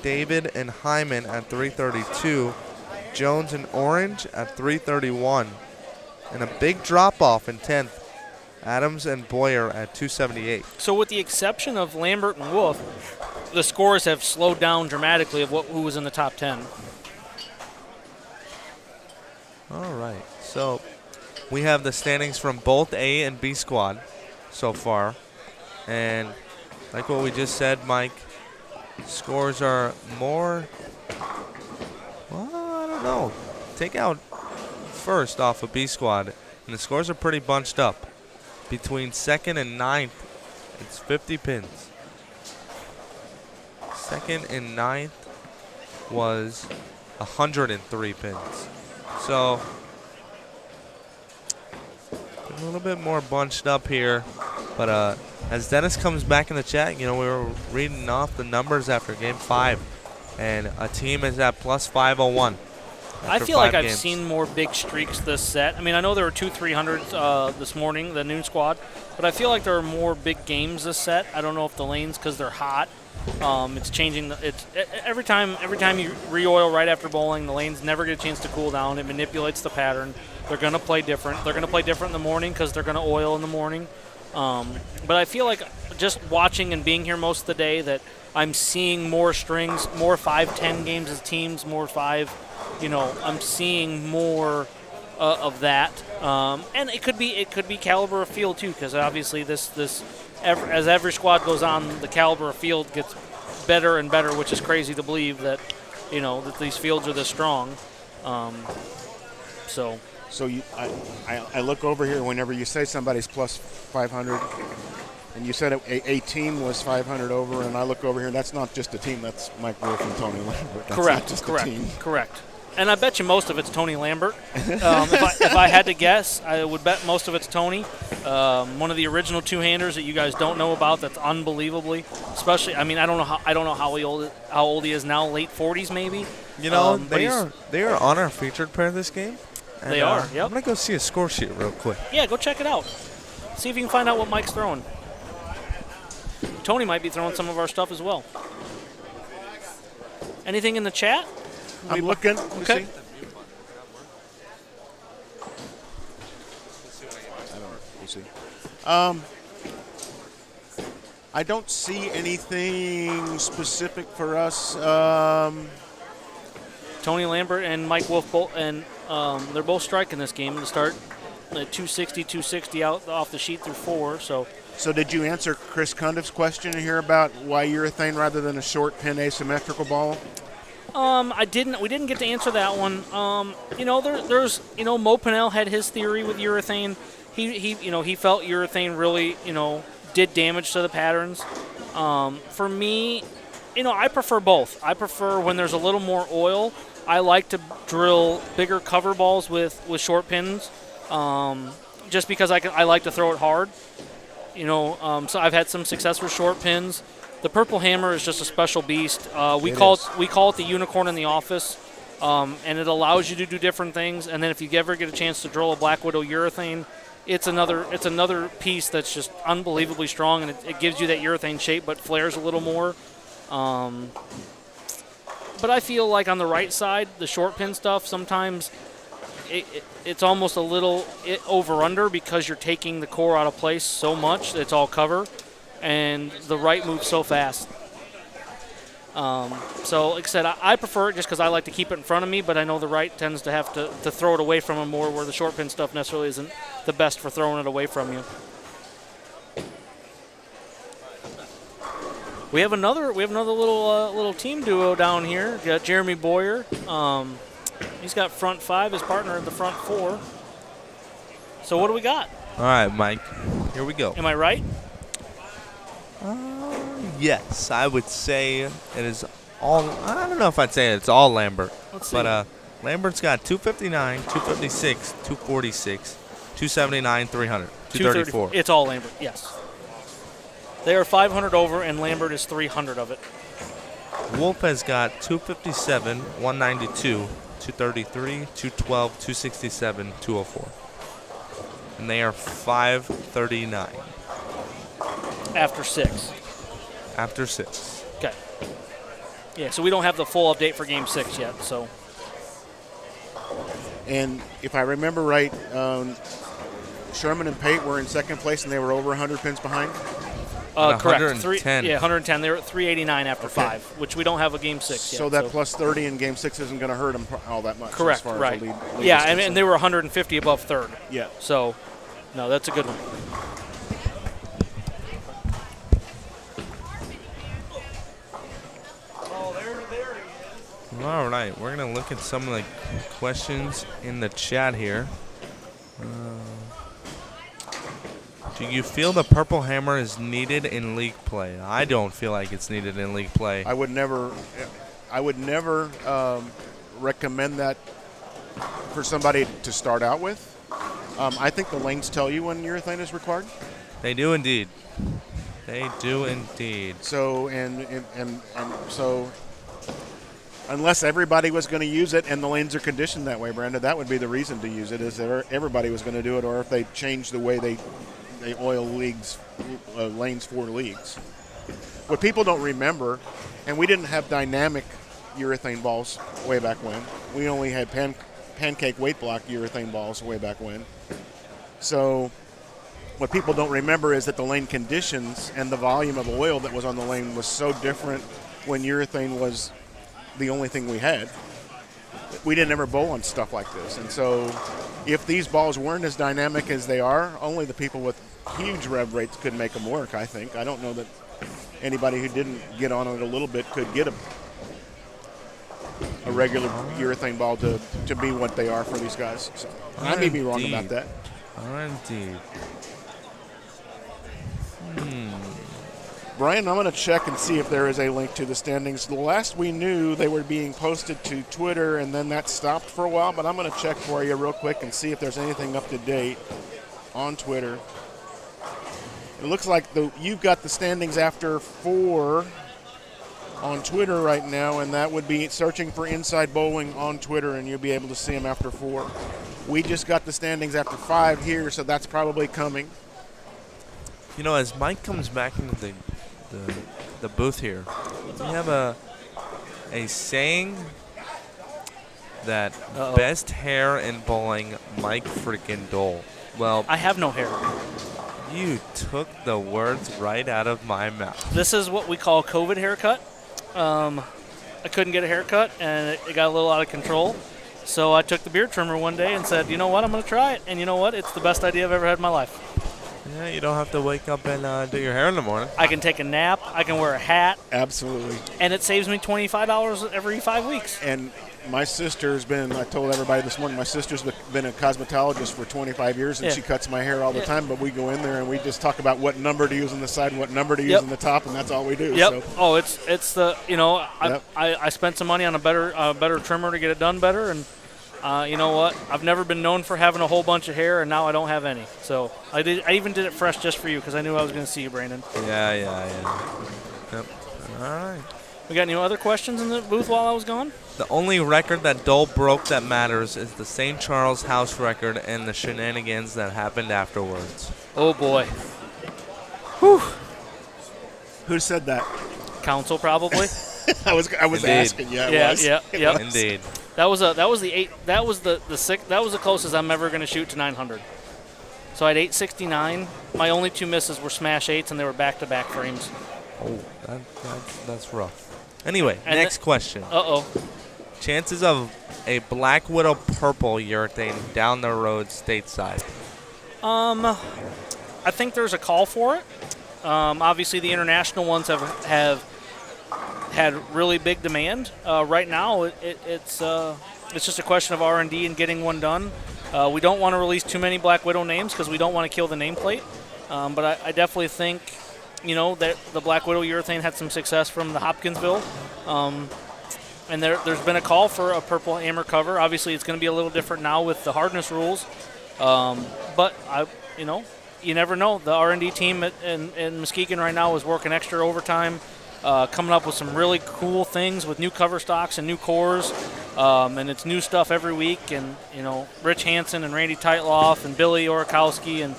Speaker 10: David and Hyman at 332. Jones and Orange at 331. And a big drop-off in 10th. Adams and Boyer at 278.
Speaker 11: So with the exception of Lambert and Wolf, the scores have slowed down dramatically of who was in the top 10.
Speaker 10: All right. So we have the standings from both A and B squad so far. And like what we just said, Mike, scores are more, well, I don't know. Take out first off of B squad, and the scores are pretty bunched up. Between second and ninth, it's 50 pins. Second and ninth was 103 pins. So a little bit more bunched up here. But as Dennis comes back in the chat, we were reading off the numbers after Game 5. And a team is at plus 501.
Speaker 11: I feel like I've seen more big streaks this set. I mean, I know there were 2 300s this morning, the noon squad, but I feel like there are more big games this set. I don't know if the lanes, because they're hot, it's changing. Every time you re-oil right after bowling, the lanes never get a chance to cool down. It manipulates the pattern. They're going to play different. They're going to play different in the morning because they're going to oil in the morning. But I feel like just watching and being here most of the day that I'm seeing more strings, more 5-10 games as teams, more 5. I'm seeing more of that, and it could be caliber of field too, because obviously as every squad goes on, the caliber of field gets better and better, which is crazy to believe that that these fields are this strong. So
Speaker 1: I look over here whenever you say somebody's plus 500, and you said a team was 500 over, and I look over here, and that's not just a team, that's Mike Wolf and Tony Lambert. That's not just a team.
Speaker 11: Correct. And I bet you most of it's Tony Lambert. If I had to guess, I would bet most of it's Tony. One of the original two-handers that you guys don't know about. That's unbelievably, especially. I mean, I don't know how old he is now. Late 40s maybe.
Speaker 10: They are on our featured pair this game. And,
Speaker 11: they are. Yep.
Speaker 10: I'm gonna go see a score sheet real quick.
Speaker 11: Yeah, go check it out. See if you can find out what Mike's throwing. Tony might be throwing some of our stuff as well. Anything in the chat?
Speaker 1: I'm looking.
Speaker 11: Okay.
Speaker 1: We'll see. I don't see anything specific for us.
Speaker 11: Tony Lambert and Mike Wolf they're both striking this game to start. 260 out off the sheet through 4. So
Speaker 1: did you answer Chris Cundiff's question here about why urethane rather than a short pin asymmetrical ball?
Speaker 11: I didn't. We didn't get to answer that one. There's Mo Pinnell had his theory with urethane. He felt urethane really did damage to the patterns. For me, I prefer both. I prefer when there's a little more oil. I like to drill bigger cover balls with short pins, just because I like to throw it hard. So I've had some success with short pins. The purple hammer is just a special beast. We call it the unicorn in the office, and it allows you to do different things. And then if you ever get a chance to drill a Black Widow urethane, it's another piece that's just unbelievably strong, and it gives you that urethane shape, but flares a little more. But I feel like on the right side, the short pin stuff, sometimes it's almost a little over-under because you're taking the core out of place so much that it's all cover. And the right moves so fast. So, like I said, I prefer it just because I like to keep it in front of me, but I know the right tends to have to throw it away from him more, where the short pin stuff necessarily isn't the best for throwing it away from you. We have another little team duo down here. We got Jeremy Boyer. He's got front 5, his partner in the front 4. So what do we got?
Speaker 10: All right, Mike. Here we go.
Speaker 11: Am I right?
Speaker 10: Yes, I would say it is all. I don't know if I'd say it's all Lambert.
Speaker 11: Let's see.
Speaker 10: But Lambert's got 259, 256, 246, 279, 300, 234.
Speaker 11: It's all Lambert, yes. They are 500 over, and Lambert is 300 of it.
Speaker 10: Wolf has got 257, 192, 233, 212, 267, 204. And they are 539.
Speaker 11: After 6.
Speaker 10: After 6.
Speaker 11: Okay. Yeah, so we don't have the full update for Game 6 yet. So.
Speaker 1: And if I remember right, Sherman and Pate were in second place, and they were over 100 pins behind.
Speaker 11: Correct.
Speaker 6: 110.
Speaker 11: 110. They were at 389 after 5, which we don't have a game 6 yet.
Speaker 1: So that plus 30 in game 6 isn't going to hurt them all that much.
Speaker 11: Correct,
Speaker 1: as far
Speaker 11: right.
Speaker 1: As the lead
Speaker 11: Yeah,
Speaker 1: is
Speaker 11: and
Speaker 1: concerned.
Speaker 11: they were 150 above third.
Speaker 1: Yeah.
Speaker 11: So, no, that's a good one.
Speaker 6: All right, we're going to look at some of the questions in the chat here. Do you feel the Purple Hammer is needed in league play? I don't feel like it's needed in league play.
Speaker 1: I would never recommend that for somebody to start out with. I think the lanes tell you when urethane is required.
Speaker 6: They do indeed. They do indeed.
Speaker 1: So and so, unless everybody was going to use it and the lanes are conditioned that way, Brandon, that would be the reason to use it. Is if everybody was going to do it, or if they changed the way they oil leagues, lanes for leagues. What people don't remember, and we didn't have dynamic urethane balls way back when. We only had pancake weight block urethane balls way back when. So what people don't remember is that the lane conditions and the volume of oil that was on the lane was so different when urethane was the only thing we had. We didn't ever bowl on stuff like this. And so if these balls weren't as dynamic as they are, only the people with huge rev rates could make them work, I think. I don't know that anybody who didn't get on it a little bit could get a regular urethane ball to be what they are for these guys. So I may be wrong about that.
Speaker 6: Indeed.
Speaker 1: Brian, I'm going to check and see if there is a link to the standings. The last we knew, they were being posted to Twitter, and then that stopped for a while. But I'm going to check for you real quick and see if there's anything up to date on Twitter. It looks like you've got the standings after 4 on Twitter right now, and that would be searching for Inside Bowling on Twitter, and you'll be able to see them after 4. We just got the standings after 5 here, so that's probably coming.
Speaker 6: You know, as Mike comes back into the booth here, we have a saying that best hair in bowling, Mike freaking Dole. Well,
Speaker 11: I have no hair.
Speaker 6: You took the words right out of my mouth.
Speaker 11: This is what we call a COVID haircut. I couldn't get a haircut, and it got a little out of control. So I took the beard trimmer one day and said, you know what, I'm going to try it. And you know what? It's the best idea I've ever had in my life.
Speaker 6: Yeah, you don't have to wake up and do your hair in the morning.
Speaker 11: I can take a nap. I can wear a hat.
Speaker 1: Absolutely.
Speaker 11: And it saves me $25 every 5 weeks.
Speaker 1: And my sister's been, I told everybody this morning, my sister's been a cosmetologist for 25 years, and she cuts my hair all the time, but we go in there and we just talk about what number to use on the side and what number to use on the top, and that's all we do.
Speaker 11: Yep.
Speaker 1: So.
Speaker 11: Oh, it's the, I spent some money on a better trimmer to get it done better, and you know what? I've never been known for having a whole bunch of hair, and now I don't have any. So I even did it fresh just for you because I knew I was going to see you, Brandon.
Speaker 6: Yeah. Yep. All right.
Speaker 11: We got any other questions in the booth while I was gone?
Speaker 6: The only record that Dole broke that matters is the St. Charles House record and the shenanigans that happened afterwards.
Speaker 11: Oh, boy. Whew.
Speaker 1: Who said that?
Speaker 11: Council, probably.
Speaker 1: I was asking. Yeah,
Speaker 6: Indeed.
Speaker 11: That was the closest I'm ever going to shoot to 900. So I had 869. My only 2 misses were smash 8s, and they were back-to-back frames.
Speaker 6: Oh, that's rough. Anyway,
Speaker 11: and
Speaker 6: next question.
Speaker 10: Chances of a Black Widow purple urethane down the road stateside?
Speaker 11: I think there's a call for it. Obviously, the international ones have had really big demand. Right now, it's just a question of R&D and getting one done. We don't want to release too many Black Widow names because we don't want to kill the nameplate. But I definitely think, that the Black Widow urethane had some success from the Hopkinsville. And there's been a call for a purple hammer cover. Obviously, it's going to be a little different now with the hardness rules. But you never know. The R&D team in Muskegon right now is working extra overtime, coming up with some really cool things with new cover stocks and new cores. And it's new stuff every week. And, Rich Hansen and Randy Teitloff and Billy Orakowski and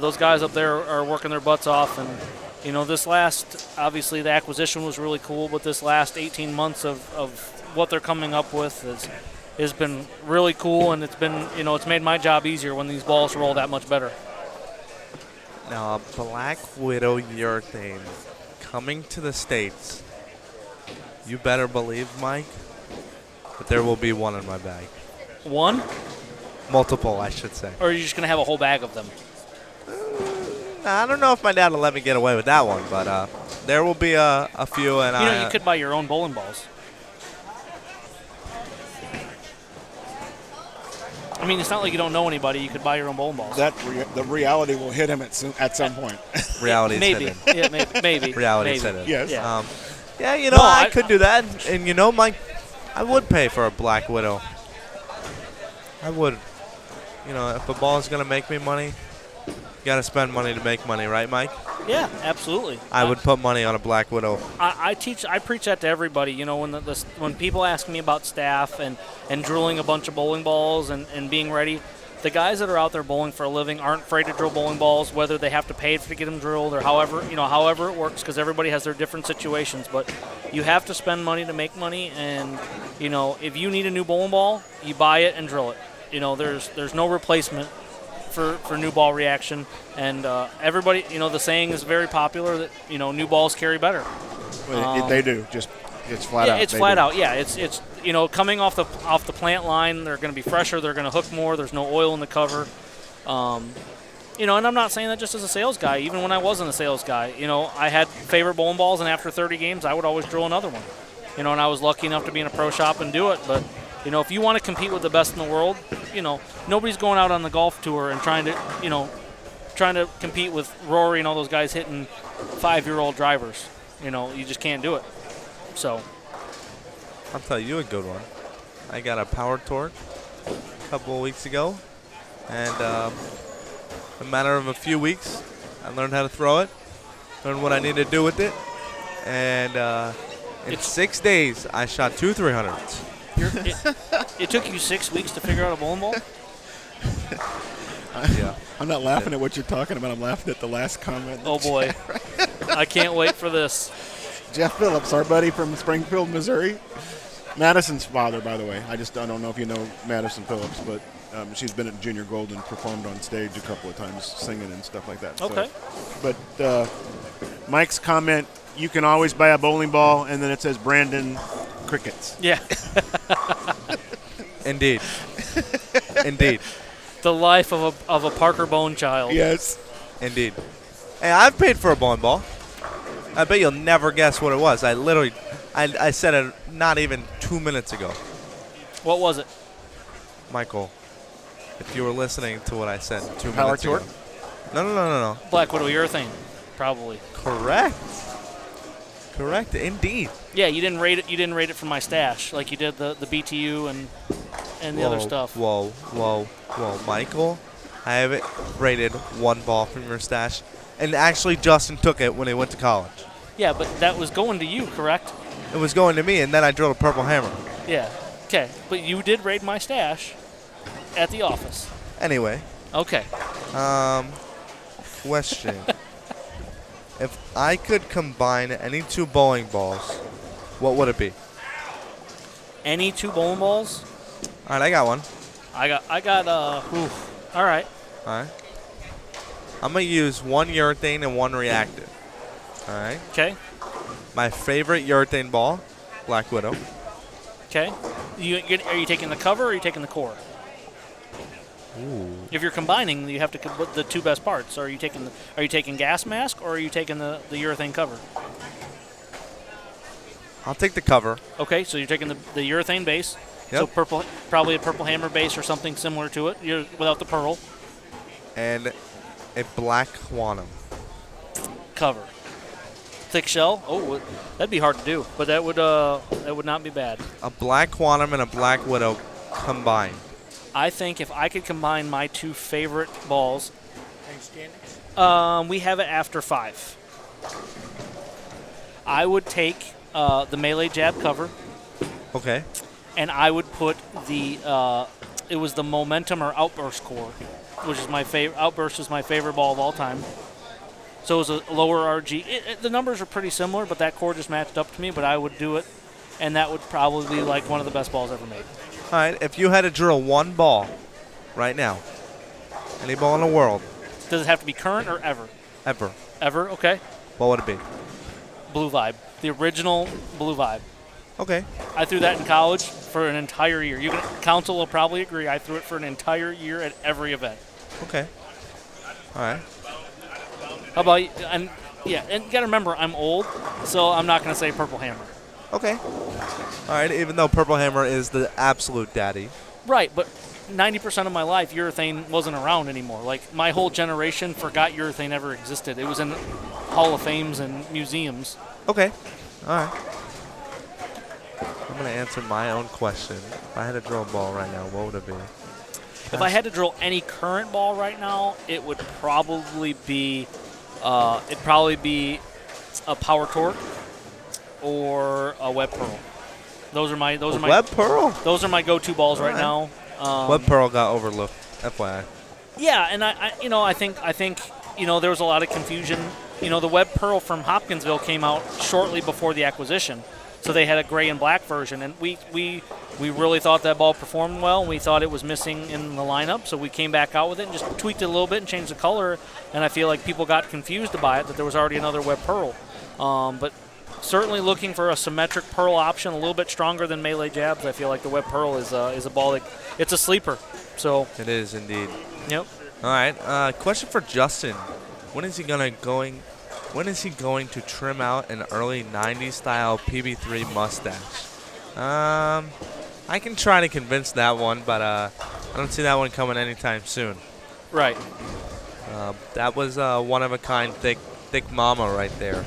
Speaker 11: those guys up there are working their butts off. And, this last, obviously the acquisition was really cool, but this last 18 months of what they're coming up with has been really cool. And it's been, it's made my job easier when these balls roll that much better.
Speaker 10: Now, a Black Widow urethane coming to the States. You better believe, Mike, that there will be one in my bag.
Speaker 11: One?
Speaker 10: Multiple, I should say.
Speaker 11: Or are you just going to have a whole bag of them?
Speaker 10: I don't know if my dad will let me get away with that one, but there will be a few. And
Speaker 11: you could buy your own bowling balls. I mean, it's not like you don't know anybody. You could buy your own bowling balls.
Speaker 1: The reality will hit him at some point.
Speaker 10: Reality's
Speaker 11: maybe.
Speaker 10: hidden.
Speaker 11: Yeah, maybe.
Speaker 10: Reality's
Speaker 11: maybe.
Speaker 10: hidden.
Speaker 1: Yes.
Speaker 11: Yeah.
Speaker 10: I could do that. And, Mike, I would pay for a Black Widow. I would. If a ball is going to make me money, you got to spend money to make money, right, Mike?
Speaker 11: Yeah, absolutely.
Speaker 10: I would put money on a Black Widow.
Speaker 11: I preach that to everybody. When people ask me about staff and drilling a bunch of bowling balls and being ready, the guys that are out there bowling for a living aren't afraid to drill bowling balls, whether they have to pay to get them drilled or however it works, because everybody has their different situations. But you have to spend money to make money, and if you need a new bowling ball, you buy it and drill it. There's no replacement for new ball reaction, and everybody, the saying is very popular that new balls carry better.
Speaker 1: They do. It's flat out.
Speaker 11: It's flat out. Yeah, it's coming off the plant line, they're going to be fresher. They're going to hook more. There's no oil in the cover. And I'm not saying that just as a sales guy. Even when I wasn't a sales guy, I had favorite bowling balls, and after 30 games, I would always drill another one. And I was lucky enough to be in a pro shop and do it. But if you want to compete with the best in the world, nobody's going out on the golf tour and trying to compete with Rory and all those guys hitting 5-year-old drivers. You just can't do it. So
Speaker 10: I'll tell you a good one. I got a power torque a couple of weeks ago, and in a matter of a few weeks, I learned how to throw it, learned what I need to do with it, and in 6 days, I shot 2 300s.
Speaker 11: It took you 6 weeks to figure out a bowling ball?
Speaker 10: Yeah.
Speaker 1: I'm not laughing at what you're talking about. I'm laughing at the last comment.
Speaker 11: Oh, boy. I can't wait for this.
Speaker 1: Jeff Phillips, our buddy from Springfield, Missouri. Madison's father, by the way. I don't know if you know Madison Phillips, but she's been at Junior Gold and performed on stage a couple of times singing and stuff like that.
Speaker 11: Okay.
Speaker 1: So, but Mike's comment, you can always buy a bowling ball, and then it says Brandon Crickets.
Speaker 11: Yeah.
Speaker 10: Indeed. Indeed.
Speaker 11: The life of a Parker Bone child.
Speaker 1: Yes.
Speaker 10: Indeed. Hey, I've paid for a bowling ball. I bet you'll never guess what it was. I said it not even 2 minutes ago.
Speaker 11: What was it?
Speaker 10: Michael, if you were listening to what I said 2
Speaker 1: Power
Speaker 10: minutes ago.
Speaker 1: torque?
Speaker 10: No.
Speaker 11: Black Widow urethane, probably.
Speaker 10: Correct, indeed.
Speaker 11: Yeah, you didn't rate it. You didn't rate it from my stash like you did the BTU and the other stuff.
Speaker 10: Whoa, Michael, I have it rated one ball from your stash, and actually Justin took it when he went to college.
Speaker 11: Yeah, but that was going to you, correct?
Speaker 10: It was going to me, and then I drilled a purple hammer.
Speaker 11: Yeah. Okay, but you did raid my stash at the office.
Speaker 10: Anyway.
Speaker 11: Okay.
Speaker 10: Question. If I could combine any two bowling balls, what would it be?
Speaker 11: Any two bowling balls?
Speaker 10: All right, I got one.
Speaker 11: All right.
Speaker 10: I'm going to use one urethane and one reactive. All right.
Speaker 11: Okay.
Speaker 10: My favorite urethane ball, Black Widow.
Speaker 11: Okay. Are you taking the cover or are you taking the core?
Speaker 10: Ooh.
Speaker 11: If you're combining, you have to put the two best parts. Are you taking gas mask or are you taking the urethane cover?
Speaker 10: I'll take the cover.
Speaker 11: Okay, so you're taking the urethane base.
Speaker 10: Yep.
Speaker 11: So probably a purple hammer base or something similar to it. Without the pearl.
Speaker 10: And a black quantum.
Speaker 11: Cover. Thick shell. Oh, that'd be hard to do, but that would not be bad.
Speaker 10: A black quantum and a Black Widow combined.
Speaker 11: I think if I could combine my two favorite balls, we have it after 5. I would take the melee jab cover.
Speaker 10: Okay.
Speaker 11: And I would put it was the momentum or outburst core, which is my favorite. Outburst is my favorite ball of all time. So it was a lower RG. The numbers are pretty similar, but that core just matched up to me. But I would do it, and that would probably be like one of the best balls ever made.
Speaker 10: All right, if you had to drill one ball right now, any ball in the world.
Speaker 11: Does it have to be current or ever?
Speaker 10: ever.
Speaker 11: Ever? Okay.
Speaker 10: What would it be?
Speaker 11: Blue Vibe. The original Blue Vibe.
Speaker 10: Okay.
Speaker 11: I threw that in college for an entire year. Council will probably agree. I threw it for an entire year at every event.
Speaker 10: Okay. All right.
Speaker 11: How about you? And you got to remember, I'm old, so I'm not going to say Purple Hammer.
Speaker 10: Okay. All right, even though Purple Hammer is the absolute daddy.
Speaker 11: Right, but 90% of my life, urethane wasn't around anymore. Like, my whole generation forgot urethane ever existed. It was in Hall of Fames and museums.
Speaker 10: Okay. All right. I'm going to answer my own question. If I had to drill a ball right now, what would it be?
Speaker 11: If I had to drill any current ball right now, it would probably be a Power Torque or a Web Pearl. Those are my
Speaker 10: Web Pearl.
Speaker 11: Those are my go-to balls right now.
Speaker 10: Web Pearl got overlooked. FYI.
Speaker 11: Yeah, and I think there was a lot of confusion. The Web Pearl from Hopkinsville came out shortly before the acquisition, so they had a gray and black version, and we really thought that ball performed well. And we thought it was missing in the lineup, so we came back out with it and just tweaked it a little bit and changed the color. And I feel like people got confused by it that there was already another Web Pearl, but certainly looking for a symmetric Pearl option, a little bit stronger than melee jabs. I feel like the Web Pearl is a ball that it's a sleeper. So
Speaker 10: it is indeed.
Speaker 11: Yep.
Speaker 10: All right. Question for Justin: When is he going to trim out an early '90s style PB3 mustache? I can try to convince that one, but I don't see that one coming anytime soon.
Speaker 11: Right.
Speaker 10: That was one of a kind, thick mama right there.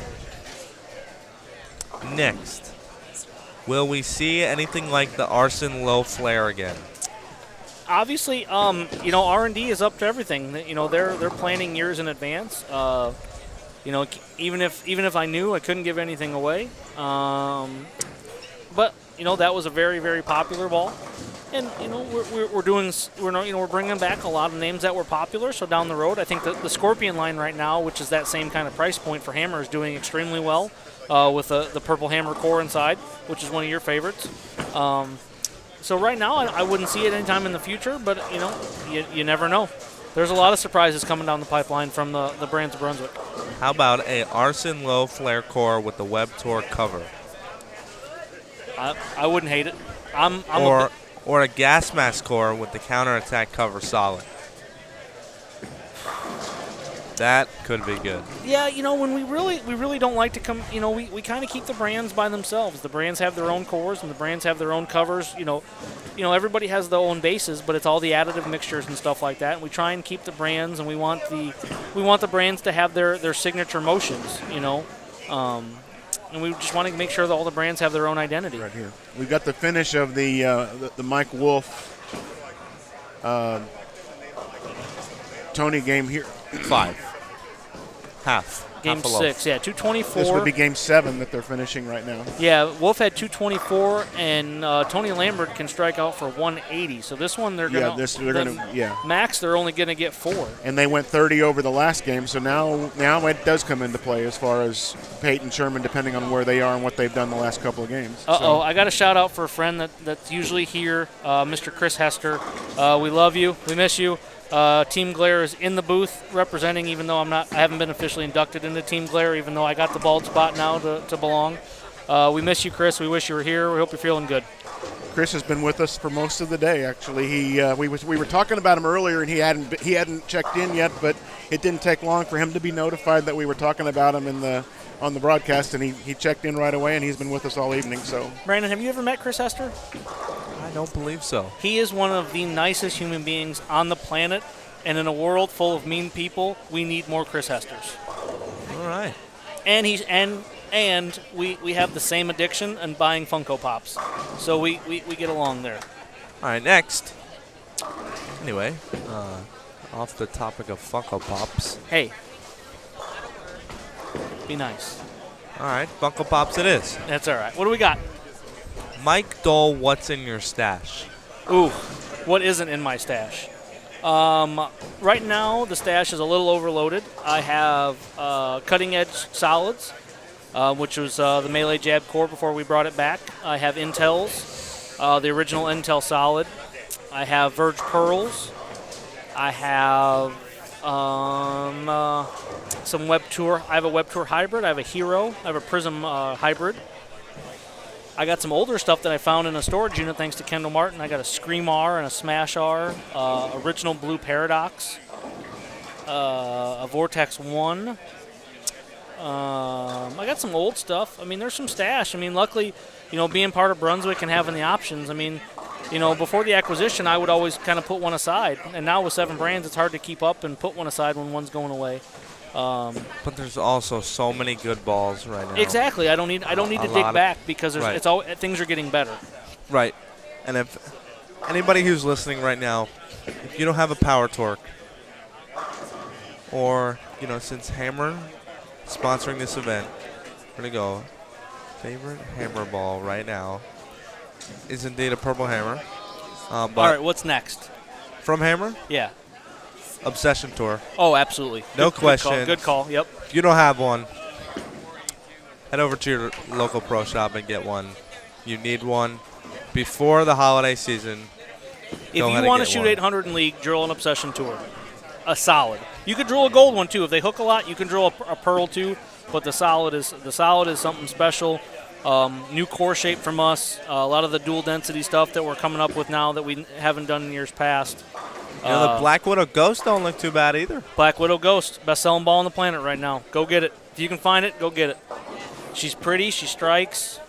Speaker 10: Next, will we see anything like the Arson Low Flare again?
Speaker 11: Obviously, R&D is up to everything. They're planning years in advance. Even if I knew, I couldn't give anything away. But that was a very, very popular ball, and we're bringing back a lot of names that were popular. So down the road, I think the Scorpion line right now, which is that same kind of price point for Hammer, is doing extremely well with the Purple Hammer core inside, which is one of your favorites. So right now, I wouldn't see it anytime in the future, but you never know. There's a lot of surprises coming down the pipeline from the brands of Brunswick.
Speaker 10: How about a Arson Low Flare core with the Web Tour cover?
Speaker 11: I wouldn't hate it.
Speaker 10: Or a gas mask core with the counterattack cover solid. That could be good.
Speaker 11: Yeah, when we really don't like to come, we kind of keep the brands by themselves. The brands have their own cores and the brands have their own covers. Everybody has their own bases, but it's all the additive mixtures and stuff like that. And we try and keep the brands, and we want the brands to have their signature motions. And we just want to make sure that all the brands have their own identity.
Speaker 1: Right here, we've got the finish of the Mike Wolf Tony game here.
Speaker 10: 5. Half.
Speaker 11: Game 6, yeah, 224.
Speaker 1: This would be game 7 that they're finishing right now.
Speaker 11: Yeah, Wolf had 224, and Tony Lambert can strike out for 180. So this one they're going to max. They're only going to get 4.
Speaker 1: And they went 30 over the last game, so now it does come into play as far as Peyton Sherman, depending on where they are and what they've done the last couple of games.
Speaker 11: I got a shout out for a friend that's usually here, Mr. Chris Hester. We love you. We miss you. Team Clair is in the booth representing, even though I haven't been officially inducted into Team Clair, even though I got the bald spot now to belong. We miss you, Chris. We wish you were here. We hope you're feeling good.
Speaker 1: Chris has been with us for most of the day. Actually, we were talking about him earlier, and he hadn't checked in yet, but it didn't take long for him to be notified that we were talking about him on the broadcast, and he checked in right away, and he's been with us all evening. So,
Speaker 11: Brandon, have you ever met Chris Hester?
Speaker 10: I don't believe so.
Speaker 11: He is one of the nicest human beings on the planet, and in a world full of mean people, we need more Chris Hesters.
Speaker 10: All right.
Speaker 11: And we have the same addiction in buying Funko Pops, so we get along there.
Speaker 10: All right, next. Anyway, off the topic of Funko Pops.
Speaker 11: Hey, be nice.
Speaker 10: All right, Funko Pops it is.
Speaker 11: That's all right. What do we got?
Speaker 10: Mike Dole, what's in your stash?
Speaker 11: Ooh, what isn't in my stash? Right now, the stash is a little overloaded. I have Cutting Edge Solids, which was the Melee Jab core before we brought it back. I have Intels, the original Intel Solid. I have Verge Pearls. I have Some Web Tour. I have a Web Tour hybrid. I have a Hero. I have a Prism hybrid. I got some older stuff that I found in a storage unit thanks to Kendall Martin. I got a Scream R and a Smash R, original Blue Paradox, a Vortex 1. I got some old stuff. I mean, there's some stash. I mean, luckily, being part of Brunswick and having the options, I mean, before the acquisition, I would always kind of put one aside. And now with 7 brands, it's hard to keep up and put one aside when one's going away.
Speaker 10: But there's also so many good balls right now.
Speaker 11: Exactly. I don't need to dig back because things are getting better.
Speaker 10: Right. And if anybody who's listening right now, if you don't have a Power Torque, or since Hammer sponsoring this event, we're gonna go. Favorite hammer ball right now is indeed a Purple Hammer.
Speaker 11: All right. What's next?
Speaker 10: From Hammer?
Speaker 11: Yeah.
Speaker 10: Obsession Tour.
Speaker 11: Oh, absolutely.
Speaker 10: No question.
Speaker 11: Good call. Yep.
Speaker 10: If you don't have one, head over to your local pro shop and get one. You need one before the holiday season.
Speaker 11: If you want to shoot 800 in league, drill an Obsession Tour. A solid. You could drill a gold one too. If they hook a lot, you can drill a pearl too. But the solid is something special. New core shape from us. A lot of the dual density stuff that we're coming up with now that we haven't done in years past.
Speaker 10: The Black Widow Ghost don't look too bad either.
Speaker 11: Black Widow Ghost, best-selling ball on the planet right now. Go get it. If you can find it, go get it. She's pretty, she strikes,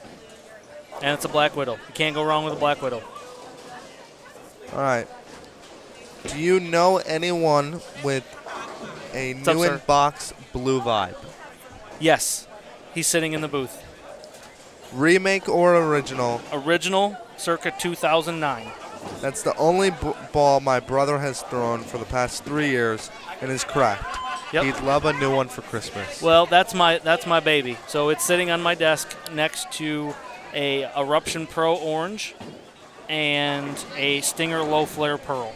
Speaker 11: and it's a Black Widow. You can't go wrong with a Black Widow.
Speaker 10: All right. Do you know anyone with a new in-box blue vibe?
Speaker 11: Yes. He's sitting in the booth.
Speaker 10: Remake or original?
Speaker 11: Original, circa 2009.
Speaker 10: That's the only ball my brother has thrown for the past 3 years and is cracked.
Speaker 11: Yep.
Speaker 10: He'd love a new one for Christmas.
Speaker 11: Well, that's my baby. So it's sitting on my desk next to a Eruption Pro Orange and a Stinger Low Flare Pearl.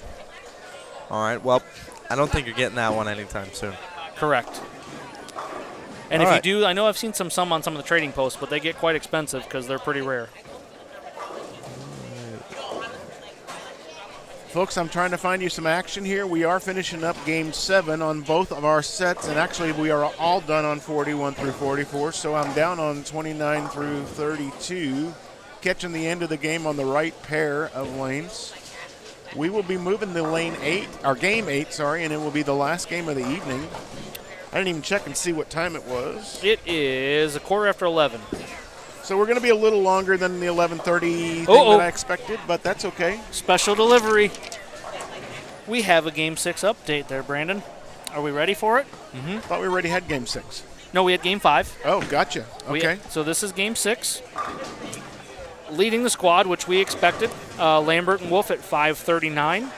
Speaker 10: All right. Well, I don't think you're getting that one anytime soon.
Speaker 11: Correct. And if you do, I know I've seen some on some of the trading posts, but they get quite expensive because they're pretty rare.
Speaker 1: Folks, I'm trying to find you some action here. We are finishing up Game 7 on both of our sets, and actually we are all done on 41 through 44, so I'm down on 29 through 32, catching the end of the game on the right pair of lanes. We will be moving to Game 8, and it will be the last game of the evening. I didn't even check and see what time it was.
Speaker 11: It is 11:15.
Speaker 1: So we're going to be a little longer than the 11:30 thing that I expected, but that's okay.
Speaker 11: Special delivery. We have a Game 6 update there, Brandon. Are we ready for it?
Speaker 1: Mm-hmm. Thought we already had Game 6.
Speaker 11: No, we had Game 5.
Speaker 1: Oh, gotcha. Okay.
Speaker 11: So this is Game 6. Leading the squad, which we expected, Lambert and Wolf at 539.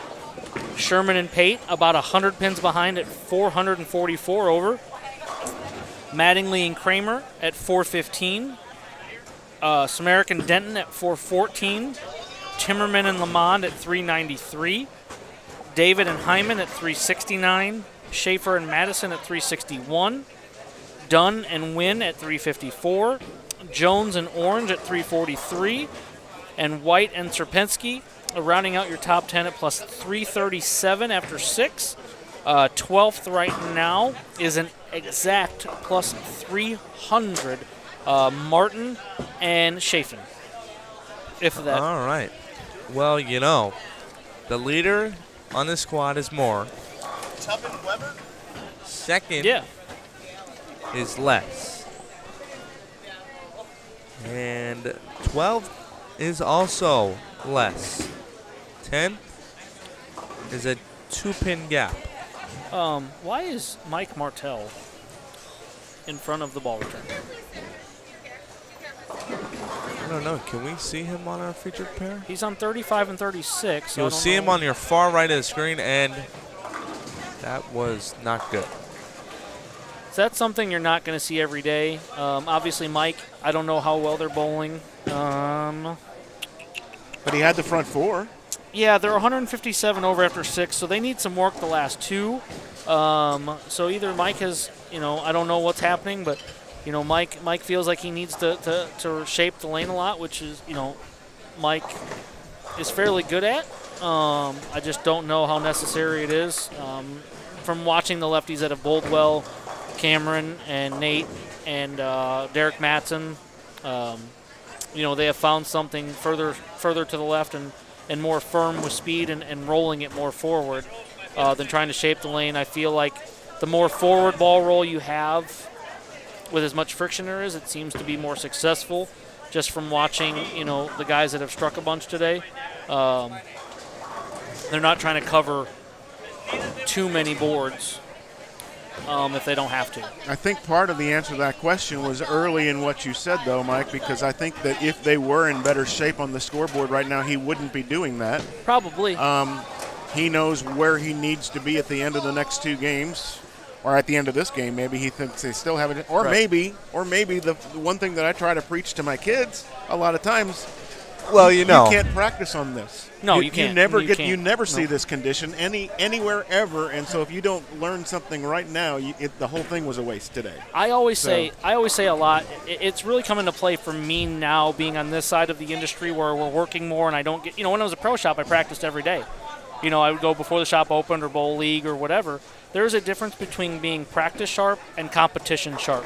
Speaker 11: Sherman and Pate about 100 pins behind at 444 over. Mattingly and Kramer at 415. Samaric and Denton at 414. Timmerman and Lamond at 393. David and Hyman at 369. Schaefer and Madison at 361. Dunn and Wynn at 354. Jones and Orange at 343. And White and Serpensky rounding out your top 10 at plus 337 after 6. 12th right now is an exact plus 300. Martin and Chafin, if that.
Speaker 10: All right. Well, the leader on the squad is Moore.
Speaker 4: Tubman Weber?
Speaker 10: Second is Les. And 12th is also Les. 10th is a 2-pin gap.
Speaker 11: Why is Mike Martell in front of the ball return?
Speaker 10: I don't know. Can we see him on our featured pair?
Speaker 11: He's on 35 and 36.
Speaker 10: You'll see him on your far right of the screen, and that was not good.
Speaker 11: So that's something you're not going to see every day. Obviously, Mike, I don't know how well they're bowling.
Speaker 1: But he had the front 4.
Speaker 11: Yeah, they're 157 over after 6, so they need some work the last 2. So either Mike has, I don't know what's happening, but Mike feels like he needs to shape the lane a lot, which is, Mike is fairly good at. I just don't know how necessary it is. from watching the lefties that have bowled well, Cameron and Nate and Derek Matson, they have found something further to the left and more firm with speed and rolling it more forward than trying to shape the lane. I feel like the more forward ball roll you have, with as much friction there is, it seems to be more successful. Just from watching, the guys that have struck a bunch today, they're not trying to cover too many boards if they don't have to.
Speaker 1: I think part of the answer to that question was early in what you said, though, Mike, because I think that if they were in better shape on the scoreboard right now, he wouldn't be doing that.
Speaker 11: Probably.
Speaker 1: He knows where he needs to be at the end of the next 2 games, or at the end of this game. Maybe he thinks they still have it, or
Speaker 11: right.
Speaker 1: maybe the one thing that I try to preach to my kids a lot of times.
Speaker 10: Well,
Speaker 1: you can't practice on this.
Speaker 11: No, you can't.
Speaker 1: You never see this condition anywhere ever, and so if you don't learn something right now, the whole thing was a waste today.
Speaker 11: I always say a lot. It's really come into play for me now, being on this side of the industry where we're working more, and I don't get. When I was a pro shop, I practiced every day. I would go before the shop opened or bowl league or whatever. There's a difference between being practice sharp and competition sharp,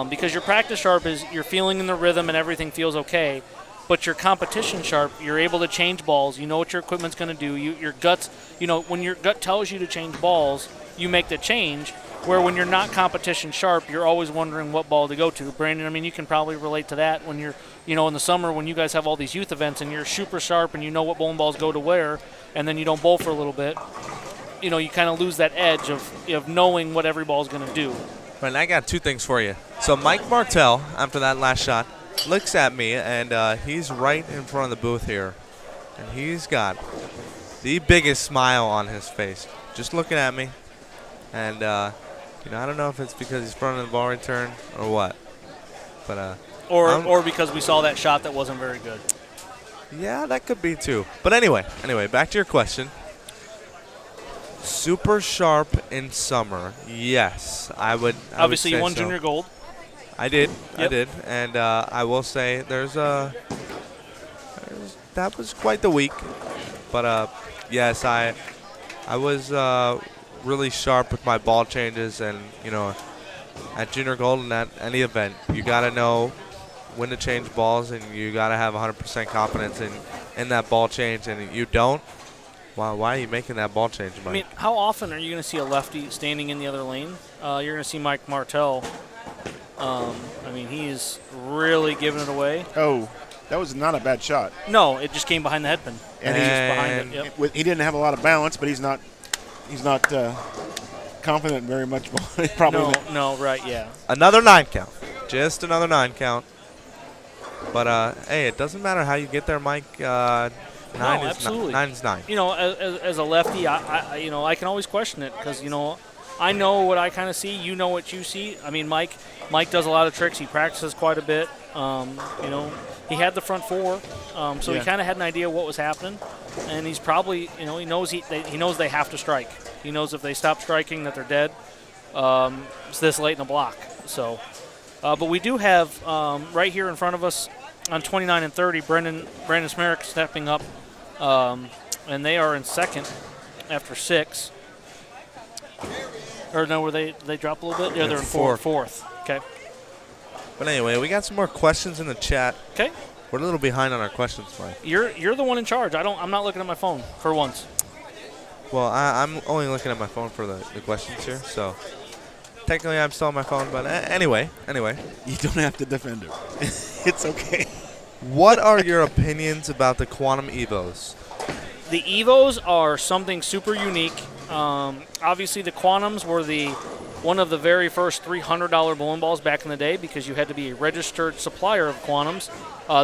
Speaker 11: because your practice sharp is you're feeling in the rhythm and everything feels okay. But your competition sharp, you're able to change balls. You know what your equipment's going to do. Your guts, when your gut tells you to change balls, you make the change. Where when you're not competition sharp, you're always wondering what ball to go to. Brandon, you can probably relate to that when you're, in the summer when you guys have all these youth events and you're super sharp and you know what bowling balls go to where, and then you don't bowl for a little bit. You kind of lose that edge of knowing what every ball's going to do.
Speaker 10: Right, I got 2 things for you. So Mike Martell, after that last shot, looks at me, and he's right in front of the booth here. And he's got the biggest smile on his face, just looking at me. And, I don't know if it's because he's front of the ball return or what. But
Speaker 11: or because we saw that shot that wasn't very good.
Speaker 10: Yeah, that could be too. But anyway, back to your question. Super sharp in summer, yes. Obviously,
Speaker 11: you won
Speaker 10: so.
Speaker 11: junior gold.
Speaker 10: I did.
Speaker 11: Yep.
Speaker 10: I did. And I will say that was quite the week. But, yes, I was really sharp with my ball changes. And, at junior gold and at any event, you got to know when to change balls, and you got to have 100% confidence in that ball change. And you don't, why are you making that ball change, Mike?
Speaker 11: How often are you going to see a lefty standing in the other lane? You're going to see Mike Martell. He's really giving it away.
Speaker 1: Oh, that was not a bad shot.
Speaker 11: No, it just came behind the headpin.
Speaker 1: And
Speaker 11: he's behind it. Yep.
Speaker 1: He didn't have a lot of balance, but he's not confident very much. Probably
Speaker 11: no, right, yeah.
Speaker 10: Another 9 count. Just another 9 count. But, hey, it doesn't matter how you get there, Mike. 9
Speaker 11: absolutely.
Speaker 10: 9 is 9.
Speaker 11: As a lefty, I can always question it because, I know what I kind of see. You know what you see. Mike does a lot of tricks. He practices quite a bit. He had the front 4, so he kind of had an idea what was happening. And he's probably, he knows they have to strike. He knows if they stop striking that they're dead. It's this late in the block. So, but we do have right here in front of us on 29 and 30, Brandon Smerrick stepping up, and they are in second after 6. Or no, were they dropped a little bit? Yeah, they're in fourth. Okay.
Speaker 10: But anyway, we got some more questions in the chat.
Speaker 11: Okay.
Speaker 10: We're a little behind on our questions, Mike.
Speaker 11: You're the one in charge. I'm not looking at my phone for once.
Speaker 10: Well, I'm only looking at my phone for the questions here, so technically I'm still on my phone. But anyway.
Speaker 1: You don't have to defend him. It's okay.
Speaker 10: What are your opinions about the Quantum Evos?
Speaker 11: The Evos are something super unique. Obviously, the Quantums were one of the very first $300 balloon balls back in the day because you had to be a registered supplier of Quantums.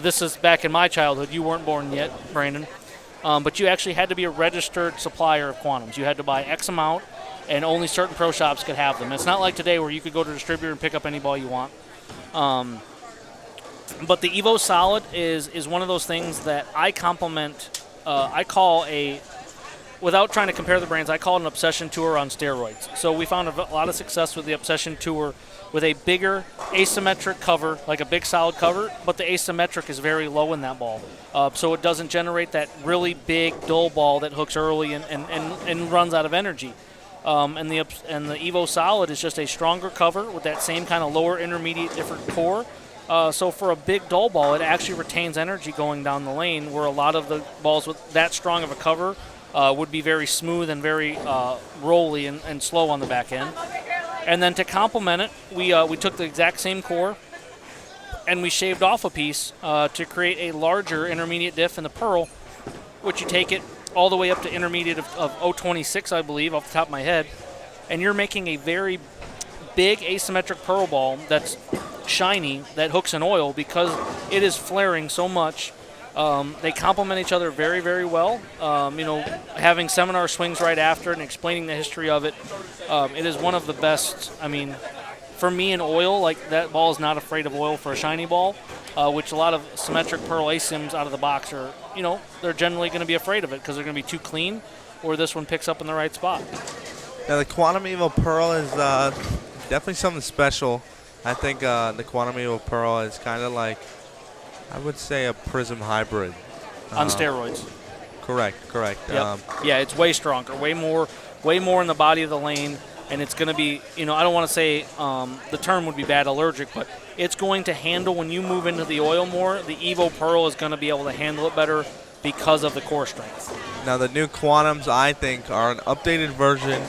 Speaker 11: This is back in my childhood. You weren't born yet, Brandon. But you actually had to be a registered supplier of Quantums. You had to buy X amount, and only certain pro shops could have them. It's not like today where you could go to a distributor and pick up any ball you want. But the Evo Solid is one of those things that I compliment. I call without trying to compare the brands, I call it an Obsession Tour on steroids. So we found a lot of success with the Obsession Tour with a bigger asymmetric cover, like a big solid cover, but the asymmetric is very low in that ball. So it doesn't generate that really big, dull ball that hooks early and runs out of energy. and the Evo Solid is just a stronger cover with that same kind of lower intermediate different core. So for a big dull ball, it actually retains energy going down the lane, where a lot of the balls with that strong of a cover would be very smooth and very rolly and slow on the back end. And then to complement it, we took the exact same core and we shaved off a piece to create a larger intermediate diff in the Pearl, which you take it all the way up to intermediate of 026, I believe, off the top of my head. And you're making a very big asymmetric Pearl ball that's shiny, that hooks in oil, because it is flaring so much. They complement each other very, very well. Having seminar swings right after it and explaining the history of it, it is one of the best. I mean, for me in oil, like that ball is not afraid of oil for a shiny ball, which a lot of symmetric Pearl ASIMs out of the box are, they're generally going to be afraid of it because they're going to be too clean, or this one picks up in the right spot.
Speaker 10: Now the Quantum Evo Pearl is definitely something special. I think the Quantum Evo Pearl is kind of like, I would say, a Prism hybrid.
Speaker 11: On steroids.
Speaker 10: Correct.
Speaker 11: Yep. It's way stronger, way more in the body of the lane, and it's going to be, I don't want to say the term would be bad allergic, but it's going to handle, when you move into the oil more, the Evo Pearl is going to be able to handle it better because of the core strength.
Speaker 10: Now the new Quantums, I think, are an updated version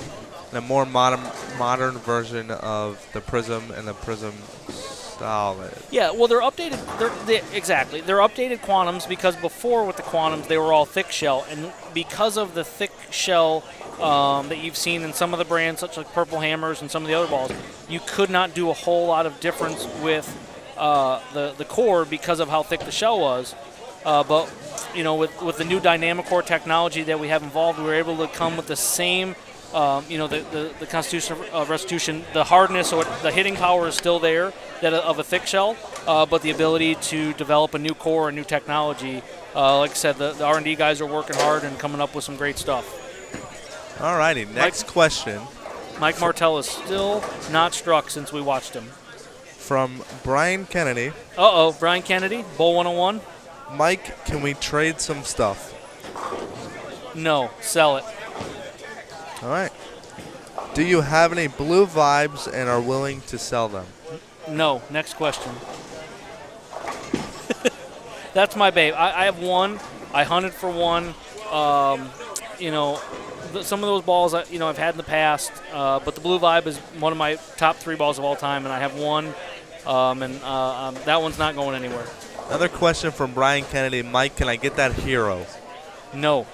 Speaker 10: and a more modern version of the Prism and the Prism Solid.
Speaker 11: Yeah, well, they're updated. Exactly. They're updated Quantums because before with the Quantums, they were all thick shell. And because of the thick shell that you've seen in some of the brands, such like Purple Hammers and some of the other balls, you could not do a whole lot of difference with the core because of how thick the shell was. But, with the new Dynamic Core technology that we have involved, we were able to come with the same the constitution of restitution, the hardness or the hitting power is still there of a thick shell, but the ability to develop a new core and new technology. Like I said, the R&D guys are working hard and coming up with some great stuff.
Speaker 10: All righty, next question.
Speaker 11: Mike Martell is still not struck since we watched him.
Speaker 10: From Brian Kennedy.
Speaker 11: Brian Kennedy, Bowl 101.
Speaker 10: Mike, can we trade some stuff?
Speaker 11: No, sell it.
Speaker 10: All right. Do you have any blue vibes and are willing to sell them?
Speaker 11: No. Next question. That's my babe. I have one. I hunted for one. Some of those balls I've had in the past, but the blue vibe is one of my top 3 balls of all time, and I have one, that one's not going anywhere.
Speaker 10: Another question from Brian Kennedy. Mike, can I get that hero?
Speaker 11: No.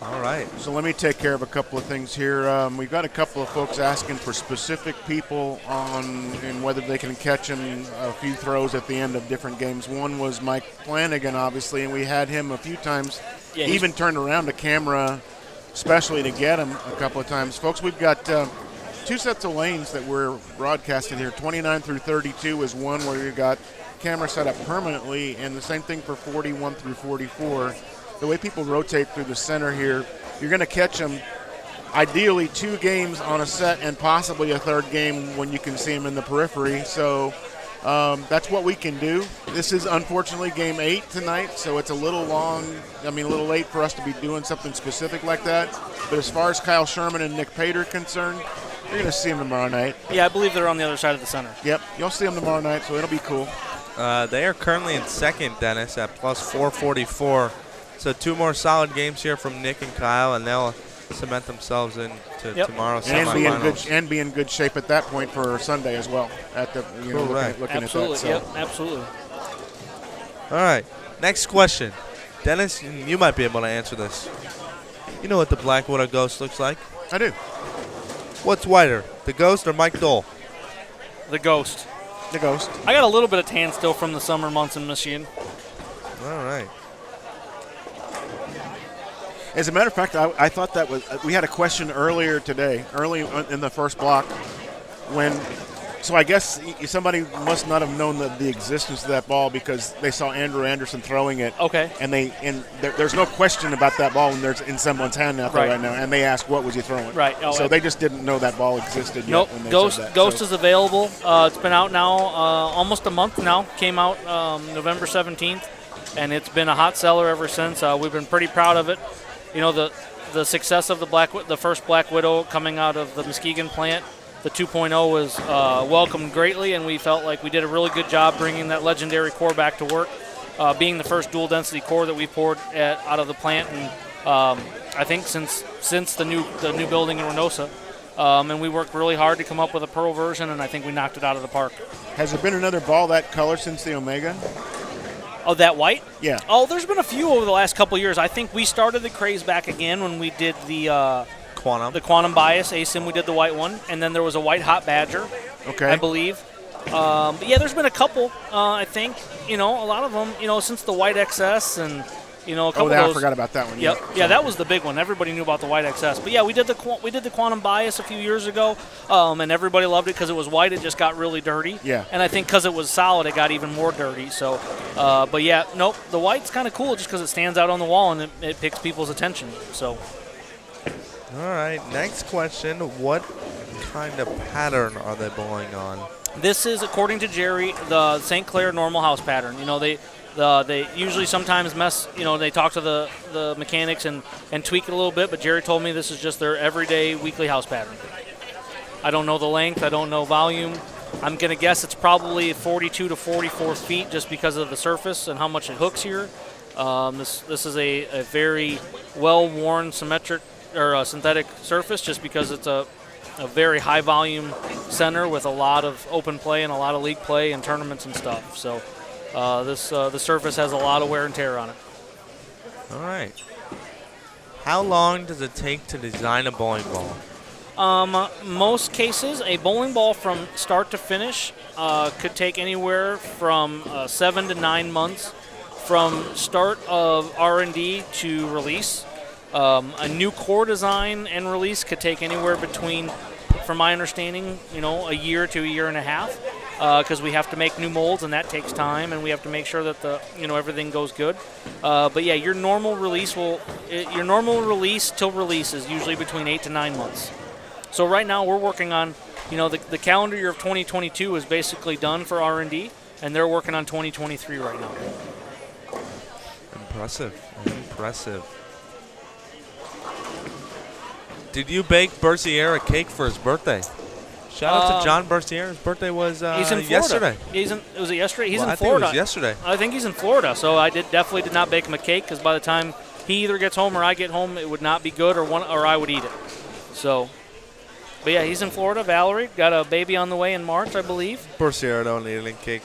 Speaker 10: All right.
Speaker 1: So let me take care of a couple of things here. We've got a couple of folks asking for specific people and whether they can catch him a few throws at the end of different games. One was Mike Flanagan, obviously, and we had him a few times.
Speaker 11: Yeah,
Speaker 1: he even turned around the camera, especially to get him a couple of times. Folks, we've got 2 sets of lanes that we're broadcasting here. 29 through 32 is one where you've got camera set up permanently, and the same thing for 41 through 44. The way people rotate through the center here, you're going to catch them ideally 2 games on a set and possibly a 3rd game when you can see them in the periphery. So that's what we can do. This is unfortunately game 8 tonight, so it's a little late for us to be doing something specific like that. But as far as Kyle Sherman and Nick Pater concerned, you're going to see them tomorrow night.
Speaker 11: Yeah, I believe they're on the other side of the center.
Speaker 1: Yep, you'll see them tomorrow night, so it'll be cool.
Speaker 10: They are currently in second, Dennis, at plus 444. So 2 more solid games here from Nick and Kyle, and they'll cement themselves into tomorrow's semifinals.
Speaker 1: And be in good shape at that point for Sunday as well. Looking
Speaker 11: absolutely.
Speaker 1: at that. So.
Speaker 11: Yep, absolutely.
Speaker 10: All right, next question. Dennis, you might be able to answer this. You know what the Blackwater Ghost looks like?
Speaker 1: I do.
Speaker 10: What's whiter, the Ghost or Mike Dole?
Speaker 11: The Ghost.
Speaker 1: The Ghost.
Speaker 11: I got a little bit of tan still from the summer months in Michigan.
Speaker 10: All right.
Speaker 1: As a matter of fact, I thought that we had a question earlier today, early in the first block, so I guess somebody must not have known the existence of that ball because they saw Andrew Anderson throwing it.
Speaker 11: Okay.
Speaker 1: And there's no question about that ball when there's in someone's hand out there right now, and they asked what was he throwing.
Speaker 11: Right.
Speaker 1: So they just didn't know that ball existed yet.
Speaker 11: Nope.
Speaker 1: When they
Speaker 11: Ghost
Speaker 1: said that.
Speaker 11: Ghost is available. It's been out now almost a month now. Came out November 17th, and it's been a hot seller ever since. We've been pretty proud of it. The the success of the first Black Widow coming out of the Muskegon plant, the 2.0 was welcomed greatly, and we felt like we did a really good job bringing that legendary core back to work, being the first dual density core that we poured out of the plant, and I think since the new building in Reynosa. And we worked really hard to come up with a pearl version, and I think we knocked it out of the park.
Speaker 1: Has there been another ball that color since the Omega?
Speaker 11: Oh, that white?
Speaker 1: Yeah.
Speaker 11: Oh, there's been a few over the last couple of years. I think we started the craze back again when we did the Quantum Bias ASIM. We did the white one, and then there was a white Hot Badger, I believe. But yeah, there's been a couple. I think a lot of them. Since the white XS and. A couple of those.
Speaker 1: I forgot about that one.
Speaker 11: Yep. Yeah, that was the big one. Everybody knew about the white XS. But yeah, we did the Quantum Bias a few years ago, and everybody loved it because it was white. It just got really dirty.
Speaker 1: Yeah.
Speaker 11: And I think because it was solid, it got even more dirty. So, but yeah, nope. The white's kind of cool just because it stands out on the wall and it picks people's attention. So.
Speaker 10: All right. Next question: what kind of pattern are they bowling on?
Speaker 11: This is, according to Jerry, the St. Clair normal house pattern. They usually sometimes mess, they talk to the mechanics and tweak it a little bit, but Jerry told me this is just their everyday weekly house pattern. I don't know the length. I don't know volume. I'm going to guess it's probably 42 to 44 feet just because of the surface and how much it hooks here. This is a very well-worn symmetric or synthetic surface just because it's a very high-volume center with a lot of open play and a lot of league play and tournaments and stuff. So. The surface has a lot of wear and tear on it.
Speaker 10: All right. How long does it take to design a bowling ball?
Speaker 11: Most cases, a bowling ball from start to finish could take anywhere from 7 to 9 months from start of R&D to release. A new core design and release could take anywhere between, from my understanding, a year to a year and a half. Because we have to make new molds, and that takes time, and we have to make sure that everything goes good. But yeah, your normal release till release is usually between 8 to 9 months. So right now we're working on, the calendar year of 2022 is basically done for R&D, and they're working on 2023 right now.
Speaker 10: Impressive. Did you bake Bercier a cake for his birthday? Shout out to John Bercier. His birthday was
Speaker 11: he's in
Speaker 10: yesterday.
Speaker 11: Was it yesterday? He's in
Speaker 10: Florida.
Speaker 11: Florida.
Speaker 10: I think it was yesterday.
Speaker 11: I think he's in Florida, so I definitely did not bake him a cake because by the time he either gets home or I get home, it would not be good or I would eat it. So, but yeah, he's in Florida. Valerie got a baby on the way in March, I believe.
Speaker 10: Bercier don't eat any cake.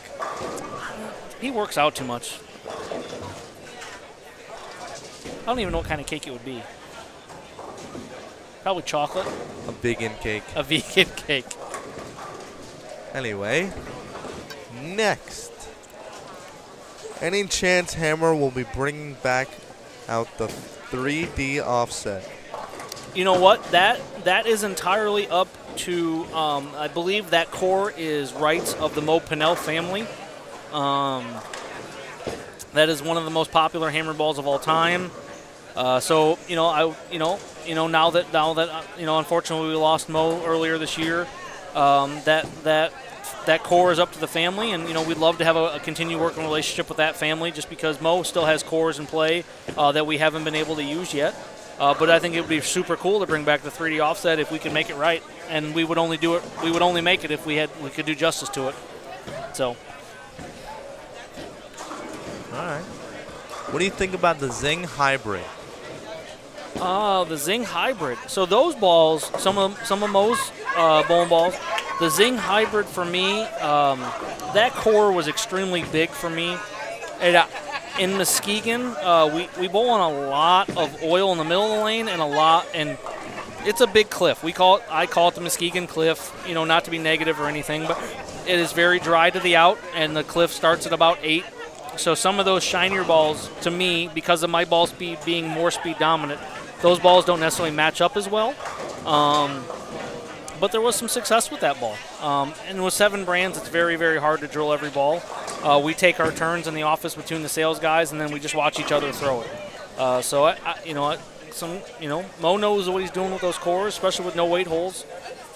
Speaker 11: He works out too much. I don't even know what kind of cake it would be. Probably chocolate.
Speaker 10: A vegan cake.
Speaker 11: A vegan cake.
Speaker 10: Anyway, next. Any chance Hammer will be bringing back out the 3D offset?
Speaker 11: You know what? That is entirely up to, I believe that core is rights of the Mo Pinnell family. That is one of the most popular hammer balls of all time. So now that unfortunately we lost Mo earlier this year, that core is up to the family, and we'd love to have a continued working relationship with that family, just because Mo still has cores in play that we haven't been able to use yet. But I think it would be super cool to bring back the 3D offset if we could make it right, and we would only do it. We would only make it if we could do justice to it. So.
Speaker 10: All right. What do you think about the Zing Hybrid?
Speaker 11: The Zing Hybrid. So those balls, some of Mo's bowling balls, the Zing Hybrid for me, that core was extremely big for me. In Muskegon, we bowl on a lot of oil in the middle of the lane and it's a big cliff. I call it the Muskegon Cliff. Not to be negative or anything, but it is very dry to the out, and the cliff starts at about 8. So some of those shinier balls, to me, because of my ball speed being more speed dominant, those balls don't necessarily match up as well. But there was some success with that ball. And with 7 brands, it's very, very hard to drill every ball. We take our turns in the office between the sales guys, and then we just watch each other throw it. Mo knows what he's doing with those cores, especially with no weight holes.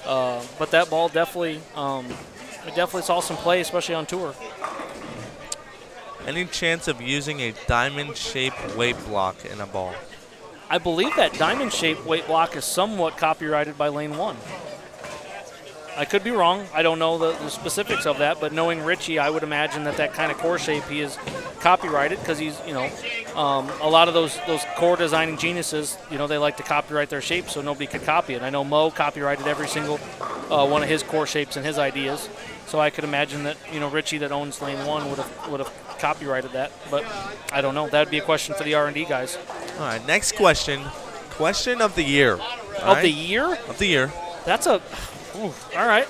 Speaker 11: But that ball definitely saw some play, especially on tour.
Speaker 10: Any chance of using a diamond-shaped weight block in a ball?
Speaker 11: I believe that diamond-shaped weight block is somewhat copyrighted by Lane 1. I could be wrong. I don't know the specifics of that, but knowing Richie, I would imagine that kind of core shape he is copyrighted because he's, a lot of those core designing geniuses, they like to copyright their shapes so nobody could copy it. I know Mo copyrighted every single one of his core shapes and his ideas, so I could imagine that, Richie that owns Lane 1 would have copyrighted that, but I don't know. That would be a question for the R&D guys.
Speaker 10: All right, next question. Question of the year.
Speaker 11: The year?
Speaker 10: Of the year.
Speaker 11: That's a... Ooh, all right.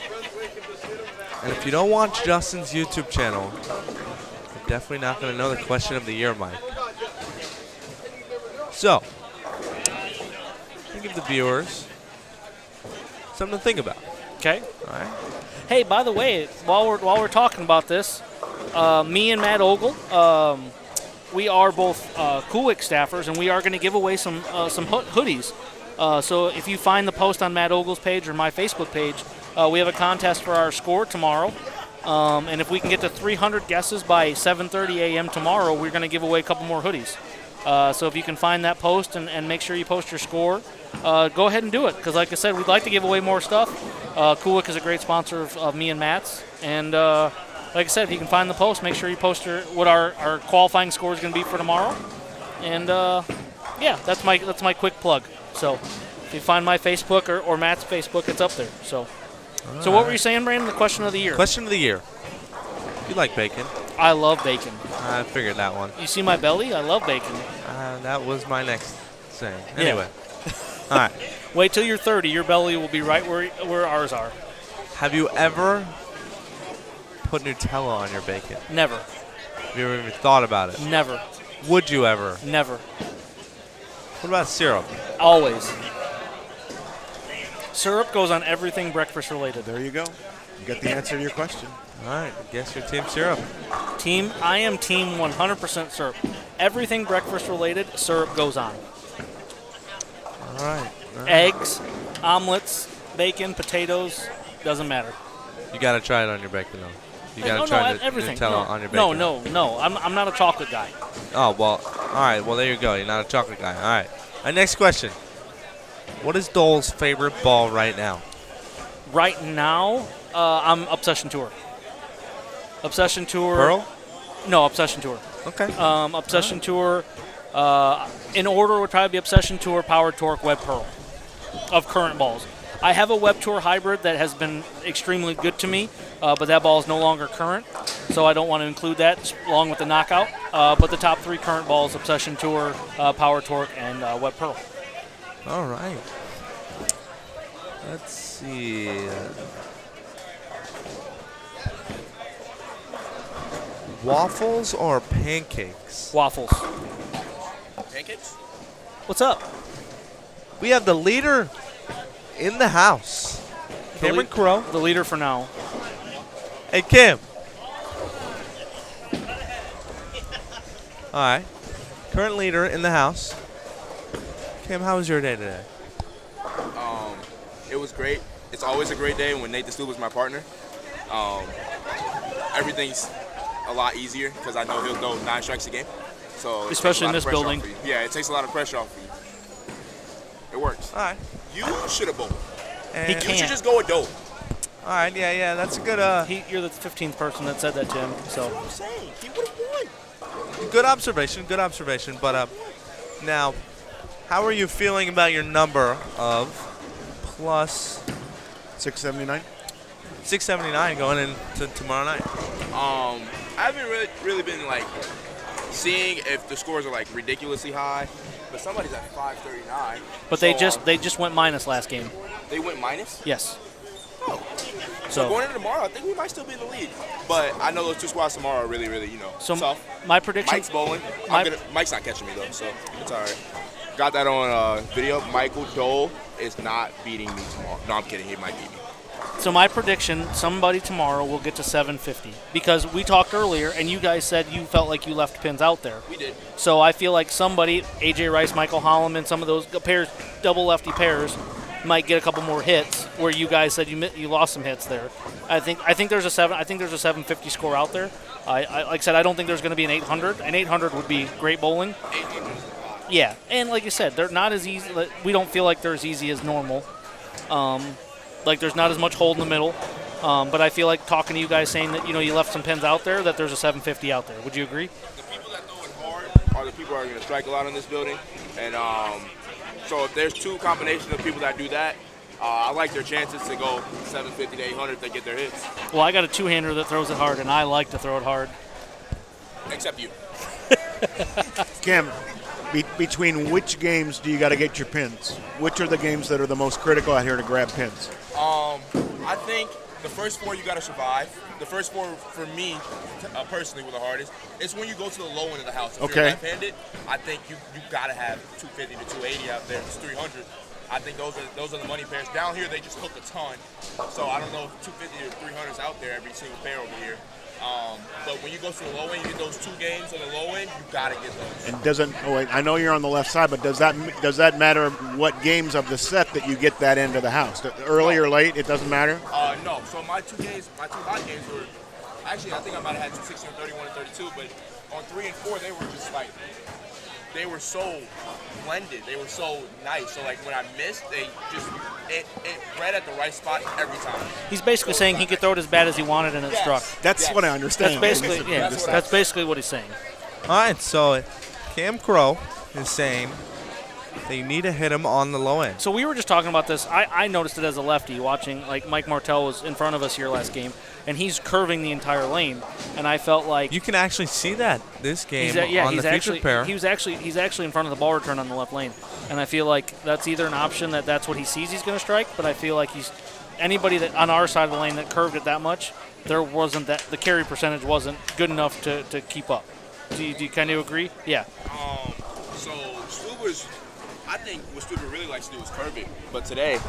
Speaker 10: And if you don't watch Justin's YouTube channel, you're definitely not going to know the question of the year, Mike. So, give the viewers something to think about.
Speaker 11: Okay.
Speaker 10: All right.
Speaker 11: Hey, by the way, while we're talking about this, me and Matt Ogle, we are both Coolwick staffers, and we are going to give away some hoodies. So if you find the post on Matt Ogle's page or my Facebook page, we have a contest for our score tomorrow. And if we can get to 300 guesses by 7:30 a.m. tomorrow, we're going to give away a couple more hoodies. So if you can find that post and make sure you post your score, go ahead and do it. Because like I said, we'd like to give away more stuff. Coolwick is a great sponsor of me and Matt's. And like I said, if you can find the post, make sure you post what our qualifying score is going to be for tomorrow. And yeah, that's my quick plug. So if you find my Facebook or Matt's Facebook, it's up there. So what were you saying, Brandon? The question of the year.
Speaker 10: Question of the year. You like bacon?
Speaker 11: I love bacon.
Speaker 10: I figured that one.
Speaker 11: You see my belly? I love bacon.
Speaker 10: That was my next saying. Anyway. Yeah. All right.
Speaker 11: Wait till you're 30. Your belly will be right where ours are.
Speaker 10: Have you ever put Nutella on your bacon?
Speaker 11: Never.
Speaker 10: Have you ever even thought about it?
Speaker 11: Never.
Speaker 10: Would you ever?
Speaker 11: Never.
Speaker 10: What about syrup?
Speaker 11: Always. Syrup goes on everything breakfast related.
Speaker 1: There you go. You got the answer to your question.
Speaker 10: All right. Guess you're team syrup.
Speaker 11: I am team 100% syrup. Everything breakfast related, syrup goes on.
Speaker 10: All right.
Speaker 11: Eggs, omelets, bacon, potatoes, doesn't matter.
Speaker 10: You got to try it on your bacon, though. You got to try
Speaker 11: everything.
Speaker 10: Nutella on your bacon.
Speaker 11: No. I'm not a chocolate guy.
Speaker 10: Oh, well, all right. Well, there you go. You're not a chocolate guy. All right. Our next question. What is Dole's favorite ball right now?
Speaker 11: Right now, I'm Obsession Tour. Obsession Tour.
Speaker 10: Pearl?
Speaker 11: No, Obsession Tour.
Speaker 10: Okay.
Speaker 11: Obsession Tour. In order would probably be Obsession Tour, Power Torque, Web Pearl of current balls. I have a Web Tour hybrid that has been extremely good to me, but that ball is no longer current, so I don't want to include that along with the Knockout. But the top three current balls, Obsession Tour, Power Torque, and Web Pearl.
Speaker 10: All right. Let's see. Waffles or pancakes?
Speaker 11: Waffles.
Speaker 9: Pancakes?
Speaker 11: What's up?
Speaker 10: We have the leader in the house. Cameron Crow.
Speaker 11: The leader for now.
Speaker 10: Hey, Kim. All right. Current leader in the house. Kim, how was your day today?
Speaker 12: It was great. It's always a great day when Nathan Stu was my partner. Everything's a lot easier because I know he'll throw 9 strikes a game. So
Speaker 11: especially in this building.
Speaker 12: Yeah, it takes a lot of pressure off of you. It works.
Speaker 10: All right.
Speaker 12: You should have bowled.
Speaker 11: He
Speaker 12: You
Speaker 11: can't.
Speaker 12: should just go with Dope.
Speaker 10: All right, yeah, that's a good.
Speaker 11: You're the 15th person that said that to him. So
Speaker 12: That's what I'm saying. He would have won.
Speaker 10: Good observation. But now, how are you feeling about your number of plus
Speaker 1: 679?
Speaker 10: 679 going into tomorrow night?
Speaker 12: I haven't really been like seeing if the scores are like ridiculously high, but somebody's at 539.
Speaker 11: But they just went minus last game.
Speaker 12: They went minus?
Speaker 11: Yes.
Speaker 12: Oh. So going into tomorrow, I think we might still be in the lead. But I know those two squads tomorrow are really,
Speaker 11: so
Speaker 12: tough.
Speaker 11: My prediction.
Speaker 12: Mike's bowling. Mike's not catching me though, so it's all right. Got that on video. Michael Dole is not beating me tomorrow. No, I'm kidding. He might beat me.
Speaker 11: So my prediction, somebody tomorrow will get to 750 because we talked earlier and you guys said you felt like you left pins out there.
Speaker 12: We did.
Speaker 11: So I feel like somebody, AJ Rice, Michael Holloman, some of those pairs, double lefty pairs, might get a couple more hits where you guys said you lost some hits there. I think there's a 750 score out there. I like I said, I don't think there's going to be an 800. An 800 would be great bowling.
Speaker 12: 800 is a lot.
Speaker 11: Yeah, and like you said, they're not as easy. We don't feel like they're as easy as normal. Like there's not as much hold in the middle. But I feel like talking to you guys saying that, you left some pins out there, that there's a 750 out there. Would you agree?
Speaker 12: The people that throw it hard are the people that are going to strike a lot in this building. And so if there's two combinations of people that do that, I like their chances to go 750 to 800 if they get their hits.
Speaker 11: Well, I got a two-hander that throws it hard, and I like to throw it hard.
Speaker 12: Except you.
Speaker 1: Cam, between which games do you got to get your pins? Which are the games that are the most critical out here to grab pins?
Speaker 12: I think the first 4 you got to survive. The first 4 for me, personally, were the hardest. It's when you go to the low end of the house. If you're left-handed, I think you got to have 250 to 280 out there. It's 300. I think those are the money pairs. Down here, they just hook a ton. So I don't know if 250 or 300 is out there every single pair over here. But when you go to the low end, you get those 2 games on the low end, you got to get those. And
Speaker 1: doesn't? Oh, wait, I know you're on the left side, but does that matter what games of the set that you get that end of the house? Early or late, it doesn't matter?
Speaker 12: No. So my two hot games were, actually, I think I might have had 260 on 31 and 32, but on 3 and 4, they were just like, they were so blended. They were so nice. So, like, when I missed, it read at the right spot every time.
Speaker 11: He's basically saying he could throw it as bad as he wanted and it struck.
Speaker 1: That's what I understand.
Speaker 11: That's basically what he's saying.
Speaker 10: All right, so Cam Crow is saying that you need to hit him on the low end.
Speaker 11: So we were just talking about this. I noticed it as a lefty watching, like Mike Martell was in front of us here last game, and he's curving the entire lane. And I felt like
Speaker 10: you can actually see that this game on the featured pair.
Speaker 11: He's actually in front of the ball return on the left lane, and I feel like that's either an option that's what he sees he's going to strike, but I feel like anybody that on our side of the lane that curved it that much, the carry percentage wasn't good enough to keep up. Do you kind of agree? Yeah.
Speaker 12: So Stuber's, I think what Stuber really likes to do is curve it, but today,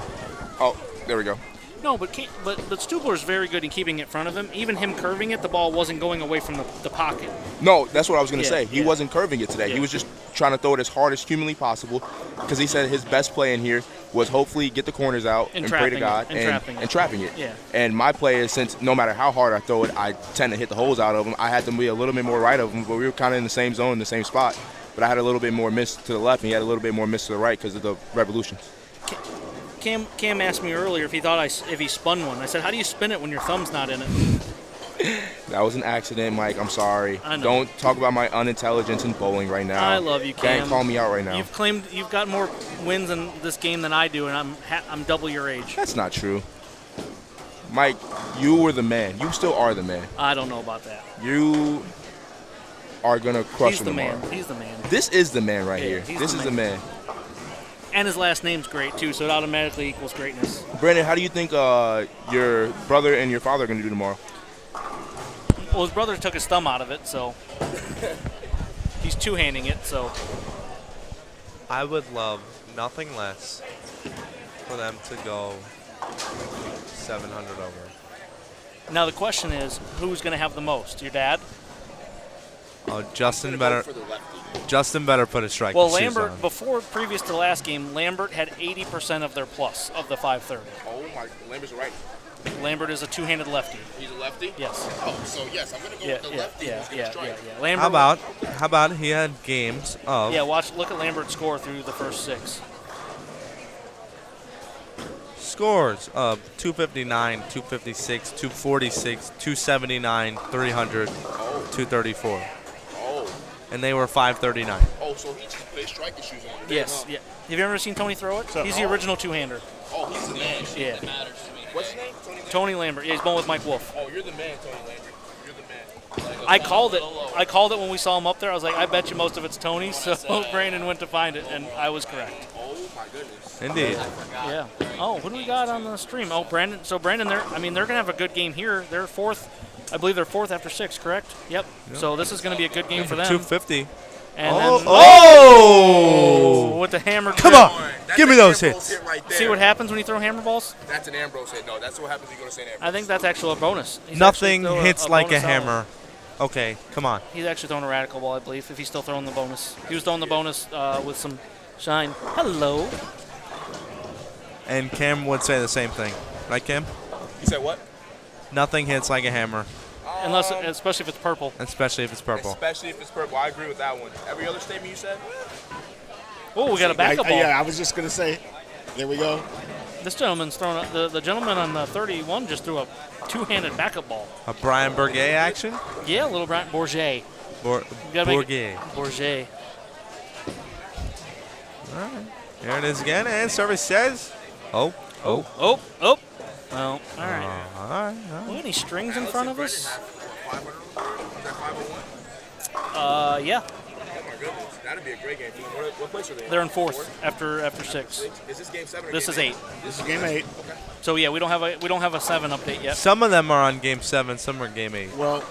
Speaker 12: there we go.
Speaker 11: No, but Stubler's very good in keeping it in front of him. Even him curving it, the ball wasn't going away from the pocket.
Speaker 12: No, that's what I was going to say. He wasn't curving it today. Yeah. He was just trying to throw it as hard as humanly possible because he said his best play in here was hopefully get the corners out and pray to God and trapping it.
Speaker 11: Yeah.
Speaker 12: And my play is, since no matter how hard I throw it, I tend to hit the holes out of them. I had to be a little bit more right of them, but we were kind of in the same zone, in the same spot. But I had a little bit more miss to the left, and he had a little bit more miss to the right because of the revolutions.
Speaker 11: Cam asked me earlier if he spun one. I said, how do you spin it when your thumb's not in it?
Speaker 12: That was an accident, Mike. I'm sorry. Don't talk about my unintelligence in bowling right now.
Speaker 11: I love you, Cam.
Speaker 12: Can't call me out right now.
Speaker 11: You've claimed you've got more wins in this game than I do, and I'm double your age.
Speaker 12: That's not true. Mike, you were the man. You still are the man.
Speaker 11: I don't know about that.
Speaker 12: You are going to crush him tomorrow.
Speaker 11: He's the man.
Speaker 12: This is the man right here. This is the man.
Speaker 11: And his last name's great, too, so it automatically equals greatness.
Speaker 12: Brandon, how do you think your brother and your father are going to do tomorrow?
Speaker 11: Well, his brother took his thumb out of it, so he's two-handing it, so.
Speaker 10: I would love nothing less for them to go 700 over.
Speaker 11: Now the question is, who's going to have the most? Your dad?
Speaker 10: Oh, Justin better put a strike.
Speaker 11: Well, Lambert, previous to the last game, Lambert had 80% of their plus of the 530.
Speaker 12: Oh my, Lambert's right.
Speaker 11: Lambert is a two-handed lefty.
Speaker 12: He's a lefty?
Speaker 11: Yes.
Speaker 12: Oh, so yes, I'm going to go with the lefty who's going to strike.
Speaker 11: Yeah. Lambert,
Speaker 10: how about he had games of...
Speaker 11: Yeah, look at Lambert's score through the first 6.
Speaker 10: Scores of 259, 256, 246, 279, 300, 234. And they were 539.
Speaker 12: Oh, so he just played striker shoes on today,
Speaker 11: Yes,
Speaker 12: huh?
Speaker 11: yeah. Have you ever seen Tony throw it? He's the original two-hander.
Speaker 12: Oh, he's the man.
Speaker 11: Yeah.
Speaker 12: That matters to me. What's his name?
Speaker 11: Tony Lambert. Yeah, he's bowling with Mike Wolf.
Speaker 12: Oh, you're the man, Tony Lambert. You're the man.
Speaker 11: I called it when we saw him up there. I was like, I bet you most of it's Tony. So Brandon went to find it, and I was correct.
Speaker 12: Oh my goodness.
Speaker 10: Indeed.
Speaker 11: Yeah. Oh, who do we got on the stream? Oh, Brandon. So Brandon, they're gonna have a good game here. They're fourth. I believe they're fourth after 6. Correct? Yep. So this is gonna be a good game for them.
Speaker 10: 250.
Speaker 11: And with the hammer.
Speaker 10: Come on. Give me those hits.
Speaker 12: Right there.
Speaker 11: See what happens when you throw hammer balls?
Speaker 12: That's an Ambrose hit. No, that's what happens when you go to St. Ambrose.
Speaker 11: I think that's actually a bonus.
Speaker 10: Nothing hits like a hammer. Okay, come on.
Speaker 11: He's actually throwing a radical ball, I believe, if he's still throwing the bonus. He was throwing the bonus with some shine. Hello.
Speaker 10: And Cam would say the same thing. Right, Cam?
Speaker 12: You said what?
Speaker 10: Nothing hits like a hammer.
Speaker 11: Especially if it's purple.
Speaker 10: Especially if it's purple.
Speaker 12: Especially if it's purple. I agree with that one. Every other statement you said?
Speaker 11: Oh, we got a backup ball.
Speaker 1: Yeah, I was just going to say, there we go.
Speaker 11: This gentleman's throwing the gentleman on the 31 just threw a two-handed backup ball.
Speaker 10: A Brian Bourget action?
Speaker 11: Yeah, little Brian Bourget.
Speaker 10: Bourget.
Speaker 11: Bourget.
Speaker 10: All right. Here it is again, and service says, oh.
Speaker 11: Well, all right.
Speaker 10: All right.
Speaker 11: We got any strings in front of us? Yeah.
Speaker 12: Oh my goodness, that'd be a great game. What place are they in?
Speaker 11: They're in fourth after 6.
Speaker 12: Is this game 7 or
Speaker 11: This
Speaker 12: game
Speaker 11: is
Speaker 12: 8?
Speaker 11: 8.
Speaker 1: This is game 8.
Speaker 12: Okay.
Speaker 11: So yeah, we don't have a 7 update yet.
Speaker 10: Some of them are on game 7, some are game 8.
Speaker 1: Well,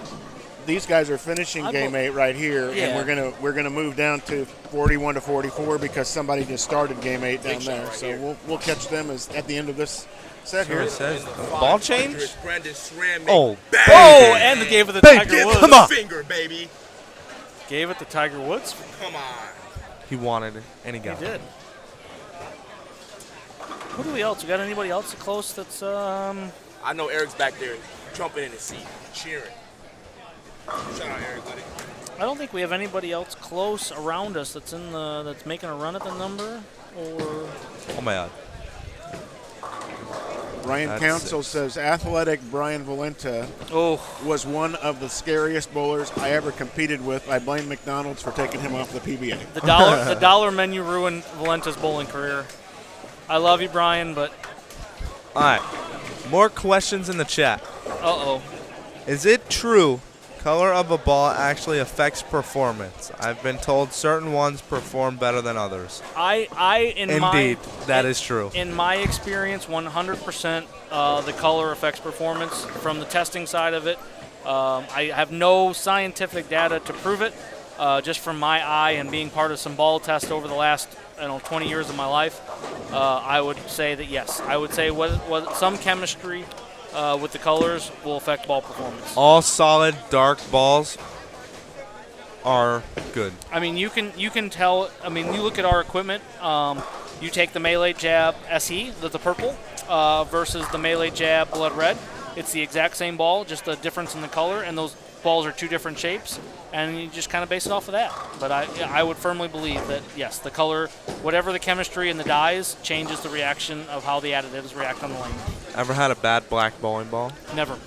Speaker 1: these guys are finishing game 8 right here,
Speaker 11: Yeah.
Speaker 1: and we're gonna move down to 41 to 44 because somebody just started game 8 down there.
Speaker 12: right
Speaker 1: So
Speaker 12: here.
Speaker 1: we'll catch them at the end of this set here.
Speaker 10: Service says, ball change?
Speaker 12: Brendan Sram.
Speaker 10: Oh,
Speaker 11: Oh, and they gave it to Tiger Woods.
Speaker 10: Come on.
Speaker 12: Finger, baby.
Speaker 11: Gave it to Tiger Woods.
Speaker 12: Come on.
Speaker 10: He wanted it, and he got
Speaker 11: He
Speaker 10: it.
Speaker 11: did. Who do we else? We got anybody else close that's
Speaker 12: I know Eric's back there jumping in his seat, cheering. Shout out Eric, buddy.
Speaker 11: I don't think we have anybody else close around us that's that's making a run at the number or
Speaker 10: Oh, my God.
Speaker 1: Brian
Speaker 10: That's
Speaker 1: Council
Speaker 10: 6.
Speaker 1: says athletic Brian Valenta was one of the scariest bowlers I ever competed with. I blame McDonald's for taking him off the PBA.
Speaker 11: the dollar menu ruined Valenta's bowling career. I love you, Brian, but
Speaker 10: All right. More questions in the chat.
Speaker 11: uh-oh.
Speaker 10: Is it true color of a ball actually affects performance? I've been told certain ones perform better than others. Indeed, that is true.
Speaker 11: In my experience, 100% the color affects performance. From the testing side of it, I have no scientific data to prove it. Just from my eye and being part of some ball tests over the last 20 years of my life, I would say that yes. I would say what some chemistry with the colors will affect ball performance.
Speaker 10: All solid dark balls are good.
Speaker 11: I mean, you can tell. I mean, you look at our equipment. You take the Melee Jab SE, the purple, versus the Melee Jab Blood Red. It's the exact same ball, just the difference in the color, and those balls are 2 different shapes, and you just kind of base it off of that. But I would firmly believe that, yes, the color, whatever the chemistry and the dyes, changes the reaction of how the additives react on the lane.
Speaker 10: Ever had a bad black bowling ball?
Speaker 11: Never.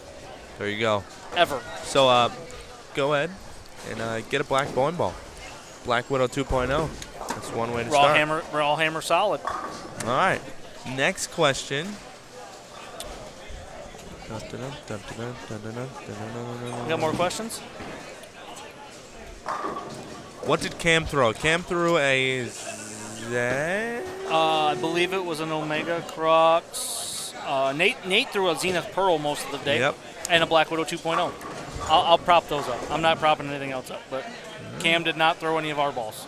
Speaker 10: There you go.
Speaker 11: Ever.
Speaker 10: So go ahead and get a black bowling ball. Black Widow 2.0. That's one way to start.
Speaker 11: Raw hammer solid.
Speaker 10: All right. Next question.
Speaker 11: You got more questions?
Speaker 10: What did Cam throw? Cam threw a Z?
Speaker 11: I believe it was an Omega Crux. Nate threw a Zenith Pearl most of the day.
Speaker 10: Yep.
Speaker 11: And a Black Widow 2.0. I'll prop those up. I'm not propping anything else up, but Cam did not throw any of our balls.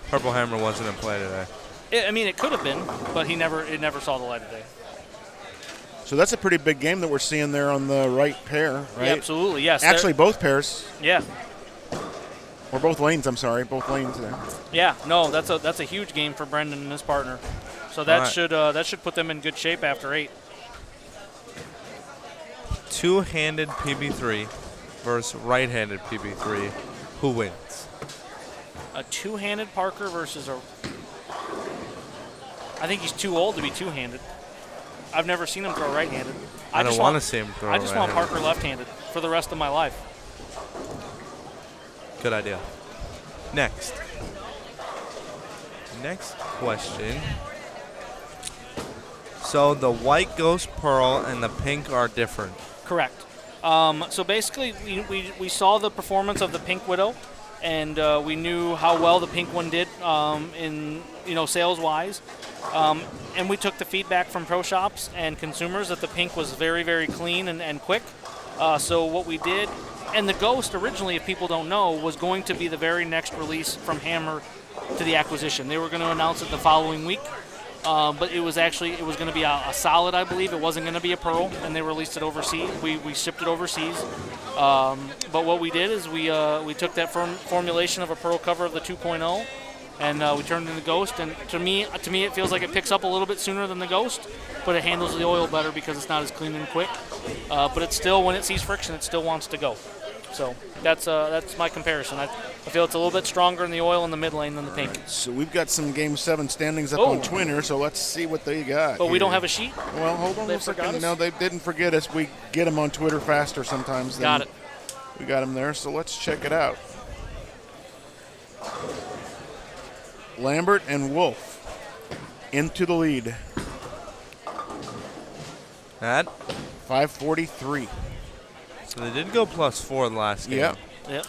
Speaker 10: Purple Hammer wasn't in play today.
Speaker 11: It could have been, but it never saw the light of day.
Speaker 1: So that's a pretty big game that we're seeing there on the right pair, right?
Speaker 11: Yeah, absolutely, yes.
Speaker 1: Actually, both pairs.
Speaker 11: Yeah.
Speaker 1: Or both lanes, I'm sorry. Both lanes there.
Speaker 11: Yeah, no, that's a huge game for Brendan and his partner. So that should put them in good shape after 8.
Speaker 10: Two-handed PB3 versus right-handed PB3. Who wins?
Speaker 11: A two-handed Parker versus a... I think he's too old to be two-handed. I've never seen him throw right-handed.
Speaker 10: I don't want to see him throw
Speaker 11: I just want
Speaker 10: right-handed.
Speaker 11: Parker left-handed for the rest of my life.
Speaker 10: Good idea. Next question. So the white Ghost Pearl and the pink are different.
Speaker 11: Correct. So basically, we saw the performance of the Pink Widow, and we knew how well the pink one did in sales-wise. And we took the feedback from pro shops and consumers that the pink was very, very clean and quick. So what we did, and the Ghost originally, if people don't know, was going to be the very next release from Hammer to the acquisition. They were going to announce it the following week. But it was going to be a solid, I believe. It wasn't going to be a pearl, and they released it overseas. We shipped it overseas. But what we did is we took that formulation of a pearl cover of the 2.0, and we turned it into Ghost. And to me, it feels like it picks up a little bit sooner than the Ghost, but it handles the oil better because it's not as clean and quick. But it's still, when it sees friction, it still wants to go. So that's my comparison. I feel it's a little bit stronger in the oil in the mid lane than the pink.
Speaker 1: So we've got some Game 7 standings up on Twitter, so let's see what they got.
Speaker 11: But
Speaker 1: here.
Speaker 11: We don't have a sheet?
Speaker 1: Well, hold on a second. No, they didn't forget us. We get them on Twitter faster sometimes.
Speaker 11: Got it.
Speaker 1: We got them there, so let's check it out. Lambert and Wolf into the lead.
Speaker 10: At
Speaker 1: 543.
Speaker 10: So they did go +4 in the last game.
Speaker 11: Yep.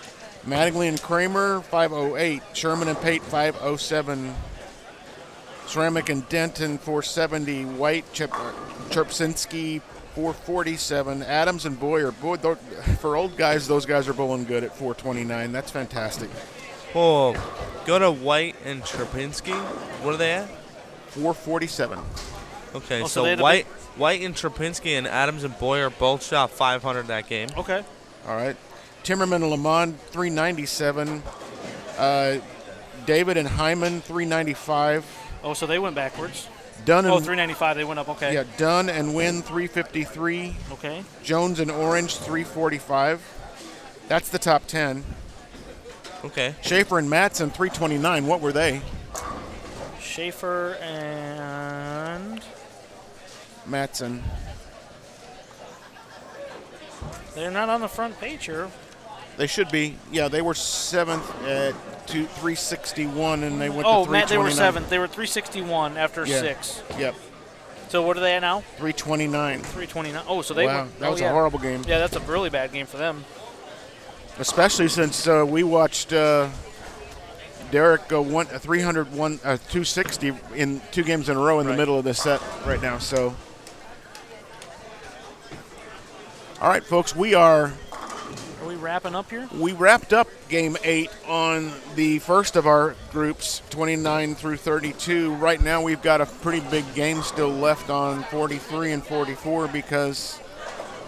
Speaker 1: Mattingly and Kramer, 508. Sherman and Pate, 507. Ceramic and Denton, 470. White, Cherpsinski, 447. Adams and Boyer. Boy, for old guys, those guys are bowling good at 429. That's fantastic.
Speaker 10: Oh, go to White and Cherpinski. What are they at?
Speaker 1: 447.
Speaker 10: Okay, so White and Cherpinski and Adams and Boyer both shot 500 that game.
Speaker 11: Okay.
Speaker 1: All right. Timmerman and Lamond, 397. David and Hyman, 395.
Speaker 11: Oh, so they went backwards.
Speaker 1: Dunn and
Speaker 11: 395, they went up, okay.
Speaker 1: Yeah, Dunn and Wynn, 353.
Speaker 11: Okay.
Speaker 1: Jones and Orange, 345. That's the top 10.
Speaker 10: Okay.
Speaker 1: Schaefer and Matson, 329. What were they?
Speaker 11: Schaefer and
Speaker 1: Matson.
Speaker 11: They're not on the front page here.
Speaker 1: They should be. Yeah, they were 7th at 361, and they went to 329.
Speaker 11: Oh, Matt, they were 7th. They were 361 after 6.
Speaker 1: Yep.
Speaker 11: So what are they at now?
Speaker 1: 329.
Speaker 11: 329. Oh, so they
Speaker 1: wow,
Speaker 11: were.
Speaker 1: that was a horrible game.
Speaker 11: Yeah, that's a really bad game for them.
Speaker 1: Especially since we watched Derek go 260 in 2 games in a row in the middle of the set right now. So, all right, folks,
Speaker 11: Are we wrapping up here?
Speaker 1: We wrapped up Game 8 on the first of our groups, 29 through 32. Right now, we've got a pretty big game still left on 43 and 44 because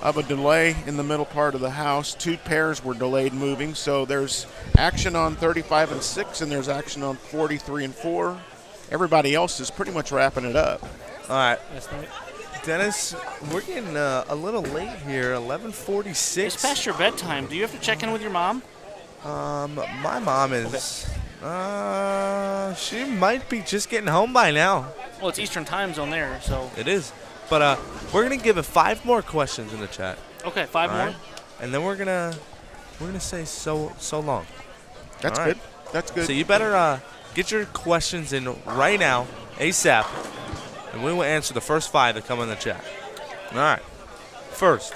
Speaker 1: of a delay in the middle part of the house. 2 pairs were delayed moving, so there's action on 35 and 6, and there's action on 43 and 4. Everybody else is pretty much wrapping it up.
Speaker 10: All right. Dennis, we're getting a little late here, 11:46.
Speaker 11: It's past your bedtime. Do you have to check in with your mom?
Speaker 10: My mom is, she might be just getting home by now.
Speaker 11: Well, it's Eastern time zone there, so.
Speaker 10: It is. But we're gonna give it 5 more questions in the chat.
Speaker 11: Okay, 5 more.
Speaker 10: Right? And then we're gonna say so long.
Speaker 1: That's
Speaker 10: right.
Speaker 1: good. That's good.
Speaker 10: So you better get your questions in right now, ASAP, and we will answer the first 5 that come in the chat. All right. First,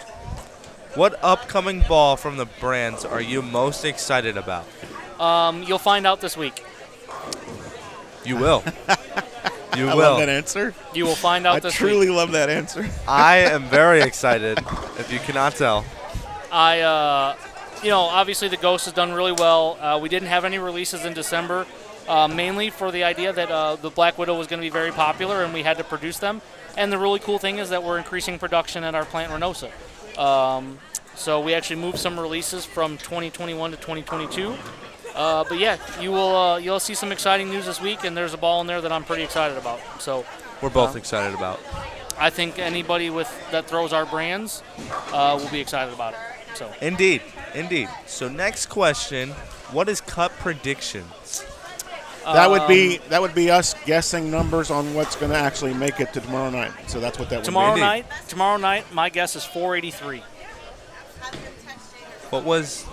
Speaker 10: what upcoming ball from the brands are you most excited about?
Speaker 11: You'll find out this week.
Speaker 10: You will. You
Speaker 1: I
Speaker 10: will.
Speaker 1: love that answer.
Speaker 11: You will find out this week.
Speaker 1: I truly love that answer.
Speaker 10: I am very excited, if you cannot tell.
Speaker 11: Obviously the Ghost has done really well. We didn't have any releases in December, mainly for the idea that the Black Widow was going to be very popular and we had to produce them. And the really cool thing is that we're increasing production at our plant in Reynosa. So we actually moved some releases from 2021 to 2022. But yeah, you'll see some exciting news this week, and there's a ball in there that I'm pretty excited about. So
Speaker 10: we're both excited about.
Speaker 11: I think anybody that throws our brands will be excited about it. So
Speaker 10: indeed. So next question: what is Cup predictions?
Speaker 1: That would be us guessing numbers on what's going to actually make it to tomorrow night. So that's what that would be.
Speaker 11: Tomorrow night, my guess is 483.
Speaker 10: What was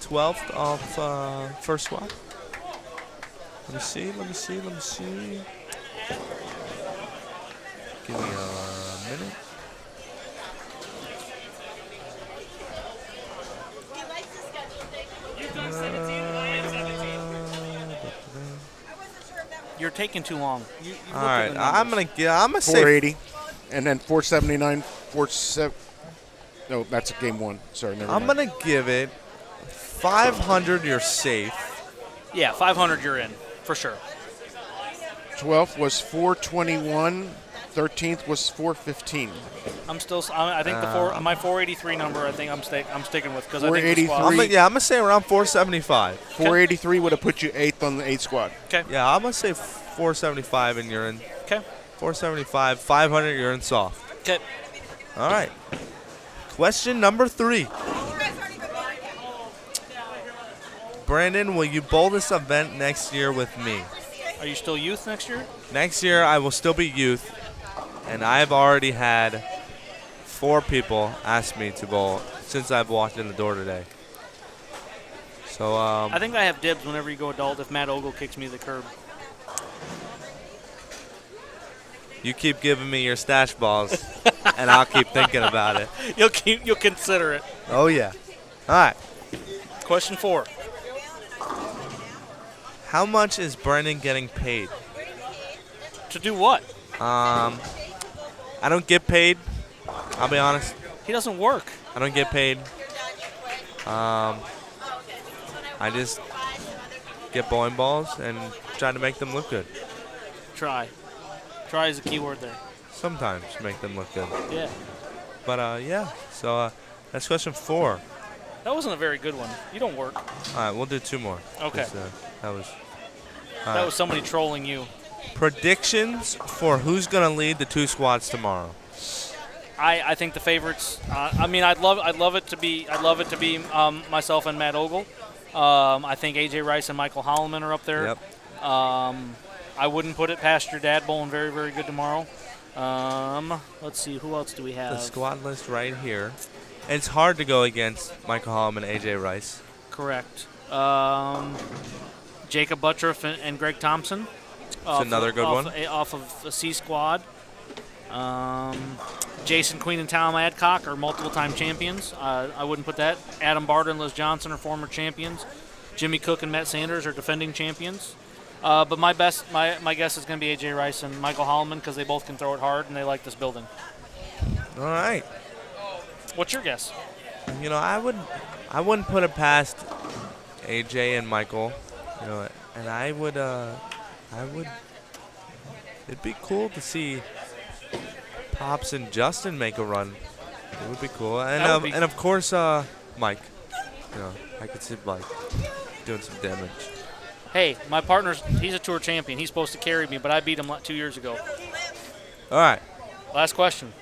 Speaker 10: 12th off first swap? Let me see. Give me a minute.
Speaker 11: You're taking too long.
Speaker 10: All right, I'm gonna say
Speaker 1: 480, and then 479, 47. No, that's game 1. Sorry, never mind.
Speaker 10: I'm gonna give it 500. You're safe.
Speaker 11: Yeah, 500. You're in for sure.
Speaker 1: 12th was 421. 13th was 415.
Speaker 11: I think my 483 number. I think I'm sticking with because I think
Speaker 1: 483.
Speaker 10: I'm gonna say around 475.
Speaker 1: 483 would have put you 8th on the 8th squad.
Speaker 11: Okay.
Speaker 10: Yeah, I'm gonna say 475, and you're in.
Speaker 11: Okay.
Speaker 10: 475, 500. You're in soft.
Speaker 11: Okay.
Speaker 10: All right. Question number 3. Brandon, will you bowl this event next year with me?
Speaker 11: Are you still youth next year?
Speaker 10: Next year, I will still be youth, and I've already had 4 people ask me to bowl since I've walked in the door today. So
Speaker 11: I think I have dibs whenever you go adult if Matt Ogle kicks me to the curb.
Speaker 10: you keep giving me your stash balls, and I'll keep thinking about it.
Speaker 11: You'll consider it.
Speaker 10: Oh, yeah. All right.
Speaker 11: Question 4.
Speaker 10: How much is Brendan getting paid?
Speaker 11: To do what?
Speaker 10: I don't get paid. I'll be honest.
Speaker 11: He doesn't work.
Speaker 10: I don't get paid. I just get bowling balls and try to make them look good.
Speaker 11: Try. Try is a key word there.
Speaker 10: Sometimes make them look good.
Speaker 11: Yeah.
Speaker 10: But, yeah. So that's question 4.
Speaker 11: That wasn't a very good one. You don't work.
Speaker 10: All right, we'll do 2 more.
Speaker 11: Okay.
Speaker 10: That
Speaker 11: was somebody trolling you.
Speaker 10: Predictions for who's going to lead the 2 squads tomorrow.
Speaker 11: I think the favorites. I'd love it to be myself and Matt Ogle. I think AJ Rice and Michael Holloman are up there.
Speaker 10: Yep.
Speaker 11: I wouldn't put it past your dad bowling very, very good tomorrow. Let's see, who else do we have?
Speaker 10: The squad list right here. And it's hard to go against Michael Holloman and AJ Rice.
Speaker 11: Correct. Jacob Buttroff and Greg Thompson.
Speaker 10: That's another good one.
Speaker 11: Off of a C squad. Jason Queen and Tom Adcock are multiple-time champions. I wouldn't put that. Adam Barter and Liz Johnson are former champions. Jimmy Cook and Matt Sanders are defending champions. But my guess is going to be AJ Rice and Michael Holloman because they both can throw it hard and they like this building.
Speaker 10: All right.
Speaker 11: What's your guess?
Speaker 10: You know, I wouldn't put it past AJ and Michael. You know, and I would. It'd be cool to see Pops and Justin make a run. It would be cool, and of course Mike. You know, I could see Mike doing some damage.
Speaker 11: Hey, my partner's he's a tour champion. He's supposed to carry me, but I beat him 2 years ago.
Speaker 10: All right.
Speaker 11: Last question.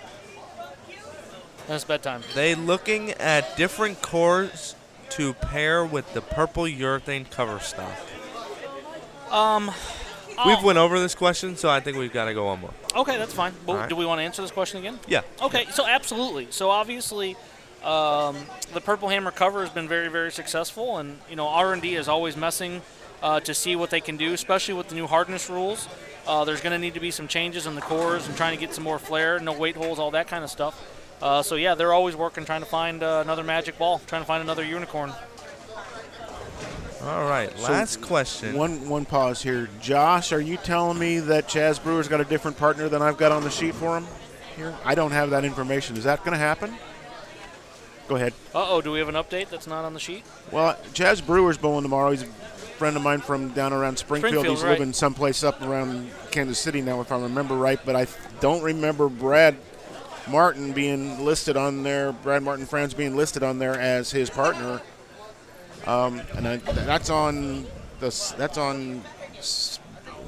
Speaker 11: That's bedtime.
Speaker 10: They looking at different cores to pair with the purple urethane cover stock. We've went over this question, so I think we've got to go one more.
Speaker 11: Okay, that's fine. Well,
Speaker 10: right.
Speaker 11: Do we want to answer this question again?
Speaker 10: Yeah.
Speaker 11: Okay, so absolutely. So obviously, the Purple Hammer cover has been very, very successful, and R&D is always messing to see what they can do, especially with the new hardness rules. There's going to need to be some changes in the cores and trying to get some more flare, no weight holes, all that kind of stuff. So yeah, they're always working, trying to find another magic ball, trying to find another unicorn.
Speaker 10: All right, last question.
Speaker 1: One pause here. Josh, are you telling me that Chaz Brewer's got a different partner than I've got on the sheet for him here? I don't have that information. Is that going to happen? Go ahead.
Speaker 11: Uh-oh, do we have an update that's not on the sheet?
Speaker 1: Well, Chaz Brewer's bowling tomorrow. He's a friend of mine from down around Springfield. He's
Speaker 11: right.
Speaker 1: living someplace up around Kansas City now, if I remember right. But I don't remember Brad Martin being listed on there, Brad Martin Franz being listed on there as his partner. That's on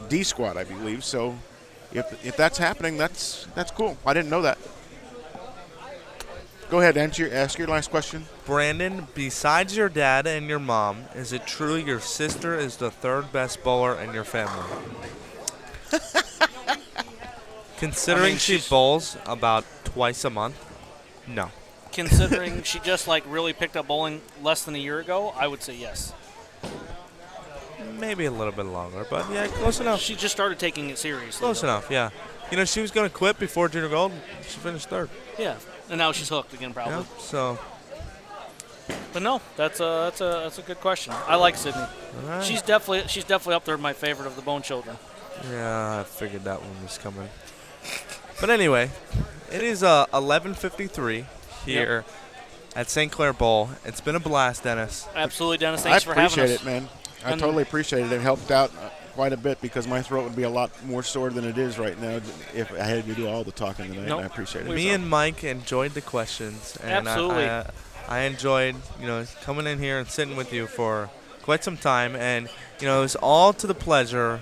Speaker 1: D squad, I believe. So if that's happening, that's cool. I didn't know that. Go ahead, ask your last question.
Speaker 10: Brandon, besides your dad and your mom, is it true your sister is the 3rd best bowler in your family? Considering she bowls about twice a month, no.
Speaker 11: Considering she just really picked up bowling less than a year ago, I would say yes.
Speaker 10: Maybe a little bit longer, but yeah, close enough.
Speaker 11: She just started taking it seriously.
Speaker 10: Close enough, yeah. She was going to quit before junior gold. She finished 3rd.
Speaker 11: Yeah, and now she's hooked again, probably.
Speaker 10: Yeah, so.
Speaker 11: But no, that's a good question. I like Sydney.
Speaker 10: Right.
Speaker 11: She's definitely up there, my favorite of the Bone Children.
Speaker 10: Yeah, I figured that one was coming. But anyway, it is 11:53 here at St. Clair Bowl. It's been a blast, Dennis.
Speaker 11: Absolutely, Dennis. Thanks for having us.
Speaker 1: I appreciate it, man. I totally appreciate it. It helped out quite a bit because my throat would be a lot more sore than it is right now if I had to do all the talking tonight.
Speaker 11: Nope.
Speaker 1: And I appreciate it.
Speaker 10: Me and Mike enjoyed the questions. And
Speaker 11: Absolutely.
Speaker 10: I enjoyed, coming in here and sitting with you for quite some time. And, it was all to the pleasure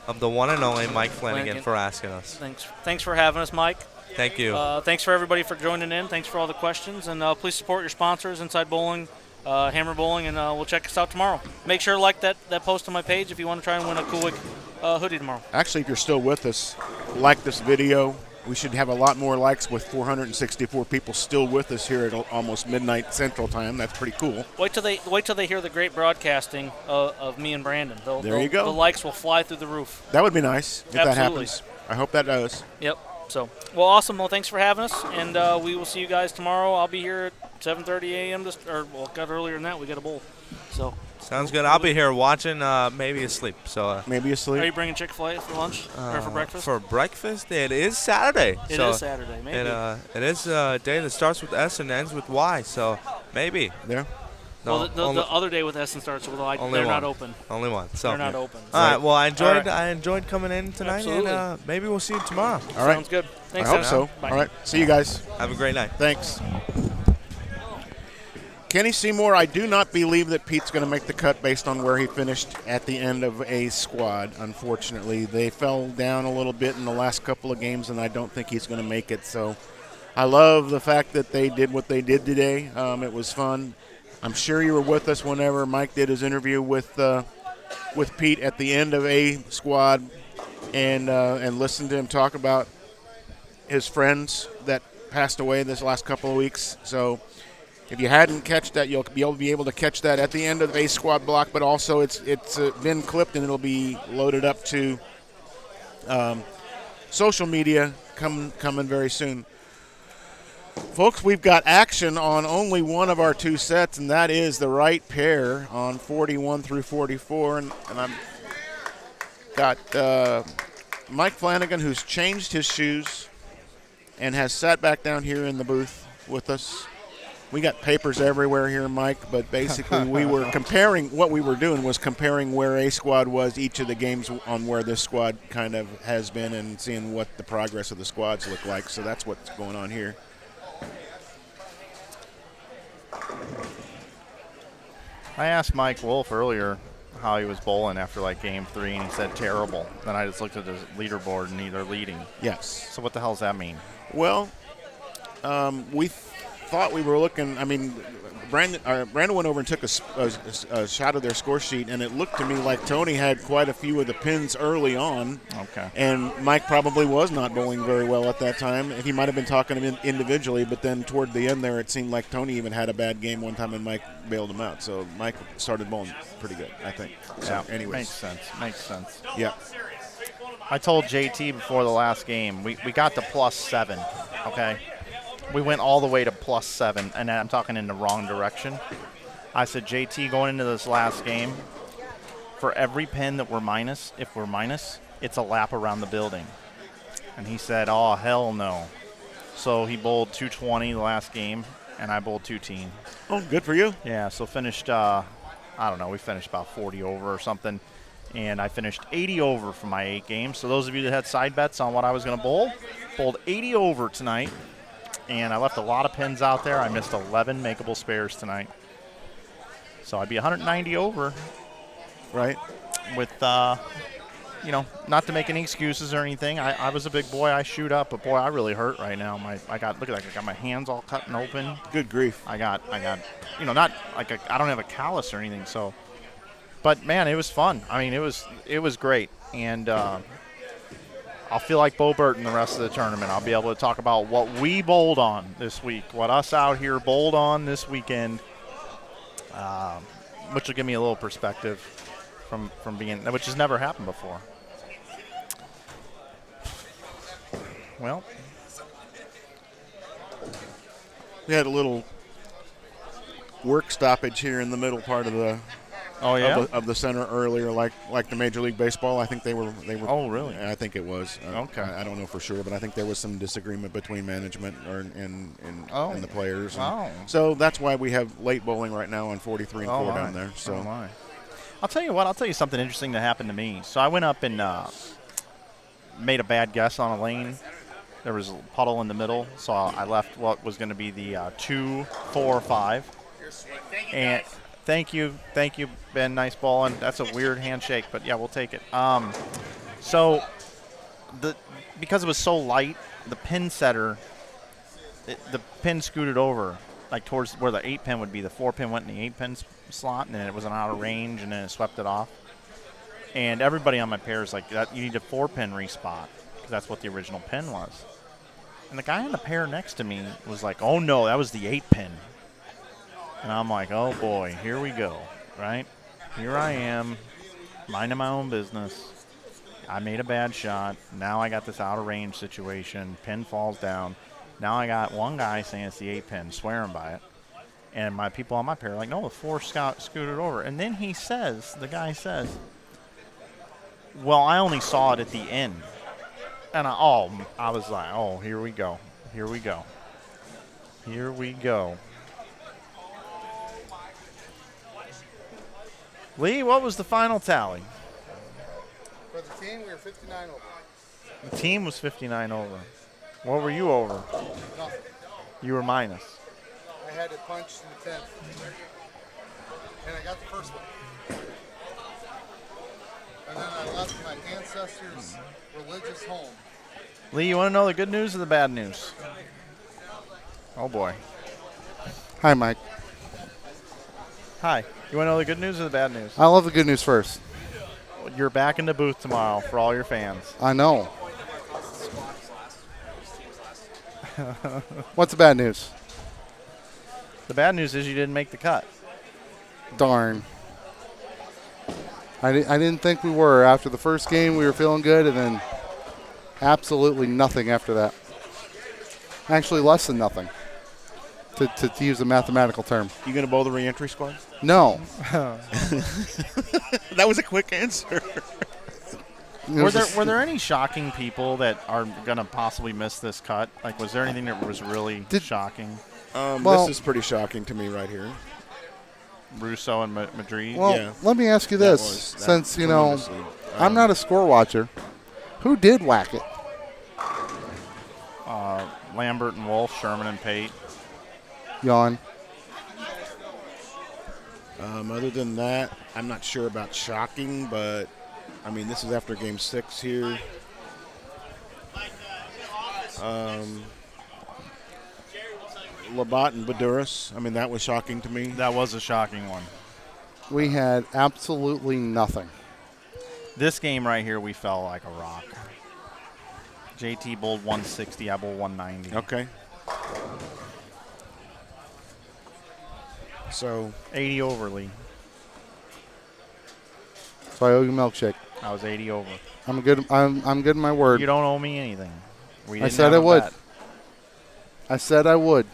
Speaker 10: of the one and only Mike Flanagan for asking us.
Speaker 11: Thanks for having us, Mike.
Speaker 10: Thank you.
Speaker 11: Thanks for everybody for joining in. Thanks for all the questions. And please support your sponsors, Inside Bowling, Hammer Bowling, and we'll check us out tomorrow. Make sure to like that post on my page if you want to try and win a Cool Wick hoodie tomorrow.
Speaker 1: Actually, if you're still with us, like this video. We should have a lot more likes with 464 people still with us here at almost midnight Central Time. That's pretty cool.
Speaker 11: Wait till they hear the great broadcasting of me and Brandon.
Speaker 1: There you go.
Speaker 11: The likes will fly through the roof.
Speaker 1: That would be nice if
Speaker 11: Absolutely.
Speaker 1: that happens. I hope that does.
Speaker 11: Yep. So, well, awesome. Well, thanks for having us, and we will see you guys tomorrow. I'll be here at 7:30 a.m. Got earlier than that. We got a bowl. So.
Speaker 10: Sounds good. I'll be here watching, maybe asleep. So
Speaker 1: maybe asleep.
Speaker 11: Are you bringing Chick-fil-A for lunch or for breakfast?
Speaker 10: For breakfast, it is Saturday.
Speaker 11: It is Saturday. Maybe.
Speaker 10: It is a day that starts with S and ends with Y. So maybe.
Speaker 1: Yeah.
Speaker 11: No, well, the other day with S and starts with Y. They're not open.
Speaker 10: Only one. So
Speaker 11: they're not open.
Speaker 10: All right. Well, I enjoyed coming in tonight,
Speaker 11: Absolutely.
Speaker 10: and maybe we'll see you tomorrow.
Speaker 1: All right.
Speaker 11: Sounds good. Thanks.
Speaker 1: I hope so.
Speaker 11: Bye.
Speaker 1: All right. See you guys.
Speaker 10: Have a great night.
Speaker 1: Thanks. Kenny Seymour, I do not believe that Pete's going to make the cut based on where he finished at the end of a squad. Unfortunately, they fell down a little bit in the last couple of games, and I don't think he's going to make it. So I love the fact that they did what they did today. It was fun. I'm sure you were with us whenever Mike did his interview with Pete at the end of a squad, and listened to him talk about his friends that passed away this last couple of weeks. So if you hadn't catch that, you'll be able to catch that at the end of a squad block. But also, it's been clipped and it'll be loaded up to social media coming very soon. Folks, we've got action on only one of our two sets, and that is the right pair on 41 through 44. And I've got Mike Flanagan, who's changed his shoes and has sat back down here in the booth with us. We got papers everywhere here, Mike, but basically we were comparing, what we were doing was comparing where a squad was each of the games on where this squad kind of has been and seeing what the progress of the squads look like. So that's what's going on here.
Speaker 4: I asked Mike Wolf earlier how he was bowling after like game 3, and he said terrible. Then I just looked at his leaderboard and they're leading.
Speaker 1: Yes.
Speaker 4: So what the hell does that mean?
Speaker 1: Well, we thought we were looking. I mean, Brandon went over and took a shot of their score sheet, and it looked to me like Tony had quite a few of the pins early on.
Speaker 4: Okay.
Speaker 1: And Mike probably was not bowling very well at that time. He might have been talking to him individually, but then toward the end there, it seemed like Tony even had a bad game one time, and Mike bailed him out. So Mike started bowling pretty good, I think. So,
Speaker 4: yeah,
Speaker 1: anyways.
Speaker 4: Makes sense.
Speaker 1: Yeah.
Speaker 4: I told JT before the last game, we got to +7, okay? We went all the way to +7, and I'm talking in the wrong direction. I said, JT, going into this last game, for every pin that we're minus, if we're minus, it's a lap around the building. And he said, oh, hell no. So he bowled 220 the last game, and I bowled 210.
Speaker 1: Oh, good for you.
Speaker 4: Yeah, so finished, I don't know, we finished about 40 over or something. And I finished 80 over for my 8 games. So those of you that had side bets on what I was going to bowl, bowled 80 over tonight. And I left a lot of pins out there. I missed 11 makeable spares tonight. So I'd be 190 over.
Speaker 1: Right.
Speaker 4: With, not to make any excuses or anything. I was a big boy. I shoot up, but boy, I really hurt right now. Look at that. I got my hands all cut and open.
Speaker 1: Good grief.
Speaker 4: I got, not like I don't have a callus or anything. So, but man, it was fun. I mean, it was great. And, I'll feel like Bo Burton the rest of the tournament. I'll be able to talk about what we bowled on this week, what us out here bowled on this weekend, which will give me a little perspective from being, which has never happened before. Well,
Speaker 1: we had a little work stoppage here in the middle part of the of the center earlier, like the Major League Baseball. I think they were.
Speaker 4: Oh, really?
Speaker 1: I think it was.
Speaker 4: Okay.
Speaker 1: I don't know for sure, but I think there was some disagreement between management and the players.
Speaker 4: Oh.
Speaker 1: So that's why we have late bowling right now on 43 and 4 down there. So.
Speaker 4: Oh, my. I'll tell you what. I'll tell you something interesting that happened to me. So I went up and made a bad guess on a lane. There was a puddle in the middle, so I left what was going to be the 2, 4, 5. And thank you, Ben. Nice ball, and that's a weird handshake, but yeah, we'll take it. So because it was so light, the pin setter, the pin scooted over. like towards where the 8-pin would be. The 4-pin went in the 8-pin slot, and then it was an out of range, and then it swept it off. And everybody on my pair is like, that, you need a 4-pin respot, because that's what the original pin was. And the guy on the pair next to me was like, oh, no, that was the 8-pin. And I'm like, oh, boy, here we go, right? Here I am, minding my own business. I made a bad shot. Now I got this out of range situation. Pin falls down. Now I got one guy saying it's the 8-pin, swearing by it. And my people on my pair are like, no, the 4 scooted over. And then he says, the guy says, well, I only saw it at the end. And I was like, oh, here we go. Here we go. Here we go. Lee, what was the final tally?
Speaker 7: For the team, we were 59 over.
Speaker 4: The team was 59 over. What were you over?
Speaker 7: Nothing.
Speaker 4: You were minus.
Speaker 7: I had it punched in the 10th. And I got the first one. And then I left my ancestors' religious home.
Speaker 4: Lee, you want to know the good news or the bad news? Oh, boy.
Speaker 7: Hi, Mike.
Speaker 4: Hi. You want to know the good news or the bad news?
Speaker 7: I love the good news first.
Speaker 4: You're back in the booth tomorrow for all your fans.
Speaker 7: I know. What's the bad news?
Speaker 4: The bad news is you didn't make the cut.
Speaker 7: Darn. I didn't think we were. After the first game, we were feeling good, and then absolutely nothing after that. Actually, less than nothing, to use a mathematical term.
Speaker 1: You going to bowl the re-entry squad?
Speaker 7: No.
Speaker 1: That was a quick answer.
Speaker 4: Were there any shocking people that are going to possibly miss this cut? Like, was there anything that was really shocking?
Speaker 1: This is pretty shocking to me right here.
Speaker 4: Russo and Madrid?
Speaker 7: Well,
Speaker 1: yeah.
Speaker 7: Let me ask you this. Since, I'm not a score watcher, who did whack it?
Speaker 4: Lambert and Wolf, Sherman and Pate.
Speaker 7: Yawn.
Speaker 1: Other than that, I'm not sure about shocking, but, I mean, this is after Game 6 here. Labatt and Baduras, I mean, that was shocking to me.
Speaker 4: That was a shocking one.
Speaker 7: We had absolutely nothing.
Speaker 4: This game right here, we fell like a rock. JT bowled 160, I bowled 190.
Speaker 1: Okay. So
Speaker 4: 80 over, Lee.
Speaker 7: So I owe you a milkshake.
Speaker 4: I was 80 over.
Speaker 7: I'm good. I'm good in my word.
Speaker 4: You don't owe me anything.
Speaker 7: I said I would. I said I would.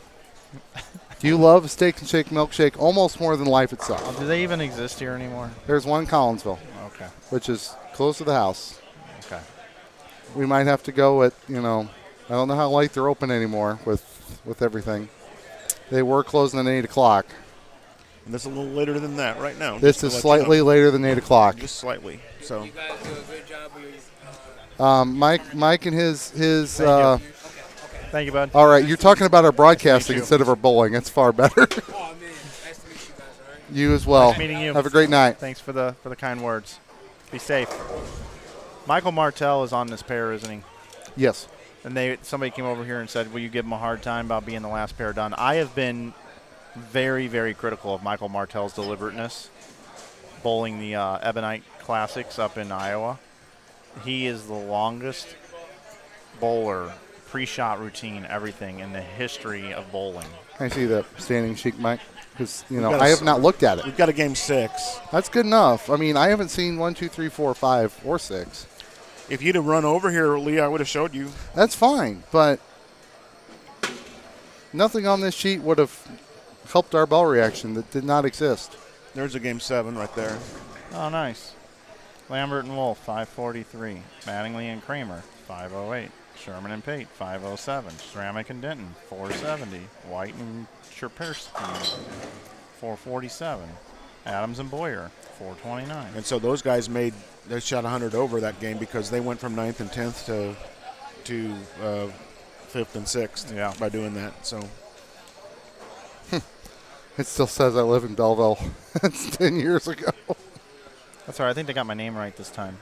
Speaker 7: Do you love Steak and Shake milkshake almost more than life itself?
Speaker 4: Do they even exist here anymore?
Speaker 7: There's one in Collinsville.
Speaker 4: Okay.
Speaker 7: Which is close to the house.
Speaker 4: Okay.
Speaker 7: We might have to go at, I don't know how late they're open anymore with everything. They were closing at 8 o'clock.
Speaker 1: And this is a little later than that right now.
Speaker 7: This is slightly later than 8 o'clock.
Speaker 1: Just slightly. So.
Speaker 9: You guys do a good job with your
Speaker 7: Mike and his
Speaker 4: Thank you, bud.
Speaker 7: All right, you're talking about our broadcasting instead of our bowling. That's far better.
Speaker 9: Oh, man. Nice to meet you guys, all right?
Speaker 7: You as well.
Speaker 4: Nice meeting you.
Speaker 7: Have a great night.
Speaker 4: Thanks for the kind words. Be safe. Michael Martell is on this pair, isn't he?
Speaker 7: Yes.
Speaker 4: And somebody came over here and said, will you give him a hard time about being the last pair done? I have been very, very critical of Michael Martell's deliberateness bowling the Ebonite Classics up in Iowa. He is the longest bowler, pre-shot routine, everything in the history of bowling.
Speaker 7: Can I see the standing sheet, Mike? Because, I have not looked at it.
Speaker 1: We've got a Game 6.
Speaker 7: That's good enough. I mean, I haven't seen 1, 2, 3, 4, 5, or 6.
Speaker 1: If you'd have run over here, Lee, I would have showed you.
Speaker 7: That's fine, but nothing on this sheet would have helped our ball reaction that did not exist.
Speaker 1: There's a Game 7 right there.
Speaker 4: Oh, nice. Lambert and Wolf, 543. Mattingly and Kramer, 508. Sherman and Pate, 507. Stramick and Denton, 470. White and Scherpersky, 447. Adams and Boyer, 429.
Speaker 1: And so those guys they shot 100 over that game because they went from 9th and 10th to 5th and 6th by doing that. So
Speaker 7: it still says I live in Belleville. That's 10 years ago.
Speaker 4: That's all right. I think they got my name right this time.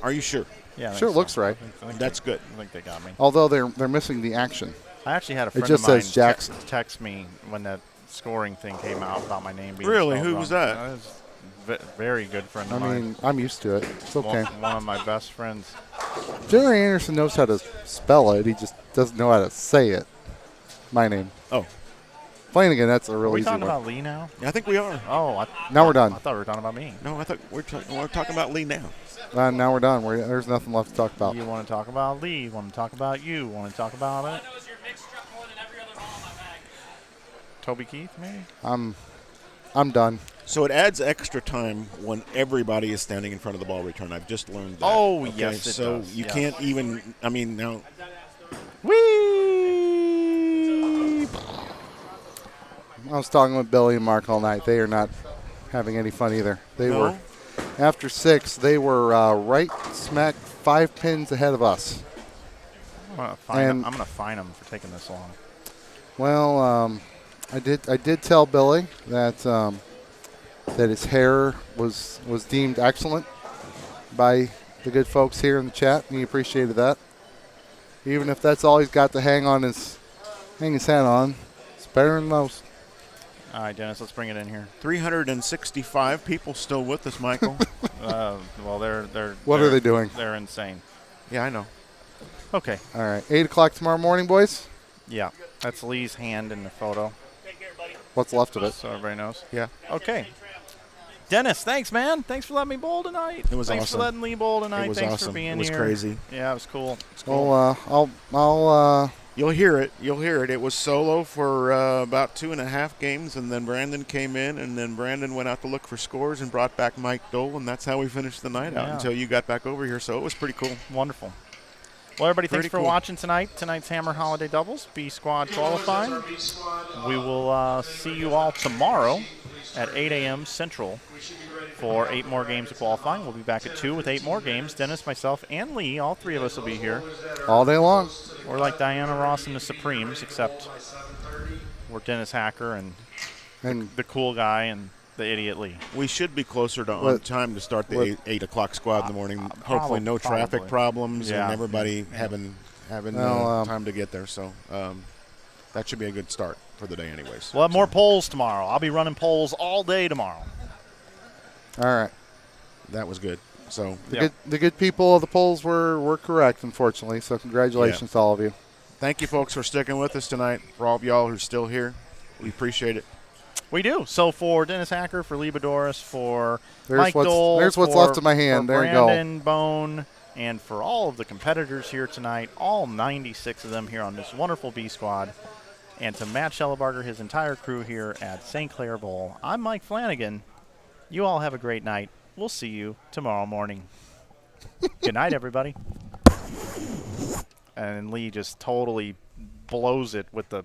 Speaker 1: Are you sure?
Speaker 4: Yeah.
Speaker 7: Sure, it looks right.
Speaker 4: I think
Speaker 1: That's good.
Speaker 4: I think they got me.
Speaker 7: Although they're missing the action.
Speaker 4: I actually had a friend
Speaker 7: just
Speaker 4: of mine
Speaker 7: says Jackson.
Speaker 4: text me when scoring thing came out about my name being
Speaker 1: Really?
Speaker 4: spelled
Speaker 1: Who
Speaker 4: wrong.
Speaker 1: was that?
Speaker 4: That was very good friend
Speaker 7: I
Speaker 4: of mine.
Speaker 7: mean, I'm used to it. It's okay.
Speaker 4: One of my best friends.
Speaker 7: Jerry Anderson knows how to spell it. He just doesn't know how to say it. My name.
Speaker 1: Oh.
Speaker 7: Flanagan, that's a
Speaker 4: Are
Speaker 7: real
Speaker 4: we
Speaker 7: easy
Speaker 4: talking
Speaker 7: one.
Speaker 4: about Lee now?
Speaker 1: I think we are.
Speaker 4: Oh,
Speaker 7: Now we're done.
Speaker 4: I thought we were talking about me.
Speaker 1: No, I thought we're talking about Lee now.
Speaker 7: Now we're done. There's nothing left to talk about.
Speaker 4: You want to talk about Lee? You want to talk about you? Want to talk about it? Toby Keith, maybe?
Speaker 7: I'm done.
Speaker 1: So it adds extra time when everybody is standing in front of the ball return. I've just learned that.
Speaker 4: Oh,
Speaker 1: Okay,
Speaker 4: yes, it
Speaker 1: so
Speaker 4: does.
Speaker 1: you
Speaker 4: Yes.
Speaker 1: can't even. I mean, now.
Speaker 4: Whee!
Speaker 7: I was talking with Billy and Mark all night. They are not having any fun either. They
Speaker 1: No?
Speaker 7: were, after 6, they were right smack 5 pins ahead of us.
Speaker 4: I'm going to fine him for taking this long.
Speaker 7: Well, I did tell Billy that that his hair was deemed excellent by the good folks here in the chat, and he appreciated that. Even if that's all he's got to hang his hat on, it's better than most.
Speaker 4: All right, Dennis, let's bring it in here.
Speaker 1: 365 people still with us, Michael.
Speaker 4: Well, they're
Speaker 7: What are they doing?
Speaker 4: They're insane.
Speaker 1: Yeah, I know.
Speaker 4: Okay.
Speaker 7: All right, 8 o'clock tomorrow morning, boys.
Speaker 4: Yeah, that's Lee's hand in the photo.
Speaker 7: What's left of it?
Speaker 4: So everybody knows.
Speaker 1: Yeah.
Speaker 4: Okay. Dennis, thanks, man. Thanks for letting me bowl tonight.
Speaker 1: It was
Speaker 4: thanks
Speaker 1: awesome.
Speaker 4: for letting Lee bowl tonight.
Speaker 1: It was
Speaker 4: thanks
Speaker 1: awesome.
Speaker 4: for being
Speaker 1: It was
Speaker 4: here.
Speaker 1: crazy.
Speaker 4: Yeah, it was cool.
Speaker 7: Well, I'll.
Speaker 1: You'll hear it. You'll hear it. It was solo for about 2.5 games, and then Brandon came in, and then Brandon went out to look for scores and brought back Mike Dole, and that's how we finished the night out
Speaker 4: Yeah.
Speaker 1: until you got back over here. So it was pretty cool.
Speaker 4: Wonderful. Well, everybody, thanks
Speaker 1: Pretty
Speaker 4: for
Speaker 1: cool.
Speaker 4: watching tonight. Tonight's Hammer Holiday Doubles, B Squad qualifying. We will see you all tomorrow at 8 a.m. Central for 8 more games of qualifying. We'll be back at 2 with 8 more games. Dennis, myself, and Lee, all 3 of us will be here.
Speaker 7: All day long.
Speaker 4: We're like Diana Ross and the Supremes, except we're Dennis Hacker and the cool guy and the idiot Lee.
Speaker 1: We should be closer to on time to start the 8 o'clock squad in the morning. Hopefully no traffic
Speaker 4: probably.
Speaker 1: problems
Speaker 4: Yeah.
Speaker 1: and everybody having
Speaker 7: Well,
Speaker 1: time to get there. So that should be a good start for the day anyways.
Speaker 4: We'll have more polls tomorrow. I'll be running polls all day tomorrow.
Speaker 7: All right.
Speaker 1: That was good. So
Speaker 7: The good people of the polls were correct, unfortunately. So congratulations to all of you.
Speaker 1: Thank you, folks, for sticking with us tonight. For all of y'all who are still here, we appreciate it.
Speaker 4: We do. So for Dennis Hacker, for Lee Bedoris, for
Speaker 7: There's
Speaker 4: Mike Dole,
Speaker 7: what's
Speaker 4: for,
Speaker 7: left of my hand.
Speaker 4: for
Speaker 7: There you go.
Speaker 4: Brandon Bone, and for all of the competitors here tonight, all 96 of them here on this wonderful B Squad, and to Matt Schellebarger, his entire crew here at St. Clair Bowl, I'm Mike Flanagan. You all have a great night. We'll see you tomorrow morning. Good night, everybody. And Lee just totally blows it with the